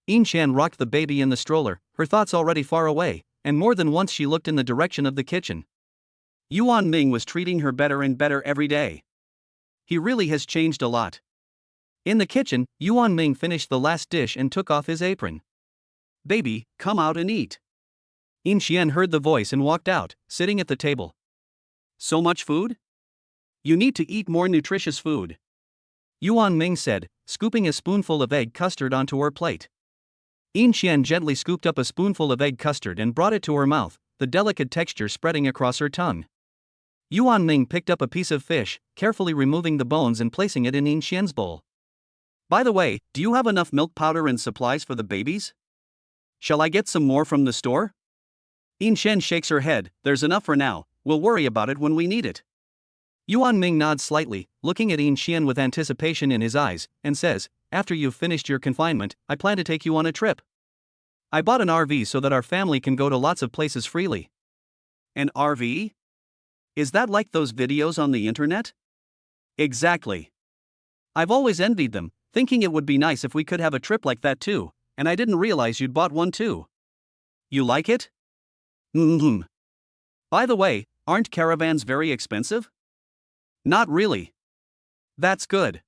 Speaker 2: Yin Xian rocked the baby in the stroller, her thoughts already far away, and more than once she looked in the direction of the kitchen.
Speaker 1: Yuan Ming was treating her better and better every day. He really has changed a lot.
Speaker 2: In the kitchen, Yuan Ming finished the last dish and took off his apron.
Speaker 1: Baby, come out and eat.
Speaker 2: Yin Xian heard the voice and walked out, sitting at the table.
Speaker 1: So much food? You need to eat more nutritious food,
Speaker 2: Yuan Ming said, scooping a spoonful of egg custard onto her plate. Yin Xian gently scooped up a spoonful of egg custard and brought it to her mouth, the delicate texture spreading across her tongue. Yuan Ming picked up a piece of fish, carefully removing the bones and placing it in Yin Xian's bowl.
Speaker 1: By the way, do you have enough milk powder and supplies for the babies? Shall I get some more from the store?
Speaker 2: Yin Xian shakes her head, there's enough for now, we'll worry about it when we need it. Yuan Ming nods slightly, looking at Yin Xian with anticipation in his eyes, and says, after you've finished your confinement, I plan to take you on a trip. I bought an RV so that our family can go to lots of places freely.
Speaker 1: An RV? Is that like those videos on the internet?
Speaker 2: Exactly.
Speaker 1: I've always envied them, thinking it would be nice if we could have a trip like that too, and I didn't realize you'd bought one too. You like it? By the way, aren't caravans very expensive?
Speaker 2: Not really.
Speaker 1: That's good.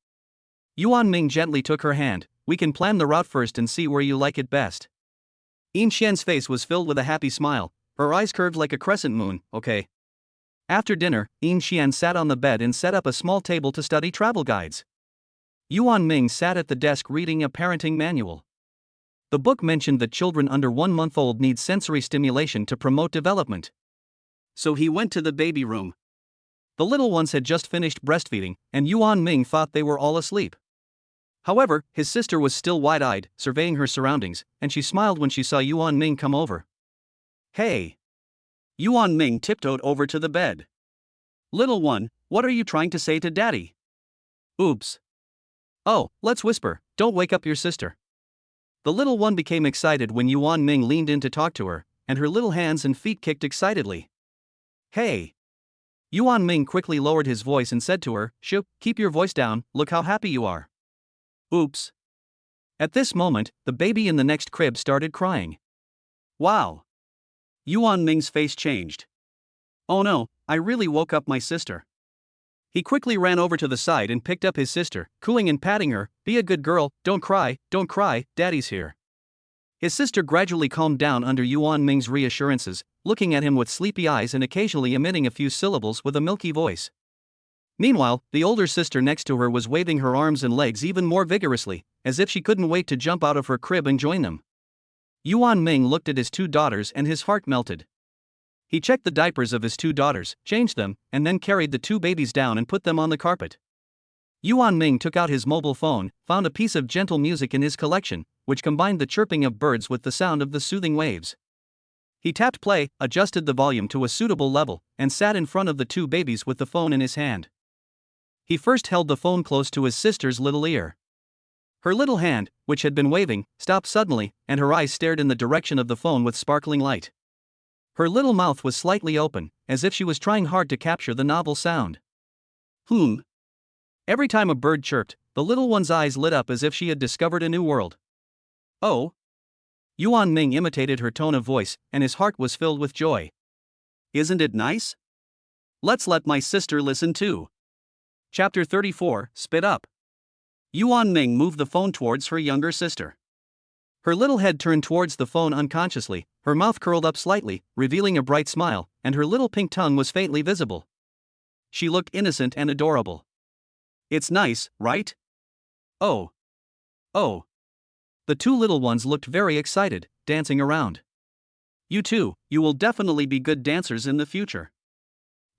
Speaker 2: Yuan Ming gently took her hand, we can plan the route first and see where you like it best. Yin Xian's face was filled with a happy smile, her eyes curved like a crescent moon, okay. After dinner, Yin Xian sat on the bed and set up a small table to study travel guides. Yuan Ming sat at the desk reading a parenting manual. The book mentioned that children under 1 month old need sensory stimulation to promote development.
Speaker 1: So he went to the baby room.
Speaker 2: The little ones had just finished breastfeeding, and Yuan Ming thought they were all asleep. However, his sister was still wide-eyed, surveying her surroundings, and she smiled when she saw Yuan Ming come over.
Speaker 1: Hey! Yuan Ming tiptoed over to the bed. Little one, what are you trying to say to Daddy?
Speaker 2: Oops. Oh, let's whisper, don't wake up your sister. The little one became excited when Yuan Ming leaned in to talk to her, and her little hands and feet kicked excitedly.
Speaker 1: Hey!
Speaker 2: Yuan Ming quickly lowered his voice and said to her, shh, keep your voice down, look how happy you are.
Speaker 1: Oops.
Speaker 2: At this moment, the baby in the next crib started crying.
Speaker 1: Wow. Yuan Ming's face changed. Oh no, I really woke up my sister.
Speaker 2: He quickly ran over to the side and picked up his sister, cooing and patting her, be a good girl, don't cry, daddy's here. His sister gradually calmed down under Yuan Ming's reassurances, looking at him with sleepy eyes and occasionally emitting a few syllables with a milky voice. Meanwhile, the older sister next to her was waving her arms and legs even more vigorously, as if she couldn't wait to jump out of her crib and join them. Yuan Ming looked at his 2 daughters and his heart melted. He checked the diapers of his 2 daughters, changed them, and then carried the 2 babies down and put them on the carpet. Yuan Ming took out his mobile phone, found a piece of gentle music in his collection, which combined the chirping of birds with the sound of the soothing waves. He tapped play, adjusted the volume to a suitable level, and sat in front of the 2 babies with the phone in his hand. He first held the phone close to his sister's little ear. Her little hand, which had been waving, stopped suddenly, and her eyes stared in the direction of the phone with sparkling light. Her little mouth was slightly open, as if she was trying hard to capture the novel sound. Every time a bird chirped, the little one's eyes lit up as if she had discovered a new world.
Speaker 1: Oh!
Speaker 2: Yuan Ming imitated her tone of voice, and his heart was filled with joy.
Speaker 1: Isn't it nice? Let's let my sister listen too. Chapter 34, Spit Up. Yuan Ming moved the phone towards her younger sister.
Speaker 2: Her little head turned towards the phone unconsciously, her mouth curled up slightly, revealing a bright smile, and her little pink tongue was faintly visible. She looked innocent and adorable.
Speaker 1: It's nice, right? Oh.
Speaker 2: The two little ones looked very excited, dancing around.
Speaker 1: You two, you will definitely be good dancers in the future.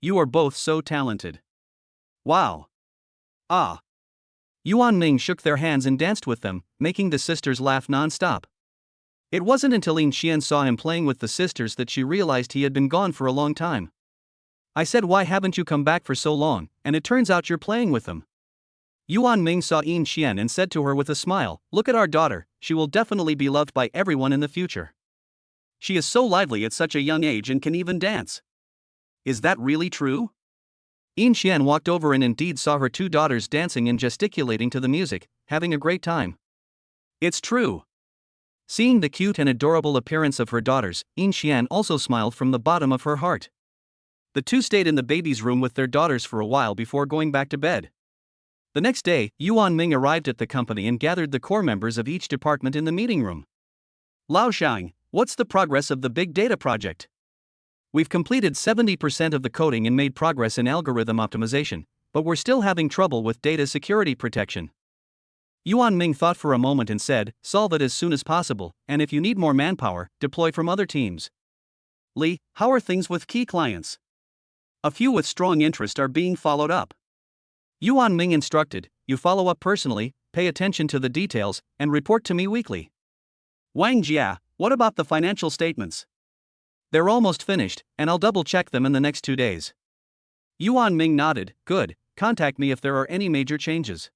Speaker 1: You are both so talented. Wow. Ah.
Speaker 2: Yuan Ming shook their hands and danced with them, making the sisters laugh non-stop. It wasn't until Yin Xian saw him playing with the sisters that she realized he had been gone for a long time. I said, why haven't you come back for so long, and it turns out you're playing with them. Yuan Ming saw Yin Xian and said to her with a smile, look at our daughter, she will definitely be loved by everyone in the future.
Speaker 1: She is so lively at such a young age and can even dance. Is that really true?
Speaker 2: Yin Xian walked over and indeed saw her two daughters dancing and gesticulating to the music, having a great time.
Speaker 1: It's true.
Speaker 2: Seeing the cute and adorable appearance of her daughters, Yin Xian also smiled from the bottom of her heart. The two stayed in the baby's room with their daughters for a while before going back to bed. The next day, Yuan Ming arrived at the company and gathered the core members of each department in the meeting room.
Speaker 1: Lao Xiang, what's the progress of the big data project?
Speaker 2: We've completed 70% of the coding and made progress in algorithm optimization, but we're still having trouble with data security protection. Yuan Ming thought for a moment and said, solve it as soon as possible, and if you need more manpower, deploy from other teams.
Speaker 1: Li, how are things with key clients? A few with strong interest are being followed up.
Speaker 2: Yuan Ming instructed, you follow up personally, pay attention to the details, and report to me weekly.
Speaker 1: Wang Jia, what about the financial statements?
Speaker 2: They're almost finished, and I'll double-check them in the next 2 days.
Speaker 1: Yuan Ming nodded,
Speaker 2: good, contact me if there are any major changes.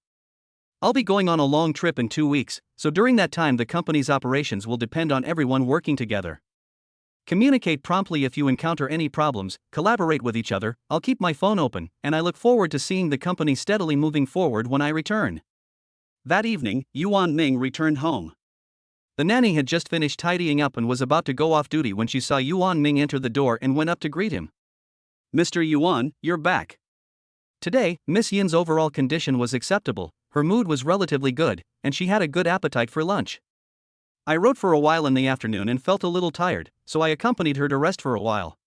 Speaker 2: I'll be going on a long trip in 2 weeks, so during that time the company's operations will depend on everyone working together. Communicate promptly if you encounter any problems, collaborate with each other, I'll keep my phone open, and I look forward to seeing the company steadily moving forward when I return.
Speaker 1: That evening, Yuan Ming returned home.
Speaker 2: The nanny had just finished tidying up and was about to go off duty when she saw Yuan Ming enter the door and went up to greet him.
Speaker 1: Mr. Yuan, you're back.
Speaker 2: Today, Miss Yin's overall condition was acceptable, her mood was relatively good, and she had a good appetite for lunch. I wrote for a while in the afternoon and felt a little tired, so I accompanied her to rest for a while.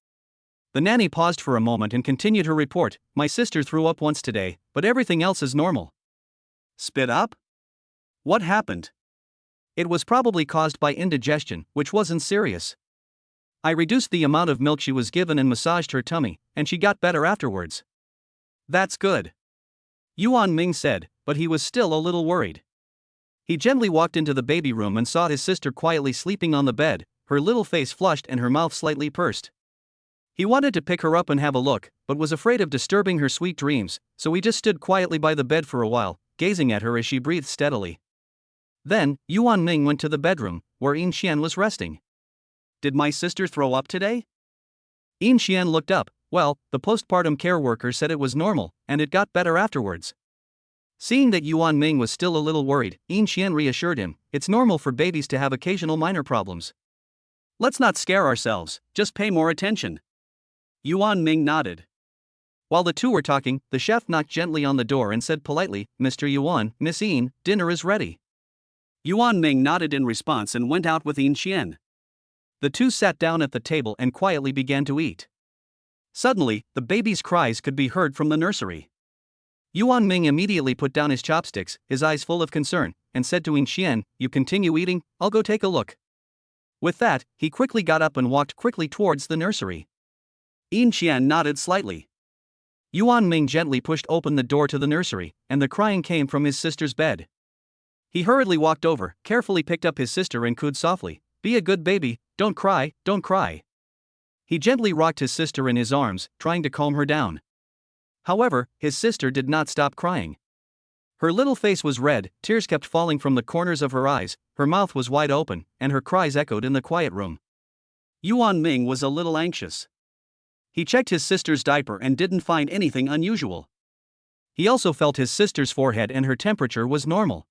Speaker 2: The nanny paused for a moment and continued her report, my sister threw up once today, but everything else is normal.
Speaker 1: Spit up? What happened?
Speaker 2: It was probably caused by indigestion, which wasn't serious. I reduced the amount of milk she was given and massaged her tummy, and she got better afterwards.
Speaker 1: That's good.
Speaker 2: Yuan Ming said, but he was still a little worried. He gently walked into the baby room and saw his sister quietly sleeping on the bed, her little face flushed and her mouth slightly pursed. He wanted to pick her up and have a look, but was afraid of disturbing her sweet dreams, so he just stood quietly by the bed for a while, gazing at her as she breathed steadily. Then, Yuan Ming went to the bedroom, where Yin Xian was resting.
Speaker 1: Did my sister throw up today?
Speaker 2: Yin Xian looked up. Well, the postpartum care worker said it was normal, and it got better afterwards. Seeing that Yuan Ming was still a little worried, Yin Xian reassured him, it's normal for babies to have occasional minor problems.
Speaker 1: Let's not scare ourselves, just pay more attention. Yuan Ming nodded.
Speaker 2: While the two were talking, the chef knocked gently on the door and said politely, Mr. Yuan, Miss Yin, dinner is ready.
Speaker 1: Yuan Ming nodded in response and went out with Yin Xian.
Speaker 2: The two sat down at the table and quietly began to eat.
Speaker 1: Suddenly, the baby's cries could be heard from the nursery.
Speaker 2: Yuan Ming immediately put down his chopsticks, his eyes full of concern, and said to Yin Xian, you continue eating, I'll go take a look. With that, he quickly got up and walked quickly towards the nursery.
Speaker 1: Yin Xian nodded slightly.
Speaker 2: Yuan Ming gently pushed open the door to the nursery, and the crying came from his sister's bed. He hurriedly walked over, carefully picked up his sister and cooed softly, be a good baby, don't cry, don't cry. He gently rocked his sister in his arms, trying to calm her down. However, his sister did not stop crying. Her little face was red, tears kept falling from the corners of her eyes, her mouth was wide open, and her cries echoed in the quiet room.
Speaker 1: Yuan Ming was a little anxious. He checked his sister's diaper and didn't find anything unusual.
Speaker 2: He also felt his sister's forehead and her temperature was normal.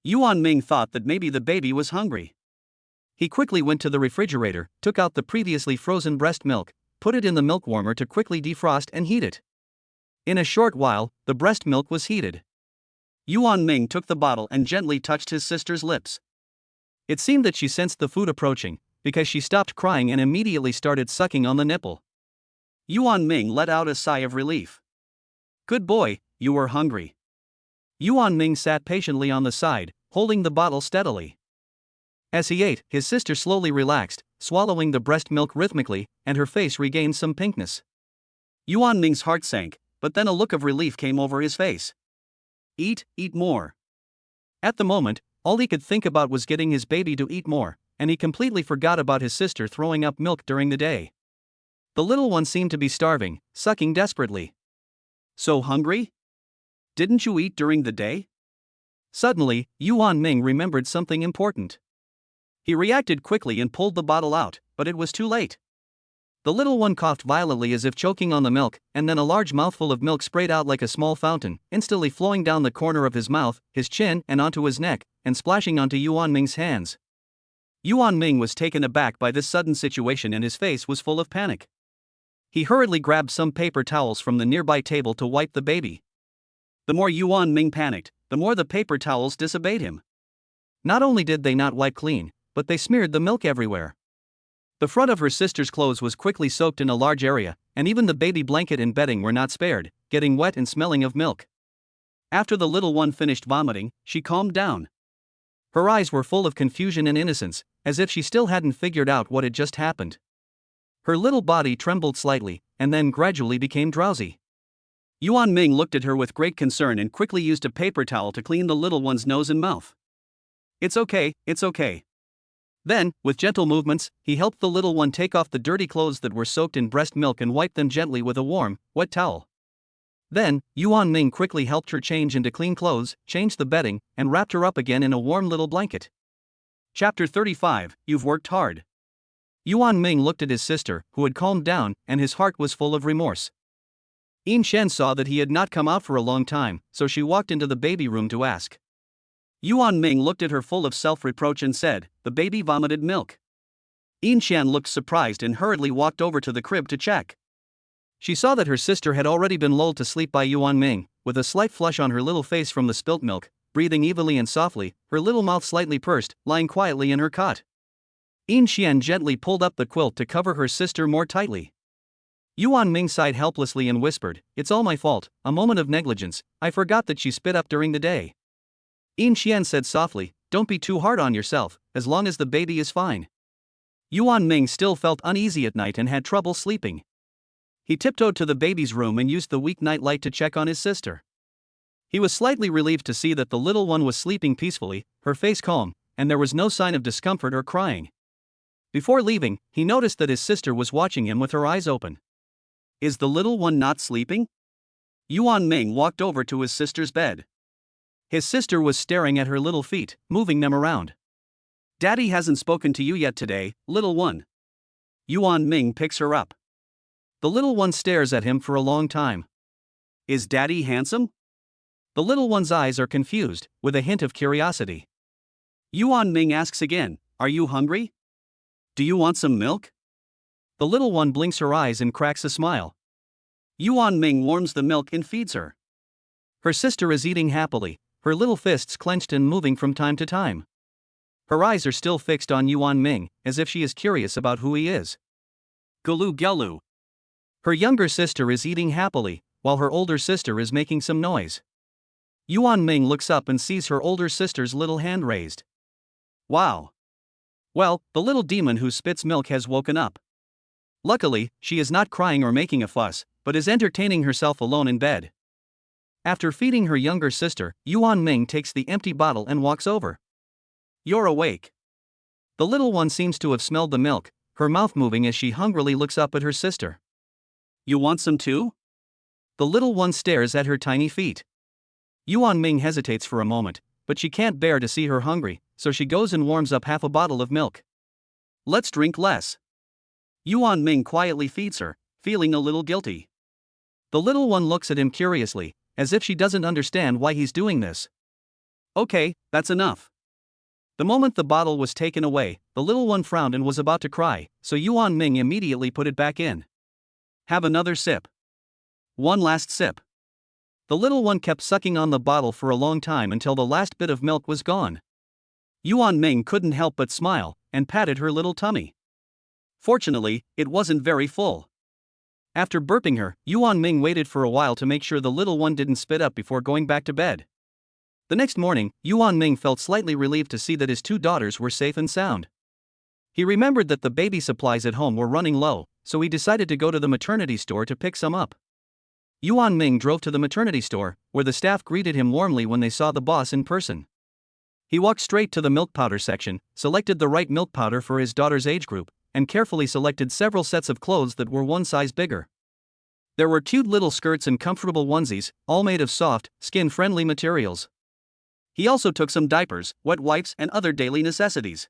Speaker 1: Yuan Ming thought that maybe the baby was hungry.
Speaker 2: He quickly went to the refrigerator, took out the previously frozen breast milk, put it in the milk warmer to quickly defrost and heat it. In a short while, the breast milk was heated.
Speaker 1: Yuan Ming took the bottle and gently touched his sister's lips.
Speaker 2: It seemed that she sensed the food approaching, because she stopped crying and immediately started sucking on the nipple.
Speaker 1: Yuan Ming let out a sigh of relief. Good boy, you were hungry.
Speaker 2: Yuan Ming sat patiently on the side, holding the bottle steadily. As he ate, his sister slowly relaxed, swallowing the breast milk rhythmically, and her face regained some pinkness.
Speaker 1: Yuan Ming's heart sank, but then a look of relief came over his face. Eat more.
Speaker 2: At the moment, all he could think about was getting his baby to eat more, and he completely forgot about his sister throwing up milk during the day. The little one seemed to be starving, sucking desperately.
Speaker 1: So hungry? Didn't you eat during the day?
Speaker 2: Suddenly, Yuan Ming remembered something important.
Speaker 1: He reacted quickly and pulled the bottle out, but it was too late.
Speaker 2: The little one coughed violently as if choking on the milk, and then a large mouthful of milk sprayed out like a small fountain, instantly flowing down the corner of his mouth, his chin, and onto his neck, and splashing onto Yuan Ming's hands. Yuan Ming was taken aback by this sudden situation and his face was full of panic. He hurriedly grabbed some paper towels from the nearby table to wipe the baby.
Speaker 1: The more Yuan Ming panicked, the more the paper towels disobeyed him.
Speaker 2: Not only did they not wipe clean, but they smeared the milk everywhere. The front of her sister's clothes was quickly soaked in a large area, and even the baby blanket and bedding were not spared, getting wet and smelling of milk.
Speaker 1: After the little one finished vomiting, she calmed down.
Speaker 2: Her eyes were full of confusion and innocence, as if she still hadn't figured out what had just happened. Her little body trembled slightly, and then gradually became drowsy.
Speaker 1: Yuan Ming looked at her with great concern and quickly used a paper towel to clean the little one's nose and mouth.
Speaker 2: It's okay. Then, with gentle movements, he helped the little one take off the dirty clothes that were soaked in breast milk and wiped them gently with a warm, wet towel. Then, Yuan Ming quickly helped her change into clean clothes, changed the bedding, and wrapped her up again in a warm little blanket.
Speaker 1: Chapter 35, You've worked hard.
Speaker 2: Yuan Ming looked at his sister, who had calmed down, and his heart was full of remorse. Yin Shen saw that he had not come out for a long time, so she walked into the baby room to ask.
Speaker 1: Yuan Ming looked at her full of self-reproach and said, The baby vomited milk. Yin Shen looked surprised and hurriedly walked over to the crib to check.
Speaker 2: She saw that her sister had already been lulled to sleep by Yuan Ming, with a slight flush on her little face from the spilt milk, breathing evenly and softly, her little mouth slightly pursed, lying quietly in her cot. Yin Shen gently pulled up the quilt to cover her sister more tightly. Yuan Ming sighed helplessly and whispered, It's all my fault, a moment of negligence, I forgot that she spit up during the day. Yin Shen said softly, Don't be too hard on yourself, as long as the baby is fine. Yuan Ming still felt uneasy at night and had trouble sleeping. He tiptoed to the baby's room and used the weak night light to check on his sister. He was slightly relieved to see that the little one was sleeping peacefully, her face calm, and there was no sign of discomfort or crying. Before leaving, he noticed that his sister was watching him with her eyes open.
Speaker 1: Is the little one not sleeping? Yuan Ming walked over to his sister's bed.
Speaker 2: His sister was staring at her little feet, moving them around.
Speaker 1: Daddy hasn't spoken to you yet today, little one. Yuan Ming picks her up.
Speaker 2: The little one stares at him for a long time.
Speaker 1: Is Daddy handsome?
Speaker 2: The little one's eyes are confused, with a hint of curiosity.
Speaker 1: Yuan Ming asks again, Are you hungry? Do you want some milk?
Speaker 2: The little one blinks her eyes and cracks a smile.
Speaker 1: Yuan Ming warms the milk and feeds her.
Speaker 2: Her sister is eating happily, her little fists clenched and moving from time to time. Her eyes are still fixed on Yuan Ming, as if she is curious about who he is.
Speaker 1: Gulu gelu.
Speaker 2: Her younger sister is eating happily, while her older sister is making some noise. Yuan Ming looks up and sees her older sister's little hand raised.
Speaker 1: Wow.
Speaker 2: Well, the little demon who spits milk has woken up. Luckily, she is not crying or making a fuss, but is entertaining herself alone in bed. After feeding her younger sister, Yuan Ming takes the empty bottle and walks over.
Speaker 1: You're awake.
Speaker 2: The little one seems to have smelled the milk, her mouth moving as she hungrily looks up at her sister.
Speaker 1: You want some too?
Speaker 2: The little one stares at her tiny feet. Yuan Ming hesitates for a moment, but she can't bear to see her hungry, so she goes and warms up half a bottle of milk.
Speaker 1: Let's drink less. Yuan Ming quietly feeds her, feeling a little guilty.
Speaker 2: The little one looks at him curiously, as if she doesn't understand why he's doing this.
Speaker 1: Okay, that's enough.
Speaker 2: The moment the bottle was taken away, the little one frowned and was about to cry, so Yuan Ming immediately put it back in.
Speaker 1: Have another sip. One last sip.
Speaker 2: The little one kept sucking on the bottle for a long time until the last bit of milk was gone.
Speaker 1: Yuan Ming couldn't help but smile, and patted her little tummy. Fortunately, it wasn't very full.
Speaker 2: After burping her, Yuan Ming waited for a while to make sure the little one didn't spit up before going back to bed. The next morning, Yuan Ming felt slightly relieved to see that his two daughters were safe and sound. He remembered that the baby supplies at home were running low, so he decided to go to the maternity store to pick some up. Yuan Ming drove to the maternity store, where the staff greeted him warmly when they saw the boss in person. He walked straight to the milk powder section, selected the right milk powder for his daughter's age group, and carefully selected several sets of clothes that were one size bigger. There were cute little skirts and comfortable onesies, all made of soft, skin-friendly materials. He also took some diapers, wet wipes, and other daily necessities.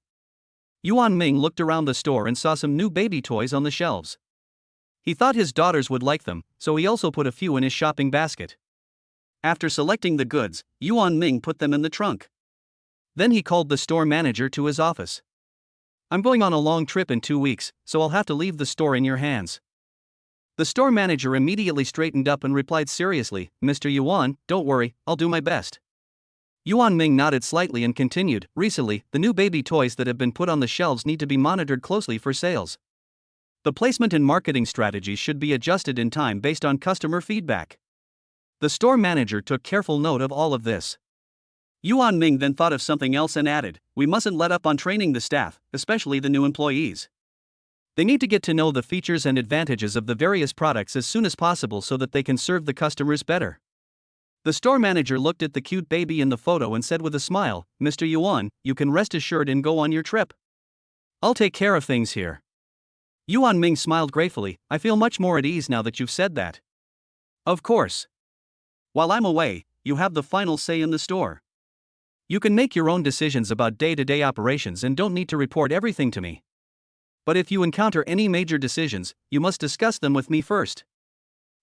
Speaker 2: Yuan Ming looked around the store and saw some new baby toys on the shelves. He thought his daughters would like them, so he also put a few in his shopping basket. After selecting the goods, Yuan Ming put them in the trunk. Then he called the store manager to his office. "I'm going on a long trip in 2 weeks, so I'll have to leave the store in your hands." The store manager immediately straightened up and replied seriously, "Mr. Yuan, don't worry, I'll do my best." Yuan Ming nodded slightly and continued, "Recently, the new baby toys that have been put on the shelves need to be monitored closely for sales. The placement and marketing strategies should be adjusted in time based on customer feedback." The store manager took careful note of all of this. Yuan Ming then thought of something else and added, "We mustn't let up on training the staff, especially the new employees. They need to get to know the features and advantages of the various products as soon as possible so that they can serve the customers better." The store manager looked at the cute baby in the photo and said with a smile, "Mr. Yuan, you can rest assured and go on your trip. I'll take care of things here." Yuan Ming smiled gratefully, "I feel much more at ease now that you've said that." "Of course. While I'm away, you have the final say in the store. You can make your own decisions about day-to-day operations and don't need to report everything to me. But if you encounter any major decisions, you must discuss them with me first.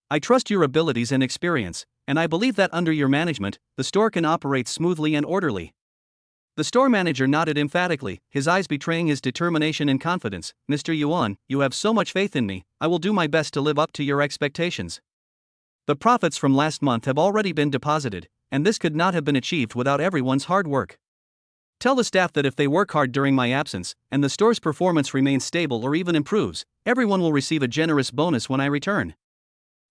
Speaker 2: I trust your abilities and experience, and I believe that under your management, the store can operate smoothly and orderly." The store manager nodded emphatically, his eyes betraying his determination and confidence. "Mr. Yuan, you have so much faith in me, I will do my best to live up to your expectations. The profits from last month have already been deposited, and this could not have been achieved without everyone's hard work. Tell the staff that if they work hard during my absence, and the store's performance remains stable or even improves, everyone will receive a generous bonus when I return."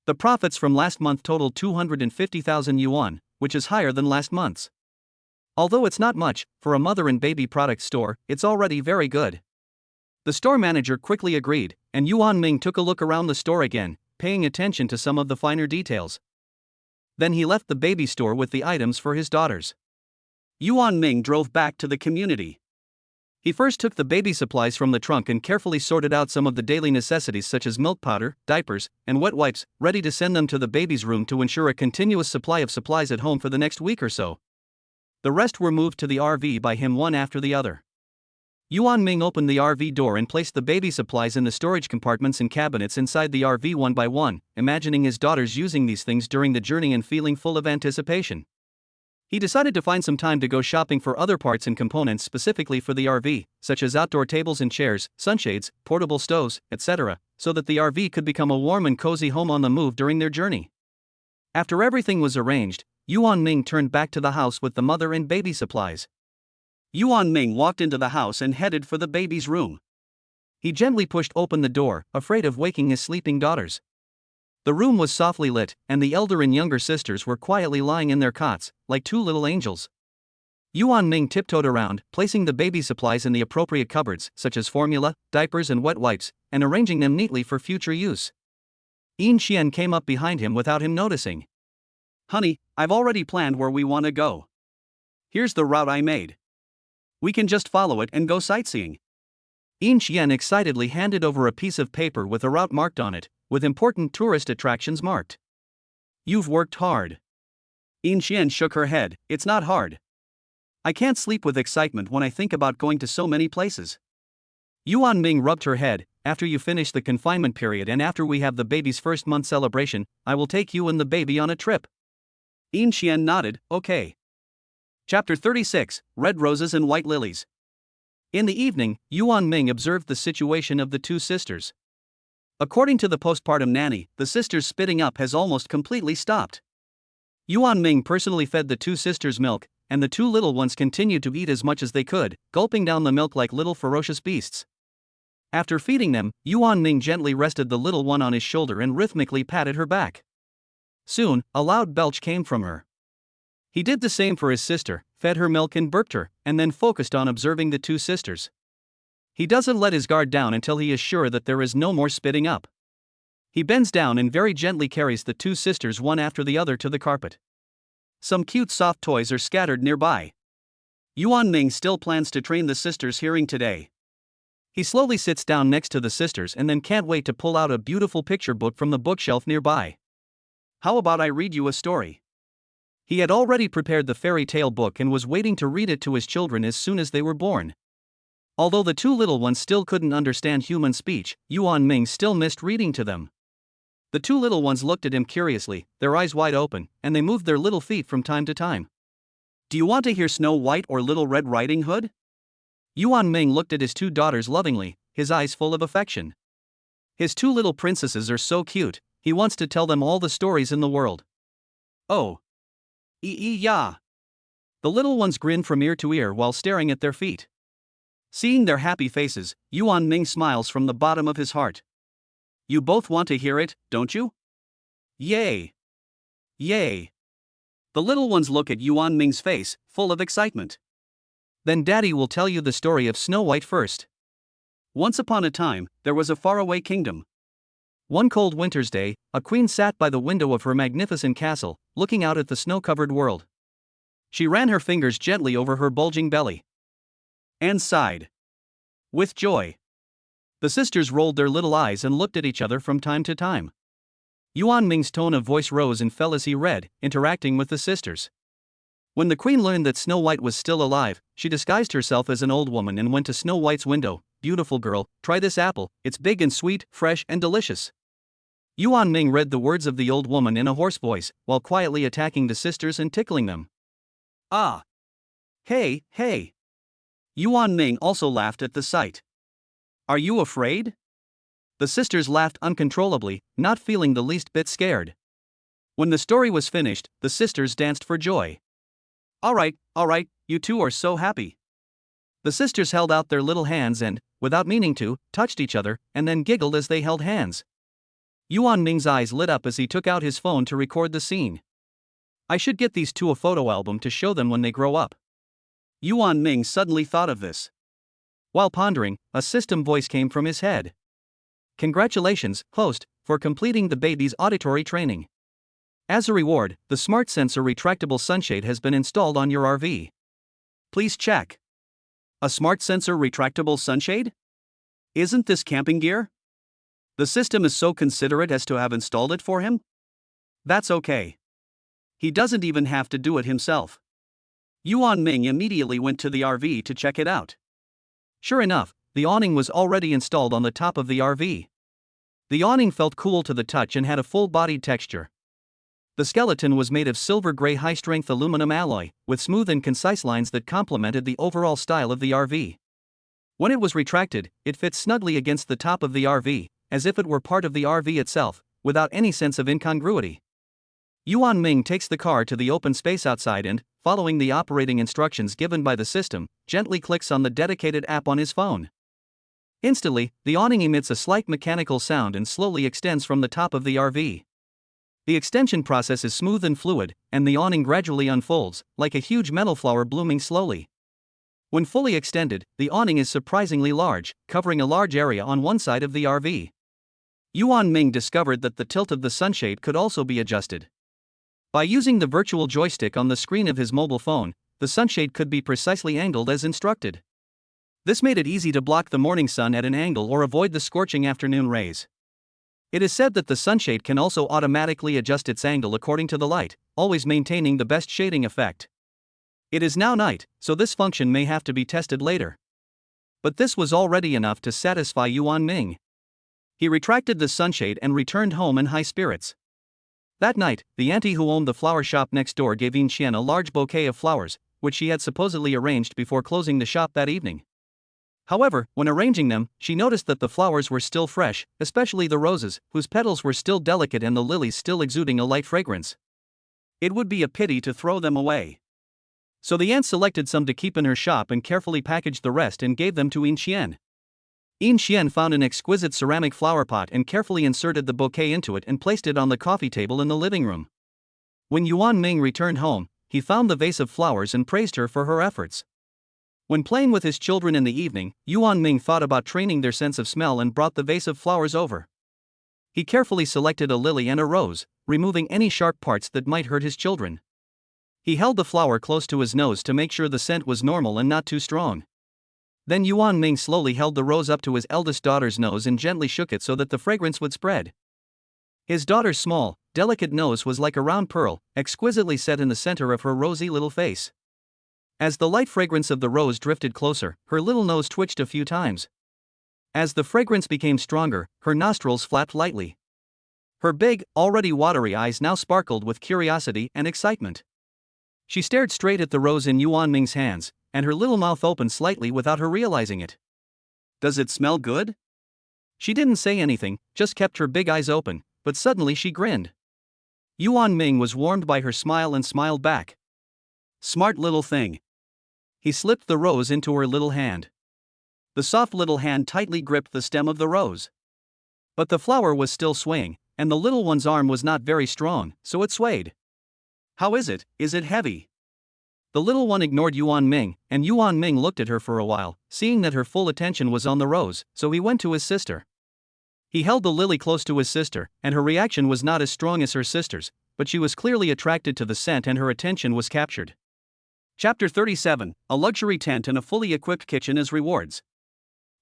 Speaker 2: The profits from last month totaled 250,000 yuan, which is higher than last month's. Although it's not much, for a mother and baby product store, it's already very good. The store manager quickly agreed, and Yuan Ming took a look around the store again, paying attention to some of the finer details. Then he left the baby store with the items for his daughters. Yuan Ming drove back to the community. He first took the baby supplies from the trunk and carefully sorted out some of the daily necessities such as milk powder, diapers, and wet wipes, ready to send them to the baby's room to ensure a continuous supply of supplies at home for the next week or so. The rest were moved to the RV by him one after the other. Yuan Ming opened the RV door and placed the baby supplies in the storage compartments and cabinets inside the RV one by one, imagining his daughters using these things during the journey and feeling full of anticipation. He decided to find some time to go shopping for other parts and components specifically for the RV, such as outdoor tables and chairs, sunshades, portable stoves, etc., so that the RV could become a warm and cozy home on the move during their journey. After everything was arranged, Yuan Ming turned back to the house with the mother and baby supplies. Yuan Ming walked into the house and headed for the baby's room. He gently pushed open the door, afraid of waking his sleeping daughters. The room was softly lit, and the elder and younger sisters were quietly lying in their cots, like two little angels. Yuan Ming tiptoed around, placing the baby supplies in the appropriate cupboards, such as formula, diapers and wet wipes, and arranging them neatly for future use. Yin Xian came up behind him without him noticing. "Honey, I've already planned where we want to go. Here's the route I made. We can just follow it and go sightseeing." Yin Xian excitedly handed over a piece of paper with a route marked on it, with important tourist attractions marked. "You've worked hard." Yin Xian shook her head, "It's not hard. I can't sleep with excitement when I think about going to so many places." Yuan Ming rubbed her head, "After you finish the confinement period and after we have the baby's first month celebration, I will take you and the baby on a trip." Yin Xian nodded, "Okay." Chapter 36, Red Roses and White Lilies. In the evening, Yuan Ming observed the situation of the two sisters. According to the postpartum nanny, the sisters' spitting up has almost completely stopped. Yuan Ming personally fed the two sisters milk, and the two little ones continued to eat as much as they could, gulping down the milk like little ferocious beasts. After feeding them, Yuan Ming gently rested the little one on his shoulder and rhythmically patted her back. Soon, a loud belch came from her. He did the same for his sister, fed her milk and burped her, and then focused on observing the two sisters. He doesn't let his guard down until he is sure that there is no more spitting up. He bends down and very gently carries the two sisters one after the other to the carpet. Some cute soft toys are scattered nearby. Yuan Ming still plans to train the sisters' hearing today. He slowly sits down next to the sisters and then can't wait to pull out a beautiful picture book from the bookshelf nearby. How about I read you a story? He had already prepared the fairy tale book and was waiting to read it to his children as soon as they were born. Although the two little ones still couldn't understand human speech, Yuan Ming still missed reading to them. The two little ones looked at him curiously, their eyes wide open, and they moved their little feet from time to time. Do you want to hear Snow White or Little Red Riding Hood? Yuan Ming looked at his two daughters lovingly, his eyes full of affection. His two little princesses are so cute, he wants to tell them all the stories in the world. Oh. Yeah. The little ones grinned from ear to ear while staring at their feet. Seeing their happy faces, Yuan Ming smiles from the bottom of his heart. You both want to hear it, don't you? Yay! Yay! The little ones look at Yuan Ming's face, full of excitement. Then Daddy will tell you the story of Snow White first. Once upon a time, there was a faraway kingdom. One cold winter's day, a queen sat by the window of her magnificent castle, looking out at the snow-covered world. She ran her fingers gently over her bulging belly. And sighed. With joy. The sisters rolled their little eyes and looked at each other from time to time. Yuan Ming's tone of voice rose and fell as he read, interacting with the sisters. When the queen learned that Snow White was still alive, she disguised herself as an old woman and went to Snow White's window. Beautiful girl, try this apple, it's big and sweet, fresh and delicious. Yuan Ming read the words of the old woman in a hoarse voice, while quietly attacking the sisters and tickling them. Ah! Hey, hey! Yuan Ming also laughed at the sight. Are you afraid? The sisters laughed uncontrollably, not feeling the least bit scared. When the story was finished, the sisters danced for joy. All right, you two are so happy. The sisters held out their little hands and, without meaning to, touched each other, and then giggled as they held hands. Yuan Ming's eyes lit up as he took out his phone to record the scene. I should get these two a photo album to show them when they grow up. Yuan Ming suddenly thought of this. While pondering, a system voice came from his head. Congratulations, host, for completing the baby's auditory training. As a reward, the Smart Sensor retractable sunshade has been installed on your RV. Please check. A Smart Sensor retractable sunshade? Isn't this camping gear? The system is so considerate as to have installed it for him? That's okay. He doesn't even have to do it himself. Yuan Ming immediately went to the RV to check it out. Sure enough, the awning was already installed on the top of the RV. The awning felt cool to the touch and had a full-bodied texture. The skeleton was made of silver-gray high-strength aluminum alloy, with smooth and concise lines that complemented the overall style of the RV. When it was retracted, it fit snugly against the top of the RV, as if it were part of the RV itself, without any sense of incongruity. Yuan Ming takes the car to the open space outside and, following the operating instructions given by the system, gently clicks on the dedicated app on his phone. Instantly, the awning emits a slight mechanical sound and slowly extends from the top of the RV. The extension process is smooth and fluid, and the awning gradually unfolds, like a huge metal flower blooming slowly. When fully extended, the awning is surprisingly large, covering a large area on one side of the RV. Yuan Ming discovered that the tilt of the sunshade could also be adjusted. By using the virtual joystick on the screen of his mobile phone, the sunshade could be precisely angled as instructed. This made it easy to block the morning sun at an angle or avoid the scorching afternoon rays. It is said that the sunshade can also automatically adjust its angle according to the light, always maintaining the best shading effect. It is now night, so this function may have to be tested later. But this was already enough to satisfy Yuan Ming. He retracted the sunshade and returned home in high spirits. That night, the auntie who owned the flower shop next door gave Yin Qian a large bouquet of flowers, which she had supposedly arranged before closing the shop that evening. However, when arranging them, she noticed that the flowers were still fresh, especially the roses, whose petals were still delicate and the lilies still exuding a light fragrance. It would be a pity to throw them away. So the aunt selected some to keep in her shop and carefully packaged the rest and gave them to Yin Qian. Yin Qian found an exquisite ceramic flower pot and carefully inserted the bouquet into it and placed it on the coffee table in the living room. When Yuan Ming returned home, he found the vase of flowers and praised her for her efforts. When playing with his children in the evening, Yuan Ming thought about training their sense of smell and brought the vase of flowers over. He carefully selected a lily and a rose, removing any sharp parts that might hurt his children. He held the flower close to his nose to make sure the scent was normal and not too strong. Then Yuan Ming slowly held the rose up to his eldest daughter's nose and gently shook it so that the fragrance would spread. His daughter's small, delicate nose was like a round pearl, exquisitely set in the center of her rosy little face. As the light fragrance of the rose drifted closer, her little nose twitched a few times. As the fragrance became stronger, her nostrils flapped lightly. Her big, already watery eyes now sparkled with curiosity and excitement. She stared straight at the rose in Yuan Ming's hands, and her little mouth opened slightly without her realizing it.
Speaker 1: Does it smell good?
Speaker 2: She didn't say anything, just kept her big eyes open, but suddenly she grinned. Yuan Ming was warmed by her smile and smiled back.
Speaker 1: Smart little thing.
Speaker 2: He slipped the rose into her little hand.
Speaker 1: The soft little hand tightly gripped the stem of the rose.
Speaker 2: But the flower was still swaying, and the little one's arm was not very strong, so it swayed.
Speaker 1: How is it? Is it heavy?
Speaker 2: The little one ignored Yuan Ming, and Yuan Ming looked at her for a while, seeing that her full attention was on the rose, so he went to his sister. He held the lily close to his sister, and her reaction was not as strong as her sister's, but she was clearly attracted to the scent and her attention was captured.
Speaker 1: Chapter 37, A Luxury Tent and a Fully Equipped Kitchen as Rewards.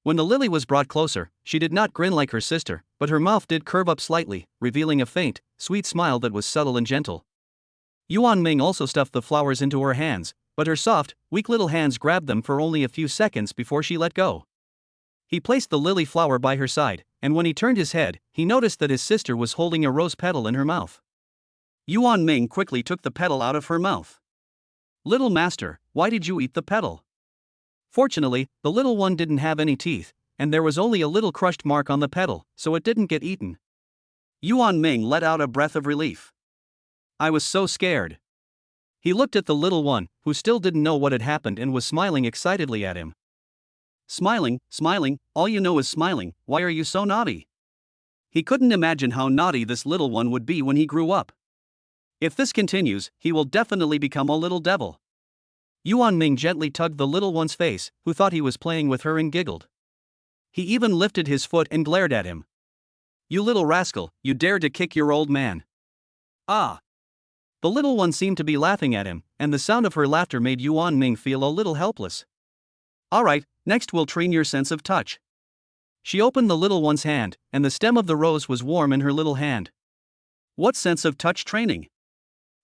Speaker 2: When the lily was brought closer, she did not grin like her sister, but her mouth did curve up slightly, revealing a faint, sweet smile that was subtle and gentle. Yuan Ming also stuffed the flowers into her hands, but her soft, weak little hands grabbed them for only a few seconds before she let go. He placed the lily flower by her side, and when he turned his head, he noticed that his sister was holding a rose petal in her mouth.
Speaker 1: Yuan Ming quickly took the petal out of her mouth.
Speaker 2: "Little master, why did you eat the petal?" Fortunately, the little one didn't have any teeth, and there was only a little crushed mark on the petal, so it didn't get eaten.
Speaker 1: Yuan Ming let out a breath of relief.
Speaker 2: "I was so scared." He looked at the little one, who still didn't know what had happened and was smiling excitedly at him.
Speaker 1: Smiling, all you know is smiling, why are you so naughty? He couldn't imagine how naughty this little one would be when he grew up. If this continues, he will definitely become a little devil.
Speaker 2: Yuan Ming gently tugged the little one's face, who thought he was playing with her and giggled. He even lifted his foot and glared at him.
Speaker 1: "You little rascal, you dare to kick your old man."
Speaker 2: "Ah!" The little one seemed to be laughing at him, and the sound of her laughter made Yuan Ming feel a little helpless.
Speaker 1: "Alright, next we'll train your sense of touch."
Speaker 2: She opened the little one's hand, and the stem of the rose was warm in her little hand.
Speaker 1: "What sense of touch training?"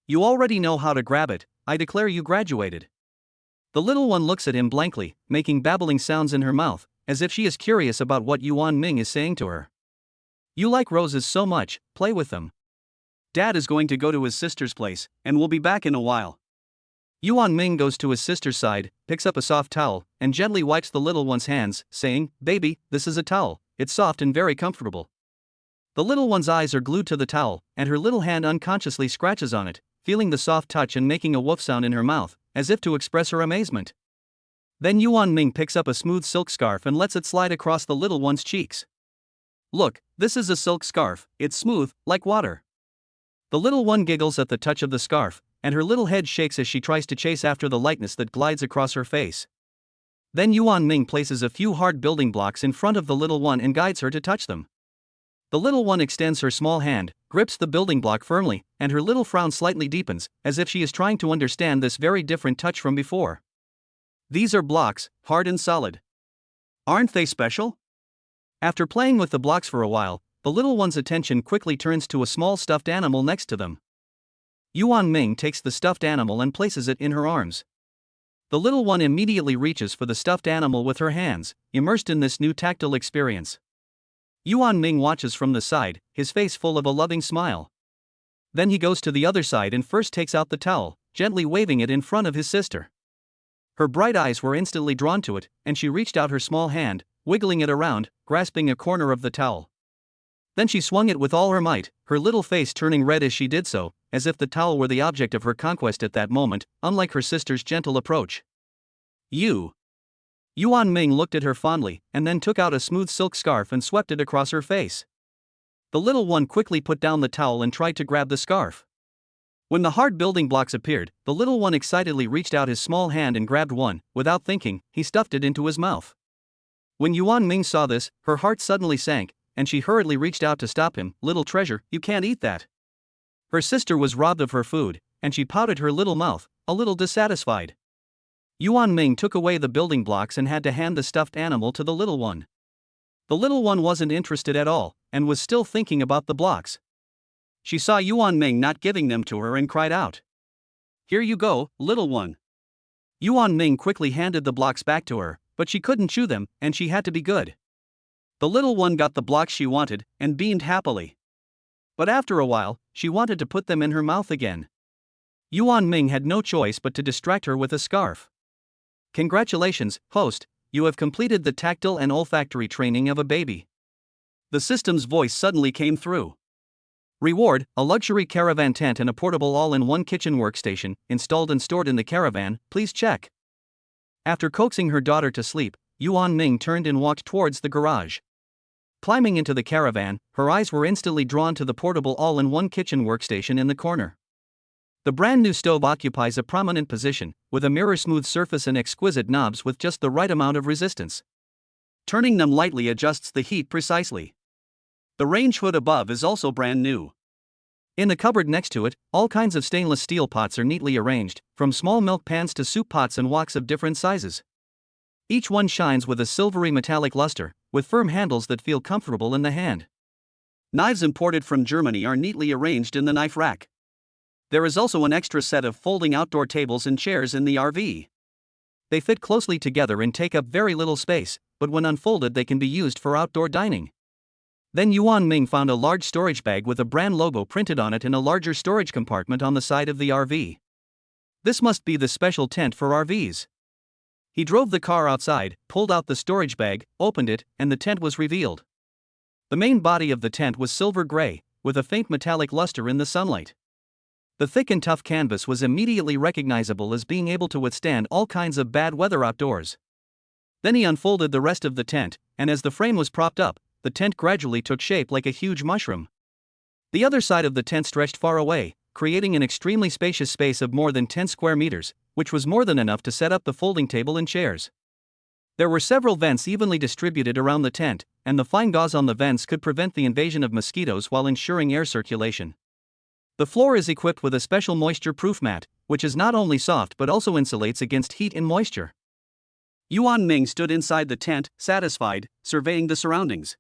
Speaker 2: "You already know how to grab it, I declare you graduated." The little one looks at him blankly, making babbling sounds in her mouth, as if she is curious about what Yuan Ming is saying to her. "You like roses so much, play with them."
Speaker 1: "Dad is going to go to his sister's place, and will be back in a while."
Speaker 2: Yuan Ming goes to his sister's side, picks up a soft towel, and gently wipes the little one's hands, saying, "Baby, this is a towel, it's soft and very comfortable." The little one's eyes are glued to the towel, and her little hand unconsciously scratches on it, feeling the soft touch and making a woof sound in her mouth, as if to express her amazement. Then Yuan Ming picks up a smooth silk scarf and lets it slide across the little one's cheeks.
Speaker 1: "Look, this is a silk scarf, it's smooth, like water."
Speaker 2: The little one giggles at the touch of the scarf, and her little head shakes as she tries to chase after the lightness that glides across her face. Then Yuan Ming places a few hard building blocks in front of the little one and guides her to touch them. The little one extends her small hand, grips the building block firmly, and her little frown slightly deepens, as if she is trying to understand this very different touch from before.
Speaker 1: "These are blocks, hard and solid. Aren't they special?"
Speaker 2: After playing with the blocks for a while, the little one's attention quickly turns to a small stuffed animal next to them. Yuan Ming takes the stuffed animal and places it in her arms. The little one immediately reaches for the stuffed animal with her hands, immersed in this new tactile experience. Yuan Ming watches from the side, his face full of a loving smile. Then he goes to the other side and first takes out the towel, gently waving it in front of his sister. Her bright eyes were instantly drawn to it, and she reached out her small hand, wiggling it around, grasping a corner of the towel. Then she swung it with all her might, her little face turning red as she did so, as if the towel were the object of her conquest at that moment, unlike her sister's gentle approach.
Speaker 1: "You."
Speaker 2: Yuan Ming looked at her fondly, and then took out a smooth silk scarf and swept it across her face. The little one quickly put down the towel and tried to grab the scarf. When the hard building blocks appeared, the little one excitedly reached out his small hand and grabbed one. Without thinking, he stuffed it into his mouth. When Yuan Ming saw this, her heart suddenly sank, and she hurriedly reached out to stop him. "Little treasure, you can't eat that." Her sister was robbed of her food, and she pouted her little mouth, a little dissatisfied. Yuan Ming took away the building blocks and had to hand the stuffed animal to the little one. The little one wasn't interested at all, and was still thinking about the blocks. She saw Yuan Ming not giving them to her and cried out, "Here you go, little one." Yuan Ming quickly handed the blocks back to her, but she couldn't chew them, and she had to be good. The little one got the blocks she wanted, and beamed happily. But after a while, she wanted to put them in her mouth again. Yuan Ming had no choice but to distract her with a scarf. "Congratulations, host, you have completed the tactile and olfactory training of a baby." The system's voice suddenly came through. Reward: a luxury caravan tent and a portable all-in-one kitchen workstation, installed and stored in the caravan, please check. After coaxing her daughter to sleep, Yuan Ming turned and walked towards the garage. Climbing into the caravan, her eyes were instantly drawn to the portable all-in-one kitchen workstation in the corner. The brand new stove occupies a prominent position, with a mirror-smooth surface and exquisite knobs with just the right amount of resistance. Turning them lightly adjusts the heat precisely. The range hood above is also brand new. In the cupboard next to it, all kinds of stainless steel pots are neatly arranged, from small milk pans to soup pots and woks of different sizes. Each one shines with a silvery metallic luster, with firm handles that feel comfortable in the hand. Knives imported from Germany are neatly arranged in the knife rack. There is also an extra set of folding outdoor tables and chairs in the RV. They fit closely together and take up very little space, but when unfolded they can be used for outdoor dining. Then Yuan Ming found a large storage bag with a brand logo printed on it in a larger storage compartment on the side of the RV. This must be the special tent for RVs. He drove the car outside, pulled out the storage bag, opened it, and the tent was revealed. The main body of the tent was silver gray, with a faint metallic luster in the sunlight. The thick and tough canvas was immediately recognizable as being able to withstand all kinds of bad weather outdoors. Then he unfolded the rest of the tent, and as the frame was propped up, the tent gradually took shape like a huge mushroom. The other side of the tent stretched far away, creating an extremely spacious space of more than 10 square meters, which was more than enough to set up the folding table and chairs. There were several vents evenly distributed around the tent, and the fine gauze on the vents could prevent the invasion of mosquitoes while ensuring air circulation. The floor is equipped with a special moisture-proof mat, which is not only soft but also insulates against heat and moisture. Yuan Ming stood inside the tent, satisfied, surveying the surroundings.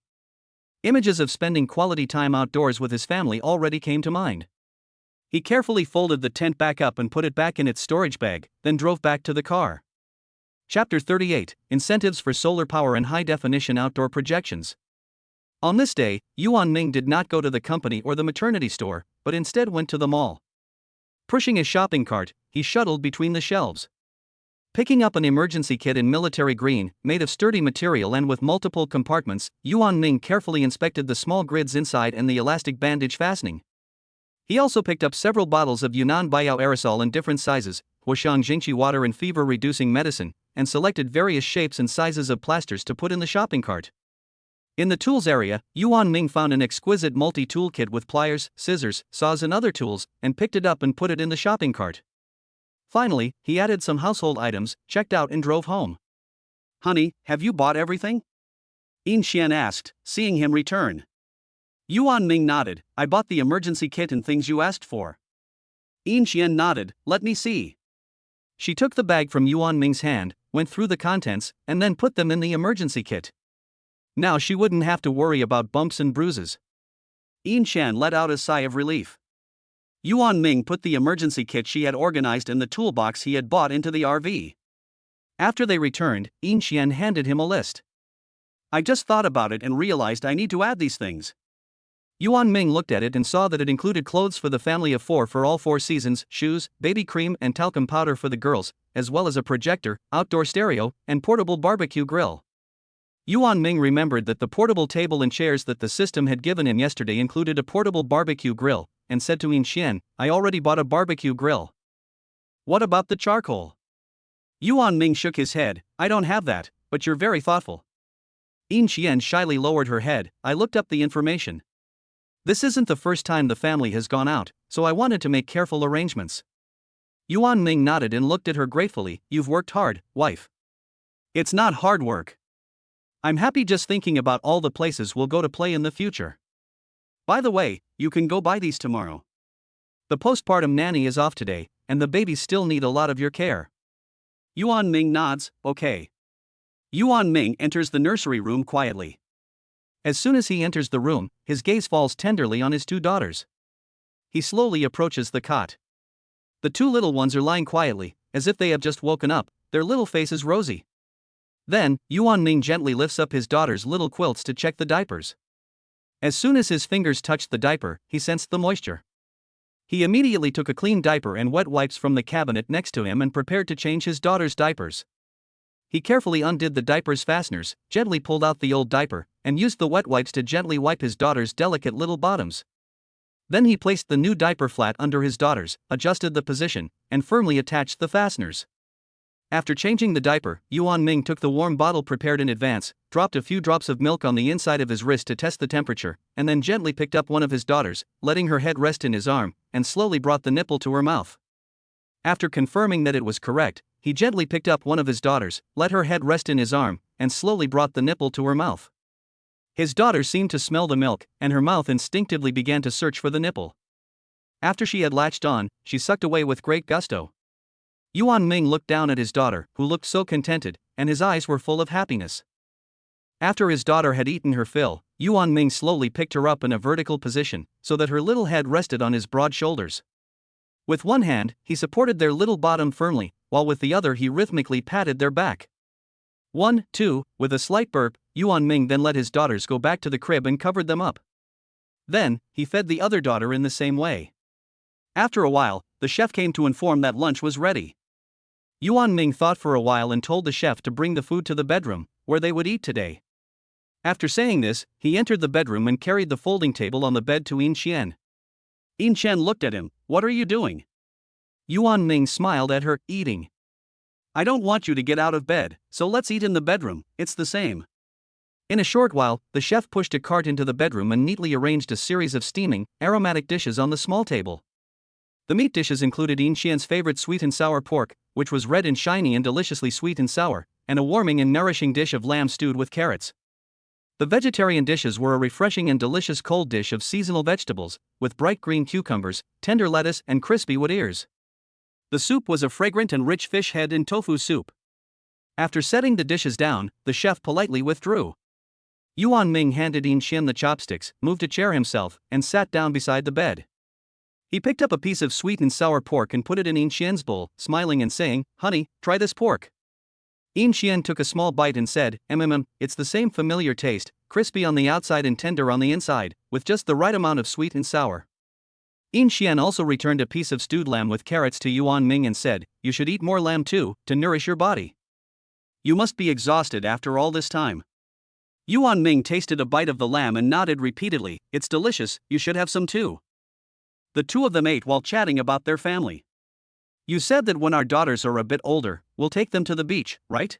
Speaker 2: Images of spending quality time outdoors with his family already came to mind. He carefully folded the tent back up and put it back in its storage bag, then drove back to the car. Chapter 38: Incentives for Solar Power and High-Definition Outdoor Projections. On this day, Yuan Ming did not go to the company or the maternity store, but instead went to the mall. Pushing his shopping cart, he shuttled between the shelves. Picking up an emergency kit in military green, made of sturdy material and with multiple compartments, Yuan Ming carefully inspected the small grids inside and the elastic bandage fastening. He also picked up several bottles of Yunnan Baiyao aerosol in different sizes, Huashang Jingqi water and fever-reducing medicine, and selected various shapes and sizes of plasters to put in the shopping cart. In the tools area, Yuan Ming found an exquisite multi-tool kit with pliers, scissors, saws and other tools, and picked it up and put it in the shopping cart. Finally, he added some household items, checked out and drove home. "Honey, have you bought everything?" Yin Xian asked, seeing him return. Yuan Ming nodded. "I bought the emergency kit and things you asked for." Yin Xian nodded. "Let me see." She took the bag from Yuan Ming's hand, went through the contents, and then put them in the emergency kit. Now she wouldn't have to worry about bumps and bruises. Yin Xian let out a sigh of relief. Yuan Ming put the emergency kit she had organized in the toolbox he had bought into the RV. After they returned, Yin Xian handed him a list. "I just thought about it and realized I need to add these things." Yuan Ming looked at it and saw that it included clothes for the family of 4 for all 4 seasons, shoes, baby cream and talcum powder for the girls, as well as a projector, outdoor stereo, and portable barbecue grill. Yuan Ming remembered that the portable table and chairs that the system had given him yesterday included a portable barbecue grill, and said to Yin Xian, "I already bought a barbecue grill." "What about the charcoal?" Yuan Ming shook his head. "I don't have that, but you're very thoughtful." Yin Xian shyly lowered her head. "I looked up the information. This isn't the first time the family has gone out, so I wanted to make careful arrangements. Yuan Ming nodded and looked at her gratefully. You've worked hard, wife.
Speaker 1: It's not hard work. I'm happy just thinking about all the places we'll go to play in the future. By the way, you can go buy these tomorrow. The postpartum nanny is off today, and the babies still need a lot of your care. Yuan Ming nods, okay. Yuan Ming enters the nursery room quietly.
Speaker 2: As soon as he enters the room, his gaze falls tenderly on his two daughters. He slowly approaches the cot. The two little ones are lying quietly, as if they have just woken up, their little faces rosy. Then, Yuan Ming gently lifts up his daughter's little quilts to check the diapers. As soon as his fingers touched the diaper, he sensed the moisture. He immediately took a clean diaper and wet wipes from the cabinet next to him and prepared to change his daughter's diapers. He carefully undid the diaper's fasteners, gently pulled out the old diaper, and used the wet wipes to gently wipe his daughter's delicate little bottoms. Then he placed the new diaper flat under his daughter's, adjusted the position, and firmly attached the fasteners. After changing the diaper, Yuan Ming took the warm bottle prepared in advance, dropped a few drops of milk on the inside of his wrist to test the temperature, and then gently picked up one of his daughters, letting her head rest in his arm, and slowly brought the nipple to her mouth. After confirming that it was correct, he gently picked up one of his daughters, let her head rest in his arm, and slowly brought the nipple to her mouth. His daughter seemed to smell the milk, and her mouth instinctively began to search for the nipple. After she had latched on, she sucked away with great gusto. Yuan Ming looked down at his daughter, who looked so contented, and his eyes were full of happiness. After his daughter had eaten her fill, Yuan Ming slowly picked her up in a vertical position, so that her little head rested on his broad shoulders. With one hand, he supported their little bottom firmly, while with the other he rhythmically patted their back. 1, 2, with a slight burp, Yuan Ming then let his daughters go back to the crib and covered them up. Then, he fed the other daughter in the same way. After a while, the chef came to inform that lunch was ready. Yuan Ming thought for a while and told the chef to bring the food to the bedroom, where they would eat today. After saying this, he entered the bedroom and carried the folding table on the bed to Yin Qian.
Speaker 1: Yin Qian looked at him. What are you doing?
Speaker 2: Yuan Ming smiled at her, eating.
Speaker 1: I don't want you to get out of bed, so let's eat in the bedroom, it's the same.
Speaker 2: In a short while, the chef pushed a cart into the bedroom and neatly arranged a series of steaming, aromatic dishes on the small table. The meat dishes included Yin Qian's favorite sweet and sour pork, which was red and shiny and deliciously sweet and sour, and a warming and nourishing dish of lamb stewed with carrots. The vegetarian dishes were a refreshing and delicious cold dish of seasonal vegetables, with bright green cucumbers, tender lettuce, and crispy wood ears. The soup was a fragrant and rich fish head and tofu soup. After setting the dishes down, the chef politely withdrew. Yuan Ming handed Yin Qian the chopsticks, moved a chair himself, and sat down beside the bed. He picked up a piece of sweet and sour pork and put it in Yin Qian's bowl, smiling and saying, "Honey, try this pork." Yin Qian took a small bite and said, "It's the same familiar taste, crispy on the outside and tender on the inside, with just the right amount of sweet and sour." Yin Qian also returned a piece of stewed lamb with carrots to Yuan Ming and said, "You should eat more lamb too, to nourish your body.
Speaker 1: You must be exhausted after all this time." Yuan Ming tasted a bite of the lamb and nodded repeatedly, "It's delicious, you should have some too." The two of them ate while chatting about their family. "You said that when our daughters are a bit older, we'll take them to the beach, right?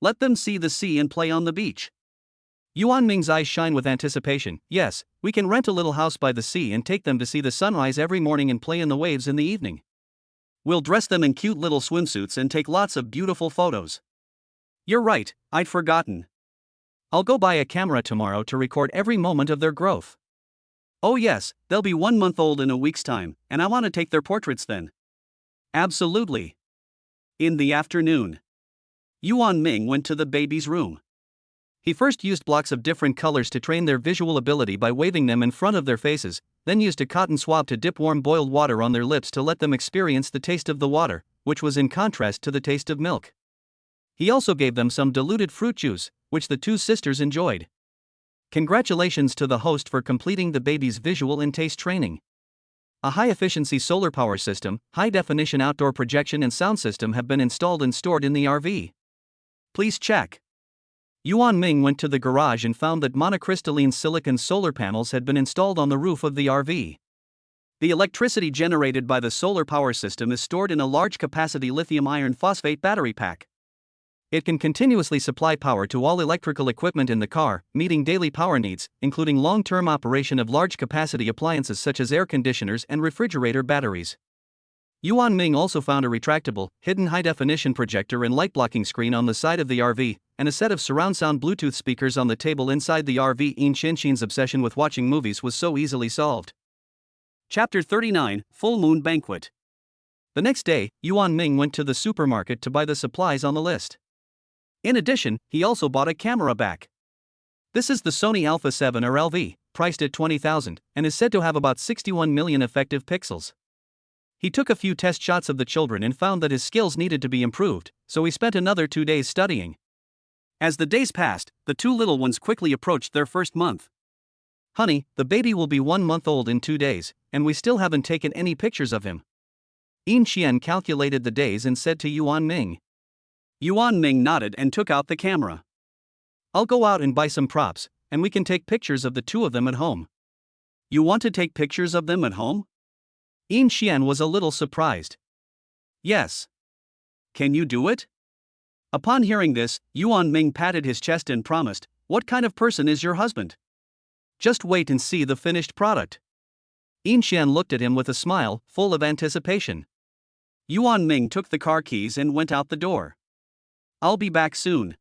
Speaker 1: Let them see the sea and play on the beach." Yuan Ming's eyes shine with anticipation. "Yes, we can rent a little house by the sea and take them to see the sunrise every morning and play in the waves in the evening. We'll dress them in cute little swimsuits and take lots of beautiful photos." "You're right, I'd forgotten. I'll go buy a camera tomorrow to record every moment of their growth." "Oh yes, they'll be 1 month old in a week's time, and I want to take their portraits then." "Absolutely." In the afternoon, Yuan Ming went to the baby's room. He first used blocks of different colors to train their visual ability by waving them in front of their faces, then used a cotton swab to dip warm boiled water on their lips to let them experience the taste of the water, which was in contrast to the taste of milk. He also gave them some diluted fruit juice, which the two sisters enjoyed. Congratulations to the host for completing the baby's visual and taste training. A high-efficiency solar power system, high-definition outdoor projection and sound system have been installed and stored in the RV. Please check. Yuan Ming went to the garage and found that monocrystalline silicon solar panels had been installed on the roof of the RV. The electricity generated by the solar power system is stored in a large-capacity lithium iron phosphate battery pack.
Speaker 2: It can continuously supply power to all electrical equipment in the car, meeting daily power needs, including long-term operation of large-capacity appliances such as air conditioners and refrigerator batteries. Yuan Ming also found a retractable, hidden high-definition projector and light-blocking screen on the side of the RV, and a set of surround sound Bluetooth speakers on the table inside the RV. Xinshin's obsession with watching movies was so easily solved.
Speaker 1: Chapter 39, Full Moon Banquet.
Speaker 2: The next day, Yuan Ming went to the supermarket to buy the supplies on the list.
Speaker 1: In addition, he also bought a camera back.
Speaker 2: This is the Sony Alpha 7 RLV, priced at $20,000, and is said to have about 61 million effective pixels. He took a few test shots of the children and found that his skills needed to be improved, so he spent another 2 days studying.
Speaker 1: As the days passed, the two little ones quickly approached their first month.
Speaker 2: Honey, the baby will be 1 month old in 2 days, and we still haven't taken any pictures of him. Xinshin calculated the days and said to Yuan Ming.
Speaker 1: Yuan Ming nodded and took out the camera.
Speaker 2: I'll go out and buy some props, and we can take pictures of the two of them at home.
Speaker 1: You want to take pictures of them at home?
Speaker 2: Xinshin was a little surprised.
Speaker 1: Yes. Can you do it? Upon hearing this, Yuan Ming patted his chest and promised, "What kind of person is your husband?
Speaker 2: Just wait and see the finished product." Xinshin looked at him with a smile, full of anticipation.
Speaker 1: Yuan Ming took the car keys and went out the door. "I'll be back soon."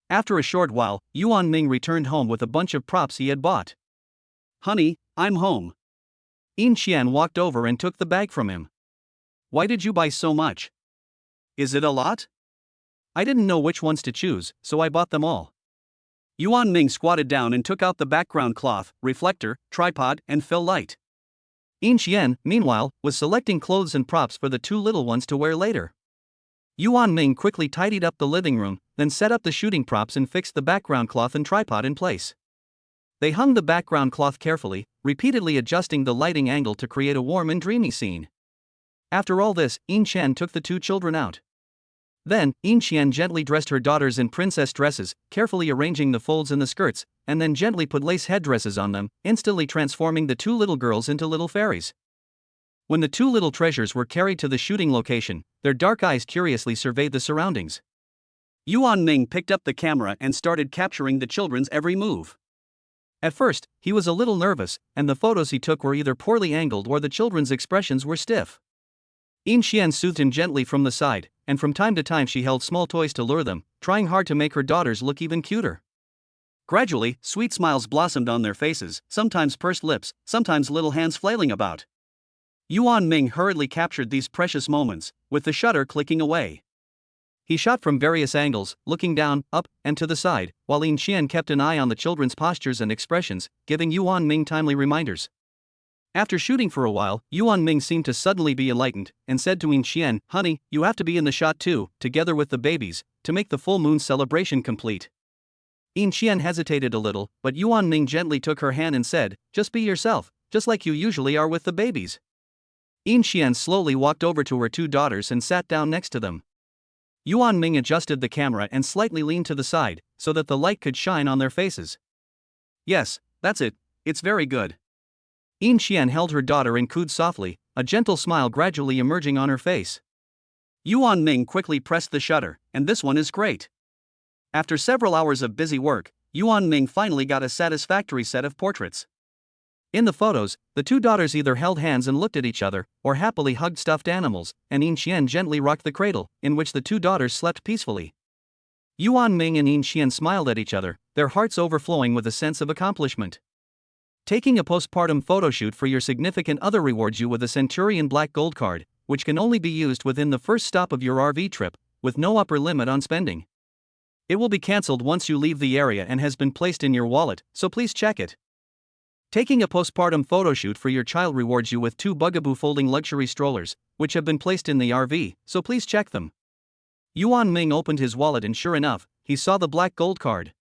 Speaker 2: After a short while, Yuan Ming returned home with a bunch of props he had bought.
Speaker 1: "Honey, I'm home."
Speaker 2: Xinshin walked over and took the bag from him.
Speaker 1: "Why did you buy so much? Is it a lot?"
Speaker 2: "I didn't know which ones to choose, so I bought them all."
Speaker 1: Yuan Ming squatted down and took out the background cloth, reflector, tripod, and fill light.
Speaker 2: Xinshin, meanwhile, was selecting clothes and props for the two little ones to wear later. Yuan Ming quickly tidied up the living room, then set up the shooting props and fixed the background cloth and tripod in place. They hung the background cloth carefully, repeatedly adjusting the lighting angle to create a warm and dreamy scene. After all this, Xinshin took the two children out. Then, Xinshin gently dressed her daughters in princess dresses, carefully arranging the folds in the skirts, and then gently put lace headdresses on them, instantly transforming the two little girls into little fairies. When the two little treasures were carried to the shooting location, their dark eyes curiously surveyed the surroundings.
Speaker 1: Yuan Ming picked up the camera and started capturing the children's every move.
Speaker 2: At first, he was a little nervous, and the photos he took were either poorly angled or the children's expressions were stiff. Xinshin soothed him gently from the side, and from time to time she held small toys to lure them, trying hard to make her daughters look even cuter.
Speaker 1: Gradually, sweet smiles blossomed on their faces, sometimes pursed lips, sometimes little hands flailing about. Yuan Ming hurriedly captured these precious moments, with the shutter clicking away.
Speaker 2: He shot from various angles, looking down, up, and to the side, while Xinshin kept an eye on the children's postures and expressions, giving Yuan Ming timely reminders. After shooting for a while, Yuan Ming seemed to suddenly be enlightened, and said to Xinshin, "Honey, you have to be in the shot too, together with the babies, to make the full moon celebration complete." Xinshin hesitated a little, but Yuan Ming gently took her hand and said, "Just be yourself, just like you usually are with the babies." Xinshin slowly walked over to her two daughters and sat down next to them. Yuan Ming adjusted the camera and slightly leaned to the side, so that the light could shine on their faces.
Speaker 1: "Yes, that's it, it's very good."
Speaker 2: Xinshin held her daughter and cooed softly, a gentle smile gradually emerging on her face.
Speaker 1: Yuan Ming quickly pressed the shutter, "And this one is great." After several hours of busy work, Yuan Ming finally got a satisfactory set of portraits.
Speaker 2: In the photos, the two daughters either held hands and looked at each other, or happily hugged stuffed animals, and Xinshin gently rocked the cradle, in which the two daughters slept peacefully. Yuan Ming and Xinshin smiled at each other, their hearts overflowing with a sense of accomplishment. Taking a postpartum photoshoot for your significant other rewards you with a Centurion Black Gold card, which can only be used within the first stop of your RV trip, with no upper limit on spending. It will be cancelled once you leave the area and has been placed in your wallet, so please check it. Taking a postpartum photoshoot for your child rewards you with 2 Bugaboo folding luxury strollers, which have been placed in the RV, so please check them. Yuan Ming opened his wallet and sure enough, he saw the Black Gold card.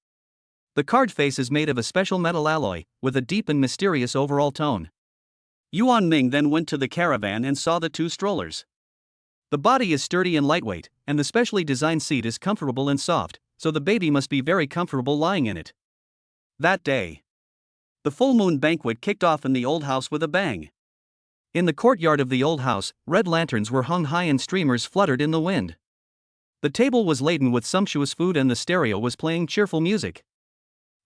Speaker 2: The card face is made of a special metal alloy, with a deep and mysterious overall tone.
Speaker 1: Yuan Ming then went to the caravan and saw the 2 strollers.
Speaker 2: The body is sturdy and lightweight, and the specially designed seat is comfortable and soft, so the baby must be very comfortable lying in it.
Speaker 1: That day, the full moon banquet kicked off in the old house with a bang.
Speaker 2: In the courtyard of the old house, red lanterns were hung high and streamers fluttered in the wind.
Speaker 1: The table was laden with sumptuous food and the stereo was playing cheerful music.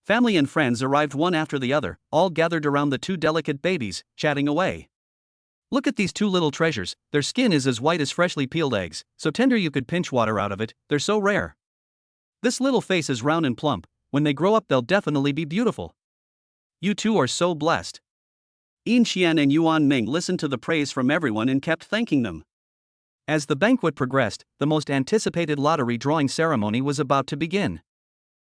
Speaker 1: Family and friends arrived one after the other, all gathered around the two delicate babies, chatting away. Look at these two little treasures, their skin is as white as freshly peeled eggs, so tender you could pinch water out of it, they're so rare. This little face is round and plump, when they grow up they'll definitely be beautiful. You two are so blessed. Yin Xian and Yuan Ming listened to the praise from everyone and kept thanking them. As the banquet progressed, the most anticipated lottery drawing ceremony was about to begin.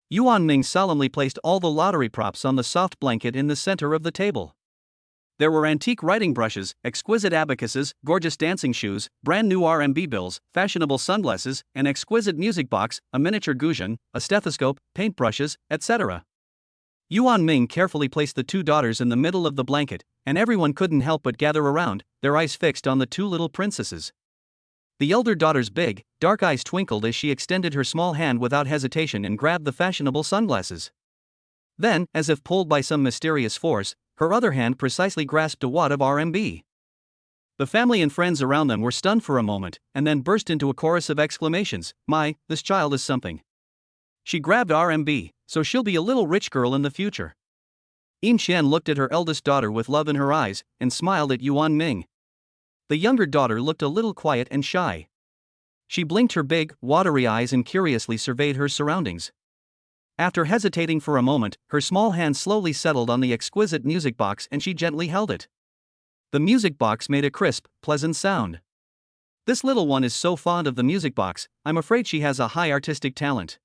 Speaker 1: Yuan Ming solemnly placed all the lottery props on the soft blanket in the center of the table. There were antique writing brushes, exquisite abacuses, gorgeous dancing shoes, brand new RMB bills, fashionable sunglasses, an exquisite music box, a miniature guzheng, a stethoscope, paintbrushes, etc. Yuan Ming carefully placed the two daughters in the middle of the blanket, and everyone couldn't help but gather around, their eyes fixed on the two little princesses. The elder daughter's big, dark eyes twinkled as she extended her small hand without hesitation and grabbed the fashionable sunglasses. Then, as if pulled by some mysterious force, her other hand precisely grasped a wad of RMB. The family and friends around them were stunned for a moment, and then burst into a chorus of exclamations. My, this child is something. She grabbed RMB, so she'll be a little rich girl in the future. Yin Xian looked at her eldest daughter with love in her eyes, and smiled at Yuan Ming. The younger daughter looked a little quiet and shy. She blinked her big, watery eyes and curiously surveyed her surroundings. After hesitating for a moment, her small hand slowly settled on the exquisite music box and she gently held it. The music box made a crisp, pleasant sound. This little one is so fond of the music box, I'm afraid she has a high artistic talent.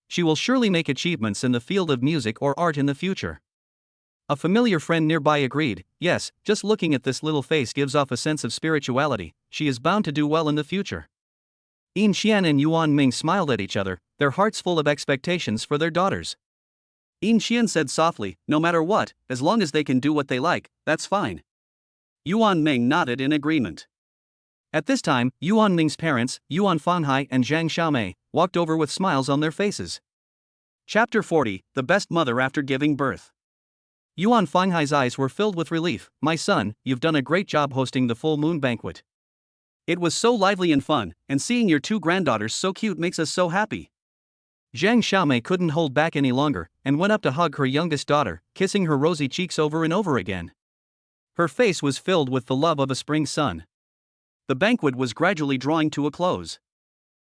Speaker 1: She will surely make achievements in the field of music or art in the future. A familiar friend nearby agreed, yes, just looking at this little face gives off a sense of spirituality, she is bound to do well in the future. Yin Xian and Yuan Ming smiled at each other, their hearts full of expectations for their daughters. Yin Xian said softly, no matter what, as long as they can do what they like, that's fine. Yuan Ming nodded in agreement. At this time, Yuan Ming's parents, Yuan Fanhai and Zhang Xiaomei, walked over with smiles on their faces. Chapter 40, The Best Mother After Giving Birth. Yuan Fanghai's eyes were filled with relief. My son, you've done a great job hosting the full moon banquet. It was so lively and fun, and seeing your two granddaughters so cute makes us so happy. Zhang Xiaomei couldn't hold back any longer, and went up to hug her youngest daughter, kissing her rosy cheeks over and over again. Her face was filled with the love of a spring sun. The banquet was gradually drawing to a close.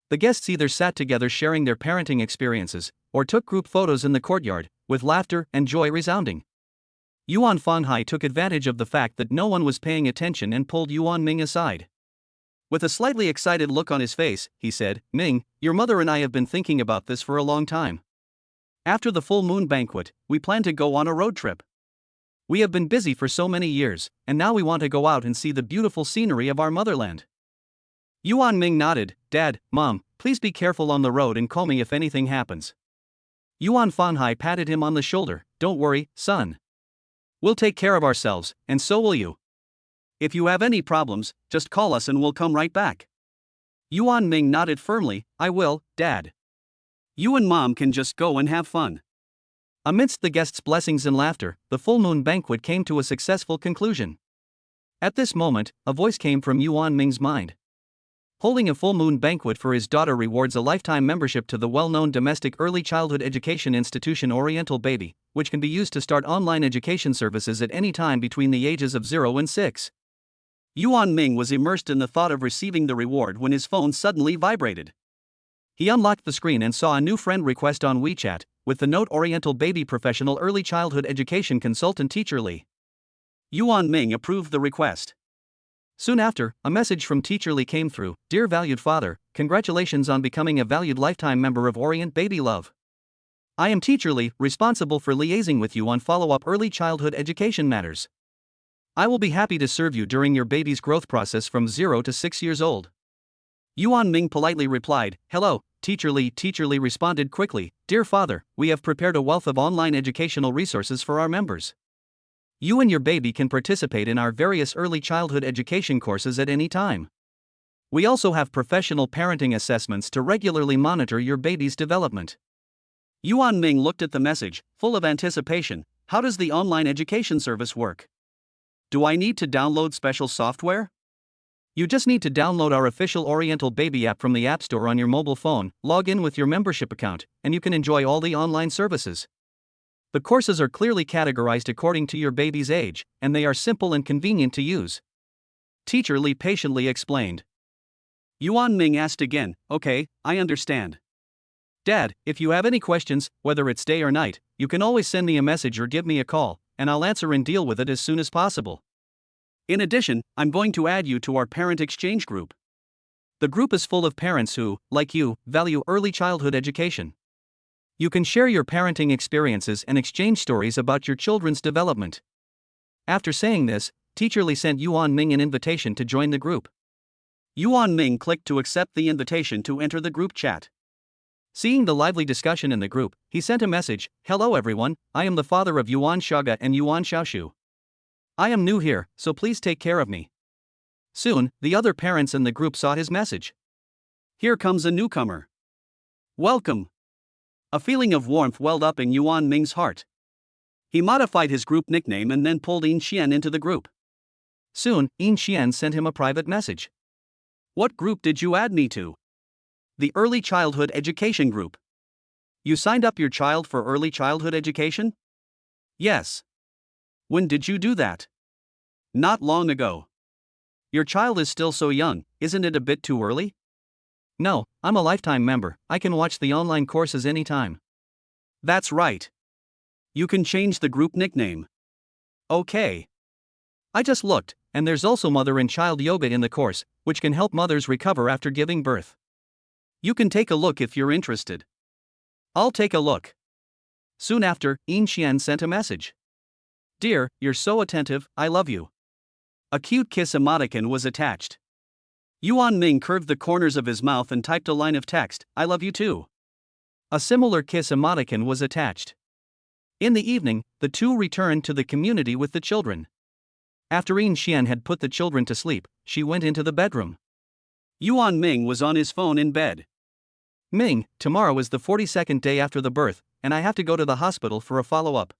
Speaker 1: The guests either sat together sharing their parenting experiences, or took group photos in the courtyard, with laughter and joy resounding. Yuan Fanghai took advantage of the fact that no one was paying attention and pulled Yuan Ming aside. With a slightly excited look on his face, he said, Ming, your mother and I have been thinking about this for a long time. After the full moon banquet, we plan to go on a road trip. We have been busy for so many years, and now we want to go out and see the beautiful scenery of our motherland. Yuan Ming nodded, Dad, Mom, please be careful on the road and call me if anything happens. Yuan Fanhai patted him on the shoulder, Don't worry, son. We'll take care of ourselves, and so will you. If you have any problems, just call us and we'll come right back. Yuan Ming nodded firmly, I will, Dad. You and Mom can just go and have fun. Amidst the guests' blessings and laughter, the full moon banquet came to a successful conclusion. At this moment, a voice came from Yuan Ming's mind. Holding a full moon banquet for his daughter rewards a lifetime membership to the well-known domestic early childhood education institution Oriental Baby, which can be used to start online education services at any time between the ages of 0 and 6. Yuan Ming was immersed in the thought of receiving the reward when his phone suddenly vibrated. He unlocked the screen and saw a new friend request on WeChat, with the note Oriental Baby Professional Early Childhood Education Consultant Teacher Lee. Yuan Ming approved the request. Soon after, a message from Teacher Lee came through, Dear valued father, congratulations on becoming a valued lifetime member of Orient Baby Love. I am Teacher Lee, responsible for liaising with you on follow-up early childhood education matters. I will be happy to serve you during your baby's growth process from 0 to 6 years old. Yuan Ming politely replied, Hello, Teacher Lee. Teacher Lee responded quickly, Dear father, we have prepared a wealth of online educational resources for our members. You and your baby can participate in our various early childhood education courses at any time. We also have professional parenting assessments to regularly monitor your baby's development. Yuan Ming looked at the message, full of anticipation. How does the online education service work? Do I need to download special software?
Speaker 2: You just need to download our official Oriental Baby app from the App Store on your mobile phone, log in with your membership account, and you can enjoy all the online services. The courses are clearly categorized according to your baby's age, and they are simple and convenient to use. Teacher Li patiently explained.
Speaker 1: Yuan Ming asked again, "Okay, I understand.
Speaker 2: Dad, if you have any questions, whether it's day or night, you can always send me a message or give me a call, and I'll answer and deal with it as soon as possible.
Speaker 1: In addition, I'm going to add you to our parent exchange group.
Speaker 2: The group is full of parents who, like you, value early childhood education. You can share your parenting experiences and exchange stories about your children's development." After saying this, Teacher Li sent Yuan Ming an invitation to join the group.
Speaker 1: Yuan Ming clicked to accept the invitation to enter the group chat.
Speaker 2: Seeing the lively discussion in the group, he sent a message, "Hello everyone, I am the father of Yuan Shaga and Yuan Xiaoshu. I am new here, so please take care of me." Soon, the other parents in the group saw his message.
Speaker 1: Here comes a newcomer. Welcome. A feeling of warmth welled up in Yuan Ming's heart. He modified his group nickname and then pulled Yin Xian into the group.
Speaker 2: Soon, Yin Xian sent him a private message.
Speaker 1: What group did you add me to? The Early Childhood Education Group. You signed up your child for early childhood education?
Speaker 2: Yes.
Speaker 1: When did you do that? Not long ago. Your child is still so young, isn't it a bit too early?
Speaker 2: No, I'm a lifetime member, I can watch the online courses anytime.
Speaker 1: That's right. You can change the group nickname. Okay.
Speaker 2: I just looked, and there's also mother and child yoga in the course, which can help mothers recover after giving birth.
Speaker 1: You can take a look if you're interested.
Speaker 2: I'll take a look. Soon after, Yin Xian sent a message. Dear, you're so attentive, I love you.
Speaker 1: A cute kiss emoticon was attached. Yuan Ming curved the corners of his mouth and typed a line of text, "I love you too."
Speaker 2: A similar kiss emoticon was attached. In the evening, the two returned to the community with the children. After Yin Xian had put the children to sleep, she went into the bedroom.
Speaker 1: Yuan Ming was on his phone in bed.
Speaker 2: "Ming, tomorrow is the 42nd day after the birth, and I have to go to the hospital for a follow-up."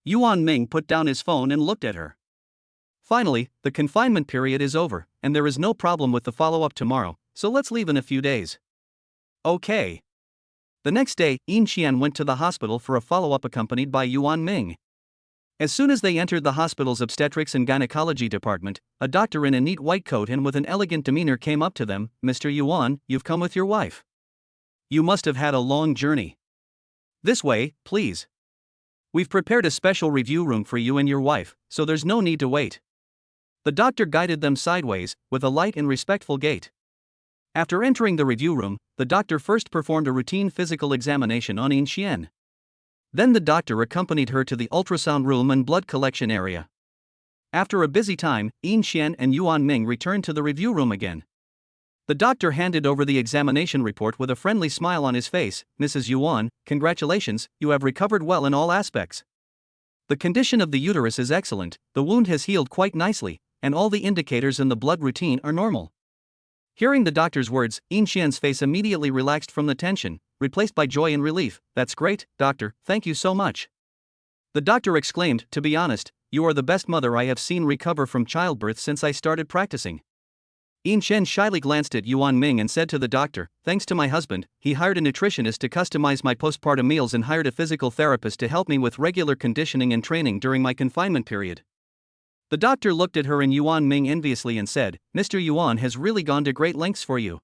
Speaker 1: Yuan Ming put down his phone and looked at her.
Speaker 2: "Finally, the confinement period is over, and there is no problem with the follow-up tomorrow, so let's leave in a few days."
Speaker 1: Okay.
Speaker 2: The next day, Yin Xian went to the hospital for a follow-up accompanied by Yuan Ming. As soon as they entered the hospital's obstetrics and gynecology department, a doctor in a neat white coat and with an elegant demeanor came up to them. "Mr. Yuan, you've come with your wife.
Speaker 1: You must have had a long journey.
Speaker 2: This way, please. We've prepared a special review room for you and your wife, so there's no need to wait." The doctor guided them sideways, with a light and respectful gait. After entering the review room, the doctor first performed a routine physical examination on Yin Xian. Then the doctor accompanied her to the ultrasound room and blood collection area. After a busy time, Yin Xian and Yuan Ming returned to the review room again. The doctor handed over the examination report with a friendly smile on his face. "Mrs. Yuan, congratulations, you have recovered well in all aspects. The condition of the uterus is excellent, the wound has healed quite nicely, and all the indicators in the blood routine are normal." Hearing the doctor's words, Yin Xian's face immediately relaxed from the tension, replaced by joy and relief. "That's great, doctor, thank you so much." The doctor exclaimed, "To be honest, you are the best mother I have seen recover from childbirth since I started practicing." Yin Xian shyly glanced at Yuan Ming and said to the doctor, "Thanks to my husband, he hired a nutritionist to customize my postpartum meals and hired a physical therapist to help me with regular conditioning and training during my confinement period." The doctor looked at her and Yuan Ming enviously and said, "Mr. Yuan has really gone to great lengths for you."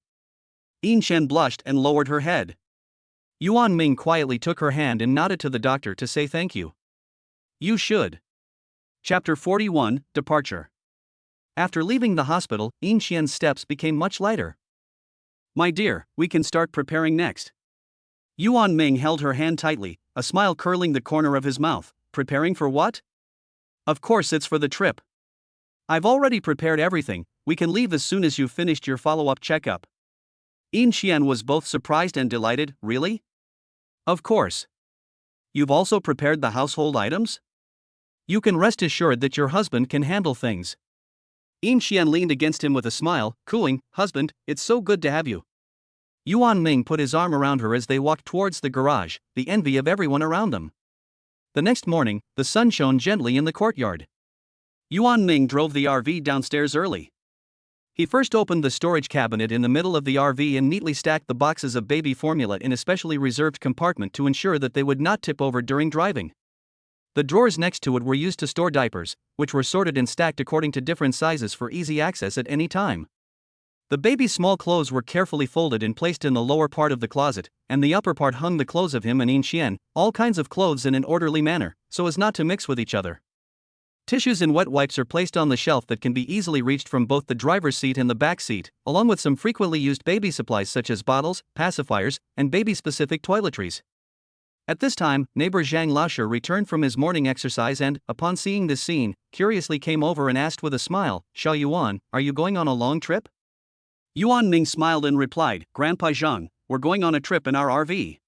Speaker 1: Yin Xian blushed and lowered her head.
Speaker 2: Yuan Ming quietly took her hand and nodded to the doctor to say thank you.
Speaker 1: You should. Chapter 41, Departure.
Speaker 2: After leaving the hospital, Yin Xian's steps became much lighter.
Speaker 1: "My dear, we can start preparing next." Yuan Ming held her hand tightly, a smile curling the corner of his mouth. "Preparing for what?" "Of course it's for the trip. I've already prepared everything, we can leave as soon as you've finished your follow-up checkup." Yin Xian was both surprised and delighted. "Really?"
Speaker 2: "Of course.
Speaker 1: You've also prepared the household items?"
Speaker 2: "You can rest assured that your husband can handle things."
Speaker 1: Yin Xian leaned against him with a smile, cooing, "Husband, it's so good to have you."
Speaker 2: Yuan Ming put his arm around her as they walked towards the garage, the envy of everyone around them. The next morning, the sun shone gently in the courtyard.
Speaker 1: Yuan Ming drove the RV downstairs early. He first opened the storage cabinet in the middle of the RV and neatly stacked the boxes of baby formula in a specially reserved compartment to ensure that they would not tip over during driving. The drawers next to it were used to store diapers, which were sorted and stacked according to different sizes for easy access at any time. The baby's small clothes were carefully folded and placed in the lower part of the closet, and the upper part hung the clothes of him and Inxian, all kinds of clothes in an orderly manner, so as not to mix with each other. Tissues and wet wipes are placed on the shelf that can be easily reached from both the driver's seat and the back seat, along with some frequently used baby supplies such as bottles, pacifiers, and baby-specific toiletries. At this time, neighbor Zhang Laoshe returned from his morning exercise and, upon seeing this scene, curiously came over and asked with a smile, "Xiao Yuan, are you going on a long trip?"
Speaker 2: Yuan Ming smiled and replied, "Grandpa Zhang, we're going on a trip in our RV."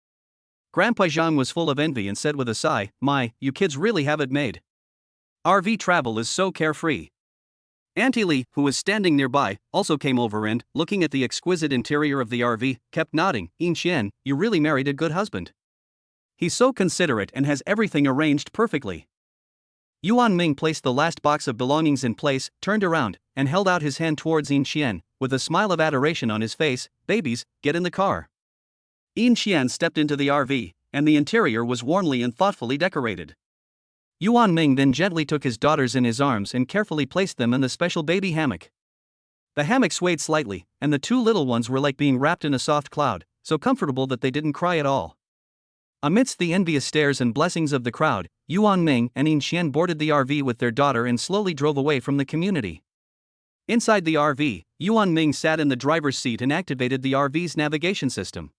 Speaker 1: Grandpa Zhang was full of envy and said with a sigh, "My, you kids really have it made. RV travel is so carefree." Auntie Li, who was standing nearby, also came over and, looking at the exquisite interior of the RV, kept nodding. "Inxian, you really married a good husband. He's so considerate and has everything arranged perfectly." Yuan Ming placed the last box of belongings in place, turned around, and held out his hand towards Inxian, with a smile of adoration on his face. "Babies, get in the car." Inxian stepped into the RV, and the interior was warmly and thoughtfully decorated. Yuan Ming then gently took his daughters in his arms and carefully placed them in the special baby hammock. The hammock swayed slightly, and the two little ones were like being wrapped in a soft cloud, so comfortable that they didn't cry at all. Amidst the envious stares and blessings of the crowd, Yuan Ming and Inxian boarded the RV with their daughter and slowly drove away from the community. Inside the RV, Yuan Ming sat in the driver's seat and activated the RV's navigation system.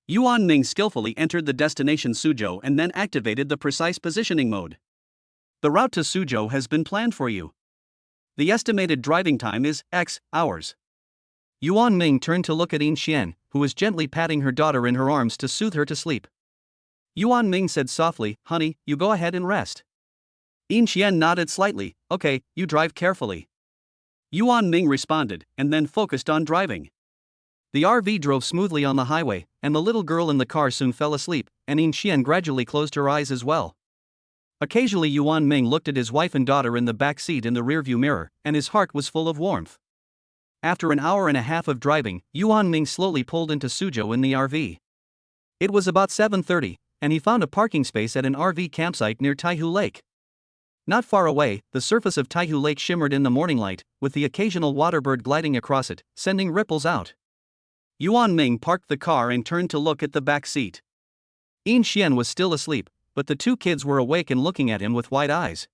Speaker 1: Yuan Ming skillfully entered the destination Suzhou and then activated the precise positioning mode. The route to Suzhou has been planned for you. The estimated driving time is X hours. Yuan Ming turned to look at Inxian, who was gently patting her daughter in her arms to soothe her to sleep. Yuan Ming said softly, "Honey, you go ahead and rest." Inxian nodded slightly, "Okay, you drive carefully." Yuan Ming responded, and then focused on driving. The RV drove smoothly on the highway, and the little girl in the car soon fell asleep, and Inxian gradually closed her eyes as well. Occasionally Yuan Ming looked at his wife and daughter in the back seat in the rearview mirror, and his heart was full of warmth. After an hour and a half of driving, Yuan Ming slowly pulled into Suzhou in the RV. It was about 7:30, and he found a parking space at an RV campsite near Taihu Lake. Not far away, the surface of Taihu Lake shimmered in the morning light, with the occasional waterbird gliding across it, sending ripples out. Yuan Ming parked the car and turned to look at the back seat. Inxian was still asleep, but the two kids were awake and looking at him with wide eyes.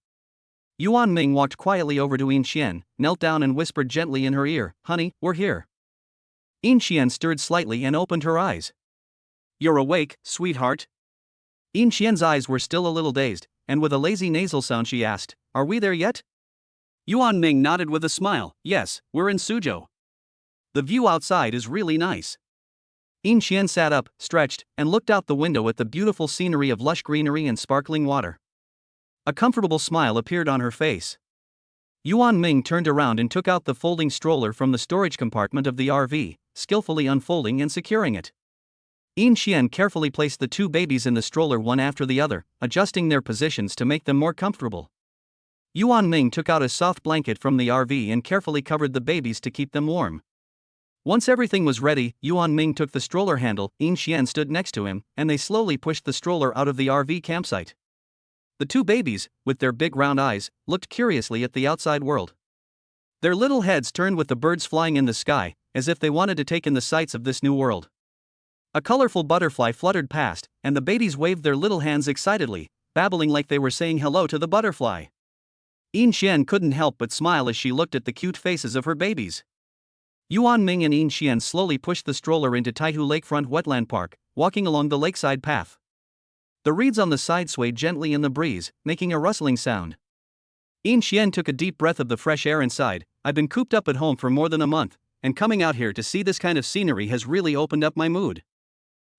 Speaker 1: Yuan Ming walked quietly over to Inxian, knelt down and whispered gently in her ear, "Honey, we're here." Inxian stirred slightly and opened her eyes. "You're awake, sweetheart?" Inxian's eyes were still a little dazed, and with a lazy nasal sound she asked, "Are we there yet?" Yuan Ming nodded with a smile, "Yes, we're in Suzhou. The view outside is really nice." Inxian sat up, stretched, and looked out the window at the beautiful scenery of lush greenery and sparkling water. A comfortable smile appeared on her face. Yuan Ming turned around and took out the folding stroller from the storage compartment of the RV, skillfully unfolding and securing it. Inxian carefully placed the two babies in the stroller one after the other, adjusting their positions to make them more comfortable. Yuan Ming took out a soft blanket from the RV and carefully covered the babies to keep them warm. Once everything was ready, Yuan Ming took the stroller handle, Inxian stood next to him, and they slowly pushed the stroller out of the RV campsite. The two babies, with their big round eyes, looked curiously at the outside world. Their little heads turned with the birds flying in the sky, as if they wanted to take in the sights of this new world. A colorful butterfly fluttered past, and the babies waved their little hands excitedly, babbling like they were saying hello to the butterfly. Inxian couldn't help but smile as she looked at the cute faces of her babies. Yuan Ming and Inxian slowly pushed the stroller into Taihu Lakefront Wetland Park, walking along the lakeside path. The reeds on the side swayed gently in the breeze, making a rustling sound. Inxian took a deep breath of the fresh air inside. "I've been cooped up at home for more than a month, and coming out here to see this kind of scenery has really opened up my mood."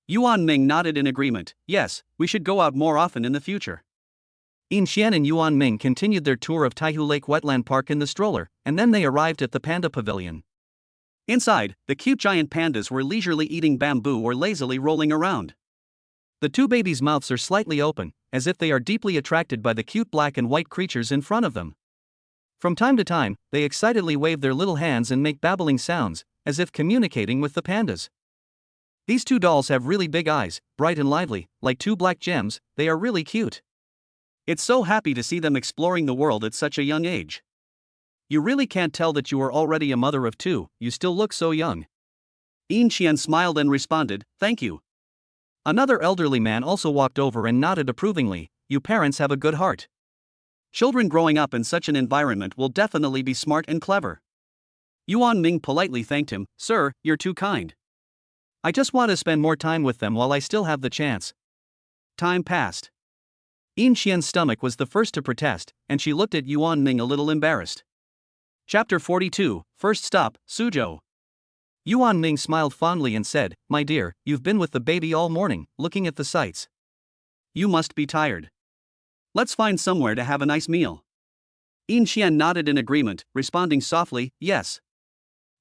Speaker 1: Yuan Ming nodded in agreement. "Yes, we should go out more often in the future." Inxian and Yuan Ming continued their tour of Taihu Lake Wetland Park in the stroller, and then they arrived at the panda pavilion. Inside, the cute giant pandas were leisurely eating bamboo or lazily rolling around. The two babies' mouths are slightly open, as if they are deeply attracted by the cute black and white creatures in front of them.
Speaker 2: From time to time, they excitedly wave their little hands and make babbling sounds, as if communicating with the pandas. These two dolls have really big eyes, bright and lively, like two black gems. They are really cute.
Speaker 1: It's so happy to see them exploring the world at such a young age. You really can't tell that you are already a mother of two, you still look so young. Yin Qian smiled and responded, thank you.
Speaker 2: Another elderly man also walked over and nodded approvingly. You parents have a good heart.
Speaker 1: Children growing up in such an environment will definitely be smart and clever. Yuan Ming politely thanked him, sir, you're too kind.
Speaker 2: I just want to spend more time with them while I still have the chance.
Speaker 1: Time passed.
Speaker 2: Yin Qian's stomach was the first to protest, and she looked at Yuan Ming a little embarrassed.
Speaker 1: Chapter 42, First Stop, Suzhou.
Speaker 2: Yuan Ming smiled fondly and said, my dear, you've been with the baby all morning, looking at the sights.
Speaker 1: You must be tired. Let's find somewhere to have a nice meal. Yin Qian nodded in agreement, responding softly, yes.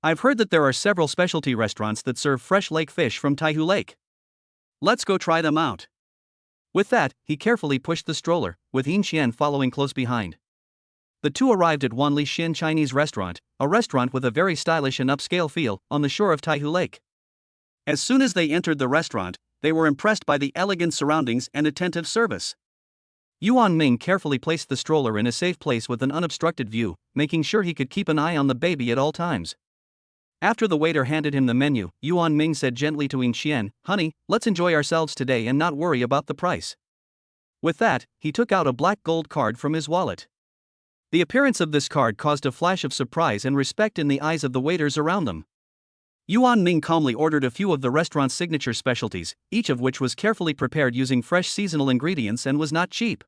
Speaker 2: I've heard that there are several specialty restaurants that serve fresh lake fish from Taihu Lake.
Speaker 1: Let's go try them out.
Speaker 2: With that, he carefully pushed the stroller, with Yin Qian following close behind. The two arrived at Wanli Xin Chinese Restaurant, a restaurant with a very stylish and upscale feel, on the shore of Taihu Lake.
Speaker 1: As soon as they entered the restaurant, they were impressed by the elegant surroundings and attentive service.
Speaker 2: Yuan Ming carefully placed the stroller in a safe place with an unobstructed view, making sure he could keep an eye on the baby at all times. After the waiter handed him the menu, Yuan Ming said gently to Yin Qian, honey, let's enjoy ourselves today and not worry about the price. With that, he took out a black gold card from his wallet. The appearance of this card caused a flash of surprise and respect in the eyes of the waiters around them.
Speaker 1: Yuan Ming calmly ordered a few of the restaurant's signature specialties, each of which was carefully prepared using fresh seasonal ingredients and was not cheap.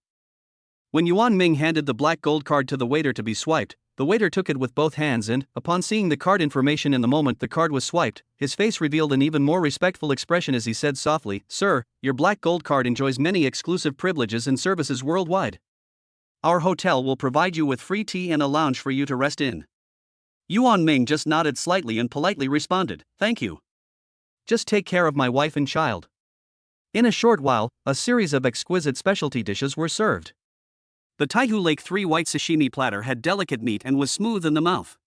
Speaker 1: When Yuan Ming handed the black gold card to the waiter to be swiped, the waiter took it with both hands and, upon seeing the card information in the moment the card was swiped, his face revealed an even more respectful expression as he said softly, sir, your black gold card enjoys many exclusive privileges and services worldwide. Our hotel will provide you with free tea and a lounge for you to rest in. Yuan Ming just nodded slightly and politely responded, thank you.
Speaker 2: Just take care of my wife and child. In a short while, a series of exquisite specialty dishes were served.
Speaker 1: The Taihu Lake 3 white sashimi platter had delicate meat and was smooth in the mouth.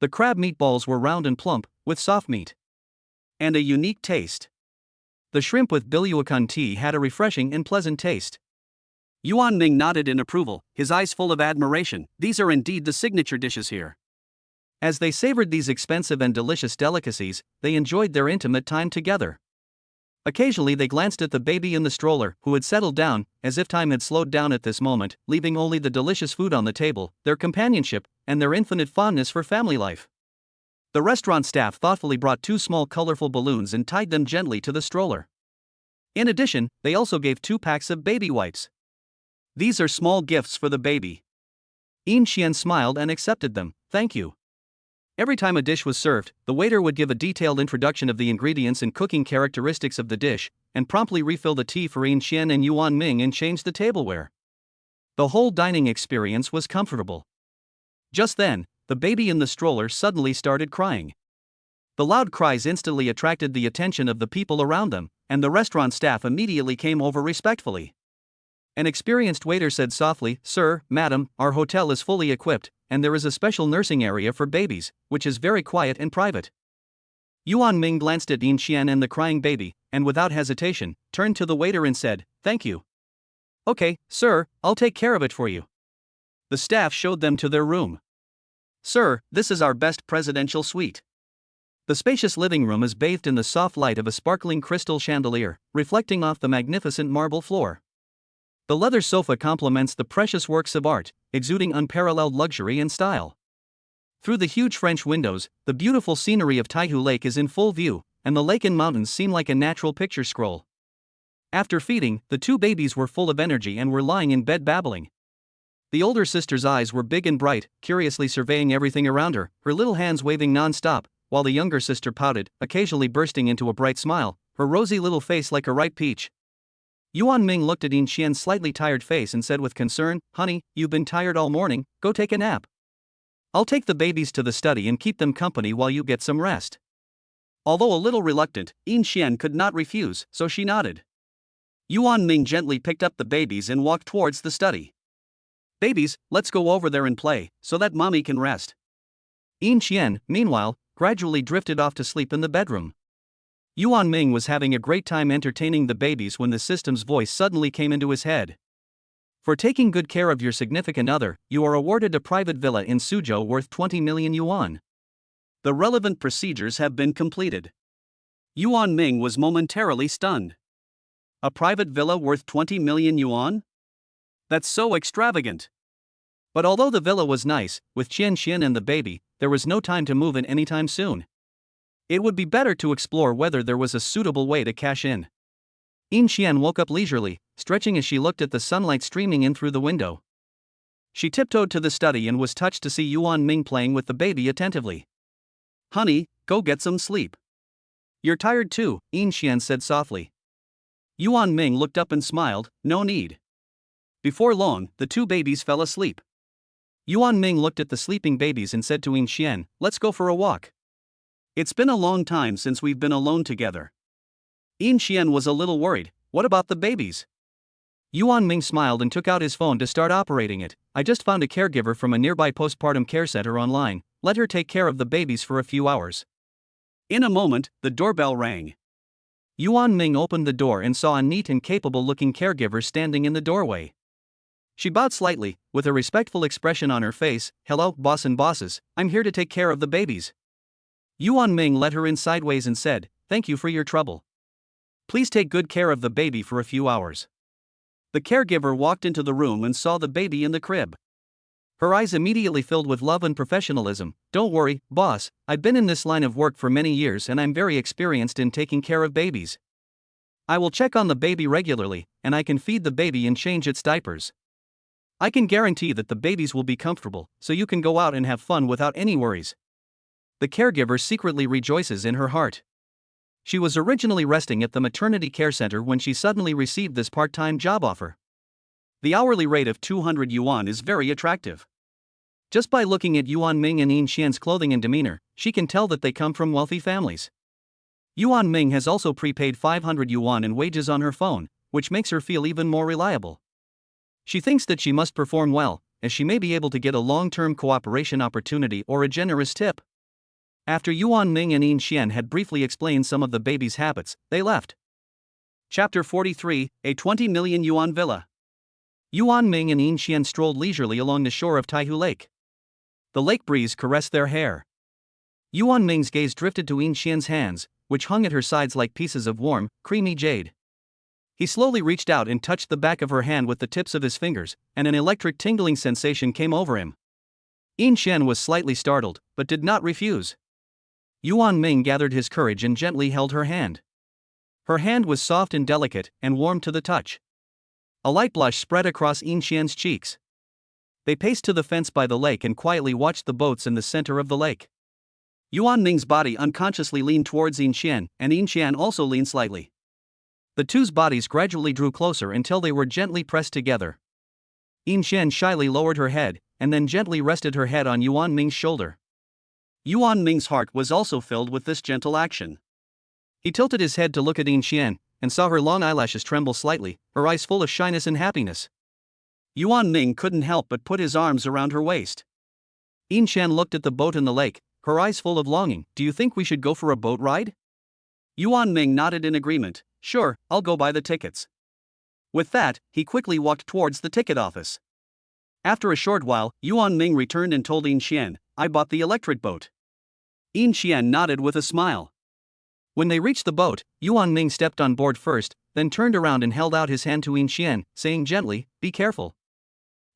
Speaker 2: The crab meatballs were round and plump, with soft meat.
Speaker 1: And a unique taste.
Speaker 2: The shrimp with biluakan tea had a refreshing and pleasant taste.
Speaker 1: Yuan Ming nodded in approval, his eyes full of admiration. These are indeed the signature dishes here.
Speaker 2: As they savored these expensive and delicious delicacies, they enjoyed their intimate time together. Occasionally they glanced at the baby in the stroller, who had settled down, as if time had slowed down at this moment, leaving only the delicious food on the table, their companionship, and their infinite fondness for family life. The restaurant staff thoughtfully brought 2 small colorful balloons and tied them gently to the stroller. In addition, they also gave 2 packs of baby wipes.
Speaker 1: These are small gifts for the baby.
Speaker 2: Yin Qian smiled and accepted them, thank you. Every time a dish was served, the waiter would give a detailed introduction of the ingredients and cooking characteristics of the dish, and promptly refill the tea for Yin Qian and Yuan Ming and change the tableware. The whole dining experience was comfortable. Just then, the baby in the stroller suddenly started crying. The loud cries instantly attracted the attention of the people around them, and the restaurant staff immediately came over respectfully. An experienced waiter said softly, sir, madam, our hotel is fully equipped, and there is a special nursing area for babies, which is very quiet and private. Yuan Ming glanced at Yin Qian and the crying baby, and without hesitation, turned to the waiter and said, thank you. Okay, sir, I'll take care of it for you.
Speaker 1: The staff showed them to their room. Sir, this is our best presidential suite.
Speaker 2: The spacious living room is bathed in the soft light of a sparkling crystal chandelier, reflecting off the magnificent marble floor. The leather sofa complements the precious works of art, exuding unparalleled luxury and style. Through the huge French windows, the beautiful scenery of Taihu Lake is in full view, and the lake and mountains seem like a natural picture scroll. After feeding, the 2 babies were full of energy and were lying in bed babbling. The older sister's eyes were big and bright, curiously surveying everything around her, her little hands waving non-stop, while the younger sister pouted, occasionally bursting into a bright smile, her rosy little face like a ripe peach. Yuan Ming looked at Yin Qian's slightly tired face and said with concern, honey, you've been tired all morning, go take a nap. I'll take the babies to the study and keep them company while you get some rest.
Speaker 1: Although a little reluctant, Yin Qian could not refuse, so she nodded. Yuan Ming gently picked up the babies and walked towards the study. Babies, let's go over there and play, so that mommy can rest.
Speaker 2: Yin Qian, meanwhile, gradually drifted off to sleep in the bedroom. Yuan Ming was having a great time entertaining the babies when the system's voice suddenly came into his head. For taking good care of your significant other, you are awarded a private villa in Suzhou worth 20 million yuan.
Speaker 1: The relevant procedures have been completed. Yuan Ming was momentarily stunned. A private villa worth 20 million yuan? That's so extravagant.
Speaker 2: But although the villa was nice, with Qian Qian and the baby, there was no time to move in anytime soon. It would be better to explore whether there was a suitable way to cash in. Yin Qian woke up leisurely, stretching as she looked at the sunlight streaming in through the window. She tiptoed to the study and was touched to see Yuan Ming playing with the baby attentively.
Speaker 1: Honey, go get some sleep.
Speaker 2: You're tired too, Yin Qian said softly.
Speaker 1: Yuan Ming looked up and smiled, no need. Before long, the two babies fell asleep.
Speaker 2: Yuan Ming looked at the sleeping babies and said to Yin Qian, let's go for a walk.
Speaker 1: It's been a long time since we've been alone together. Yin Qian was a little worried. What about the babies?
Speaker 2: Yuan Ming smiled and took out his phone to start operating it. I just found a caregiver from a nearby postpartum care center online. Let her take care of the babies for a few hours.
Speaker 1: In a moment, the doorbell rang.
Speaker 2: Yuan Ming opened the door and saw a neat and capable-looking caregiver standing in the doorway. She bowed slightly, with a respectful expression on her face. Hello, boss and bosses, I'm here to take care of the babies. Yuan Ming let her in sideways and said, thank you for your trouble. Please take good care of the baby for a few hours.
Speaker 1: The caregiver walked into the room and saw the baby in the crib.
Speaker 2: Her eyes immediately filled with love and professionalism. Don't worry, boss, I've been in this line of work for many years and I'm very experienced in taking care of babies. I will check on the baby regularly, and I can feed the baby and change its diapers. I can guarantee that the babies will be comfortable, so you can go out and have fun without any worries. The caregiver secretly rejoices in her heart. She was originally resting at the maternity care center when she suddenly received this part-time job offer.
Speaker 1: The hourly rate of 200 yuan is very attractive.
Speaker 2: Just by looking at Yuan Ming and Yin Qian's clothing and demeanor, she can tell that they come from wealthy families. Yuan Ming has also prepaid 500 yuan in wages on her phone, which makes her feel even more reliable. She thinks that she must perform well, as she may be able to get a long-term cooperation opportunity or a generous tip. After Yuan Ming and Yin Qian had briefly explained some of the baby's habits, they left.
Speaker 1: Chapter 43, A 20 million yuan villa.
Speaker 2: Yuan Ming and Yin Qian strolled leisurely along the shore of Taihu Lake. The lake breeze caressed their hair. Yuan Ming's gaze drifted to Yin Qian's hands, which hung at her sides like pieces of warm, creamy jade. He slowly reached out and touched the back of her hand with the tips of his fingers, and an electric tingling sensation came over him. Yin Qian was slightly startled, but did not refuse. Yuan Ming gathered his courage and gently held her hand. Her hand was soft and delicate, and warm to the touch. A light blush spread across Yin Qian's cheeks. They paced to the fence by the lake and quietly watched the boats in the center of the lake.
Speaker 1: Yuan Ming's body unconsciously leaned towards Yin Qian, and Yin Qian also leaned slightly.
Speaker 2: The two's bodies gradually drew closer until they were gently pressed together. Yin Qian shyly lowered her head, and then gently rested her head on Yuan Ming's shoulder.
Speaker 1: Yuan Ming's heart was also filled with this gentle action.
Speaker 2: He tilted his head to look at Yin Qian, and saw her long eyelashes tremble slightly, her eyes full of shyness and happiness.
Speaker 1: Yuan Ming couldn't help but put his arms around her waist.
Speaker 2: Yin Qian looked at the boat in the lake, her eyes full of longing. Do you think we should go for a boat ride?
Speaker 1: Yuan Ming nodded in agreement. Sure, I'll go buy the tickets. With that, he quickly walked towards the ticket office. After a short while, Yuan Ming returned and told Yin Qian, I bought the electric boat. Yin Qian nodded with a smile.
Speaker 2: When they reached the boat, Yuan Ming stepped on board first, then turned around and held out his hand to Yin Qian, saying gently, be careful.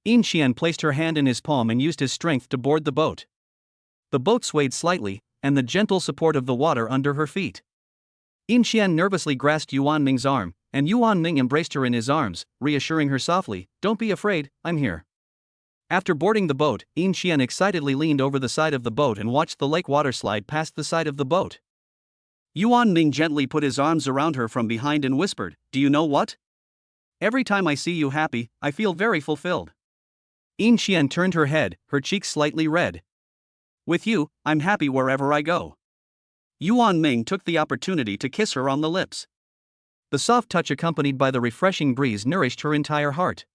Speaker 2: Yin Qian placed her hand in his palm and used his strength to board the boat. The boat swayed slightly, and the gentle support of the water under her feet. Yin Qian nervously grasped Yuan Ming's arm, and Yuan Ming embraced her in his arms, reassuring her softly, don't be afraid, I'm here. After boarding the boat, Yin Qian excitedly leaned over the side of the boat and watched the lake water slide past the side of the boat.
Speaker 1: Yuan Ming gently put his arms around her from behind and whispered, do you know what? Every time I see you happy, I feel very fulfilled.
Speaker 2: Yin Qian turned her head, her cheeks slightly red.
Speaker 1: With you, I'm happy wherever I go. Yuan Ming took the opportunity to kiss her on the lips.
Speaker 2: The soft touch accompanied by the refreshing breeze nourished her entire heart.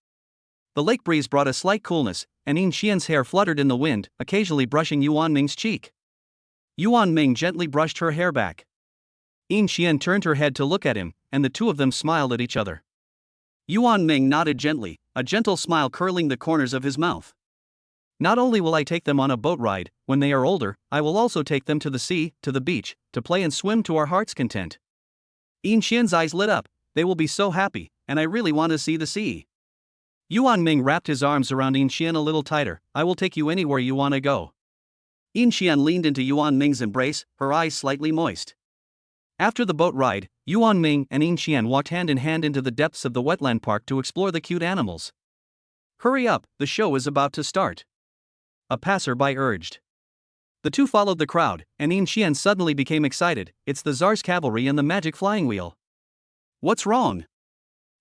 Speaker 2: The lake breeze brought a slight coolness, and Yin Xian's hair fluttered in the wind, occasionally brushing Yuan Ming's cheek. Yuan Ming gently brushed her hair back. Yin Xian turned her head to look at him, and the two of them smiled at each other. Yuan Ming nodded gently, a gentle smile curling the corners of his mouth. Not only will I take them on a boat ride, when they are older, I will also take them to the sea, to the beach, to play and swim to our heart's content. Yin Xian's eyes lit up. They will be so happy, and I really want to see the sea. Yuan Ming wrapped his arms around Yin Xian a little tighter. I will take you anywhere you want to go. Yin Xian leaned into Yuan Ming's embrace, her eyes slightly moist. After the boat ride, Yuan Ming and Yin Xian walked hand in hand into the depths of the wetland park to explore the cute animals. Hurry up, the show is about to start. A passerby urged. The two followed the crowd, and Yin Xian suddenly became excited. It's the Tsar's cavalry and the magic flying wheel. What's wrong?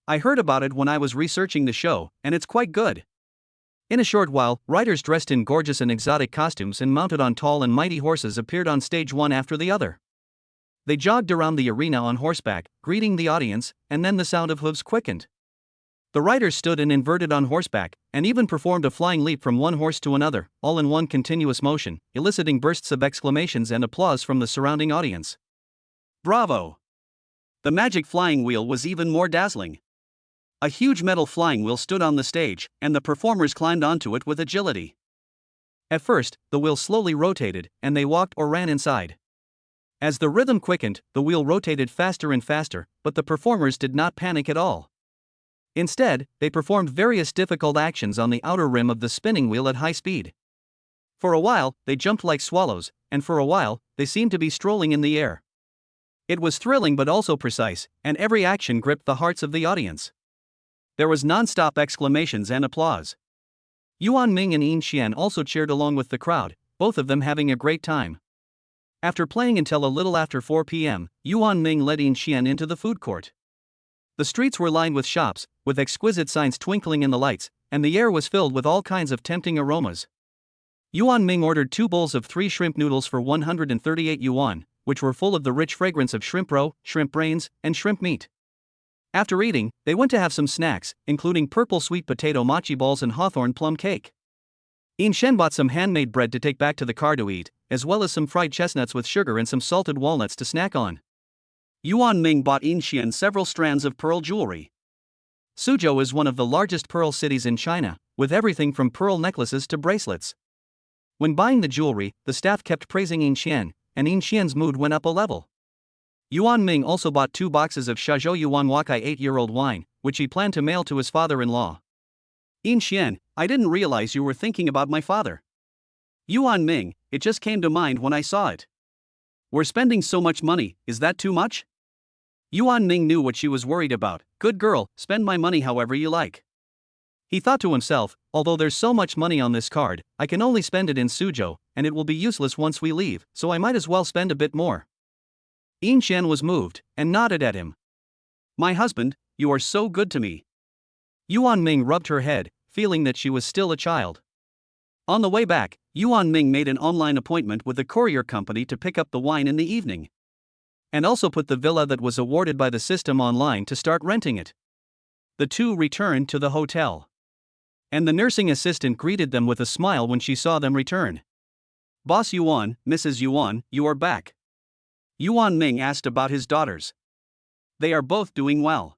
Speaker 2: I heard about it when I was researching the show, and it's quite good. In a short while, riders dressed in gorgeous and exotic costumes and mounted on tall and mighty horses appeared on stage one after the other. They jogged around the arena on horseback, greeting the audience, and then the sound of hooves quickened. The riders stood and inverted on horseback, and even performed a flying leap from one horse to another, all in one continuous motion, eliciting bursts of exclamations and applause from the surrounding audience. Bravo! The magic flying wheel was even more dazzling. A huge metal flying wheel stood on the stage, and the performers climbed onto it with agility. At first, the wheel slowly rotated, and they walked or ran inside. As the rhythm quickened, the wheel rotated faster and faster, but the performers did not panic at all. Instead, they performed various difficult actions on the outer rim of the spinning wheel at high speed. For a while, they jumped like swallows, and for a while, they seemed to be strolling in the air. It was thrilling but also precise, and every action gripped the hearts of the audience. There was non-stop exclamations and applause. Yuan Ming and Yin Xian also cheered along with the crowd, both of them having a great time. After playing until a little after 4 p.m., Yuan Ming led Yin Xian into the food court. The streets were lined with shops, with exquisite signs twinkling in the lights, and the air was filled with all kinds of tempting aromas. Yuan Ming ordered 2 bowls of 3 shrimp noodles for 138 yuan, which were full of the rich fragrance of shrimp roe, shrimp brains, and shrimp meat. After eating, they went to have some snacks, including purple sweet potato mochi balls and hawthorn plum cake. Yin Xian bought some handmade bread to take back to the car to eat, as well as some fried chestnuts with sugar and some salted walnuts to snack on. Yuan Ming bought Yin Xian several strands of pearl jewelry. Suzhou is one of the largest pearl cities in China, with everything from pearl necklaces to bracelets. When buying the jewelry, the staff kept praising Yin Xian, and Yin Xian's mood went up a level. Yuan Ming also bought 2 boxes of Shazhou Yuan Wakai 8-year-old wine, which he planned to mail to his father-in-law. Yin Xian, I didn't realize you were thinking about my father. Yuan Ming, it just came to mind when I saw it. We're spending so much money, is that too much? Yuan Ming knew what she was worried about. Good girl, spend my money however you like. He thought to himself, although there's so much money on this card, I can only spend it in Suzhou, and it will be useless once we leave, so I might as well spend a bit more. Yin Xian was moved, and nodded at him. My husband, you are so good to me. Yuan Ming rubbed her head, feeling that she was still a child. On the way back, Yuan Ming made an online appointment with the courier company to pick up the wine in the evening. And also put the villa that was awarded by the system online to start renting it. The two returned to the hotel. And the nursing assistant greeted them with a smile when she saw them return. Boss Yuan, Mrs. Yuan, you are back. Yuan Ming asked about his daughters. They are both doing well.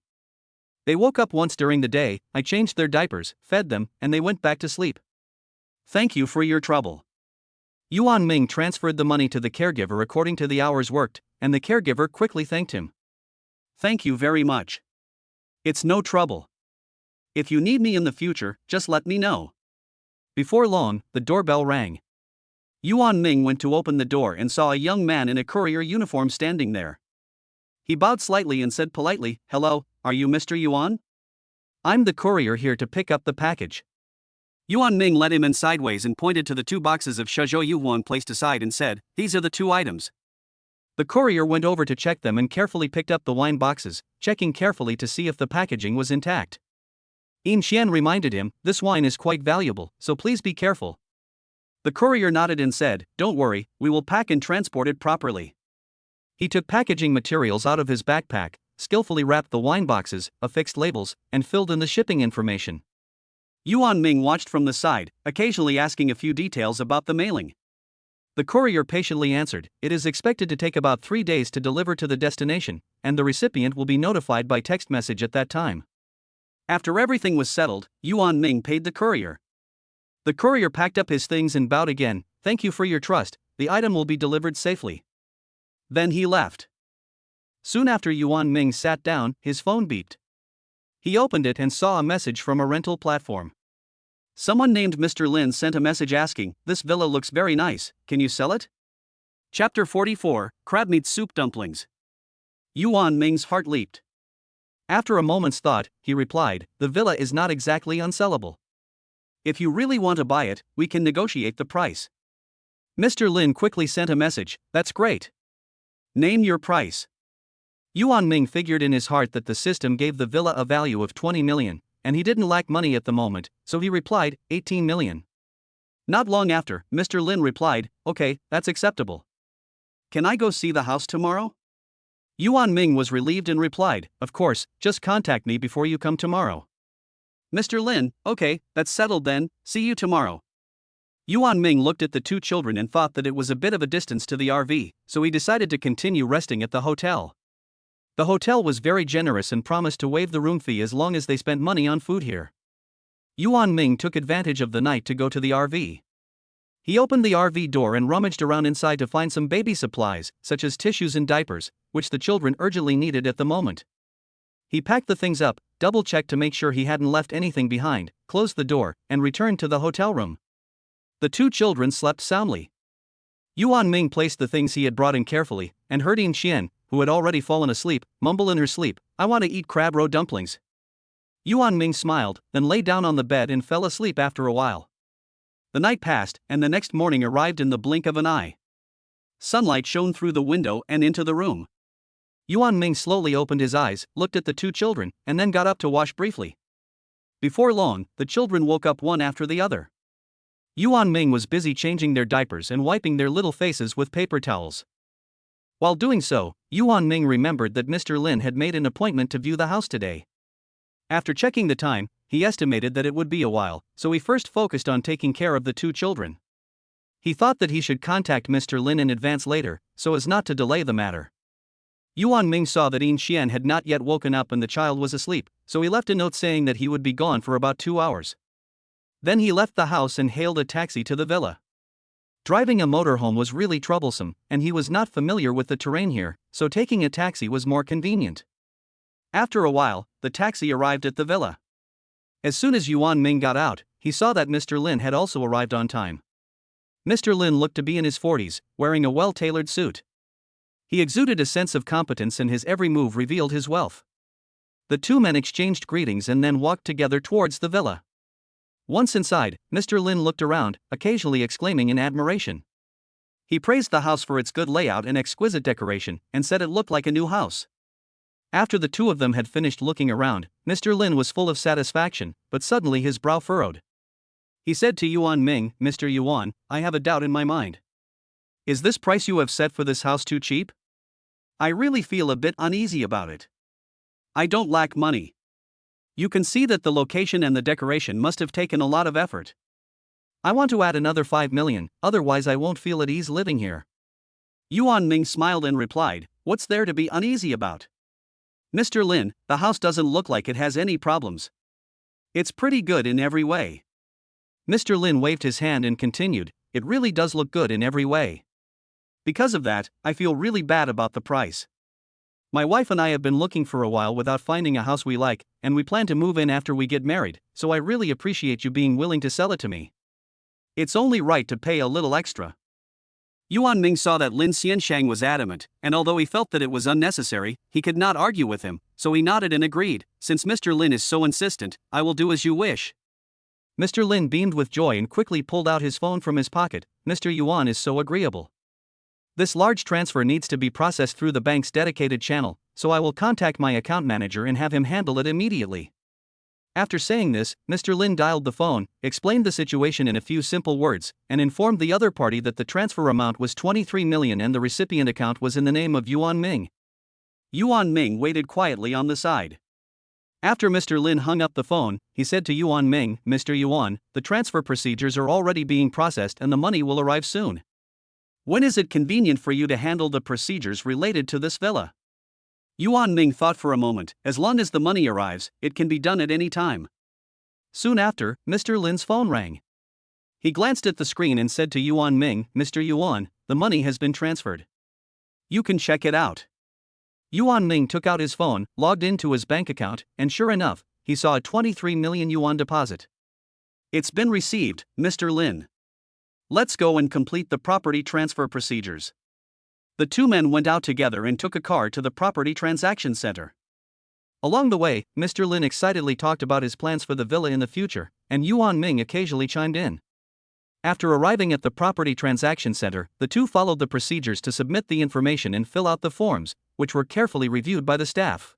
Speaker 2: They woke up once during the day, I changed their diapers, fed them, and they went back to sleep. Thank you for your trouble. Yuan Ming transferred the money to the caregiver according to the hours worked, and the caregiver quickly thanked him. Thank you very much. It's no trouble. If you need me in the future, just let me know. Before long, the doorbell rang. Yuan Ming went to open the door and saw a young man in a courier uniform standing there. He bowed slightly and said politely, "Hello, are you Mr. Yuan? I'm the courier here to pick up the package." Yuan Ming led him in sideways and pointed to the 2 boxes of Shazhou Yuan placed aside and said, "These are the 2 items." The courier went over to check them and carefully picked up the wine boxes, checking carefully to see if the packaging was intact. Yin Xian reminded him, "This wine is quite valuable, so please be careful." The courier nodded and said, "Don't worry, we will pack and transport it properly." He took packaging materials out of his backpack, skillfully wrapped the wine boxes, affixed labels, and filled in the shipping information.
Speaker 1: Yuan Ming watched from the side, occasionally asking a few details about the mailing. The courier patiently answered, "It is expected to take about 3 days to deliver to the destination, and the recipient will be notified by text message at that time." After everything was settled, Yuan Ming paid the courier. The courier packed up his things and bowed again. "Thank you for your trust, the item will be delivered safely." Then he left. Soon after Yuan Ming sat down, his phone beeped. He opened it and saw a message from a rental platform. Someone named Mr. Lin sent a message asking, "This villa looks very nice, can you sell it?" Chapter 44, Crab Meat Soup Dumplings. Yuan Ming's heart leaped. After a moment's thought, he replied, "The villa is not exactly unsellable. If you really want to buy it, we can negotiate the price." Mr. Lin quickly sent a message, "That's great. Name your price." Yuan Ming figured in his heart that the system gave the villa a value of 20 million, and he didn't lack money at the moment, so he replied, 18 million. Not long after, Mr. Lin replied, "Okay, that's acceptable. Can I go see the house tomorrow?" Yuan Ming was relieved and replied, "Of course, just contact me before you come tomorrow." Mr. Lin, "Okay, that's settled then, see you tomorrow." Yuan Ming looked at the two children and thought that it was a bit of a distance to the RV, so he decided to continue resting at the hotel. The hotel was very generous and promised to waive the room fee as long as they spent money on food here. Yuan Ming took advantage of the night to go to the RV. He opened the RV door and rummaged around inside to find some baby supplies, such as tissues and diapers, which the children urgently needed at the moment. He packed the things up, double-checked to make sure he hadn't left anything behind, closed the door, and returned to the hotel room. The two children slept soundly. Yuan Ming placed the things he had brought in carefully, and heard Yin Xian, who had already fallen asleep, mumble in her sleep, "I want to eat crab roe dumplings." Yuan Ming smiled, then lay down on the bed and fell asleep after a while. The night passed, and the next morning arrived in the blink of an eye. Sunlight shone through the window and into the room. Yuan Ming slowly opened his eyes, looked at the two children, and then got up to wash briefly. Before long, the children woke up one after the other. Yuan Ming was busy changing their diapers and wiping their little faces with paper towels. While doing so, Yuan Ming remembered that Mr. Lin had made an appointment to view the house today. After checking the time, he estimated that it would be a while, so he first focused on taking care of the two children. He thought that he should contact Mr. Lin in advance later, so as not to delay the matter. Yuan Ming saw that Yin Xian had not yet woken up and the child was asleep, so he left a note saying that he would be gone for about 2 hours. Then he left the house and hailed a taxi to the villa. Driving a motorhome was really troublesome, and he was not familiar with the terrain here, so taking a taxi was more convenient. After a while, the taxi arrived at the villa. As soon as Yuan Ming got out, he saw that Mr. Lin had also arrived on time. Mr. Lin looked to be in his 40s, wearing a well-tailored suit. He exuded a sense of competence and his every move revealed his wealth. The two men exchanged greetings and then walked together towards the villa. Once inside, Mr. Lin looked around, occasionally exclaiming in admiration. He praised the house for its good layout and exquisite decoration, and said it looked like a new house. After the two of them had finished looking around, Mr. Lin was full of satisfaction, but suddenly his brow furrowed. He said to Yuan Ming, "Mr. Yuan, I have a doubt in my mind. Is this price you have set for this house too cheap? I really feel a bit uneasy about it. I don't lack money. You can see that the location and the decoration must have taken a lot of effort. I want to add another 5 million, otherwise I won't feel at ease living here." Yuan Ming smiled and replied, "What's there to be uneasy about? Mr. Lin, the house doesn't look like it has any problems. It's pretty good in every way." Mr. Lin waved his hand and continued, "It really does look good in every way. Because of that, I feel really bad about the price. My wife and I have been looking for a while without finding a house we like, and we plan to move in after we get married, so I really appreciate you being willing to sell it to me. It's only right to pay a little extra." Yuan Ming saw that Lin Xianshang was adamant, and although he felt that it was unnecessary, he could not argue with him, so he nodded and agreed, "Since Mr. Lin is so insistent, I will do as you wish." Mr. Lin beamed with joy and quickly pulled out his phone from his pocket. "Mr. Yuan is so agreeable. This large transfer needs to be processed through the bank's dedicated channel, so I will contact my account manager and have him handle it immediately." After saying this, Mr. Lin dialed the phone, explained the situation in a few simple words, and informed the other party that the transfer amount was 23 million and the recipient account was in the name of Yuan Ming. Yuan Ming waited quietly on the side. After Mr. Lin hung up the phone, he said to Yuan Ming, "Mr. Yuan, the transfer procedures are already being processed and the money will arrive soon. When is it convenient for you to handle the procedures related to this villa?" Yuan Ming thought for a moment. "As long as the money arrives, it can be done at any time." Soon after, Mr. Lin's phone rang. He glanced at the screen and said to Yuan Ming, "Mr. Yuan, the money has been transferred. You can check it out." Yuan Ming took out his phone, logged into his bank account, and sure enough, he saw a 23 million yuan deposit. "It's been received, Mr. Lin. Let's go and complete the property transfer procedures." The two men went out together and took a car to the property transaction center. Along the way, Mr. Lin excitedly talked about his plans for the villa in the future, and Yuan Ming occasionally chimed in. After arriving at the property transaction center, the two followed the procedures to submit the information and fill out the forms, which were carefully reviewed by the staff.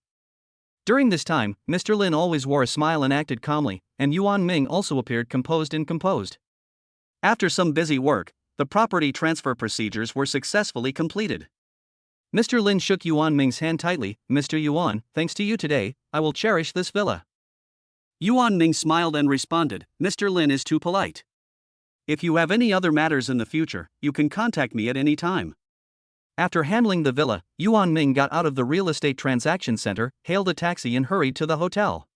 Speaker 1: During this time, Mr. Lin always wore a smile and acted calmly, and Yuan Ming also appeared composed. After some busy work, the property transfer procedures were successfully completed. Mr. Lin shook Yuan Ming's hand tightly. "Mr. Yuan, thanks to you today, I will cherish this villa." Yuan Ming smiled and responded, "Mr. Lin is too polite. If you have any other matters in the future, you can contact me at any time." After handling the villa, Yuan Ming got out of the real estate transaction center, hailed a taxi and hurried to the hotel.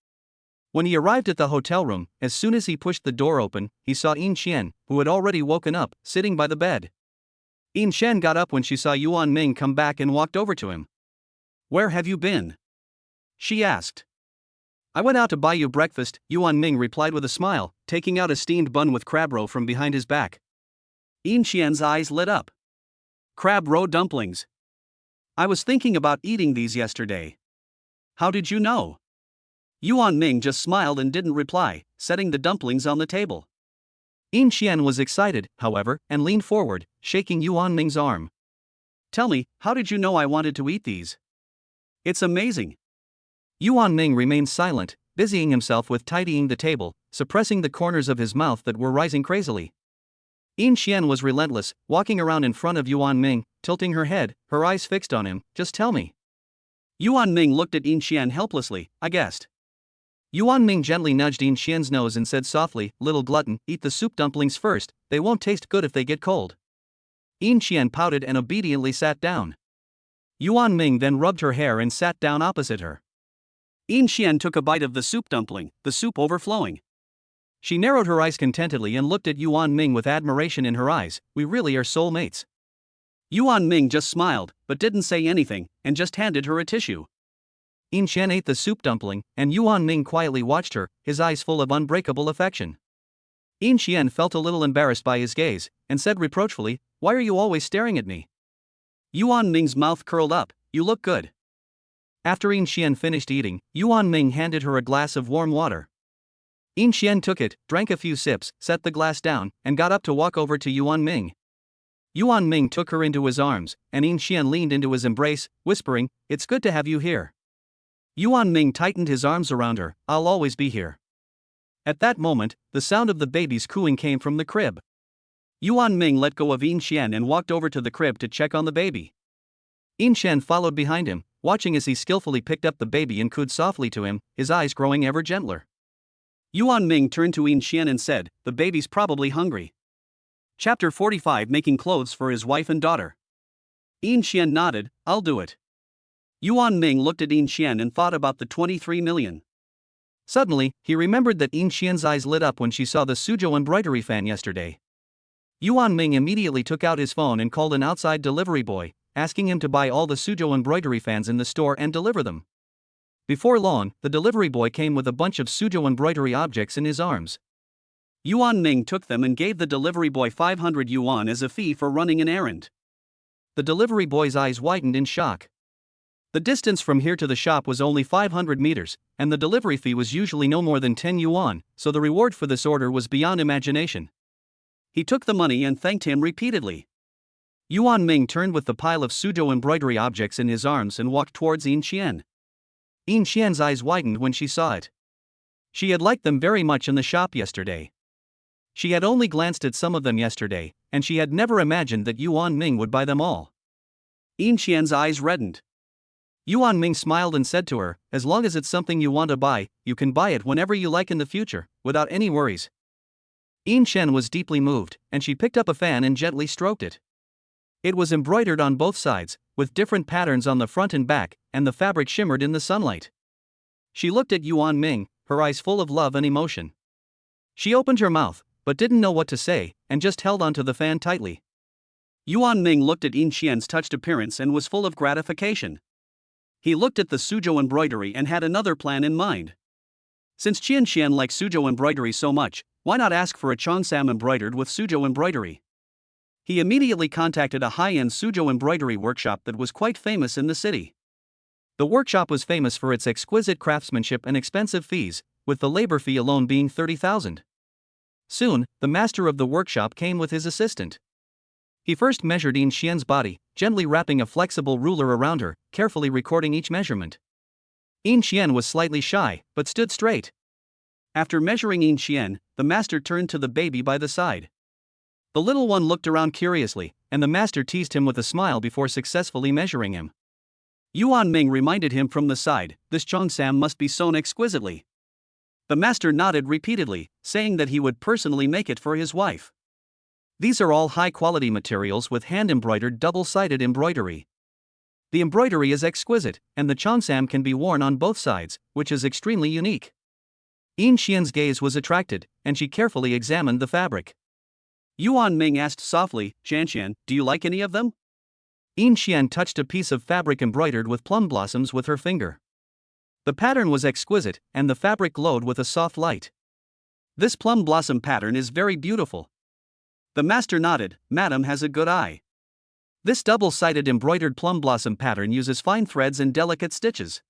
Speaker 1: When he arrived at the hotel room, as soon as he pushed the door open, he saw Yin Xian, who had already woken up, sitting by the bed. Yin Xian got up when she saw Yuan Ming come back and walked over to him. "Where have you been?" she asked. "I went out to buy you breakfast," Yuan Ming replied with a smile, taking out a steamed bun with crab roe from behind his back. Yin Xian's eyes lit up. "Crab roe dumplings. I was thinking about eating these yesterday. How did you know?" Yuan Ming just smiled and didn't reply, setting the dumplings on the table. Yin Xian was excited, however, and leaned forward, shaking Yuan Ming's arm. "Tell me, how did you know I wanted to eat these? It's amazing." Yuan Ming remained silent, busying himself with tidying the table, suppressing the corners of his mouth that were rising crazily. Yin Xian was relentless, walking around in front of Yuan Ming, tilting her head, her eyes fixed on him. "Just tell me." Yuan Ming looked at Yin Xian helplessly. "I guessed." Yuan Ming gently nudged Yin Xian's nose and said softly, "Little glutton, eat the soup dumplings first, they won't taste good if they get cold." Yin Xian pouted and obediently sat down. Yuan Ming then rubbed her hair and sat down opposite her. Yin Xian took a bite of the soup dumpling, the soup overflowing. She narrowed her eyes contentedly and looked at Yuan Ming with admiration in her eyes. "We really are soulmates." Yuan Ming just smiled, but didn't say anything, and just handed her a tissue. Yin Xian ate the soup dumpling, and Yuan Ming quietly watched her, his eyes full of unbreakable affection. Yin Xian felt a little embarrassed by his gaze, and said reproachfully, "Why are you always staring at me?" Yuan Ming's mouth curled up. "You look good." After Yin Xian finished eating, Yuan Ming handed her a glass of warm water. Yin Xian took it, drank a few sips, set the glass down, and got up to walk over to Yuan Ming. Yuan Ming took her into his arms, and Yin Xian leaned into his embrace, whispering, "It's good to have you here." Yuan Ming tightened his arms around her. "I'll always be here." At that moment, the sound of the baby's cooing came from the crib. Yuan Ming let go of Yin Xian and walked over to the crib to check on the baby. Yin Xian followed behind him, watching as he skillfully picked up the baby and cooed softly to him, his eyes growing ever gentler. Yuan Ming turned to Yin Xian and said, "The baby's probably hungry." Chapter 45, Making clothes for his wife and daughter. Yin Xian nodded, "I'll do it." Yuan Ming looked at Yin Xian and thought about the 23 million. Suddenly, he remembered that Yin Xian's eyes lit up when she saw the Suzhou embroidery fan yesterday. Yuan Ming immediately took out his phone and called an outside delivery boy, asking him to buy all the Suzhou embroidery fans in the store and deliver them. Before long, the delivery boy came with a bunch of Suzhou embroidery objects in his arms. Yuan Ming took them and gave the delivery boy 500 yuan as a fee for running an errand. The delivery boy's eyes widened in shock. The distance from here to the shop was only 500 meters, and the delivery fee was usually no more than 10 yuan, so the reward for this order was beyond imagination. He took the money and thanked him repeatedly. Yuan Ming turned with the pile of Suzhou embroidery objects in his arms and walked towards Yin Xian. Yin Xian's eyes widened when she saw it. She had liked them very much in the shop yesterday. She had only glanced at some of them yesterday, and she had never imagined that Yuan Ming would buy them all. Yin Xian's eyes reddened.
Speaker 2: Yuan Ming smiled and said to her, as long as it's something you want to buy, you can buy it whenever you like in the future, without any worries. Yin Shen was deeply moved, and she picked up a fan and gently stroked it. It was embroidered on both sides, with different patterns on the front and back, and the fabric shimmered in the sunlight. She looked at Yuan Ming, her eyes full of love and emotion. She opened her mouth, but didn't know what to say, and just held onto the fan tightly.
Speaker 1: Yuan Ming looked at Yin Xian's touched appearance and was full of gratification. He looked at the Suzhou embroidery and had another plan in mind. Since Qian Xian likes Suzhou embroidery so much, why not ask for a cheongsam embroidered with Suzhou embroidery? He immediately contacted a high-end Suzhou embroidery workshop that was quite famous in the city. The workshop was famous for its exquisite craftsmanship and expensive fees, with the labor fee alone being 30,000. Soon, the master of the workshop came with his assistant. He first measured Yin Xian's body, gently wrapping a flexible ruler around her, carefully recording each measurement. Yin Xian was slightly shy, but stood straight. After measuring Yin Xian, the master turned to the baby by the side. The little one looked around curiously, and the master teased him with a smile before successfully measuring him. Yuan Ming reminded him from the side, this cheongsam must be sewn exquisitely. The master nodded repeatedly, saying that he would personally make it for his wife. These are all high-quality materials with hand-embroidered double-sided embroidery. The embroidery is exquisite, and the cheongsam can be worn on both sides, which is extremely unique. Yin Xian's gaze was attracted, and she carefully examined the fabric. Yuan Ming asked softly, Jianxian, do you like any of them? Yin Xian touched a piece of fabric embroidered with plum blossoms with her finger. The pattern was exquisite, and the fabric glowed with a soft light. This plum blossom pattern is very beautiful. The master nodded, Madam has a good eye. This double-sided embroidered plum blossom pattern uses fine threads and delicate stitches.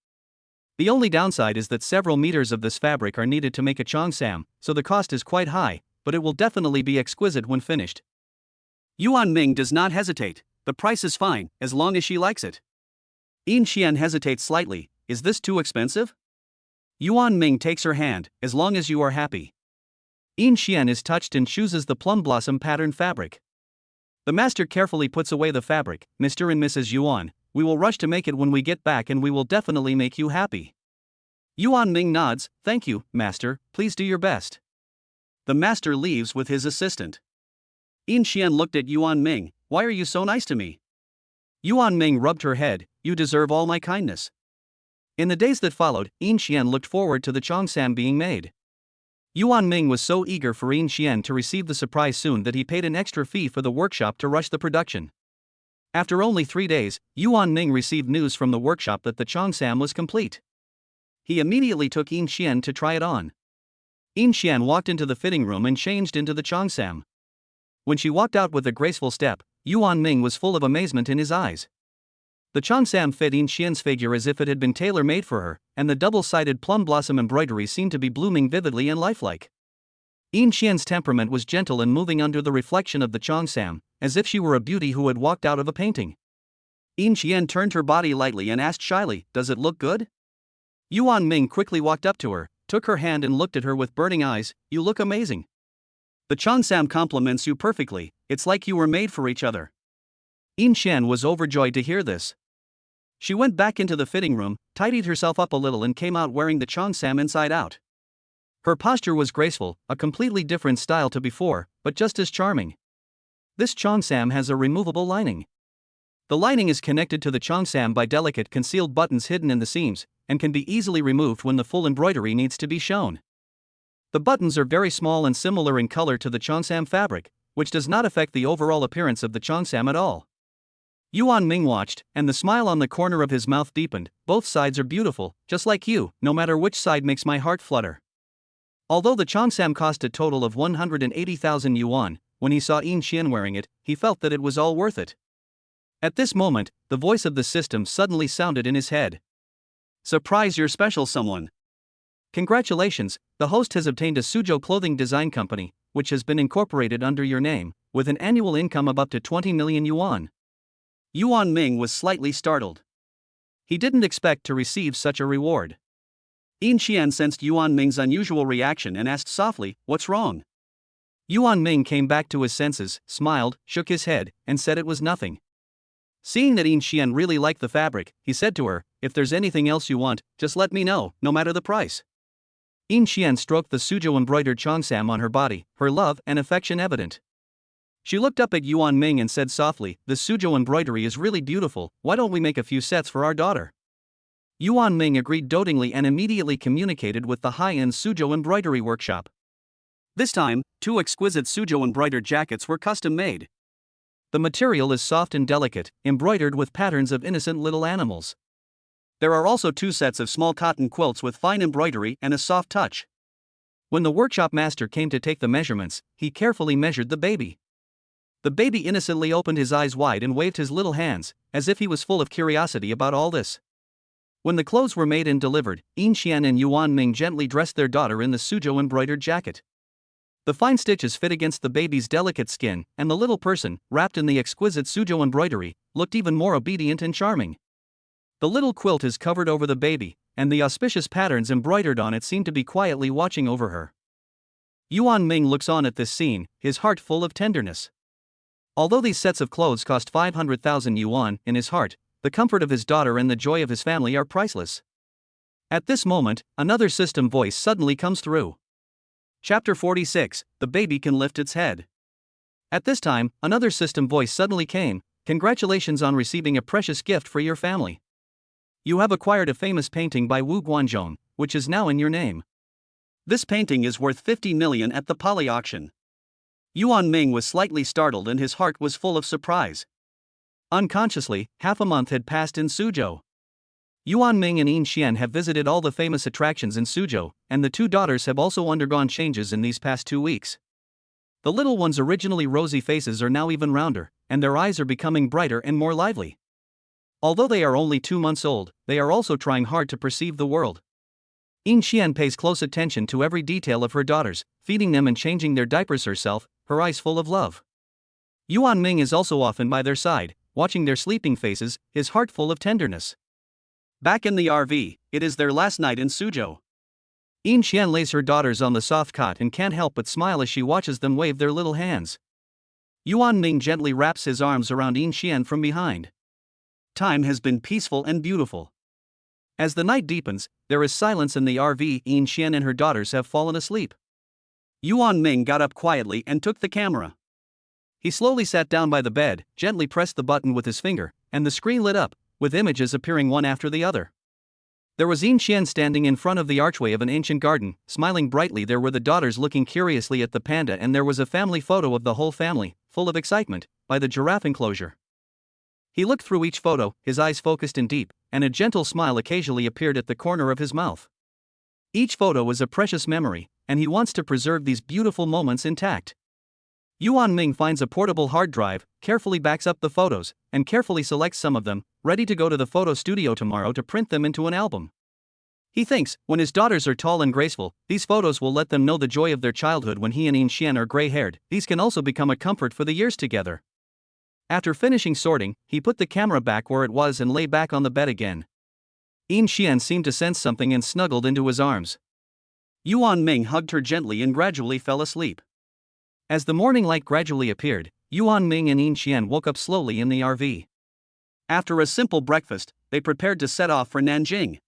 Speaker 1: The only downside is that several meters of this fabric are needed to make a cheongsam, so the cost is quite high, but it will definitely be exquisite when finished. Yuan Ming does not hesitate, the price is fine, as long as she likes it. Yin Xian hesitates slightly, is this too expensive? Yuan Ming takes her hand, as long as you are happy. Yin Xian is touched and chooses the plum blossom pattern fabric. The master carefully puts away the fabric, Mr. and Mrs. Yuan, we will rush to make it when we get back and we will definitely make you happy. Yuan Ming nods, thank you, master, please do your best. The master leaves with his assistant. Yin Xian looked at Yuan Ming, why are you so nice to me? Yuan Ming rubbed her head, you deserve all my kindness. In the days that followed, Yin Xian looked forward to the cheongsam being made. Yuan Ming was so eager for Yin Xian to receive the surprise soon that he paid an extra fee for the workshop to rush the production. After only 3 days, Yuan Ming received news from the workshop that the cheongsam was complete. He immediately took Yin Xian to try it on. Yin Xian walked into the fitting room and changed into the cheongsam. When she walked out with a graceful step, Yuan Ming was full of amazement in his eyes. The cheongsam fit Yin Xian's figure as if it had been tailor-made for her, and the double-sided plum blossom embroidery seemed to be blooming vividly and lifelike. Yin Xian's temperament was gentle and moving under the reflection of the cheongsam, as if she were a beauty who had walked out of a painting. Yin Xian turned her body lightly and asked shyly, does it look good? Yuan Ming quickly walked up to her, took her hand and looked at her with burning eyes, you look amazing. The cheongsam compliments you perfectly, it's like you were made for each other. Yin Xian was overjoyed to hear this. She went back into the fitting room, tidied herself up a little and came out wearing the cheongsam inside out. Her posture was graceful, a completely different style to before, but just as charming. This cheongsam has a removable lining. The lining is connected to the cheongsam by delicate concealed buttons hidden in the seams, and can be easily removed when the full embroidery needs to be shown. The buttons are very small and similar in color to the cheongsam fabric, which does not affect the overall appearance of the cheongsam at all. Yuan Ming watched, and the smile on the corner of his mouth deepened, both sides are beautiful, just like you, no matter which side makes my heart flutter. Although the cheongsam cost a total of 180,000 yuan, when he saw Yin Xian wearing it, he felt that it was all worth it. At this moment, the voice of the system suddenly sounded in his head. Surprise your special someone. Congratulations, the host has obtained a Suzhou clothing design company, which has been incorporated under your name, with an annual income of up to 20 million yuan. Yuan Ming was slightly startled. He didn't expect to receive such a reward. Yin Xian sensed Yuan Ming's unusual reaction and asked softly, what's wrong? Yuan Ming came back to his senses, smiled, shook his head, and said it was nothing. Seeing that Yin Xian really liked the fabric, he said to her, if there's anything else you want, just let me know, no matter the price. In Xian stroked the Suzhou embroidered cheongsam on her body, her love and affection evident. She looked up at Yuan Ming and said softly, "This Suzhou embroidery is really beautiful, why don't we make a few sets for our daughter?" Yuan Ming agreed dotingly and immediately communicated with the high-end Suzhou embroidery workshop. This time, 2 exquisite Suzhou embroidered jackets were custom-made. The material is soft and delicate, embroidered with patterns of innocent little animals. There are also 2 sets of small cotton quilts with fine embroidery and a soft touch. When the workshop master came to take the measurements, he carefully measured the baby. The baby innocently opened his eyes wide and waved his little hands, as if he was full of curiosity about all this. When the clothes were made and delivered, In Xian and Yuan Ming gently dressed their daughter in the Suzhou embroidered jacket. The fine stitches fit against the baby's delicate skin, and the little person, wrapped in the exquisite Suzhou embroidery, looked even more obedient and charming. The little quilt is covered over the baby, and the auspicious patterns embroidered on it seem to be quietly watching over her. Yuan Ming looks on at this scene, his heart full of tenderness. Although these sets of clothes cost 500,000 yuan, in his heart, the comfort of his daughter and the joy of his family are priceless. At this moment, another system voice suddenly comes through. Chapter 46, The Baby Can Lift Its Head. At this time, another system voice suddenly came. "Congratulations on receiving a precious gift for your family. You have acquired a famous painting by Wu Guanzhong, which is now in your name. This painting is worth 50 million at the Poly auction." Yuan Ming was slightly startled and his heart was full of surprise. Unconsciously, half a month had passed in Suzhou. Yuan Ming and In Xian have visited all the famous attractions in Suzhou, and the 2 daughters have also undergone changes in these past 2 weeks. The little ones' originally rosy faces are now even rounder, and their eyes are becoming brighter and more lively. Although they are only 2 months old, they are also trying hard to perceive the world. In Xian pays close attention to every detail of her daughters, feeding them and changing their diapers herself, her eyes full of love. Yuan Ming is also often by their side, watching their sleeping faces, his heart full of tenderness. Back in the RV, it is their last night in Suzhou. In Xian lays her daughters on the soft cot and can't help but smile as she watches them wave their little hands. Yuan Ming gently wraps his arms around In Xian from behind. Time has been peaceful and beautiful. As the night deepens, there is silence in the RV. In Xian and her daughters have fallen asleep. Yuan Ming got up quietly and took the camera. He slowly sat down by the bed, gently pressed the button with his finger, and the screen lit up, with images appearing one after the other. There was In Xian standing in front of the archway of an ancient garden, smiling brightly. There were the daughters looking curiously at the panda, and there was a family photo of the whole family, full of excitement, by the giraffe enclosure. He looked through each photo, his eyes focused and deep, and a gentle smile occasionally appeared at the corner of his mouth. Each photo was a precious memory, and he wants to preserve these beautiful moments intact. Yuan Ming finds a portable hard drive, carefully backs up the photos, and carefully selects some of them, ready to go to the photo studio tomorrow to print them into an album. He thinks, when his daughters are tall and graceful, these photos will let them know the joy of their childhood. When he and In Xian are gray-haired, these can also become a comfort for the years together. After finishing sorting, he put the camera back where it was and lay back on the bed again. In Xian seemed to sense something and snuggled into his arms. Yuan Ming hugged her gently and gradually fell asleep. As the morning light gradually appeared, Yuan Ming and In Xian woke up slowly in the RV. After a simple breakfast, they prepared to set off for Nanjing.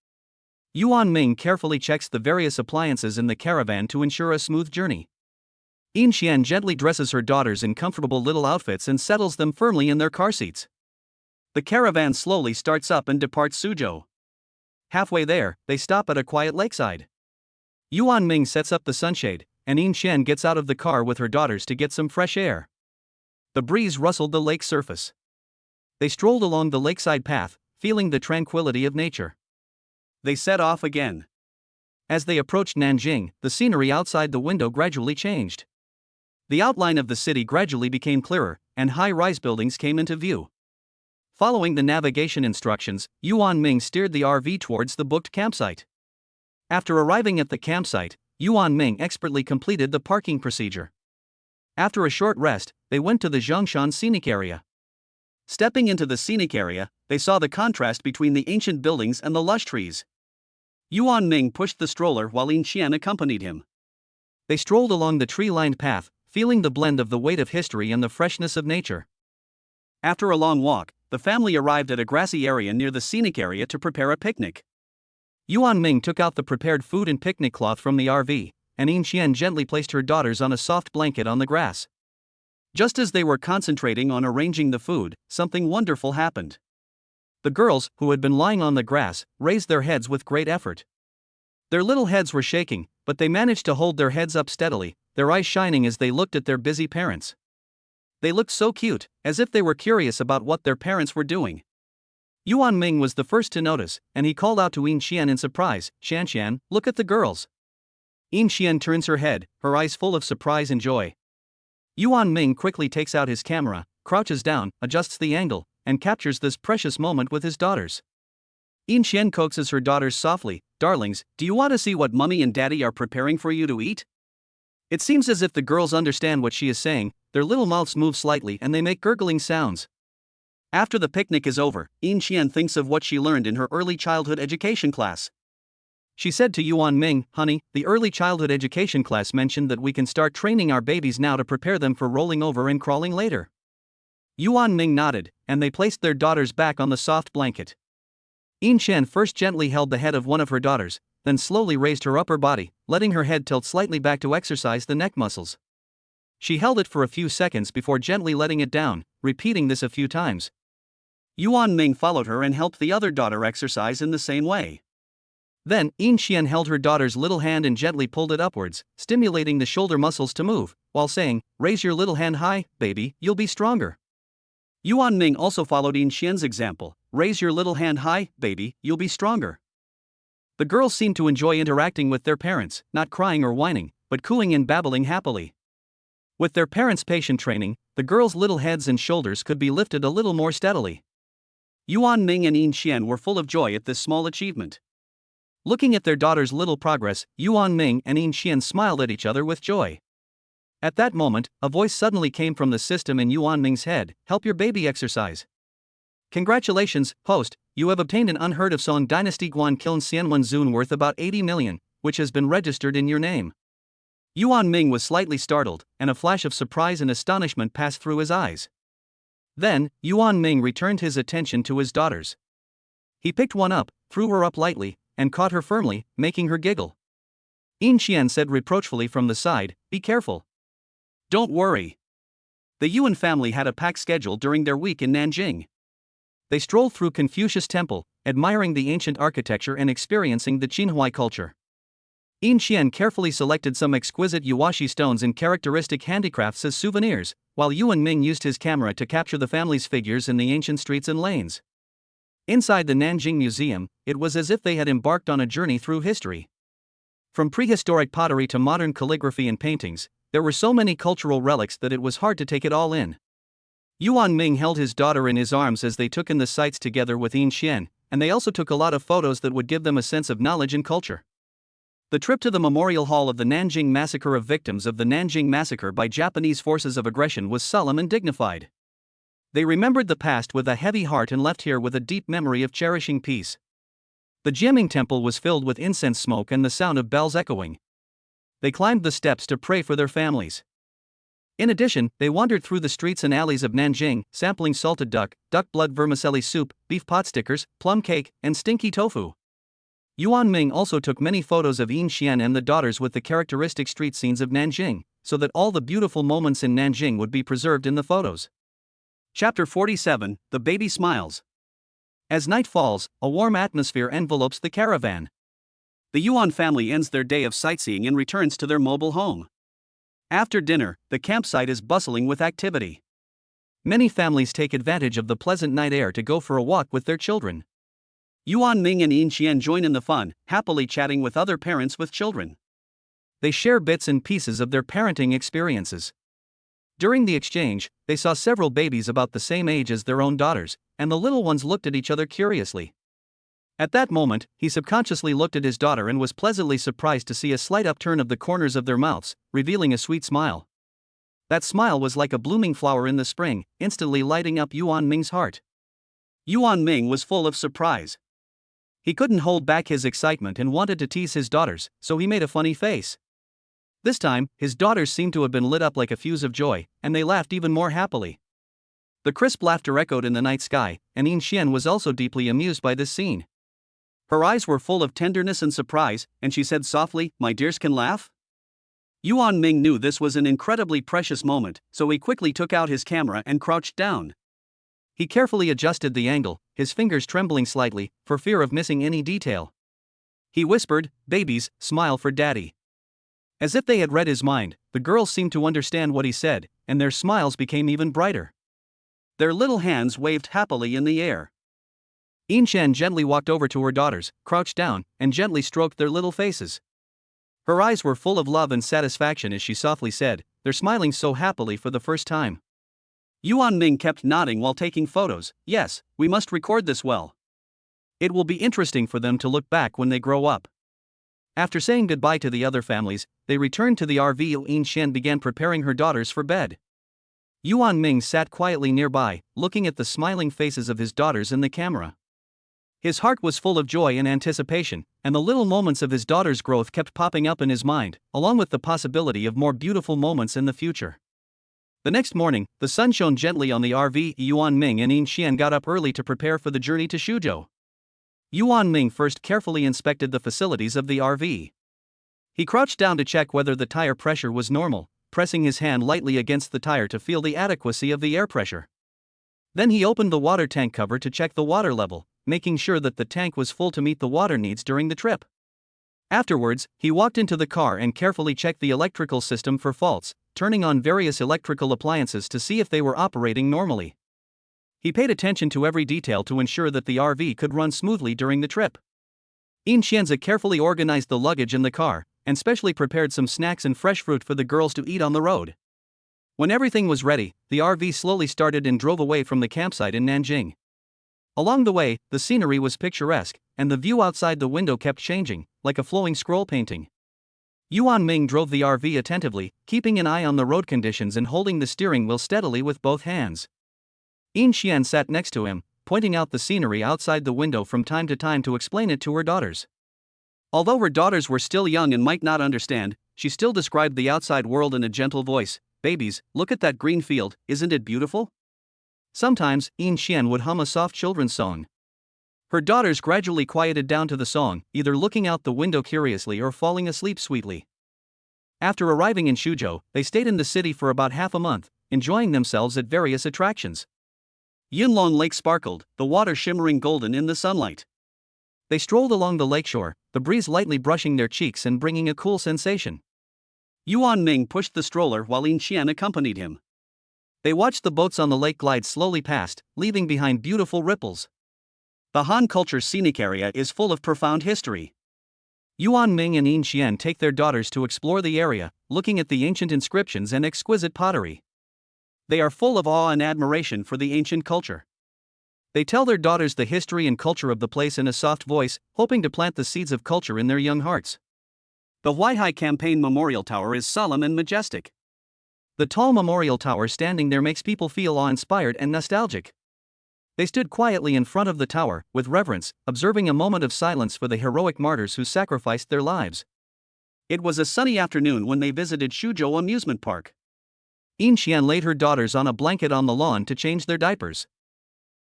Speaker 1: Yuan Ming carefully checks the various appliances in the caravan to ensure a smooth journey. In Xian gently dresses her daughters in comfortable little outfits and settles them firmly in their car seats. The caravan slowly starts up and departs Suzhou. Halfway there, they stop at a quiet lakeside. Yuan Ming sets up the sunshade, and In Xian gets out of the car with her daughters to get some fresh air. The breeze rustled the lake surface. They strolled along the lakeside path, feeling the tranquility of nature. They set off again. As they approached Nanjing, the scenery outside the window gradually changed. The outline of the city gradually became clearer, and high-rise buildings came into view. Following the navigation instructions, Yuan Ming steered the RV towards the booked campsite. After arriving at the campsite, Yuan Ming expertly completed the parking procedure. After a short rest, they went to the Zhongshan scenic area. Stepping into the scenic area, they saw the contrast between the ancient buildings and the lush trees. Yuan Ming pushed the stroller while In Xian accompanied him. They strolled along the tree-lined path, feeling the blend of the weight of history and the freshness of nature. After a long walk, the family arrived at a grassy area near the scenic area to prepare a picnic.
Speaker 2: Yuan Ming took out the prepared food and picnic cloth from the RV, and Yin Qian gently placed her daughters on a soft blanket on the grass.
Speaker 1: Just as they were concentrating on arranging the food, something wonderful happened.
Speaker 2: The girls, who had been lying on the grass, raised their heads with great effort. Their little heads were shaking, but they managed to hold their heads up steadily, their eyes shining as they looked at their busy parents. They looked so cute, as if they were curious about what their parents were doing. Yuan Ming was the first to notice, and he called out to Yin Qian in surprise, "Xian, look at the girls." Yin Qian turns her head, her eyes full of surprise and joy. Yuan Ming quickly takes out his camera, crouches down, adjusts the angle, and captures this precious moment with his daughters.
Speaker 1: Yin Qian coaxes her daughters softly, "Darlings, do you want to see what Mummy and Daddy are preparing for you to eat?" It seems as if the girls understand what she is saying, their little mouths move slightly and they make gurgling sounds. After the picnic is over, Yin Qian thinks of what she learned in her early childhood education class.
Speaker 2: She said to Yuan Ming, "Honey, the early childhood education class mentioned that we can start training our babies now to prepare them for rolling over and crawling later." Yuan Ming nodded, and they placed their daughters back on the soft blanket. Yin Qian first gently held the head of one of her daughters, then slowly raised her upper body, letting her head tilt slightly back to exercise the neck muscles. She held it for a few seconds before gently letting it down, repeating this a few times.
Speaker 1: Yuan Ming followed her and helped the other daughter exercise in the same way.
Speaker 2: Then, Yin Qian held her daughter's little hand and gently pulled it upwards, stimulating the shoulder muscles to move, while saying, "Raise your little hand high, baby, you'll be stronger."
Speaker 1: Yuan Ming also followed Yin Qian's example, "Raise your little hand high, baby, you'll be stronger." The girls seemed to enjoy interacting with their parents, not crying or whining, but cooing and babbling happily. With their parents' patient training, the girls' little heads and shoulders could be lifted a little more steadily. Yuan Ming and Yin Qian were full of joy at this small achievement.
Speaker 2: Looking at their daughter's little progress, Yuan Ming and Yin Qian smiled at each other with joy. At that moment, a voice suddenly came from the system in Yuan Ming's head, "Help your baby exercise." "Congratulations, host, you have obtained an unheard of Song Dynasty Guan Kiln Xianwen Zun worth about 80 million, which has been registered in your name." Yuan Ming was slightly startled, and a flash of surprise and astonishment passed through his eyes. Then, Yuan Ming returned his attention to his daughters. He picked one up, threw her up lightly, and caught her firmly, making her giggle. Yin Qian said reproachfully from the side, "Be careful."
Speaker 1: "Don't worry." The Yuan family had a packed schedule during their week in Nanjing.
Speaker 2: They strolled through Confucius Temple, admiring the ancient architecture and experiencing the Qinhuai culture. Yin Qian carefully selected some exquisite Yuashi stones and characteristic handicrafts as souvenirs, while Yuan Ming used his camera to capture the family's figures in the ancient streets and lanes. Inside the Nanjing Museum, it was as if they had embarked on a journey through history. From prehistoric pottery to modern calligraphy and paintings, there were so many cultural relics that it was hard to take it all in. Yuan Ming held his daughter in his arms as they took in the sights together with Yin Qian, and they also took a lot of photos that would give them a sense of knowledge and culture. The trip to the Memorial Hall of the Nanjing Massacre of victims of the Nanjing Massacre by Japanese forces of aggression was solemn and dignified. They remembered the past with a heavy heart and left here with a deep memory of cherishing peace. The Jiaming Temple was filled with incense smoke and the sound of bells echoing. They climbed the steps to pray for their families. In addition, they wandered through the streets and alleys of Nanjing, sampling salted duck, duck blood vermicelli soup, beef pot stickers, plum cake, and stinky tofu. Yuan Ming also took many photos of Yin Qian and the daughters with the characteristic street scenes of Nanjing, so that all the beautiful moments in Nanjing would be preserved in the photos.
Speaker 1: Chapter 47, The Baby Smiles. As night falls, a warm atmosphere envelopes the caravan. The Yuan family ends their day of sightseeing and returns to their mobile home. After dinner, the campsite is bustling with activity.
Speaker 2: Many families take advantage of the pleasant night air to go for a walk with their children.
Speaker 1: Yuan Ming and Yin Qian join in the fun, happily chatting with other parents with children.
Speaker 2: They share bits and pieces of their parenting experiences. During the exchange, they saw several babies about the same age as their own daughters, and the little ones looked at each other curiously. At that moment, he subconsciously looked at his daughter and was pleasantly surprised to see a slight upturn of the corners of their mouths, revealing a sweet smile. That smile was like a blooming flower in the spring, instantly lighting up Yuan Ming's heart.
Speaker 1: Yuan Ming was full of surprise. He couldn't hold back his excitement and wanted to tease his daughters, so he made a funny face. This time, his daughters seemed to have been lit up like a fuse of joy, and they laughed even more happily.
Speaker 2: The crisp laughter echoed in the night sky, and Yin Xian was also deeply amused by this scene.
Speaker 1: Her eyes were full of tenderness and surprise, and she said softly, "My dears can laugh?" Yuan Ming knew this was an incredibly precious moment, so he quickly took out his camera and crouched down.
Speaker 2: He carefully adjusted the angle, his fingers trembling slightly, for fear of missing any detail. He whispered, "Babies, smile for daddy." As if they had read his mind, the girls seemed to understand what he said, and their smiles became even brighter.
Speaker 1: Their little hands waved happily in the air.
Speaker 2: Yin Xian gently walked over to her daughters, crouched down, and gently stroked their little faces. Her eyes were full of love and satisfaction as she softly said, "They're smiling so happily for the first time."
Speaker 1: Yuan Ming kept nodding while taking photos. "Yes, we must record this well.
Speaker 2: It will be interesting for them to look back when they grow up." After saying goodbye to the other families, they returned to the RV. Yin Xian began preparing her daughters for bed. Yuan Ming sat quietly nearby, looking at the smiling faces of his daughters in the camera. His heart was full of joy and anticipation, and the little moments of his daughter's growth kept popping up in his mind, along with the possibility of more beautiful moments in the future. The next morning, the sun shone gently on the RV. Yuan Ming and Yin Xian got up early to prepare for the journey to Suzhou. Yuan Ming first carefully inspected the facilities of the RV. He crouched down to check whether the tire pressure was normal, pressing his hand lightly against the tire to feel the adequacy of the air pressure. Then he opened the water tank cover to check the water level, making sure that the tank was full to meet the water needs during the trip. Afterwards, he walked into the car and carefully checked the electrical system for faults, turning on various electrical appliances to see if they were operating normally. He paid attention to every detail to ensure that the RV could run smoothly during the trip. Yin Xianzi carefully organized the luggage in the car, and specially prepared some snacks and fresh fruit for the girls to eat on the road. When everything was ready, the RV slowly started and drove away from the campsite in Nanjing. Along the way, the scenery was picturesque, and the view outside the window kept changing, like a flowing scroll painting. Yuan Ming drove the RV attentively, keeping an eye on the road conditions and holding the steering wheel steadily with both hands. Yin Xian sat next to him, pointing out the scenery outside the window from time to time to explain it to her daughters. Although her daughters were still young and might not understand, she still described the outside world in a gentle voice. "Babies, look at that green field, isn't it beautiful?" Sometimes, Yin Xian would hum a soft children's song. Her daughters gradually quieted down to the song, either looking out the window curiously or falling asleep sweetly. After arriving in Suzhou, they stayed in the city for about half a month, enjoying themselves at various attractions.
Speaker 1: Yinlong Lake sparkled, the water shimmering golden in the sunlight.
Speaker 2: They strolled along the lakeshore, the breeze lightly brushing their cheeks and bringing a cool sensation.
Speaker 1: Yuan Ming pushed the stroller while Yin Xian accompanied him.
Speaker 2: They watched the boats on the lake glide slowly past, leaving behind beautiful ripples.
Speaker 1: The Han culture's scenic area is full of profound history.
Speaker 2: Yuan Ming and Yin Xian take their daughters to explore the area, looking at the ancient inscriptions and exquisite pottery.
Speaker 1: They are full of awe and admiration for the ancient culture.
Speaker 2: They tell their daughters the history and culture of the place in a soft voice, hoping to plant the seeds of culture in their young hearts.
Speaker 1: The Huaihai Campaign Memorial Tower is solemn and majestic.
Speaker 2: The tall memorial tower standing there makes people feel awe-inspired and nostalgic. They stood quietly in front of the tower, with reverence, observing a moment of silence for the heroic martyrs who sacrificed their lives.
Speaker 1: It was a sunny afternoon when they visited Suzhou Amusement Park.
Speaker 2: Yin Xian laid her daughters on a blanket on the lawn to change their diapers.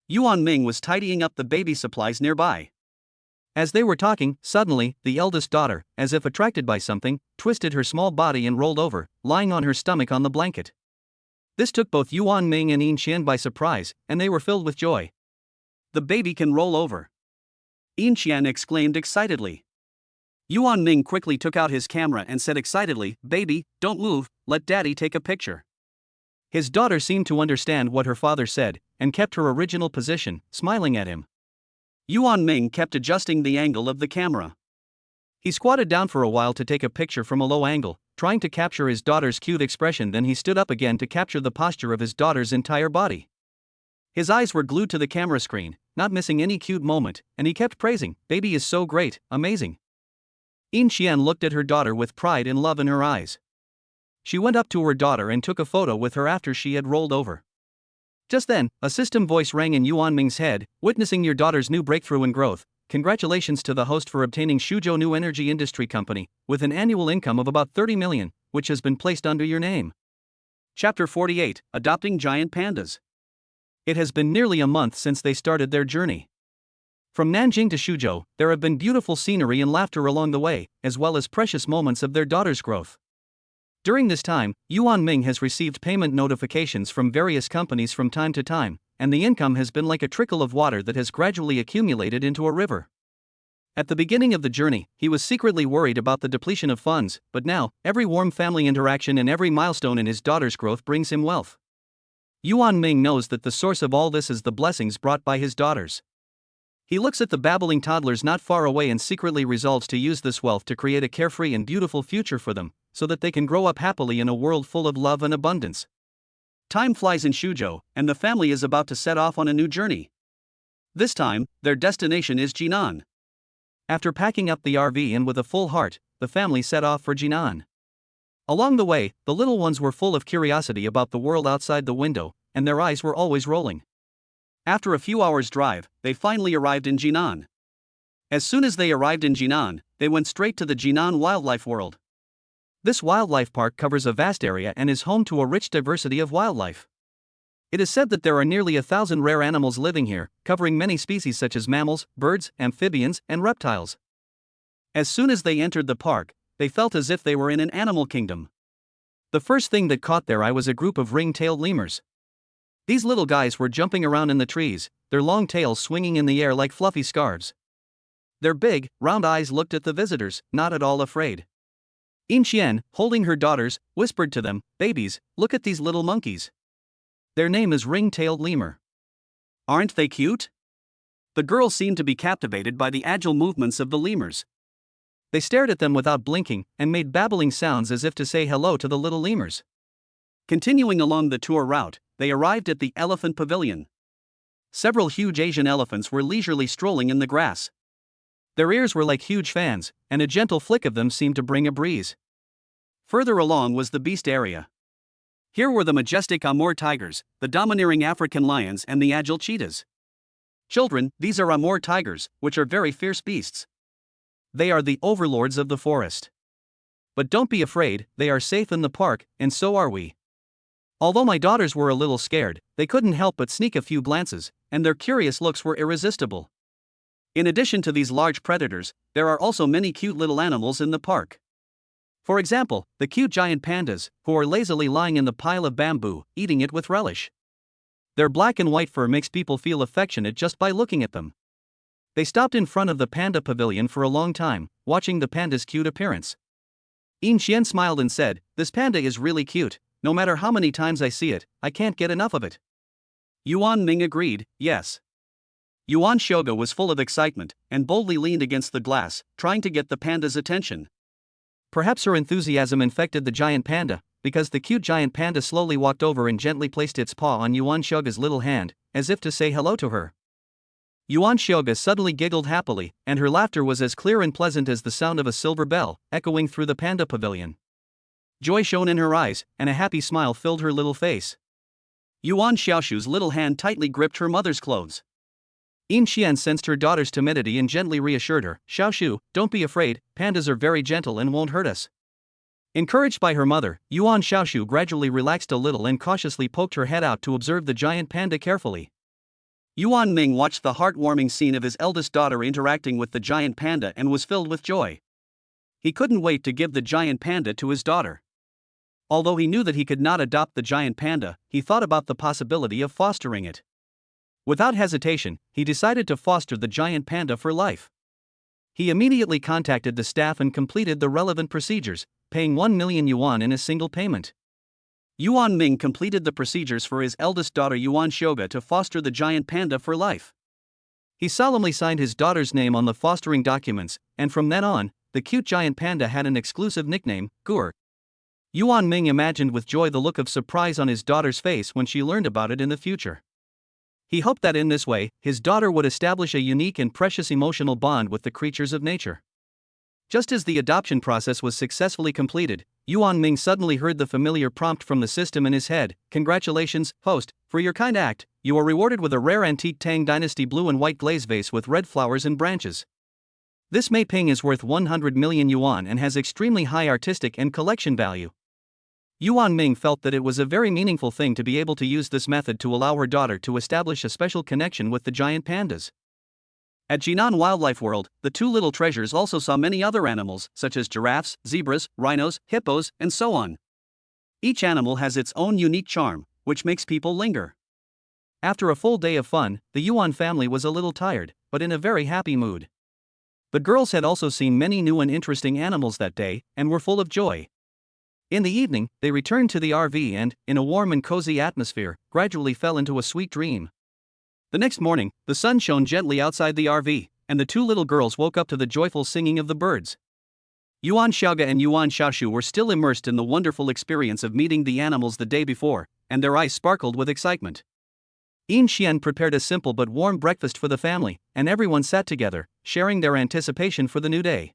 Speaker 1: Yuan Ming was tidying up the baby supplies nearby.
Speaker 2: As they were talking, suddenly, the eldest daughter, as if attracted by something, twisted her small body and rolled over, lying on her stomach on the blanket. This took both Yuan Ming and Yin Xian by surprise, and they were filled with joy.
Speaker 1: "The baby can roll over," Yin Xian exclaimed excitedly. Yuan Ming quickly took out his camera and said excitedly, "Baby, don't move, let daddy take a picture."
Speaker 2: His daughter seemed to understand what her father said, and kept her original position, smiling at him.
Speaker 1: Yuan Ming kept adjusting the angle of the camera.
Speaker 2: He squatted down for a while to take a picture from a low angle, trying to capture his daughter's cute expression. Then he stood up again to capture the posture of his daughter's entire body. His eyes were glued to the camera screen, not missing any cute moment, and he kept praising, "Baby is so great, amazing." Yin Xian looked at her daughter with pride and love in her eyes. She went up to her daughter and took a photo with her after she had rolled over. Just then, a system voice rang in Yuan Ming's head, "Witnessing your daughter's new breakthrough in growth. Congratulations to the host for obtaining Suzhou New Energy Industry Company, with an annual income of about 30 million, which has been placed under your name."
Speaker 1: Chapter 48, Adopting Giant Pandas.
Speaker 2: It has been nearly a month since they started their journey. From Nanjing to Suzhou, there have been beautiful scenery and laughter along the way, as well as precious moments of their daughter's growth. During this time, Yuan Ming has received payment notifications from various companies from time to time, and the income has been like a trickle of water that has gradually accumulated into a river. At the beginning of the journey, he was secretly worried about the depletion of funds, but now, every warm family interaction and every milestone in his daughter's growth brings him wealth. Yuan Ming knows that the source of all this is the blessings brought by his daughters. He looks at the babbling toddlers not far away and secretly resolves to use this wealth to create a carefree and beautiful future for them, so that they can grow up happily in a world full of love and abundance.
Speaker 1: Time flies in Suzhou, and the family is about to set off on a new journey. This time, their destination is Jinan.
Speaker 2: After packing up the RV and with a full heart, the family set off for Jinan. Along the way, the little ones were full of curiosity about the world outside the window, and their eyes were always rolling.
Speaker 1: After a few hours' drive, they finally arrived in Jinan. As soon as they arrived in Jinan, they went straight to the Jinan Wildlife World.
Speaker 2: This wildlife park covers a vast area and is home to a rich diversity of wildlife. It is said that there are nearly 1,000 rare animals living here, covering many species such as mammals, birds, amphibians, and reptiles.
Speaker 1: As soon as they entered the park, they felt as if they were in an animal kingdom.
Speaker 2: The first thing that caught their eye was a group of ring-tailed lemurs. These little guys were jumping around in the trees, their long tails swinging in the air like fluffy scarves. Their big, round eyes looked at the visitors, not at all afraid. Yin Xian, holding her daughters, whispered to them, "Babies, look at these little monkeys. Their name is ring-tailed lemur.
Speaker 1: Aren't they cute?" The girls seemed to be captivated by the agile movements of the lemurs.
Speaker 2: They stared at them without blinking, and made babbling sounds as if to say hello to the little lemurs.
Speaker 1: Continuing along the tour route, they arrived at the elephant pavilion. Several huge Asian elephants were leisurely strolling in the grass.
Speaker 2: Their ears were like huge fans, and a gentle flick of them seemed to bring a breeze.
Speaker 1: Further along was the beast area. Here were the majestic Amur tigers, the domineering African lions, and the agile cheetahs. Children, these are Amur tigers, which are very fierce beasts.
Speaker 2: They are the overlords of the forest. But don't be afraid, they are safe in the park, and so are we. Although my daughters were a little scared, they couldn't help but sneak a few glances, and their curious looks were irresistible.
Speaker 1: In addition to these large predators, there are also many cute little animals in the park.
Speaker 2: For example, the cute giant pandas, who are lazily lying in the pile of bamboo, eating it with relish. Their black and white fur makes people feel affectionate just by looking at them. They stopped in front of the panda pavilion for a long time, watching the panda's cute appearance. Yin Xian smiled and said, "This panda is really cute. No matter how many times I see it, I can't get enough of it."
Speaker 1: Yuan Ming agreed, yes. Yuan Shoga was full of excitement, and boldly leaned against the glass, trying to get the panda's attention.
Speaker 2: Perhaps her enthusiasm infected the giant panda, because the cute giant panda slowly walked over and gently placed its paw on Yuan Shoga's little hand, as if to say hello to her. Yuan Shoga suddenly giggled happily, and her laughter was as clear and pleasant as the sound of a silver bell, echoing through the panda pavilion. Joy shone in her eyes, and a happy smile filled her little face.
Speaker 1: Yuan Xiaoshu's little hand tightly gripped her mother's clothes.
Speaker 2: Yin Xian sensed her daughter's timidity and gently reassured her, "Xiaoshu, don't be afraid, pandas are very gentle and won't hurt us." Encouraged by her mother, Yuan Xiaoshu gradually relaxed a little and cautiously poked her head out to observe the giant panda carefully.
Speaker 1: Yuan Ming watched the heartwarming scene of his eldest daughter interacting with the giant panda and was filled with joy. He couldn't wait to give the giant panda to his daughter. Although he knew that he could not adopt the giant panda, he thought about the possibility of fostering it. Without hesitation, he decided to foster the giant panda for life. He immediately contacted the staff and completed the relevant procedures, paying 1 million yuan in a single payment. Yuan Ming completed the procedures for his eldest daughter Yuan Shoga to foster the giant panda for life.
Speaker 2: He solemnly signed his daughter's name on the fostering documents, and from then on, the cute giant panda had an exclusive nickname, Gur. Yuan Ming imagined with joy the look of surprise on his daughter's face when she learned about it in the future. He hoped that in this way, his daughter would establish a unique and precious emotional bond with the creatures of nature. Just as the adoption process was successfully completed, Yuan Ming suddenly heard the familiar prompt from the system in his head, "Congratulations, host, for your kind act, you are rewarded with a rare antique Tang Dynasty blue and white glaze vase with red flowers and branches. This Mei Ping is worth 100 million yuan and has extremely high artistic and collection value." Yuan Ming felt that it was a very meaningful thing to be able to use this method to allow her daughter to establish a special connection with the giant pandas.
Speaker 1: At Jinan Wildlife World, the two little treasures also saw many other animals, such as giraffes, zebras, rhinos, hippos, and so on. Each animal has its own unique charm, which makes people linger.
Speaker 2: After a full day of fun, the Yuan family was a little tired, but in a very happy mood. The girls had also seen many new and interesting animals that day, and were full of joy. In the evening, they returned to the RV and, in a warm and cozy atmosphere, gradually fell into a sweet dream. The next morning, the sun shone gently outside the RV, and the two little girls woke up to the joyful singing of the birds. Yuan Xiaoge and Yuan Xiaoshu were still immersed in the wonderful experience of meeting the animals the day before, and their eyes sparkled with excitement. Yin Xian prepared a simple but warm breakfast for the family, and everyone sat together, sharing their anticipation for the new day.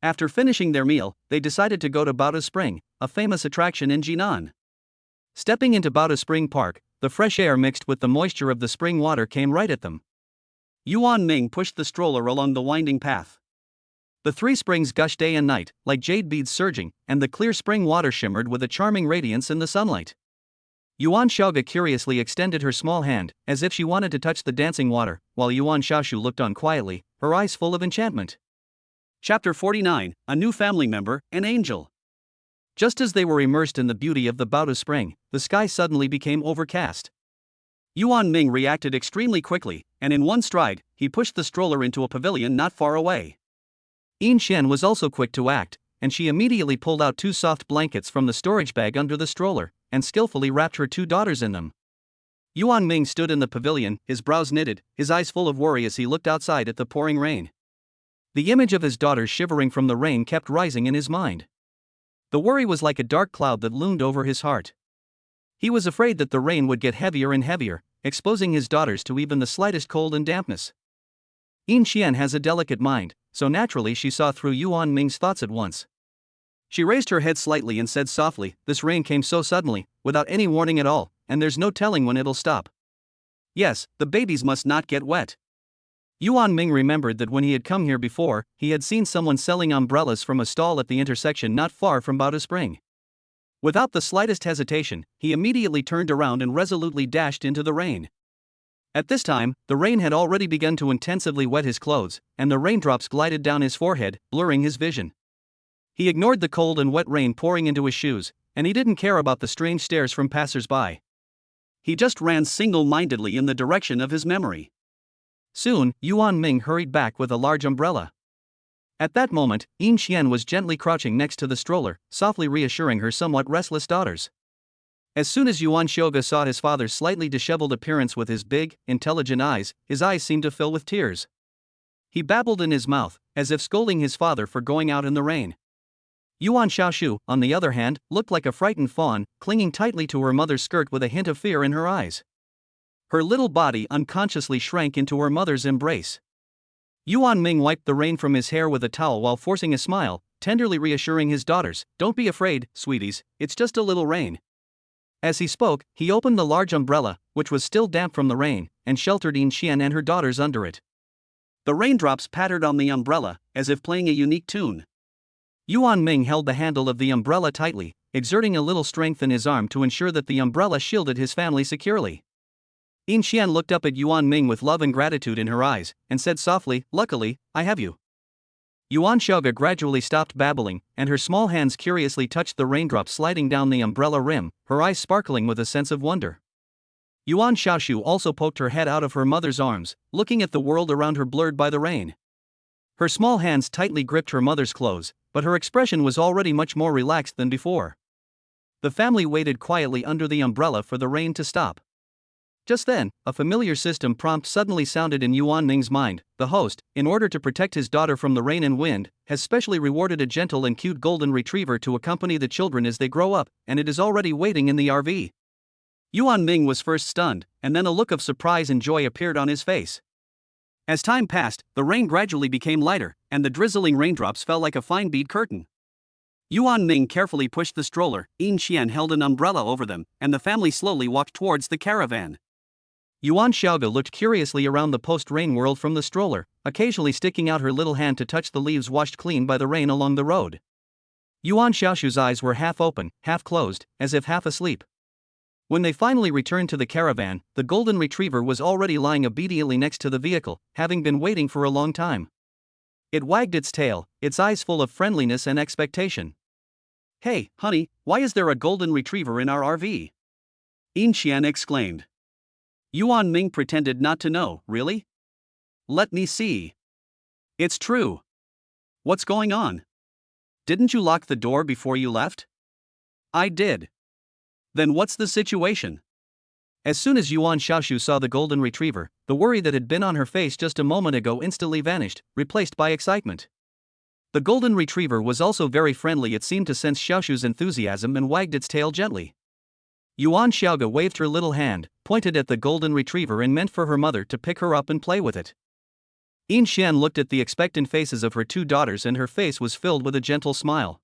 Speaker 2: After finishing their meal, they decided to go to Baoda Spring, a famous attraction in Jinan. Stepping into Baoda Spring Park, the fresh air mixed with the moisture of the spring water came right at them.
Speaker 1: Yuan Ming pushed the stroller along the winding path.
Speaker 2: The three springs gushed day and night, like jade beads surging, and the clear spring water shimmered with a charming radiance in the sunlight. Yuan Xiaoge curiously extended her small hand, as if she wanted to touch the dancing water, while Yuan Xiaoshu looked on quietly, her eyes full of enchantment.
Speaker 1: Chapter 49, A New Family Member, an Angel.
Speaker 2: Just as they were immersed in the beauty of the Baoda Spring, the sky suddenly became overcast.
Speaker 1: Yuan Ming reacted extremely quickly, and in one stride, he pushed the stroller into a pavilion not far away.
Speaker 2: Yin Xian was also quick to act, and she immediately pulled out two soft blankets from the storage bag under the stroller, and skillfully wrapped her two daughters in them. Yuan Ming stood in the pavilion, his brows knitted, his eyes full of worry as he looked outside at the pouring rain. The image of his daughters shivering from the rain kept rising in his mind. The worry was like a dark cloud that loomed over his heart. He was afraid that the rain would get heavier and heavier, exposing his daughters to even the slightest cold and dampness. Yin Xian has a delicate mind, so naturally she saw through Yuan Ming's thoughts at once. She raised her head slightly and said softly, "This rain came so suddenly, without any warning at all, and there's no telling when it'll stop."
Speaker 1: Yes, the babies must not get wet.
Speaker 2: Yuan Ming remembered that when he had come here before, he had seen someone selling umbrellas from a stall at the intersection not far from Baoda Spring. Without the slightest hesitation, he immediately turned around and resolutely dashed into the rain. At this time, the rain had already begun to intensively wet his clothes, and the raindrops glided down his forehead, blurring his vision. He ignored the cold and wet rain pouring into his shoes, and he didn't care about the strange stares from passers-by.
Speaker 1: He just ran single-mindedly in the direction of his memory.
Speaker 2: Soon, Yuan Ming hurried back with a large umbrella. At that moment, Yin Xian was gently crouching next to the stroller, softly reassuring her somewhat restless daughters. As soon as Yuan Xiaoge saw his father's slightly disheveled appearance with his big, intelligent eyes, his eyes seemed to fill with tears. He babbled in his mouth, as if scolding his father for going out in the rain. Yuan Xiaoshu, on the other hand, looked like a frightened fawn, clinging tightly to her mother's skirt with a hint of fear in her eyes. Her little body unconsciously shrank into her mother's embrace. Yuan Ming wiped the rain from his hair with a towel while forcing a smile, tenderly reassuring his daughters, "Don't be afraid, sweeties, it's just a little rain." As he spoke, he opened the large umbrella, which was still damp from the rain, and sheltered Yin Xian and her daughters under it.
Speaker 1: The raindrops pattered on the umbrella, as if playing a unique tune.
Speaker 2: Yuan Ming held the handle of the umbrella tightly, exerting a little strength in his arm to ensure that the umbrella shielded his family securely. Yin Xian looked up at Yuan Ming with love and gratitude in her eyes, and said softly, "Luckily, I have you." Yuan Xiaoge gradually stopped babbling, and her small hands curiously touched the raindrops sliding down the umbrella rim, her eyes sparkling with a sense of wonder. Yuan Xiaoshu also poked her head out of her mother's arms, looking at the world around her blurred by the rain. Her small hands tightly gripped her mother's clothes, but her expression was already much more relaxed than before. The family waited quietly under the umbrella for the rain to stop. Just then, a familiar system prompt suddenly sounded in Yuan Ming's mind. The host, in order to protect his daughter from the rain and wind, has specially rewarded a gentle and cute golden retriever to accompany the children as they grow up, and it is already waiting in the RV.
Speaker 1: Yuan Ming was first stunned, and then a look of surprise and joy appeared on his face. As time passed, the rain gradually became lighter, and the drizzling raindrops fell like a fine bead curtain. Yuan Ming carefully pushed the stroller, Yin Xian held an umbrella over them, and the family slowly walked towards the caravan.
Speaker 2: Yuan Xiaoge looked curiously around the post-rain world from the stroller, occasionally sticking out her little hand to touch the leaves washed clean by the rain along the road. Yuan Xiaoshu's eyes were half open, half closed, as if half asleep. When they finally returned to the caravan, the golden retriever was already lying obediently next to the vehicle, having been waiting for a long time. It wagged its tail, its eyes full of friendliness and expectation.
Speaker 1: "Hey, honey, why is there a golden retriever in our RV?" Yin Xian exclaimed. Yuan Ming pretended not to know. "Really? Let me see. It's true. What's going on? Didn't you lock the door before you left?" "I did." "Then what's the situation?"
Speaker 2: As soon as Yuan Xiaoshu saw the golden retriever, the worry that had been on her face just a moment ago instantly vanished, replaced by excitement. The golden retriever was also very friendly. It seemed to sense Xiaoshu's enthusiasm and wagged its tail gently. Yuan Xiaoga waved her little hand, pointed at the golden retriever and meant for her mother to pick her up and play with it. Yin Xian looked at the expectant faces of her two daughters and her face was filled with a gentle smile.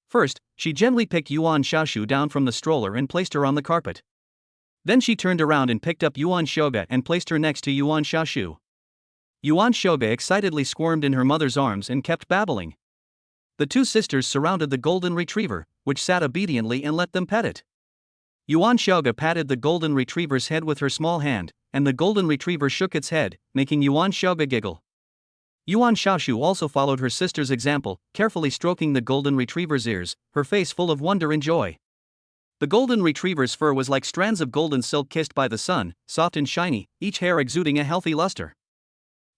Speaker 2: First, she gently picked Yuan Xiaoshu down from the stroller and placed her on the carpet. Then she turned around and picked up Yuan Xiaoga and placed her next to Yuan Xiaoshu. Yuan Xiaoga excitedly squirmed in her mother's arms and kept babbling. The two sisters surrounded the golden retriever, which sat obediently and let them pet it. Yuan Xiaoga patted the golden retriever's head with her small hand, and the golden retriever shook its head, making Yuan Xiaoga giggle. Yuan Xiaoshu also followed her sister's example, carefully stroking the golden retriever's ears, her face full of wonder and joy. The golden retriever's fur was like strands of golden silk kissed by the sun, soft and shiny, each hair exuding a healthy luster.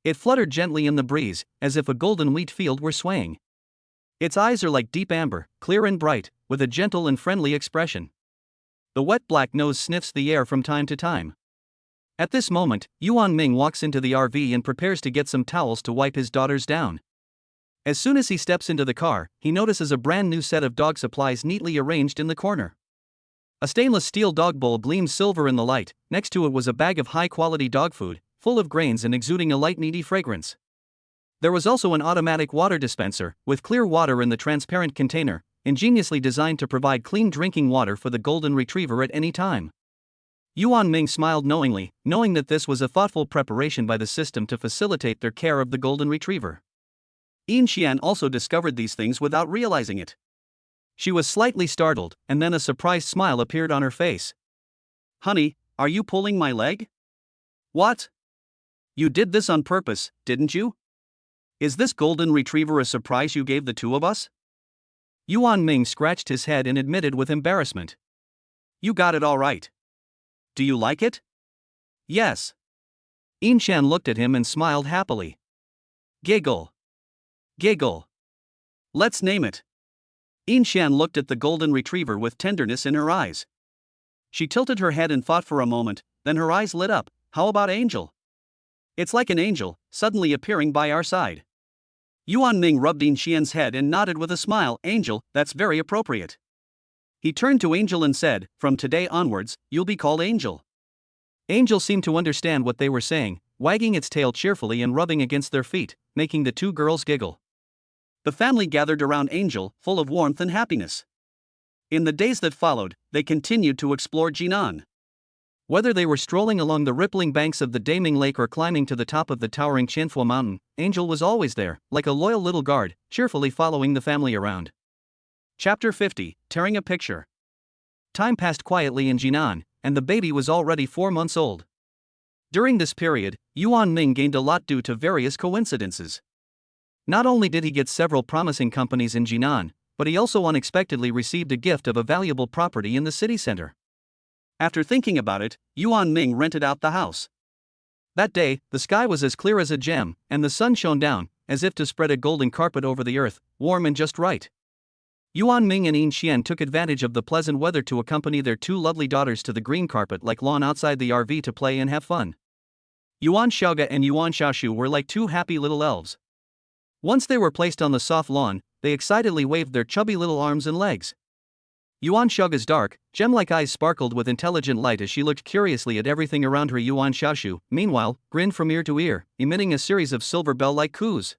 Speaker 2: It fluttered gently in the breeze, as if a golden wheat field were swaying. Its eyes are like deep amber, clear and bright, with a gentle and friendly expression. The wet black nose sniffs the air from time to time. At this moment, Yuan Ming walks into the RV and prepares to get some towels to wipe his daughters down. As soon as he steps into the car, he notices a brand new set of dog supplies neatly arranged in the corner. A stainless steel dog bowl gleams silver in the light. Next to it was a bag of high-quality dog food, full of grains and exuding a light meaty fragrance. There was also an automatic water dispenser, with clear water in the transparent container, ingeniously designed to provide clean drinking water for the golden retriever at any time. Yuan Ming smiled knowingly, knowing that this was a thoughtful preparation by the system to facilitate their care of the golden retriever. Yin Xian also discovered these things without realizing it. She was slightly startled, and then a surprised smile appeared on her face. "Honey, are you pulling my leg?" "What? You did this on purpose, didn't you? Is this golden retriever a surprise you gave the two of us?" Yuan Ming scratched his head and admitted with embarrassment. "You got it all right. Do you like it?" "Yes." Yin Xian looked at him and smiled happily. "Giggle. Giggle. Let's name it." Yin Xian looked at the golden retriever with tenderness in her eyes. She tilted her head and thought for a moment, then her eyes lit up. "How about Angel? It's like an angel, suddenly appearing by our side." Yuan Ming rubbed Yin Xian's head and nodded with a smile. "Angel, that's very appropriate." He turned to Angel and said, "From today onwards, you'll be called Angel." Angel seemed to understand what they were saying, wagging its tail cheerfully and rubbing against their feet, making the two girls giggle. The family gathered around Angel, full of warmth and happiness. In the days that followed, they continued to explore Jinan. Whether they were strolling along the rippling banks of the Daming Lake or climbing to the top of the towering Qianfu Mountain, Angel was always there, like a loyal little guard, cheerfully following the family around. Chapter 50, Tearing a Picture. Time passed quietly in Jinan, and the baby was already 4 months old. During this period, Yuan Ming gained a lot due to various coincidences. Not only did he get several promising companies in Jinan, but he also unexpectedly received a gift of a valuable property in the city center. After thinking about it, Yuan Ming rented out the house. That day, the sky was as clear as a gem, and the sun shone down, as if to spread a golden carpet over the earth, warm and just right. Yuan Ming and Yin Xian took advantage of the pleasant weather to accompany their two lovely daughters to the green carpet-like lawn outside the RV to play and have fun. Yuan Xiaoga and Yuan Xiaoshu were like two happy little elves. Once they were placed on the soft lawn, they excitedly waved their chubby little arms and legs. Yuan Xiaoga's dark, gem-like eyes sparkled with intelligent light as she looked curiously at everything around her. Yuan Xiaoshu, meanwhile, grinned from ear to ear, emitting a series of silver bell-like coos.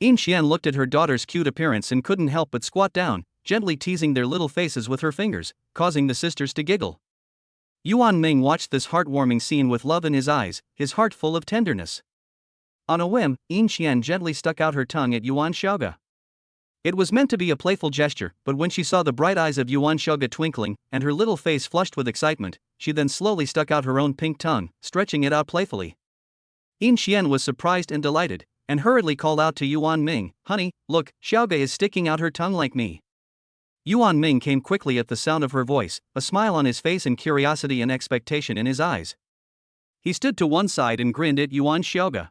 Speaker 2: Yin Xian looked at her daughter's cute appearance and couldn't help but squat down, gently teasing their little faces with her fingers, causing the sisters to giggle. Yuan Ming watched this heartwarming scene with love in his eyes, his heart full of tenderness. On a whim, Yin Xian gently stuck out her tongue at Yuan Xiaoga. It was meant to be a playful gesture, but when she saw the bright eyes of Yuan Shoga twinkling, and her little face flushed with excitement, she then slowly stuck out her own pink tongue, stretching it out playfully. Yin Xian was surprised and delighted, and hurriedly called out to Yuan Ming, "Honey, look, Xiaoga is sticking out her tongue like me." Yuan Ming came quickly at the sound of her voice, a smile on his face and curiosity and expectation in his eyes. He stood to one side and grinned at Yuan Xiaoga.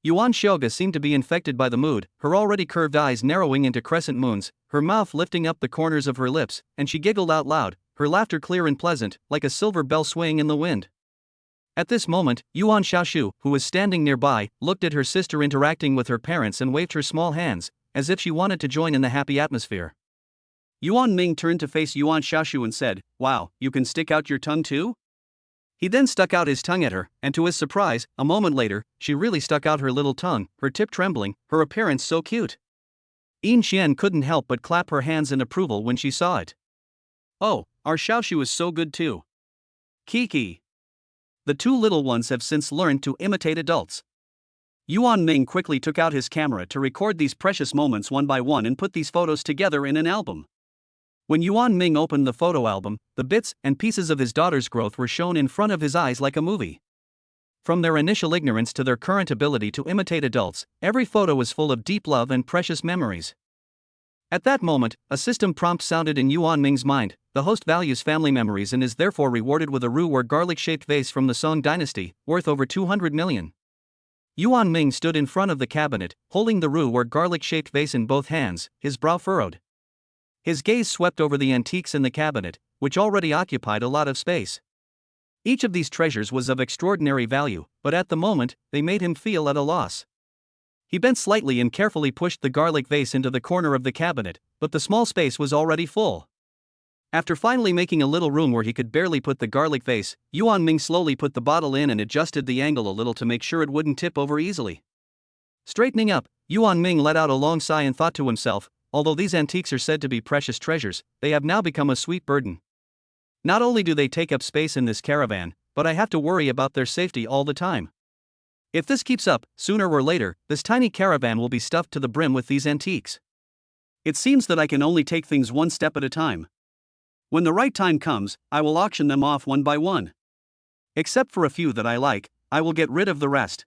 Speaker 2: Yuan Xiaoga seemed to be infected by the mood, her already curved eyes narrowing into crescent moons, her mouth lifting up the corners of her lips, and she giggled out loud, her laughter clear and pleasant, like a silver bell swaying in the wind. At this moment, Yuan Xiaoshu, who was standing nearby, looked at her sister interacting with her parents and waved her small hands, as if she wanted to join in the happy atmosphere.
Speaker 1: Yuan Ming turned to face Yuan Xiaoshu and said, "Wow, you can stick out your tongue too?" He then stuck out his tongue at her, and to his surprise, a moment later, she really stuck out her little tongue, her tip trembling, her appearance so cute. Yin Xian couldn't help but clap her hands in approval when she saw it. "Oh, our Xiaoshu is so good too. Kiki." The two little ones have since learned to imitate adults. Yuan Ming quickly took out his camera to record these precious moments one by one and put these photos together in an album. When Yuan Ming opened the photo album, the bits and pieces of his daughter's growth were shown in front of his eyes like a movie. From their initial ignorance to their current ability to imitate adults, every photo was full of deep love and precious memories. At that moment, a system prompt sounded in Yuan Ming's mind. The host values family memories and is therefore rewarded with a roux or garlic-shaped vase from the Song dynasty, worth over 200 million. Yuan Ming stood in front of the cabinet, holding the roux or garlic-shaped vase in both hands, his brow furrowed. His gaze swept over the antiques in the cabinet, which already occupied a lot of space. Each of these treasures was of extraordinary value, but at the moment, they made him feel at a loss. He bent slightly and carefully pushed the garlic vase into the corner of the cabinet, but the small space was already full. After finally making a little room where he could barely put the garlic vase, Yuan Ming slowly put the bottle in and adjusted the angle a little to make sure it wouldn't tip over easily. Straightening up, Yuan Ming let out a long sigh and thought to himself, although these antiques are said to be precious treasures, they have now become a sweet burden. Not only do they take up space in this caravan, but I have to worry about their safety all the time. If this keeps up, sooner or later, this tiny caravan will be stuffed to the brim with these antiques. It seems that I can only take things one step at a time. When the right time comes, I will auction them off one by one. Except for a few that I like, I will get rid of the rest.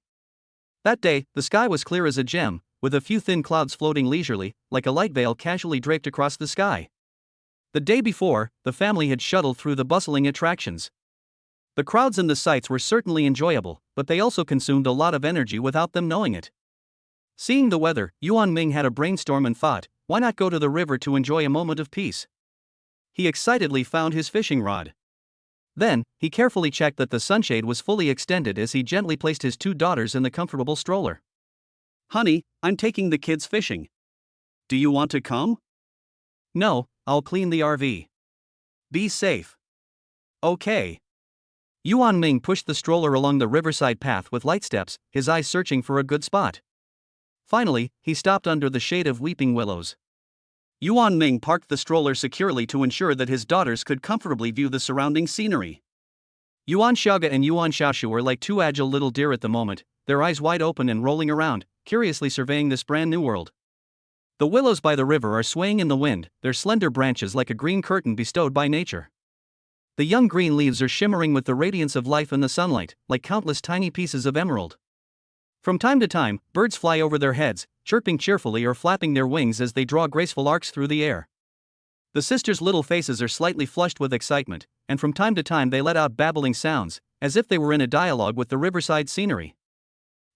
Speaker 1: That day, the sky was clear as a gem, with a few thin clouds floating leisurely, like a light veil casually draped across the sky. The day before, the family had shuttled through the bustling attractions. The crowds and the sights were certainly enjoyable, but they also consumed a lot of energy without them knowing it. Seeing the weather, Yuan Ming had a brainstorm and thought, why not go to the river to enjoy a moment of peace? He excitedly found his fishing rod. Then, he carefully checked that the sunshade was fully extended as he gently placed his two daughters in the comfortable stroller. "Honey, I'm taking the kids fishing. Do you want to come?" "No, I'll clean the RV. Be safe." "Okay." Yuan Ming pushed the stroller along the riverside path with light steps, his eyes searching for a good spot. Finally, he stopped under the shade of weeping willows. Yuan Ming parked the stroller securely to ensure that his daughters could comfortably view the surrounding scenery. Yuan Xiaoga and Yuan Xiaoshu were like two agile little deer at the moment, their eyes wide open and rolling around, curiously surveying this brand new world. The willows by the river are swaying in the wind, their slender branches like a green curtain bestowed by nature. The young green leaves are shimmering with the radiance of life in the sunlight, like countless tiny pieces of emerald. From time to time, birds fly over their heads, chirping cheerfully or flapping their wings as they draw graceful arcs through the air. The sisters' little faces are slightly flushed with excitement, and from time to time they let out babbling sounds, as if they were in a dialogue with the riverside scenery.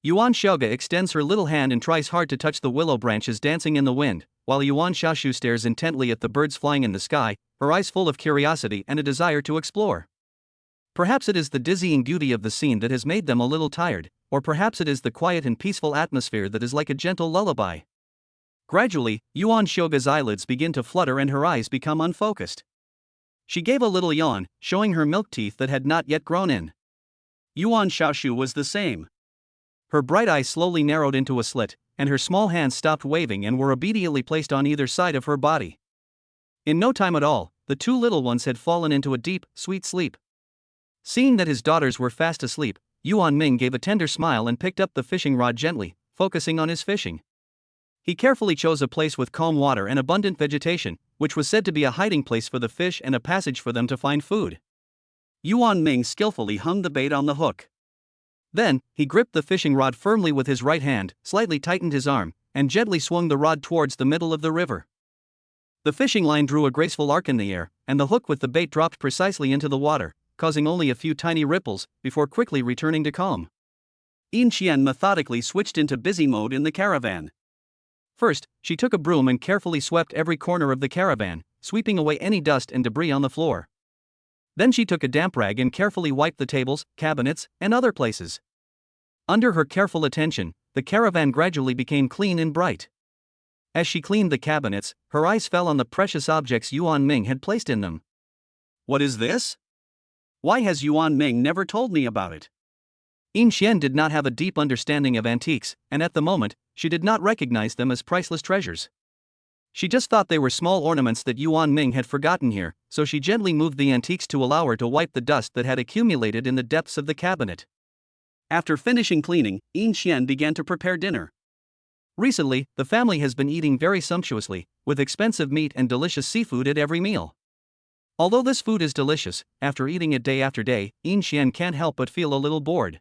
Speaker 1: Yuan Xiaoga extends her little hand and tries hard to touch the willow branches dancing in the wind, while Yuan Xiaoshu stares intently at the birds flying in the sky, her eyes full of curiosity and a desire to explore. Perhaps it is the dizzying beauty of the scene that has made them a little tired, or perhaps it is the quiet and peaceful atmosphere that is like a gentle lullaby. Gradually, Yuan Xiaoga's eyelids begin to flutter and her eyes become unfocused. She gave a little yawn, showing her milk teeth that had not yet grown in. Yuan Xiaoshu was the same. Her bright eyes slowly narrowed into a slit, and her small hands stopped waving and were obediently placed on either side of her body. In no time at all, the two little ones had fallen into a deep, sweet sleep. Seeing that his daughters were fast asleep, Yuan Ming gave a tender smile and picked up the fishing rod gently, focusing on his fishing.
Speaker 2: He carefully chose a place with calm water and abundant vegetation, which was said to be a hiding place for the fish and a passage for them to find food.
Speaker 1: Yuan Ming skillfully hung the bait on the hook.
Speaker 2: Then, he gripped the fishing rod firmly with his right hand, slightly tightened his arm, and gently swung the rod towards the middle of the river. The fishing line drew a graceful arc in the air, and the hook with the bait dropped precisely into the water, causing only a few tiny ripples, before quickly returning to calm.
Speaker 1: Yin Qian methodically switched into busy mode in the caravan.
Speaker 2: First, she took a broom and carefully swept every corner of the caravan, sweeping away any dust and debris on the floor. Then she took a damp rag and carefully wiped the tables, cabinets, and other places. Under her careful attention, the caravan gradually became clean and bright. As she cleaned the cabinets, her eyes fell on the precious objects Yuan Ming had placed in them.
Speaker 1: What is this? Why has Yuan Ming never told me about it?
Speaker 2: Yin Qian did not have a deep understanding of antiques, and at the moment, she did not recognize them as priceless treasures. She just thought they were small ornaments that Yuan Ming had forgotten here, so she gently moved the antiques to allow her to wipe the dust that had accumulated in the depths of the cabinet.
Speaker 1: After finishing cleaning, Yin Qian began to prepare dinner.
Speaker 2: Recently, the family has been eating very sumptuously, with expensive meat and delicious seafood at every meal. Although this food is delicious, after eating it day after day, Yin Qian can't help but feel a little bored.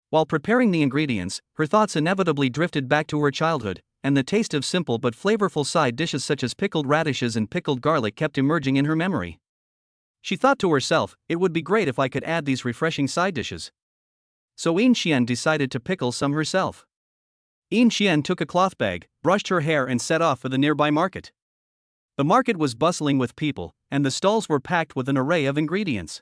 Speaker 2: While preparing the ingredients, her thoughts inevitably drifted back to her childhood, and the taste of simple but flavorful side dishes such as pickled radishes and pickled garlic kept emerging in her memory. She thought to herself, it would be great if I could add these refreshing side dishes. So Yin Qian decided to pickle some herself. Yin Qian took a cloth bag, brushed her hair and set off for the nearby market. The market was bustling with people, and the stalls were packed with an array of ingredients.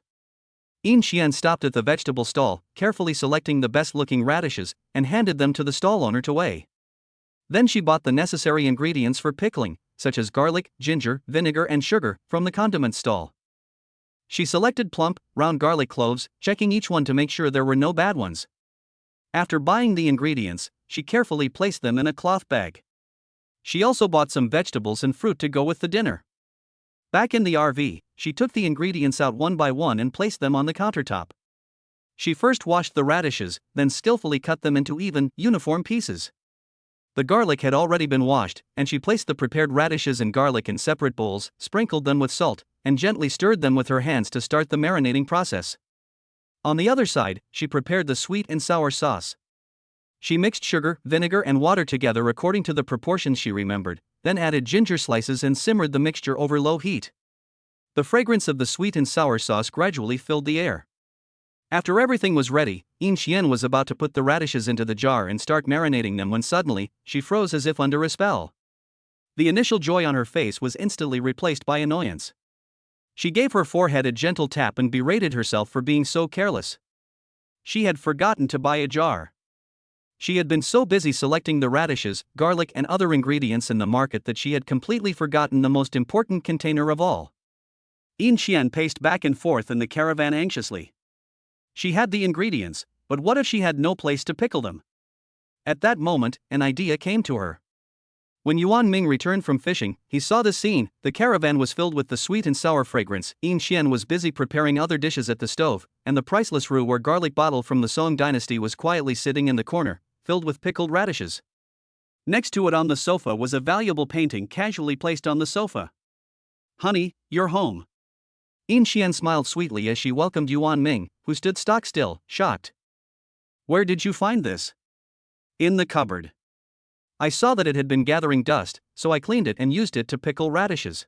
Speaker 2: Yin Qian stopped at the vegetable stall, carefully selecting the best-looking radishes, and handed them to the stall owner to weigh. Then she bought the necessary ingredients for pickling, such as garlic, ginger, vinegar and sugar, from the condiment stall. She selected plump, round garlic cloves, checking each one to make sure there were no bad ones. After buying the ingredients, she carefully placed them in a cloth bag. She also bought some vegetables and fruit to go with the dinner. Back in the RV, she took the ingredients out one by one and placed them on the countertop. She first washed the radishes, then skillfully cut them into even, uniform pieces. The garlic had already been washed, and she placed the prepared radishes and garlic in separate bowls, sprinkled them with salt, and gently stirred them with her hands to start the marinating process. On the other side, she prepared the sweet and sour sauce. She mixed sugar, vinegar and water together according to the proportions she remembered, then added ginger slices and simmered the mixture over low heat. The fragrance of the sweet and sour sauce gradually filled the air. After everything was ready, Yin Qian was about to put the radishes into the jar and start marinating them when suddenly, she froze as if under a spell. The initial joy on her face was instantly replaced by annoyance. She gave her forehead a gentle tap and berated herself for being so careless. She had forgotten to buy a jar. She had been so busy selecting the radishes, garlic and other ingredients in the market that she had completely forgotten the most important container of all.
Speaker 1: Yin Qian paced back and forth in the caravan anxiously. She had the ingredients, but what if she had no place to pickle them?
Speaker 2: At that moment, an idea came to her. When Yuan Ming returned from fishing, he saw the scene. The caravan was filled with the sweet and sour fragrance. Yin Qian was busy preparing other dishes at the stove, and the priceless roux or garlic bottle from the Song dynasty was quietly sitting in the corner, filled with pickled radishes.
Speaker 1: Next to it on the sofa was a valuable painting casually placed on the sofa. "Honey, you're home."
Speaker 2: Yin Qian smiled sweetly as she welcomed Yuan Ming, who stood stock still, shocked.
Speaker 1: "Where did you find this?"
Speaker 2: "In the cupboard. I saw that it had been gathering dust, so I cleaned it and used it to pickle radishes."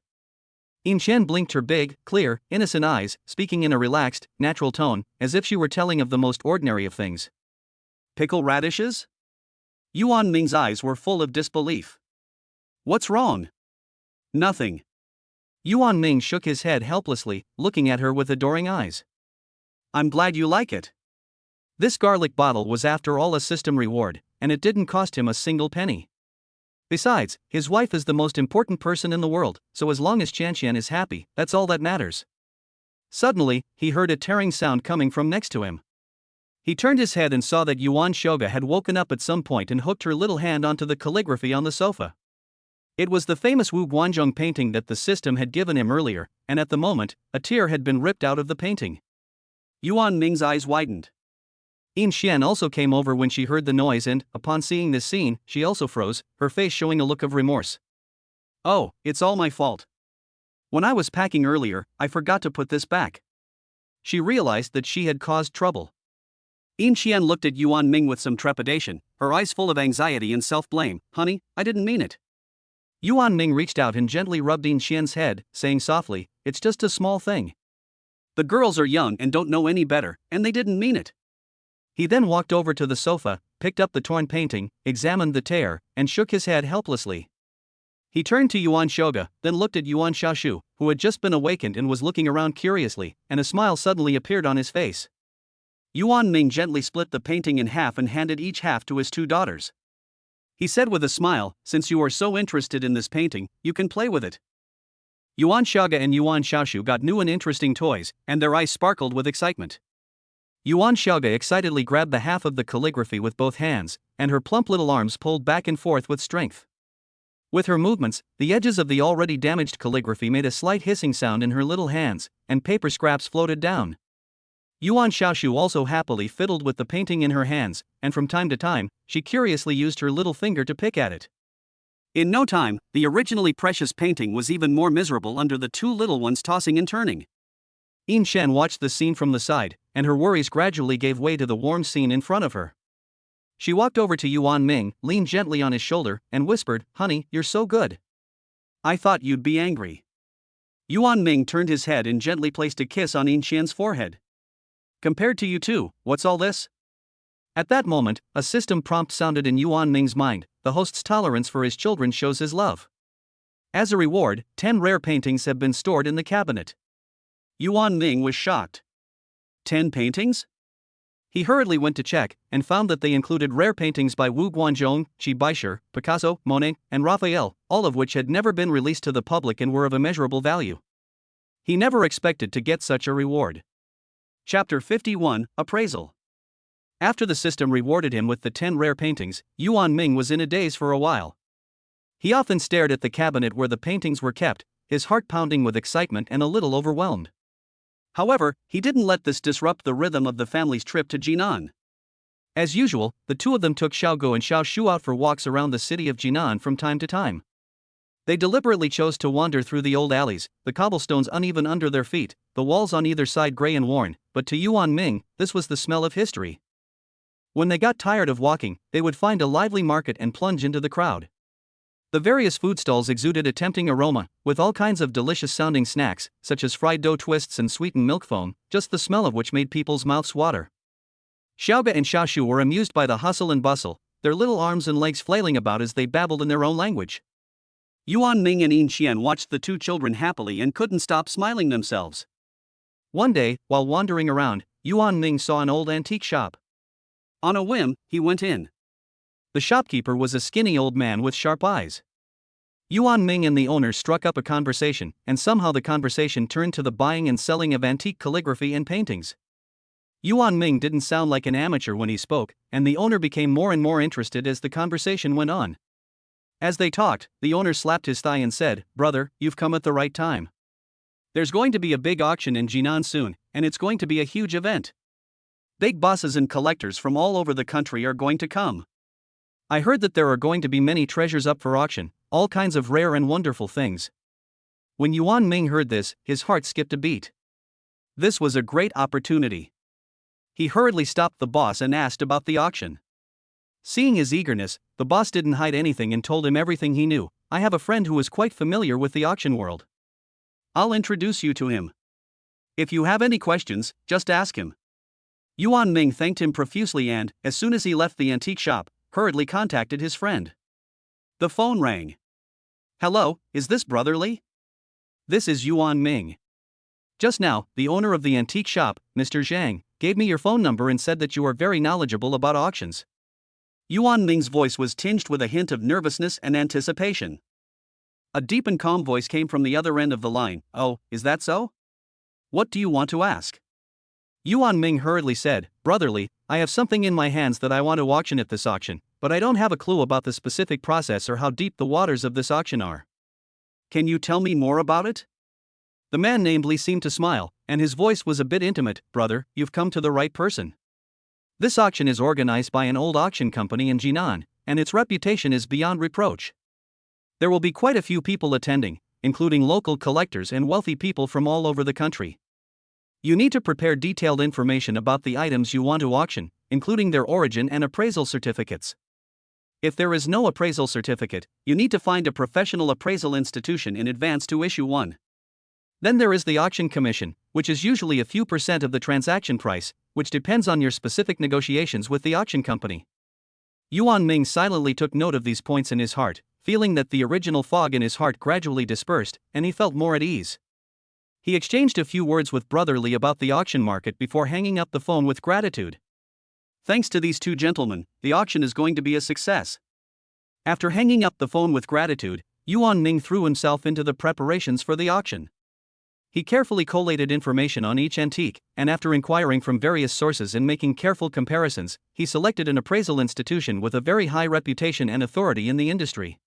Speaker 2: Yin Qian blinked her big, clear, innocent eyes, speaking in a relaxed, natural tone, as if she were telling of the most ordinary of things.
Speaker 1: "Pickle radishes?" Yuan Ming's eyes were full of disbelief. "What's wrong?" "Nothing."
Speaker 2: Yuan Ming shook his head helplessly, looking at her with adoring eyes.
Speaker 1: "I'm glad you like it."
Speaker 2: This garlic bottle was after all a system reward, and it didn't cost him a single penny. Besides, his wife is the most important person in the world, so as long as Qian is happy, that's all that matters. Suddenly, he heard a tearing sound coming from next to him. He turned his head and saw that Yuan Shoga had woken up at some point and hooked her little hand onto the calligraphy on the sofa. It was the famous Wu Guanzhong painting that the system had given him earlier, and at the moment, a tear had been ripped out of the painting.
Speaker 1: Yuan Ming's eyes widened.
Speaker 2: Yin Xian also came over when she heard the noise and, upon seeing this scene, she also froze, her face showing a look of remorse.
Speaker 1: Oh, it's all my fault. When I was packing earlier, I forgot to put this back. She realized that she had caused trouble. Yin Xian looked at Yuan Ming with some trepidation, her eyes full of anxiety and self-blame. Honey, I didn't mean it.
Speaker 2: Yuan Ming reached out and gently rubbed Yin Xian's head, saying softly, it's just a small thing.
Speaker 1: The girls are young and don't know any better, and they didn't mean it.
Speaker 2: He then walked over to the sofa, picked up the torn painting, examined the tear, and shook his head helplessly. He turned to Yuan Shoga, then looked at Yuan Xiaoshu, who had just been awakened and was looking around curiously, and a smile suddenly appeared on his face.
Speaker 1: Yuan Ming gently split the painting in half and handed each half to his two daughters. He said with a smile, since you are so interested in this painting, you can play with it. Yuan Shaga and Yuan Xiaoshu got new and interesting toys, and their eyes sparkled with excitement.
Speaker 2: Yuan Shaga excitedly grabbed the half of the calligraphy with both hands, and her plump little arms pulled back and forth with strength. With her movements, the edges of the already damaged calligraphy made a slight hissing sound in her little hands, and paper scraps floated down. Yuan Xiaoshu also happily fiddled with the painting in her hands, and from time to time, she curiously used her little finger to pick at it.
Speaker 1: In no time, the originally precious painting was even more miserable under the two little ones tossing and turning.
Speaker 2: Yin Shen watched the scene from the side, and her worries gradually gave way to the warm scene in front of her. She walked over to Yuan Ming, leaned gently on his shoulder, and whispered, "Honey, you're so good.
Speaker 1: I thought you'd be angry." Yuan Ming turned his head and gently placed a kiss on Yin Xian's forehead. "Compared to you two, what's all this?"
Speaker 2: At that moment, a system prompt sounded in Yuan Ming's mind. The host's tolerance for his children shows his love. As a reward, 10 rare paintings have been stored in the cabinet.
Speaker 1: Yuan Ming was shocked. 10 paintings?
Speaker 2: He hurriedly went to check, and found that they included rare paintings by Wu Guanzhong, Qi Baisher, Picasso, Monet, and Raphael, all of which had never been released to the public and were of immeasurable value. He never expected to get such a reward.
Speaker 1: Chapter 51, Appraisal.
Speaker 2: After the system rewarded him with the 10 rare paintings, Yuan Ming was in a daze for a while. He often stared at the cabinet where the paintings were kept, his heart pounding with excitement and a little overwhelmed.
Speaker 1: However, he didn't let this disrupt the rhythm of the family's trip to Jinan.
Speaker 2: As usual, the two of them took Xiaogu and Xiaoshu out for walks around the city of Jinan from time to time. They deliberately chose to wander through the old alleys, the cobblestones uneven under their feet, the walls on either side gray and worn, but to Yuan Ming, this was the smell of history. When they got tired of walking, they would find a lively market and plunge into the crowd. The various food stalls exuded a tempting aroma, with all kinds of delicious-sounding snacks, such as fried dough twists and sweetened milk foam, just the smell of which made people's mouths water. Xiaoga and Xiaoshu were amused by the hustle and bustle, their little arms and legs flailing about as they babbled in their own language.
Speaker 1: Yuan Ming and Yin Xian watched the two children happily and couldn't stop smiling themselves.
Speaker 2: One day, while wandering around, Yuan Ming saw an old antique shop.
Speaker 1: On a whim, he went in.
Speaker 2: The shopkeeper was a skinny old man with sharp eyes. Yuan Ming and the owner struck up a conversation, and somehow the conversation turned to the buying and selling of antique calligraphy and paintings. Yuan Ming didn't sound like an amateur when he spoke, and the owner became more and more interested as the conversation went on. As they talked, the owner slapped his thigh and said, "Brother, you've come at the right time. There's going to be a big auction in Jinan soon, and it's going to be a huge event. Big bosses and collectors from all over the country are going to come. I heard that there are going to be many treasures up for auction, all kinds of rare and wonderful things." When Yuan Ming heard this, his heart skipped a beat. This was a great opportunity. He hurriedly stopped the boss and asked about the auction. Seeing his eagerness, the boss didn't hide anything and told him everything he knew. "I have a friend who is quite familiar with the auction world. I'll introduce you to him. If you have any questions, just ask him." Yuan Ming thanked him profusely and, as soon as he left the antique shop, hurriedly contacted his friend. The phone rang. "Hello, is this Brotherly? This is Yuan Ming. Just now, the owner of the antique shop, Mr. Zhang, gave me your phone number and said that you are very knowledgeable about auctions." Yuan Ming's voice was tinged with a hint of nervousness and anticipation. A deep and calm voice came from the other end of the line. "Oh, is that so? What do you want to ask?" Yuan Ming hurriedly said, "Brotherly, I have something in my hands that I want to auction at this auction, but I don't have a clue about the specific process or how deep the waters of this auction are. Can you tell me more about it?" The man named Li seemed to smile, and his voice was a bit intimate. "Brother, you've come to the right person. This auction is organized by an old auction company in Jinan, and its reputation is beyond reproach. There will be quite a few people attending, including local collectors and wealthy people from all over the country. You need to prepare detailed information about the items you want to auction, including their origin and appraisal certificates. If there is no appraisal certificate, you need to find a professional appraisal institution in advance to issue one. Then there is the auction commission, which is usually a few % of the transaction price, which depends on your specific negotiations with the auction company. Yuan Ming silently took note of these points in his heart, feeling that the original fog in his heart gradually dispersed, and he felt more at ease. He exchanged a few words with Brother Li about the auction market before hanging up the phone with gratitude.
Speaker 1: Thanks to these two gentlemen, the auction is going to be a success. After hanging up the phone with gratitude, Yuan Ming threw himself into the preparations for the auction. He carefully collated information on each antique, and after inquiring from various sources and making careful comparisons, he selected an appraisal institution with a very high reputation and authority in the industry.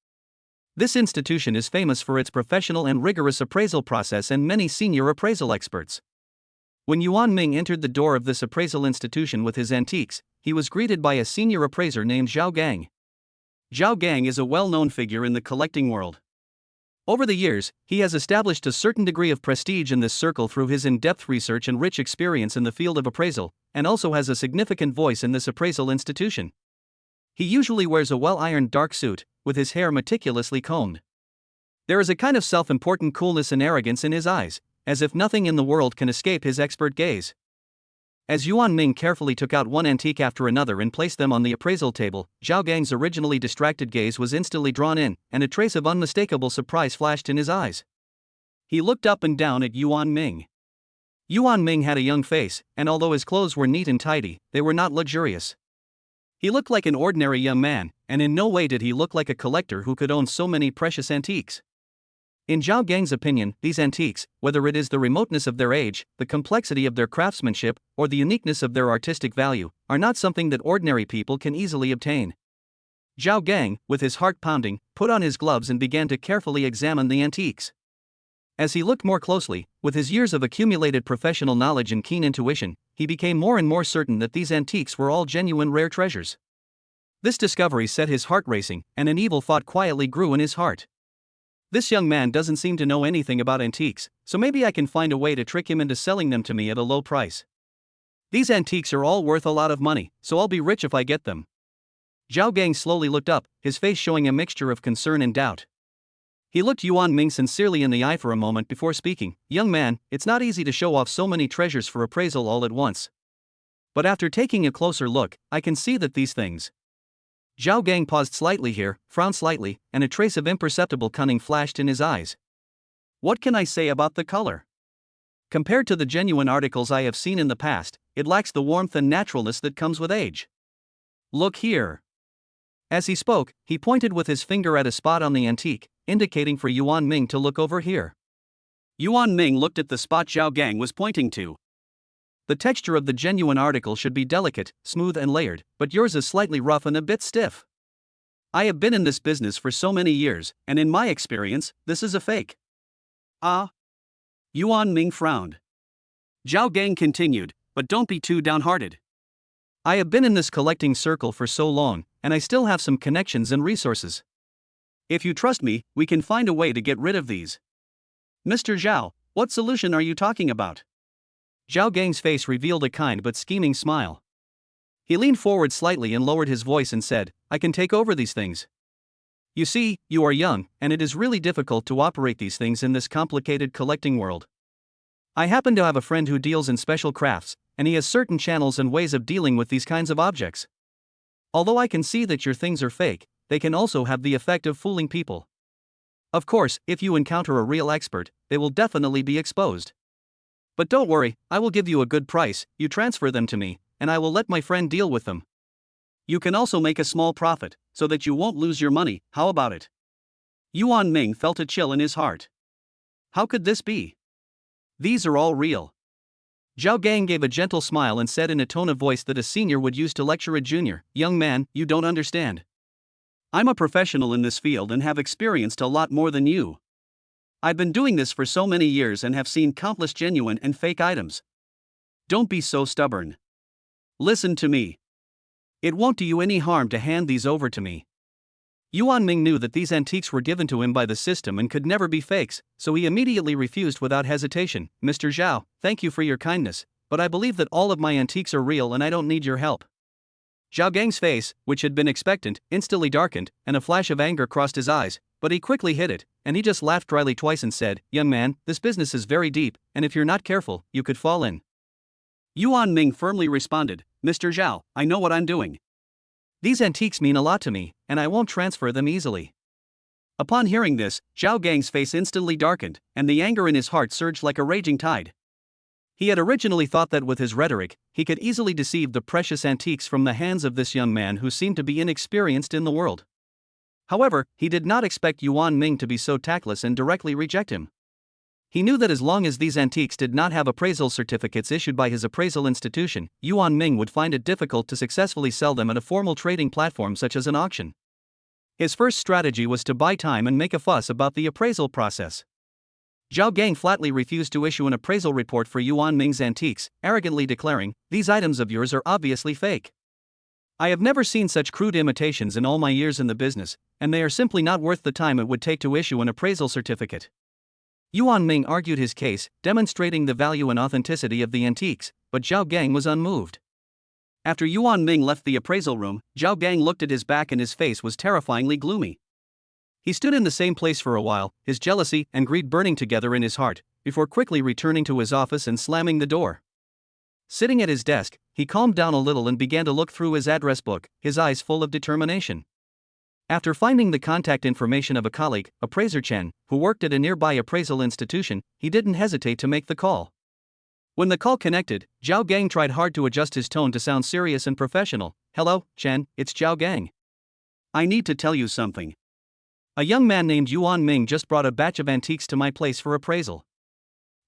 Speaker 1: This institution is famous for its professional and rigorous appraisal process and many senior appraisal experts. When Yuan Ming entered the door of this appraisal institution with his antiques, he was greeted by a senior appraiser named Zhao Gang. Zhao Gang is a well-known figure in the collecting world. Over the years, he has established a certain degree of prestige in this circle through his in-depth research and rich experience in the field of appraisal, and also has a significant voice in this appraisal institution. He usually wears a well-ironed dark suit, with his hair meticulously combed. There is a kind of self-important coolness and arrogance in his eyes, as if nothing in the world can escape his expert gaze. As Yuan Ming carefully took out one antique after another and placed them on the appraisal table, Zhao Gang's originally distracted gaze was instantly drawn in, and a trace of unmistakable surprise flashed in his eyes. He looked up and down at Yuan Ming. Yuan Ming had a young face, and although his clothes were neat and tidy, they were not luxurious. He looked like an ordinary young man, and in no way did he look like a collector who could own so many precious antiques. In Zhao Gang's opinion, these antiques, whether it is the remoteness of their age, the complexity of their craftsmanship, or the uniqueness of their artistic value, are not something that ordinary people can easily obtain. Zhao Gang, with his heart pounding, put on his gloves and began to carefully examine the antiques. As he looked more closely, with his years of accumulated professional knowledge and keen intuition, he became more and more certain that these antiques were all genuine rare treasures. This discovery set his heart racing, and an evil thought quietly grew in his heart. This young man doesn't seem to know anything about antiques, so maybe I can find a way to trick him into selling them to me at a low price. These antiques are all worth a lot of money, so I'll be rich if I get them. Zhao Gang slowly looked up, his face showing a mixture of concern and doubt. He looked Yuan Ming sincerely in the eye for a moment before speaking. "Young man, it's not easy to show off so many treasures for appraisal all at once. But after taking a closer look, I can see that these things..." Zhao Gang paused slightly here, frowned slightly, and a trace of imperceptible cunning flashed in his eyes. "What can I say about the color? Compared to the genuine articles I have seen in the past, it lacks the warmth and naturalness that comes with age. Look here." As he spoke, he pointed with his finger at a spot on the antique, indicating for Yuan Ming to look over here. Yuan Ming looked at the spot Zhao Gang was pointing to. "The texture of the genuine article should be delicate, smooth and layered, but yours is slightly rough and a bit stiff. I have been in this business for so many years, and in my experience, this is a fake." "Ah?" Yuan Ming frowned. Zhao Gang continued, "But don't be too downhearted. I have been in this collecting circle for so long, and I still have some connections and resources. If you trust me, we can find a way to get rid of these." "Mr. Zhao, what solution are you talking about?" Zhao Gang's face revealed a kind but scheming smile. He leaned forward slightly and lowered his voice and said, "I can take over these things. You see, you are young, and it is really difficult to operate these things in this complicated collecting world. I happen to have a friend who deals in special crafts, and he has certain channels and ways of dealing with these kinds of objects. Although I can see that your things are fake, they can also have the effect of fooling people. Of course, if you encounter a real expert, they will definitely be exposed. But don't worry, I will give you a good price, you transfer them to me, and I will let my friend deal with them. You can also make a small profit, so that you won't lose your money, how about it?" Yuan Ming felt a chill in his heart. How could this be? These are all real. Zhao Gang gave a gentle smile and said in a tone of voice that a senior would use to lecture a junior, "Young man, you don't understand. I'm a professional in this field and have experienced a lot more than you. I've been doing this for so many years and have seen countless genuine and fake items. Don't be so stubborn. Listen to me. It won't do you any harm to hand these over to me. Yuan Ming knew that these antiques were given to him by the system and could never be fakes, so he immediately refused without hesitation. Mr. Zhao, thank you for your kindness, but I believe that all of my antiques are real and I don't need your help. Zhao Gang's face, which had been expectant, instantly darkened, and a flash of anger crossed his eyes, but he quickly hid it, and he just laughed dryly twice and said, "Young man, this business is very deep, and if you're not careful, you could fall in." Yuan Ming firmly responded, "Mr. Zhao, I know what I'm doing. These antiques mean a lot to me, and I won't transfer them easily." Upon hearing this, Zhao Gang's face instantly darkened, and the anger in his heart surged like a raging tide. He had originally thought that with his rhetoric, he could easily deceive the precious antiques from the hands of this young man who seemed to be inexperienced in the world. However, he did not expect Yuan Ming to be so tactless and directly reject him. He knew that as long as these antiques did not have appraisal certificates issued by his appraisal institution, Yuan Ming would find it difficult to successfully sell them at a formal trading platform such as an auction. His first strategy was to buy time and make a fuss about the appraisal process. Zhao Gang flatly refused to issue an appraisal report for Yuan Ming's antiques, arrogantly declaring, "These items of yours are obviously fake. I have never seen such crude imitations in all my years in the business, and they are simply not worth the time it would take to issue an appraisal certificate." Yuan Ming argued his case, demonstrating the value and authenticity of the antiques, but Zhao Gang was unmoved. After Yuan Ming left the appraisal room, Zhao Gang looked at his back and his face was terrifyingly gloomy. He stood in the same place for a while, his jealousy and greed burning together in his heart, before quickly returning to his office and slamming the door. Sitting at his desk, he calmed down a little and began to look through his address book, his eyes full of determination. After finding the contact information of a colleague, Appraiser Chen, who worked at a nearby appraisal institution, he didn't hesitate to make the call. When the call connected, Zhao Gang tried hard to adjust his tone to sound serious and professional. "Hello, Chen, it's Zhao Gang. I need to tell you something. A young man named Yuan Ming just brought a batch of antiques to my place for appraisal.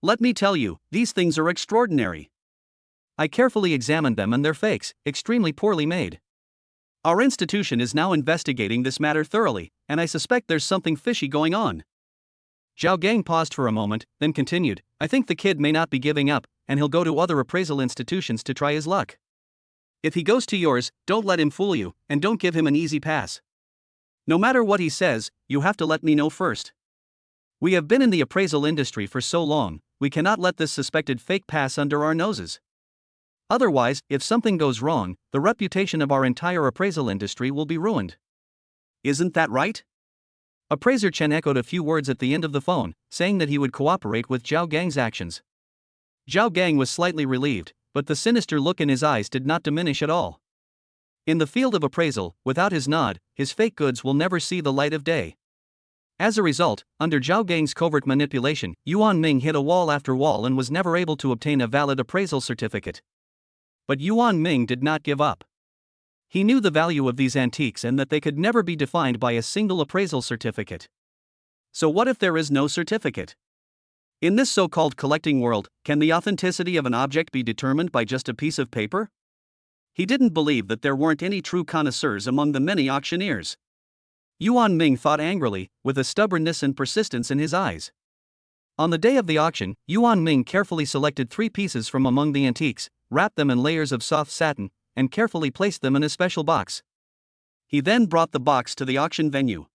Speaker 1: Let me tell you, these things are extraordinary. I carefully examined them and they're fakes, extremely poorly made. Our institution is now investigating this matter thoroughly, and I suspect there's something fishy going on." Zhao Gang paused for a moment, then continued, "I think the kid may not be giving up, and he'll go to other appraisal institutions to try his luck. If he goes to yours, don't let him fool you, and don't give him an easy pass. No matter what he says, you have to let me know first. We have been in the appraisal industry for so long, we cannot let this suspected fake pass under our noses. Otherwise, if something goes wrong, the reputation of our entire appraisal industry will be ruined. Isn't that right?" Appraiser Chen echoed a few words at the end of the phone, saying that he would cooperate with Zhao Gang's actions. Zhao Gang was slightly relieved, but the sinister look in his eyes did not diminish at all. In the field of appraisal, without his nod, his fake goods will never see the light of day. As a result, under Zhao Gang's covert manipulation, Yuan Ming hit a wall after wall and was never able to obtain a valid appraisal certificate. But Yuan Ming did not give up. He knew the value of these antiques and that they could never be defined by a single appraisal certificate. So what if there is no certificate? In this so-called collecting world, can the authenticity of an object be determined by just a piece of paper? He didn't believe that there weren't any true connoisseurs among the many auctioneers. Yuan Ming thought angrily, with a stubbornness and persistence in his eyes. On the day of the auction, Yuan Ming carefully selected 3 pieces from among the antiques, wrapped them in layers of soft satin, and carefully placed them in a special box. He then brought the box to the auction venue.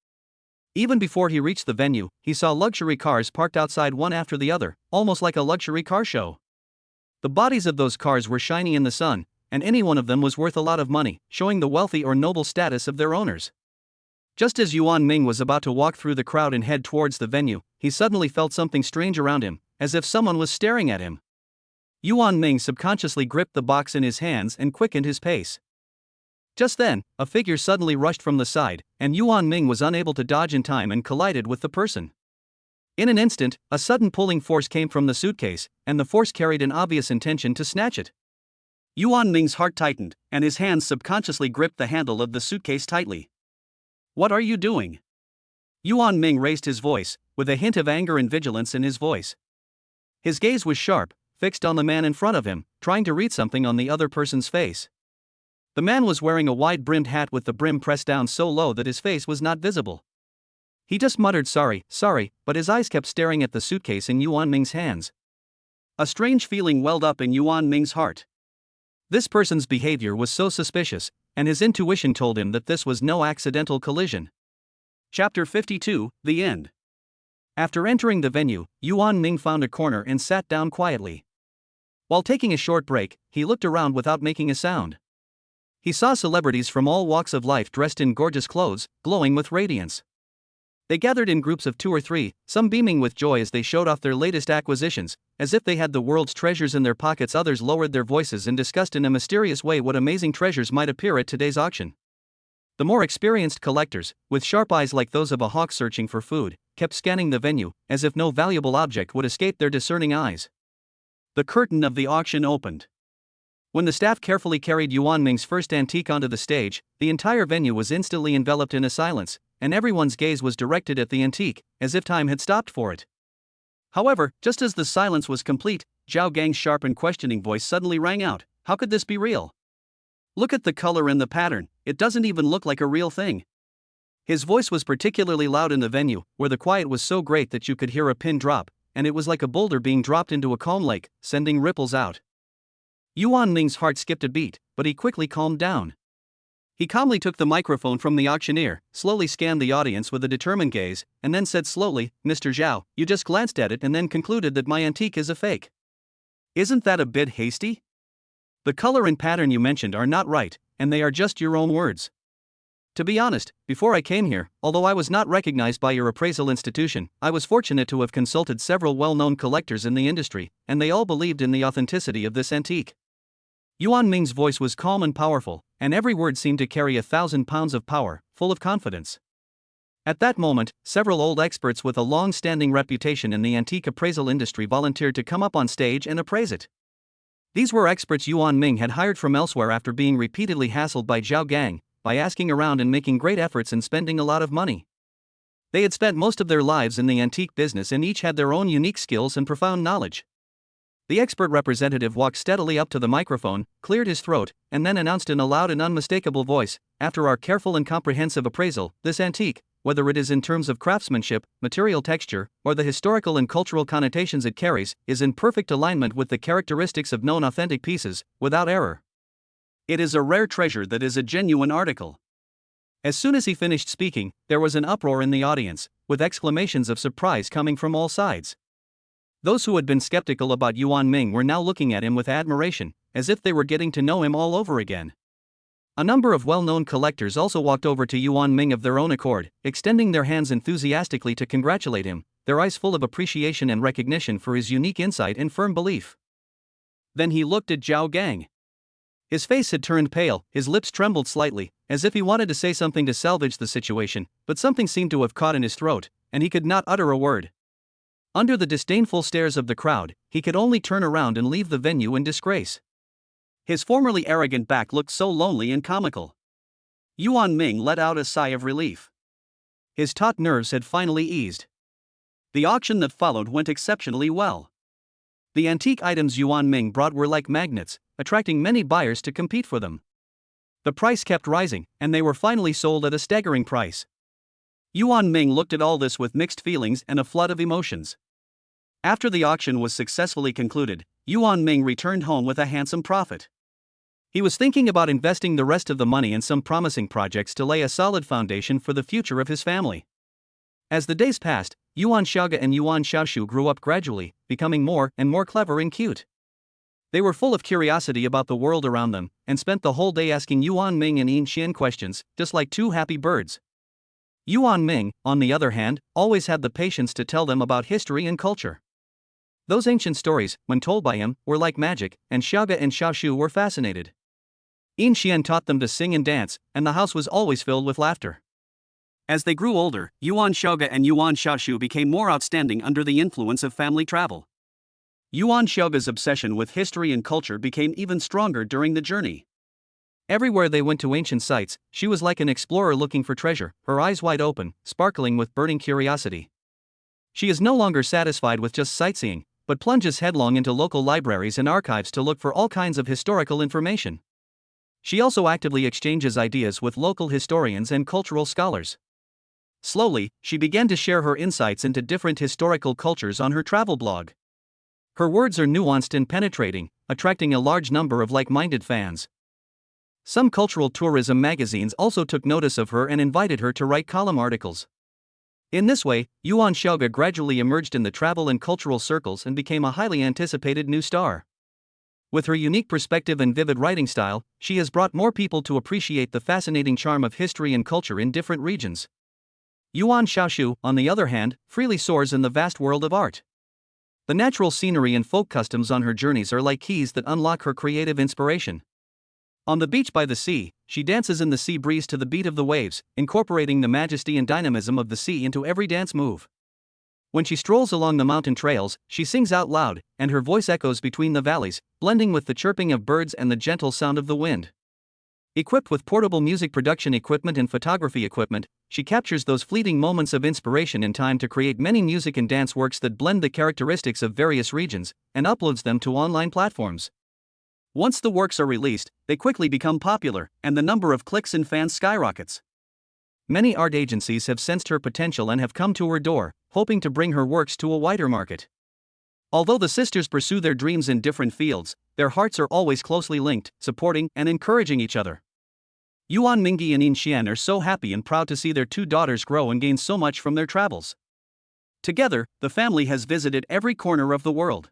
Speaker 1: Even before he reached the venue, he saw luxury cars parked outside one after the other, almost like a luxury car show. The bodies of those cars were shiny in the sun, and any one of them was worth a lot of money, showing the wealthy or noble status of their owners. Just as Yuan Ming was about to walk through the crowd and head towards the venue, he suddenly felt something strange around him, as if someone was staring at him. Yuan Ming subconsciously gripped the box in his hands and quickened his pace. Just then, a figure suddenly rushed from the side, and Yuan Ming was unable to dodge in time and collided with the person. In an instant, a sudden pulling force came from the suitcase, and the force carried an obvious intention to snatch it. Yuan Ming's heart tightened, and his hands subconsciously gripped the handle of the suitcase tightly. "What are you doing?" Yuan Ming raised his voice, with a hint of anger and vigilance in his voice. His gaze was sharp, fixed on the man in front of him, trying to read something on the other person's face. The man was wearing a wide-brimmed hat with the brim pressed down so low that his face was not visible. He just muttered sorry, but his eyes kept staring at the suitcase in Yuan Ming's hands. A strange feeling welled up in Yuan Ming's heart. This person's behavior was so suspicious,
Speaker 2: and his intuition told him that this was no accidental collision.
Speaker 1: Chapter 52, The End.
Speaker 2: After entering the venue, Yuan Ming found a corner and sat down quietly. While taking a short break, he looked around without making a sound. He saw celebrities from all walks of life dressed in gorgeous clothes, glowing with radiance. They gathered in groups of 2 or 3, some beaming with joy as they showed off their latest acquisitions, as if they had the world's treasures in their pockets. Others lowered their voices and discussed in a mysterious way what amazing treasures might appear at today's auction. The more experienced collectors, with sharp eyes like those of a hawk searching for food, kept scanning the venue, as if no valuable object would escape their discerning eyes.
Speaker 1: The curtain of the auction opened.
Speaker 2: When the staff carefully carried Yuan Ming's first antique onto the stage, the entire venue was instantly enveloped in a silence, and everyone's gaze was directed at the antique, as if time had stopped for it.
Speaker 1: However, just as the silence was complete, Zhao Gang's sharp and questioning voice suddenly rang out. How could this be real? Look at the color and the pattern, it doesn't even look like a real thing.
Speaker 2: His voice was particularly loud in the venue, where the quiet was so great that you could hear a pin drop, and it was like a boulder being dropped into a calm lake, sending ripples out. Yuan Ming's heart skipped a beat, but he quickly calmed down. He calmly took the microphone from the auctioneer, slowly scanned the audience with a determined gaze, and then said slowly, "Mr. Zhao, you just glanced at it and then concluded that my antique is a fake.
Speaker 1: Isn't that a bit hasty?
Speaker 2: The color and pattern you mentioned are not right, and they are just your own words. To be honest, before I came here, although I was not recognized by your appraisal institution, I was fortunate to have consulted several well-known collectors in the industry, and they all believed in the authenticity of this antique." Yuan Ming's voice was calm and powerful, and every word seemed to carry 1,000 pounds of power, full of confidence. At that moment, several old experts with a long-standing reputation in the antique appraisal industry volunteered to come up on stage and appraise it. These were experts Yuan Ming had hired from elsewhere after being repeatedly hassled by Zhao Gang, by asking around and making great efforts and spending a lot of money. They had spent most of their lives in the antique business and each had their own unique skills and profound knowledge. The expert representative walked steadily up to the microphone, cleared his throat, and then announced in a loud and unmistakable voice, "After our careful and comprehensive appraisal, this antique, whether it is in terms of craftsmanship, material texture, or the historical and cultural connotations it carries, is in perfect alignment with the characteristics of known authentic pieces, without error.
Speaker 1: It is a rare treasure that is a genuine article."
Speaker 2: As soon as he finished speaking, there was an uproar in the audience, with exclamations of surprise coming from all sides. Those who had been skeptical about Yuan Ming were now looking at him with admiration, as if they were getting to know him all over again. A number of well-known collectors also walked over to Yuan Ming of their own accord, extending their hands enthusiastically to congratulate him, their eyes full of appreciation and recognition for his unique insight and firm belief.
Speaker 1: Then he looked at Zhao Gang.
Speaker 2: His face had turned pale, his lips trembled slightly, as if he wanted to say something to salvage the situation, but something seemed to have caught in his throat, and he could not utter a word. Under the disdainful stares of the crowd, he could only turn around and leave the venue in disgrace.
Speaker 1: His formerly arrogant back looked so lonely and comical. Yuan Ming let out a sigh of relief.
Speaker 2: His taut nerves had finally eased.
Speaker 1: The auction that followed went exceptionally well.
Speaker 2: The antique items Yuan Ming brought were like magnets, attracting many buyers to compete for them. The price kept rising, and they were finally sold at a staggering price.
Speaker 1: Yuan Ming looked at all this with mixed feelings and a flood of emotions. After the auction was successfully concluded, Yuan Ming returned home with a handsome profit.
Speaker 2: He was thinking about investing the rest of the money in some promising projects to lay a solid foundation for the future of his family. As the days passed, Yuan Xiaoge and Yuan Xiaoshu grew up gradually, becoming more and more clever and cute. They were full of curiosity about the world around them, and spent the whole day asking Yuan Ming and Yin Xian questions, just like two happy birds. Yuan Ming, on the other hand, always had the patience to tell them about history and culture. Those ancient stories, when told by him, were like magic, and Xiaoge and Xiaoshu were fascinated. Yin Xian taught them to sing and dance, and the house was always filled with laughter.
Speaker 1: As they grew older, Yuan Xiaoge and Yuan Xiaoshu became more outstanding under the influence of family travel. Yuan Xiaoge's obsession with history and culture became even stronger during the journey.
Speaker 2: Everywhere they went to ancient sites, she was like an explorer looking for treasure, her eyes wide open, sparkling with burning curiosity. She is no longer satisfied with just sightseeing, but plunges headlong into local libraries and archives to look for all kinds of historical information. She also actively exchanges ideas with local historians and cultural scholars. Slowly, she began to share her insights into different historical cultures on her travel blog. Her words are nuanced and penetrating, attracting a large number of like-minded fans. Some cultural tourism magazines also took notice of her and invited her to write column articles. In this way, Yuan Xiaoga gradually emerged in the travel and cultural circles and became a highly anticipated new star. With her unique perspective and vivid writing style, she has brought more people to appreciate the fascinating charm of history and culture in different regions. Yuan Xiaoshu, on the other hand, freely soars in the vast world of art. The natural scenery and folk customs on her journeys are like keys that unlock her creative inspiration. On the beach by the sea, she dances in the sea breeze to the beat of the waves, incorporating the majesty and dynamism of the sea into every dance move. When she strolls along the mountain trails, she sings out loud, and her voice echoes between the valleys, blending with the chirping of birds and the gentle sound of the wind. Equipped with portable music production equipment and photography equipment, she captures those fleeting moments of inspiration in time to create many music and dance works that blend the characteristics of various regions, and uploads them to online platforms. Once the works are released, they quickly become popular, and the number of clicks and fans skyrockets. Many art agencies have sensed her potential and have come to her door, hoping to bring her works to a wider market. Although the sisters pursue their dreams in different fields, their hearts are always closely linked, supporting and encouraging each other. Yuan Mingyi and Yin Xian are so happy and proud to see their two daughters grow and gain so much from their travels. Together, the family has visited every corner of the world.